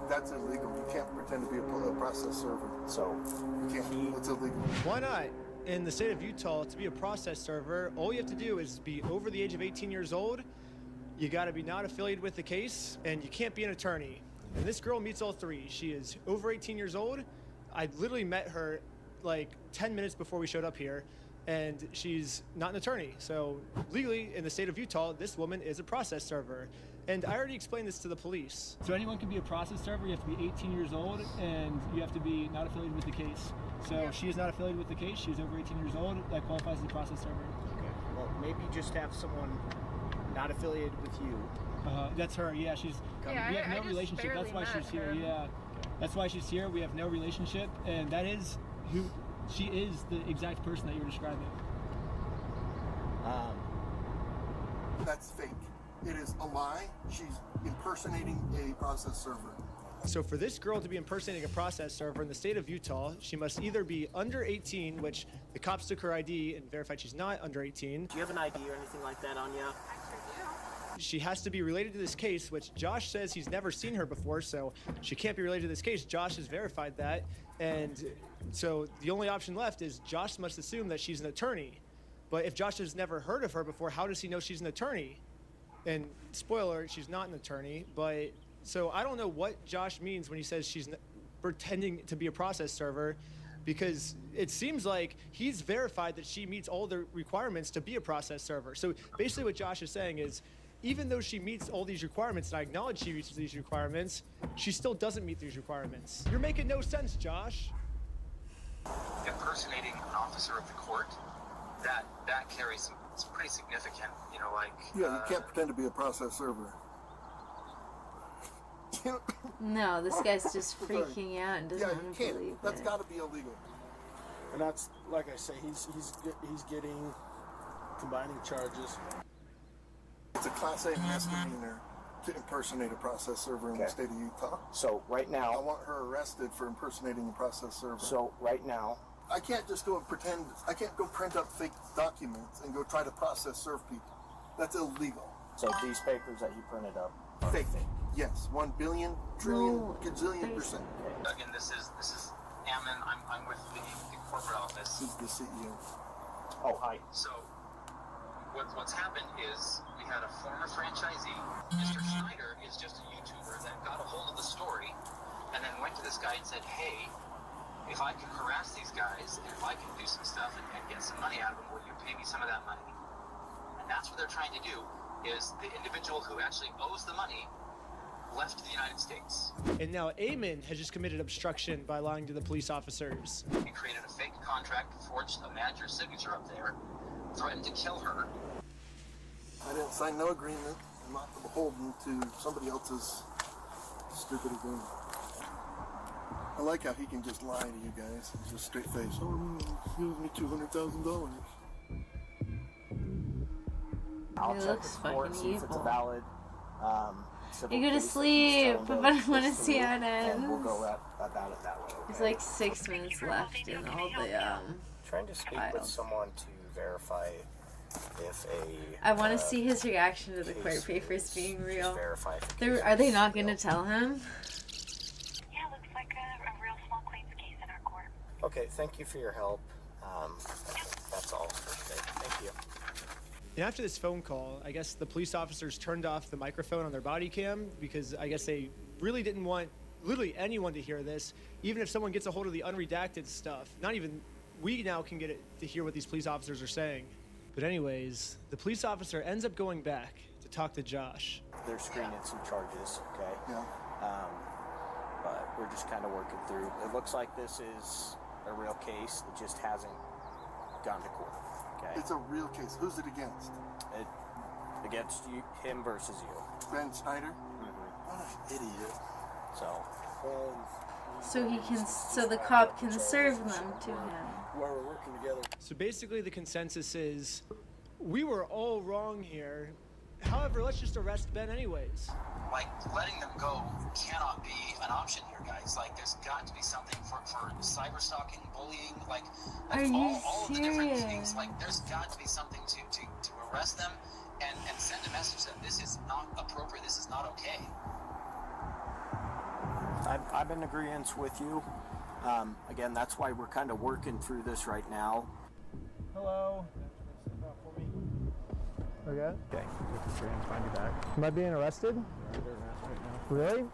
That's illegal. You can't pretend to be a process server. So you can't. It's illegal. Why not? In the state of Utah, to be a process server, all you have to do is be over the age of 18 years old. You got to be not affiliated with the case, and you can't be an attorney. And this girl meets all three. She is over 18 years old. I literally met her like 10 minutes before we showed up here, and she's not an attorney. So legally, in the state of Utah, this woman is a process server. And I already explained this to the police. So anyone can be a process server. You have to be 18 years old and you have to be not affiliated with the case. So she is not affiliated with the case. She's over 18 years old. That qualifies as a process server. Okay. Well, maybe just have someone not affiliated with you. That's her. Yeah, she's. Yeah, we have I no just relationship. That's barely why met she's here. her. Yeah, that's why she's here. We have no relationship, and that is who she is. The exact person that you're describing. That's fake. It is a lie. She's impersonating a process server. So for this girl to be impersonating a process server in the state of Utah, she must either be under 18, which the cops took her ID and verified she's not under 18. Do you have an ID or anything like that on you? She has to be related to this case, which Josh says he's never seen her before, so she can't be related to this case. Josh has verified that, and so the only option left is Josh must assume that she's an attorney. But if Josh has never heard of her before, how does he know she's an attorney? And spoiler, she's not an attorney, but so I don't know what Josh means when he says she's pretending to be a process server, because it seems like he's verified that she meets all the requirements to be a process server. So basically what Josh is saying is, even though she meets all these requirements, and I acknowledge she meets these requirements, she still doesn't meet these requirements. You're making no sense, Josh. Impersonating an officer of the court, that carries some pretty significant, Yeah, you can't pretend to be a process server. No, this guy's just freaking out and doesn't Yeah, want you to believe can't. That's it. got to be illegal. And that's, like I say, he's getting combining charges. It's a Class A misdemeanor to impersonate a process server in the state of Utah. So right now, I want her arrested for impersonating a process server. So right now, I can't just go and pretend. I can't go print up fake documents and go try to process serve people. That's illegal. so these papers that you printed up are Fake. Yes, 1 billion, trillion, gazillion percent. Again, this is Ammon. I'm with the corporate office. He's the CEO. Oh, hi. So what's happened is we had a former franchisee, Mr. Schneider, is just a YouTuber that got a hold of the story and then went to this guy and said, hey, if I can harass these guys and if I can do some stuff and get some money out of them, will you pay me some of that money? And that's what they're trying to do, is the individual who actually owes the money left to the United States. And now Eamon has just committed obstruction by lying to the police officers. He created a fake contract, forged a manager's signature up there, threatened to kill her. I didn't sign no agreement. I'm not beholden to somebody else's stupid agreement. I like how he can just lie to you guys. He's just straight face. Oh, he owes me $200,000. I'll He check looks with the court, fucking see if it's a evil. valid civil You go to case that sleep, he's but trying I want to pursue, see how it and we'll ends. go about it that way. There's like 6 minutes left in all the Trying to speak with files. someone to verify if a. I want to see his reaction to the case court papers being real. verify if a They're, case are they is not going to tell him? Yeah, looks like a real small claims case in our court. Okay, thank you for your help. That's all for today. Thank you. And after this phone call, I guess the police officers turned off the microphone on their body cam because I guess they really didn't want literally anyone to hear this, even if someone gets a hold of the unredacted stuff. Not even we now can get it to hear what these police officers are saying. But anyways, the police officer ends up going back to talk to Josh. They're screening some charges, okay? Yeah. But we're just kind of working through. It looks like this is a real case. It just hasn't gone to court, okay? It's a real case. Who's it against? Against you, him versus you. Ben Schneider? Mm-hmm. What an idiot. So the cop can serve them to him. While we're working together. So basically the consensus is we were all wrong here. However, let's just arrest Ben anyways. Like, letting them go cannot be an option here, guys. Like, there's got to be something for cyber stalking, bullying, like Are you all of the different serious? things. Like, there's got to be something to arrest them and send a message that this is not appropriate, this is not okay. I'm in agreement with you. Again, that's why we're kind of working through this right now. Hello. Okay. Okay. Find you back. Am I being arrested? Really?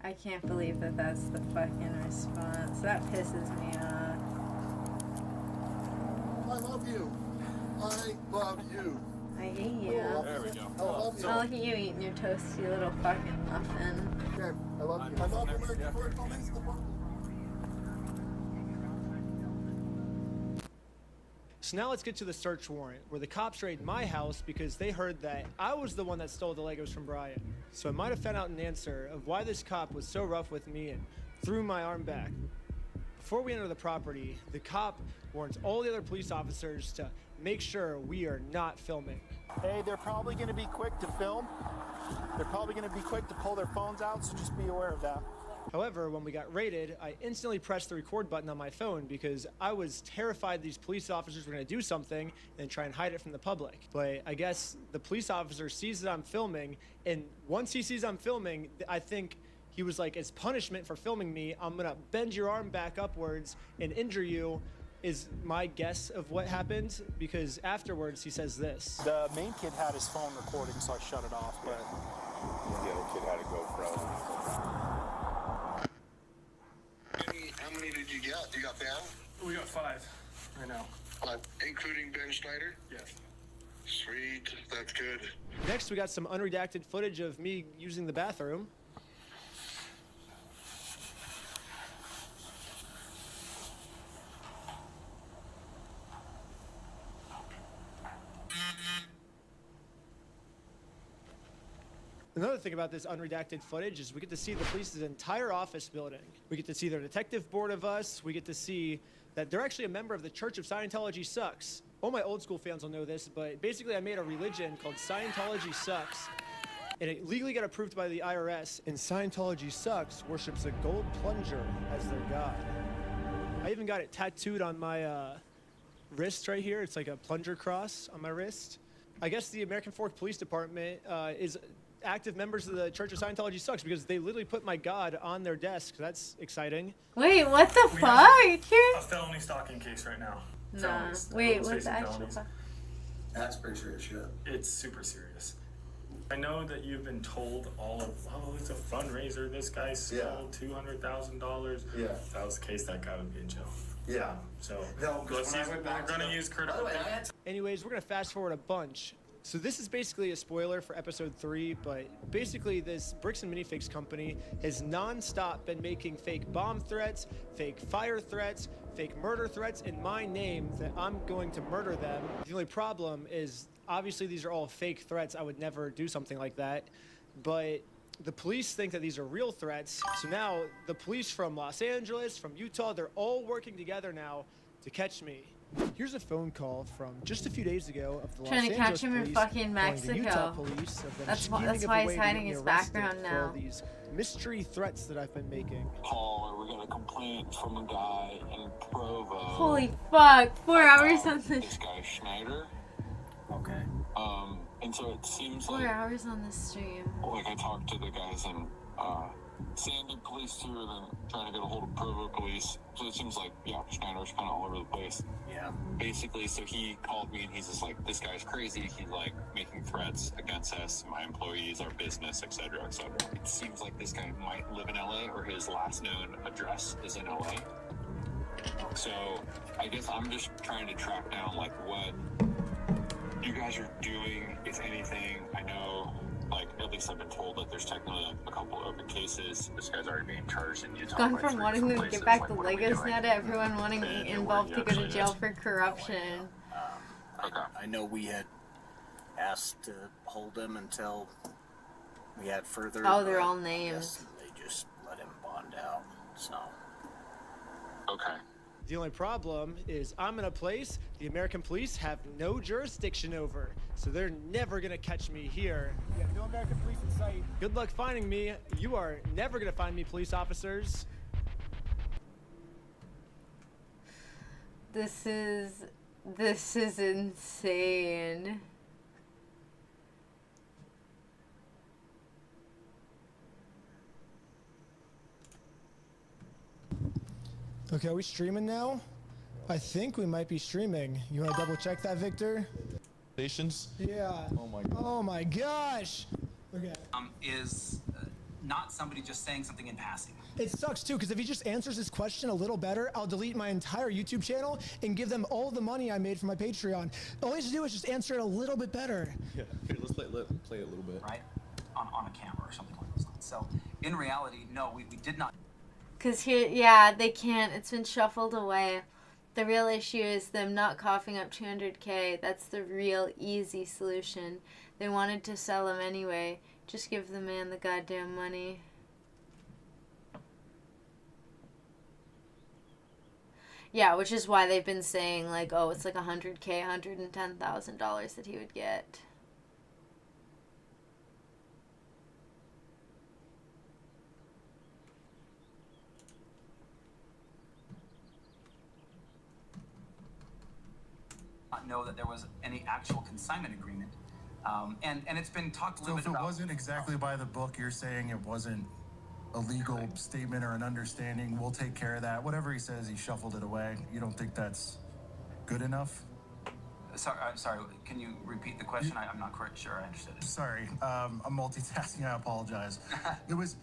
I can't believe that that's the fucking response. That pisses me off. I love you. I hate you. There we go. I love you. Oh, look at you eating your toasty little fucking muffin. Okay, I love you. I love American Fork Police Department. So now let's get to the search warrant, where the cops raided my house because they heard that I was the one that stole the Legos from Brian. So I might have found out an answer of why this cop was so rough with me and threw my arm back. Before we enter the property, the cop warns all the other police officers to make sure we are not filming. Hey, they're probably going to be quick to film. They're probably going to be quick to pull their phones out, so just be aware of that. However, when we got raided, I instantly pressed the record button on my phone because I was terrified these police officers were going to do something and try and hide it from the public. But I guess the police officer sees that I'm filming, and once he sees I'm filming, I think he was like, as punishment for filming me, I'm going to bend your arm back upwards and injure you, is my guess of what happened, because afterwards he says this. The main kid had his phone recording, so I shut it off, but... The other kid had a GoPro. How many did you get? You got banned? We got 5 right now. Including Ben Schneider? Yes. Sweet, that's good. Next, we got some unredacted footage of me using the bathroom. Another thing about this unredacted footage is we get to see the police's entire office building. We get to see their detective board of us. We get to see that they're actually a member of the Church of Scientology Sucks. All my old school fans will know this, but basically I made a religion called Scientology Sucks. And it legally got approved by the IRS, and Scientology Sucks worships a gold plunger as their god. I even got it tattooed on my wrist right here. It's like a plunger cross on my wrist. I guess the American Fork Police Department is active members of the Church of Scientology Sucks because they literally put my god on their desk. That's exciting. Wait, what the We fuck? have a felony stalking case right now. Nah. Felonies. Wait, Everyone's what's the facing actual felonies. fuck? That's pretty serious shit. It's super serious. I know that you've been told all of, oh, it's a fundraiser. This guy stole $200,000. Yeah. If that was the case, that guy would be in jail. Yeah. So No, 'cause let's when I use, went back we're to gonna the- use By critical. the way, I had Anyways, we're gonna fast forward a bunch. So this is basically a spoiler for episode 3, but basically this Bricks and Minifigs company has non-stop been making fake bomb threats, fake fire threats, fake murder threats in my name that I'm going to murder them. The only problem is obviously these are all fake threats. I would never do something like that. But the police think that these are real threats. So now the police from Los Angeles, from Utah, they're all working together now to catch me. Here's a phone call from just a few days ago of the Trying Los to Angeles catch him in police fucking calling the Utah Mexico. police of them That's scheming up a why way he's to hiding get me his arrested background for now. these mystery threats that I've been making. Paul, or we got a complaint from a guy in Provo. Holy fuck! 4 hours on this. This guy Schneider. Okay. And so it seems 4 like hours on the stream. I talked to the guys in Sandy police too, and then trying to get a hold of Provo police. So it seems like, yeah, Schneider's kind of all over the place. Yeah. Basically, so he called me and he's just like, this guy's crazy. He's like making threats against us, my employees, our business, etc., etc. It seems like this guy might live in LA, or his last known address is in LA. So I guess I'm just trying to track down like what you guys are doing, if anything. I know, like, at least I've been told that there's technically a couple open cases. This guy's already being charged in Utah. Gone by from 3 wanting different to places. get back Like, the what are we Legos doing? now to everyone wanting And involved to where go to actually jail is. for corruption. I know we had asked to hold him until we had further. Oh, they're but all I named. guess They just let him bond out. So. Okay. The only problem is I'm in a place the American police have no jurisdiction over, so they're never gonna catch me here. Yeah, no American police in sight. Good luck finding me. You are never gonna find me, police officers. This is insane. Okay, are we streaming now? I think we might be streaming. You wanna double check that, Victor? Stations? Yeah. Oh my god. Oh my gosh. Okay. Is not somebody just saying something in passing. It sucks too, because if he just answers this question a little better, I'll delete my entire YouTube channel and give them all the money I made from my Patreon. All he has to do is just answer it a little bit better. Yeah, here, let's play it a little bit. Right? On a camera or something like this. So, in reality, no, we did not. Because here, yeah, they can't. It's been shuffled away. The real issue is them not coughing up 200K. That's the real easy solution. They wanted to sell him anyway. Just give the man the goddamn money. Yeah, which is why they've been saying, like, oh, it's like 100K, $110,000 that he would get. Not know that there was any actual consignment agreement. And it's been talked a little bit about. So if it wasn't exactly by the book, you're saying it wasn't a legal statement or an understanding, we'll take care of that. Whatever he says, he shuffled it away. You don't think that's good enough? Sorry, can you repeat the question? I'm not quite sure I understood it. Sorry, I'm multitasking, I apologize. It was,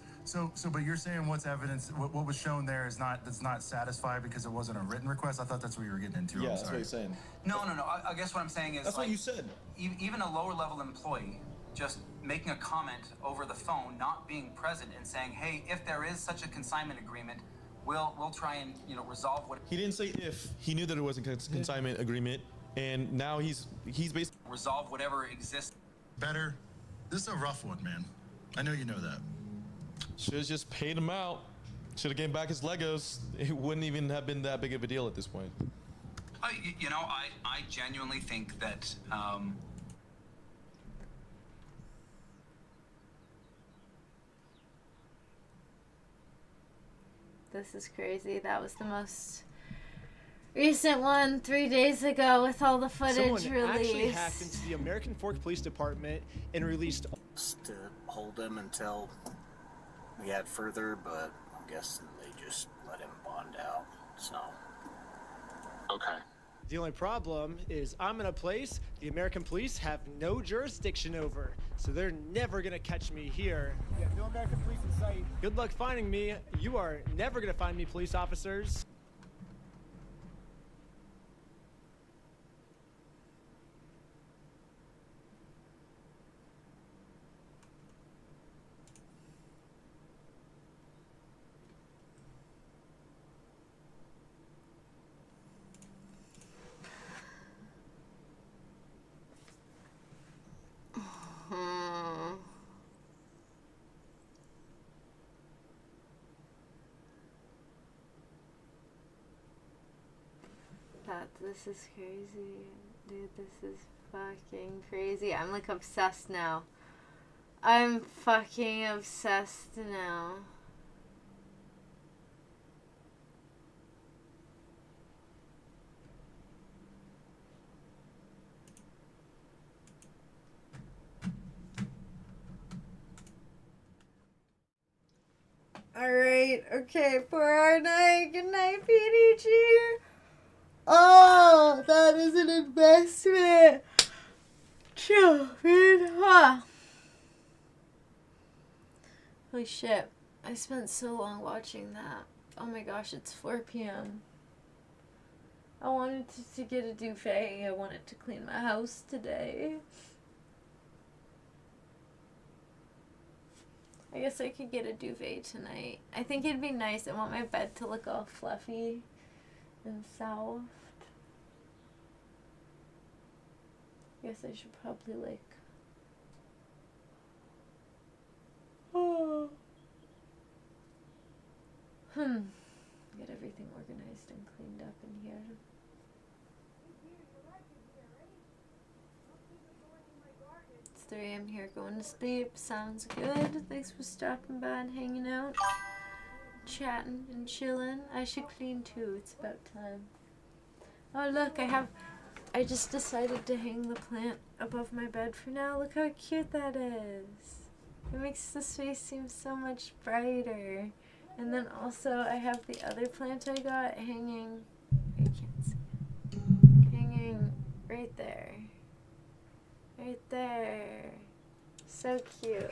but you're saying what's evidence, what was shown there does not satisfy because it wasn't a written request? I thought that's what you were getting into. Yeah, I'm that's sorry. what he's saying. No. I guess what I'm saying is That's what you said. Even a lower level employee just making a comment over the phone, not being present and saying, hey, if there is such a consignment agreement, we'll try and resolve what. He didn't say if. He knew that it was a consignment agreement, and now he's basically resolve whatever exists. Better. This is a rough one, man. I know you know that. Should have just paid him out. Should have given back his Legos. It wouldn't even have been that big of a deal at this point. I genuinely think that. This is crazy. That was the most recent one 3 days ago with all the footage Someone actually released. hacked into the American Fork Police Department and released To hold him until we had further, but I'm guessing they just let him bond out. So. Okay. The only problem is I'm in a place the American police have no jurisdiction over, so they're never gonna catch me here. Yeah, no American police in sight. Good luck finding me. You are never gonna find me, police officers. This is crazy. Dude, this is fucking crazy. I'm like obsessed now. I'm fucking obsessed now. Alright, okay, for our night. Good night, PDG. Oh, that is an investment. Chill, man. Huh. Holy shit. I spent so long watching that. Oh my gosh, it's 4 p.m. I wanted to get a duvet. I wanted to clean my house today. I guess I could get a duvet tonight. I think it'd be nice. I want my bed to look all fluffy and soft. I guess I should probably like get everything organized and cleaned up in here. It's 3 a.m. here, going to sleep. Sounds good. Thanks for stopping by and hanging out, chatting and chilling. I should clean too. It's about time. Oh look, I just decided to hang the plant above my bed for now. Look how cute that is. It makes the space seem so much brighter. And then also I have the other plant I got hanging, I can't see it. Hanging right there. Right there. So cute.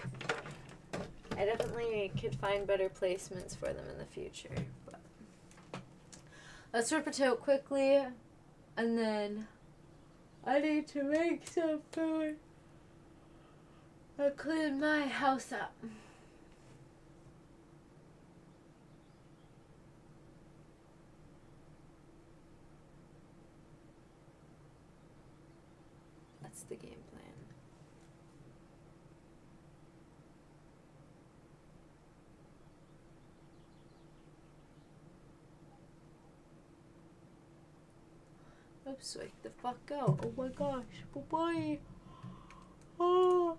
I definitely could find better placements for them in the future. But let's rip it out quickly, and then I need to make some food and clean my house up. That's the game plan. Oops, wake the fuck out. Oh my gosh. Bye-bye. Oh.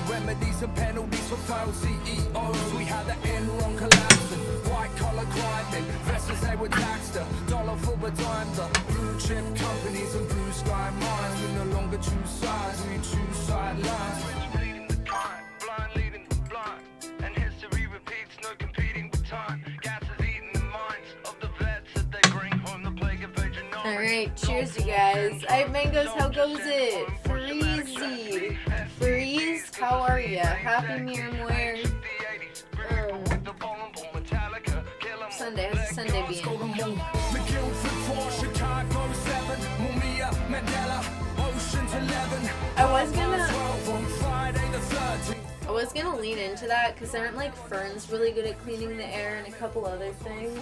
Remedies and penalties for failed CEOs. We had the Enron collapsing, white collar grinding. Investors they were taxed a dollar for a dime. The blue chip companies and blue sky mines. We no longer choose sides, we choose sidelines. Bleeding the time, blind leading the blind, and history repeats, no competing with time. Gas is eating the minds of the vets that they bring home. The plague of Agent Orange. Alright, cheers you guys. Alright, Mangoes, how goes it? Freezy. Freeze, how are ya? Happy Mirror. Sunday, how's the Sunday being? I was gonna lean into that because aren't like Fern's really good at cleaning the air and a couple other things.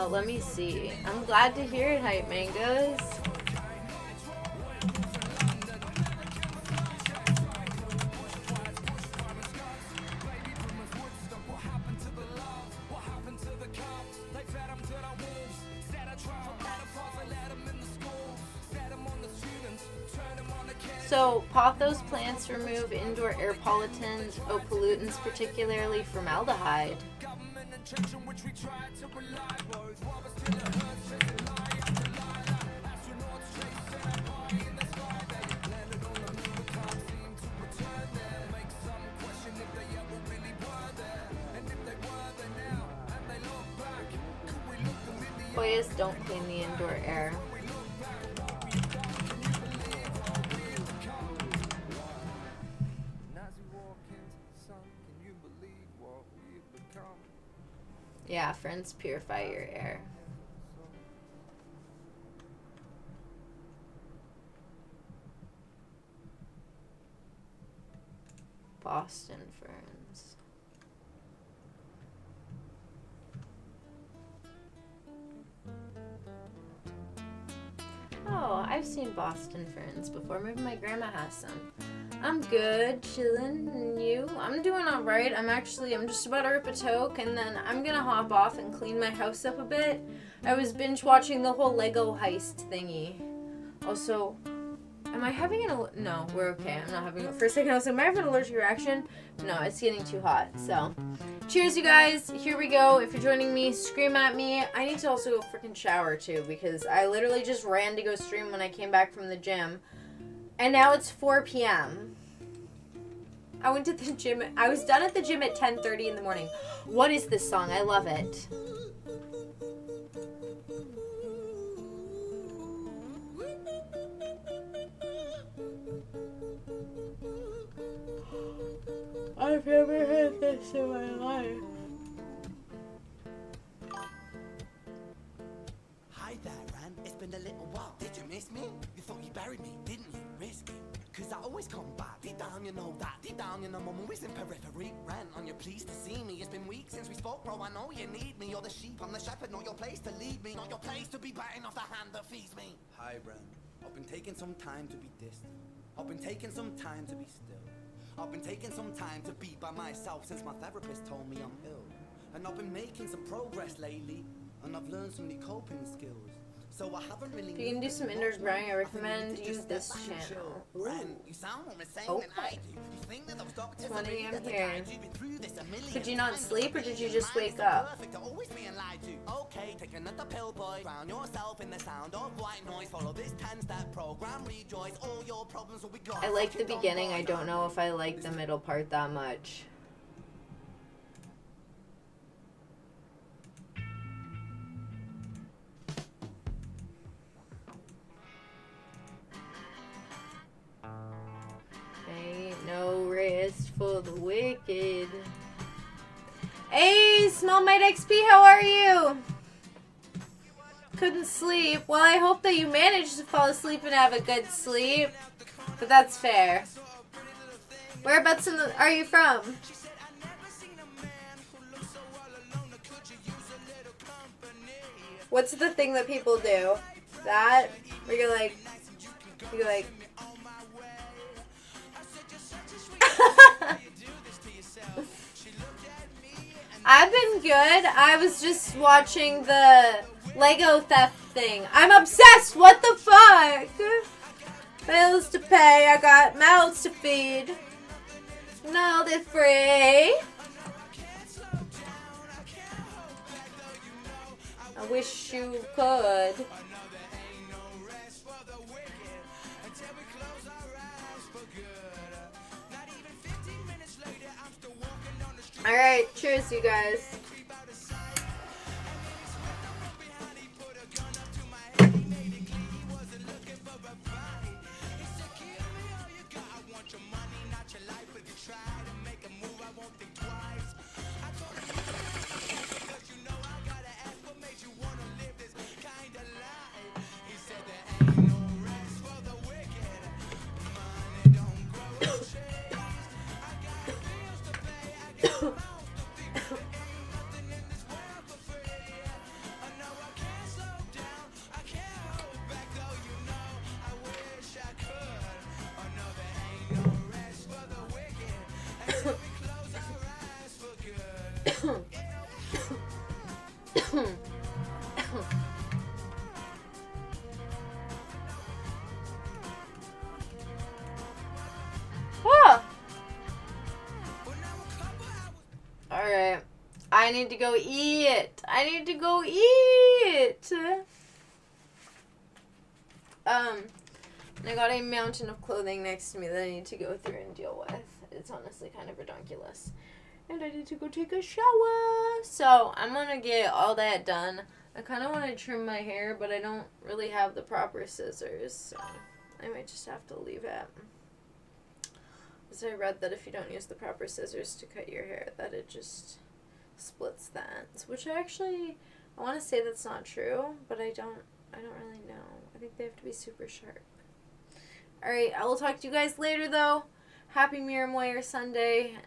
Let me see. I'm glad to hear it, Hype Mangoes. So, pothos plants remove indoor air pollutants, particularly formaldehyde. Hoyas don't clean the indoor air. Yeah, friends, purify your air. Boston ferns. Oh, I've seen Boston ferns before. Maybe my grandma has some. I'm good, chillin', and you? I'm doing alright. I'm just about to rip a toke, and then I'm gonna hop off and clean my house up a bit. I was binge watching the whole Lego heist thingy. Also, am I having no, we're okay. I'm not having it. For a second, I was like, am I having an allergic reaction? No, it's getting too hot, so. Cheers, you guys. Here we go. If you're joining me, scream at me. I need to also go freaking shower, too, because I literally just ran to go stream when I came back from the gym. And now it's 4 p.m. I went to the gym. I was done at the gym at 10:30 in the morning. What is this song? I love it. I've never heard this in my life. Hi there, Ran. It's been a little while. Did you miss me? You thought you buried me, didn't you? Risky. Cause I always come back. Deep down, you know that. Deep down, you know I'm always in periphery. Ran, on your pleased to see me. It's been weeks since we spoke, bro. I know you need me. You're the sheep, I'm the shepherd. Not your place to lead me. Not your place to be biting off the hand that feeds me. Hi, Ran. I've been taking some time to be distant. I've been taking some time to be still. I've been taking some time to be by myself since my therapist told me I'm ill. And I've been making some progress lately, and I've learned some new coping skills. So I haven't really. If you can do some indoors growing, I recommend use this channel. You sound more insane Okay. than I do. You think that those doctors It's 1 are a.m. really the here. guys who've been through this a million Could you not times? sleep, or did you just Mine wake is up? perfect to always being lied to. Okay, take another pill, boy. Drown yourself in the sound of white noise. Follow this 10-step program. Rejoice. All your problems will be gone. I like the beginning. I don't know if I like the middle part that much. Okay, no the wicked. Hey, Small Might XP, how are you? Couldn't sleep. Well, I hope that you managed to fall asleep and have a good sleep. But that's fair. Whereabouts are you from? What's the thing that people do? That? Where you're like... I've been good. I was just watching the Lego theft thing. I'm obsessed! What the fuck? Bills to pay. I got mouths to feed. No, they're free. I wish you could. Alright, cheers you guys. Alright. I need to go eat. I need to go eat. I got a mountain of clothing next to me that I need to go through and deal with. It's honestly kind of ridiculous. And I need to go take a shower. So, I'm gonna get all that done. I kind of want to trim my hair, but I don't really have the proper scissors. So, I might just have to leave it. Because I read that if you don't use the proper scissors to cut your hair, that it just splits the ends. Which I want to say that's not true, but I don't really know. I think they have to be super sharp. Alright, I will talk to you guys later, though. Happy Mirror Moyer Sunday.